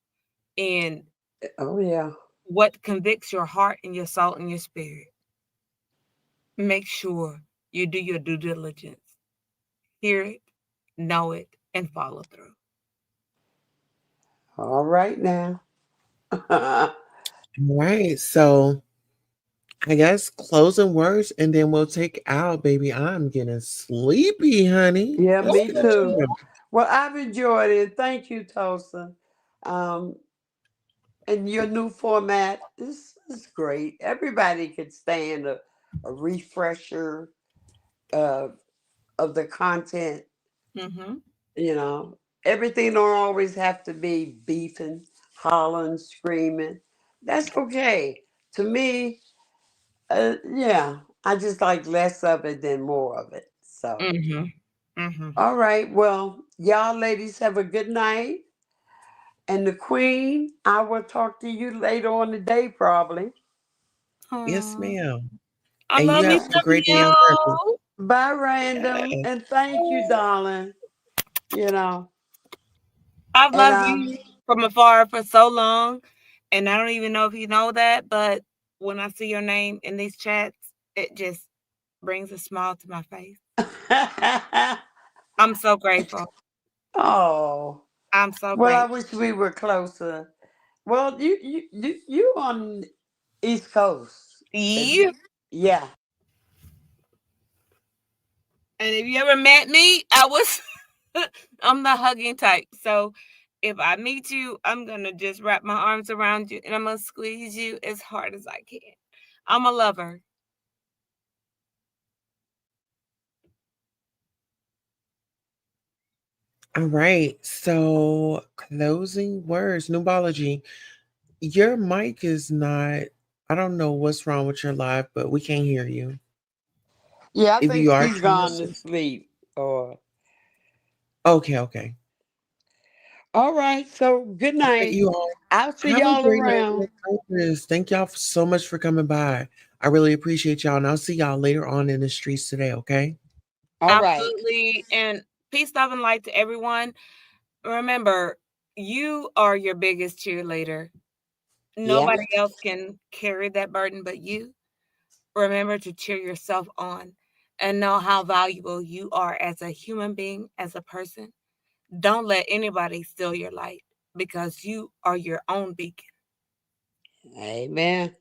And Oh yeah. what convicts your heart and your soul and your spirit, make sure you do your due diligence. Hear it, know it, and follow through. All right now. All right. So I guess closing words and then we'll take out, baby. I'm getting sleepy, honey. Yeah, Let's me get too. you. Well, I've enjoyed it. Thank you, Tosa. Um, and your new format is great. Everybody could stand a refresher uh, of the content. Mm-hmm. You know, everything don't always have to be beefing, hollering, screaming. That's okay. To me, yeah, I just like less of it than more of it. So, Mm-hmm. Mm-hmm. all right. Well, y'all ladies have a good night. And the queen, I will talk to you later on the day, probably. Yes, Aww. ma'am. I And love you me have a some great day on purpose. you. Bye, random. Yes. And thank you, darling. You know, I've and loved you from afar for so long, and I don't even know if you know that, but when I see your name in these chats, it just brings a smile to my face. I'm so grateful. oh, I'm so well, I grateful. wish we were closer. Well, you on East Coast. If- Yeah. Yeah. And if you ever met me, I was I'm the hugging type. So if I meet you, I'm gonna just wrap my arms around you and I'm gonna squeeze you as hard as I can. I'm a lover. All right. So, closing words, Nubology. Your mic is not, I don't know what's wrong with your live, but we can't hear you. Yeah, I If think you are she's trying to, gone to sleep. Or okay, okay. all right. So good All right, night. you all I'll see have a y'all great night on around. purpose. Thank y'all so much for coming by. I really appreciate y'all, and I'll see y'all later on in the streets today, okay? All right. Absolutely. And peace, love, and light to everyone. Remember, you are your biggest cheerleader. Yeah. Nobody else can carry that burden but you. Remember to cheer yourself on and know how valuable you are as a human being, as a person. Don't let anybody steal your light because you are your own beacon. Amen.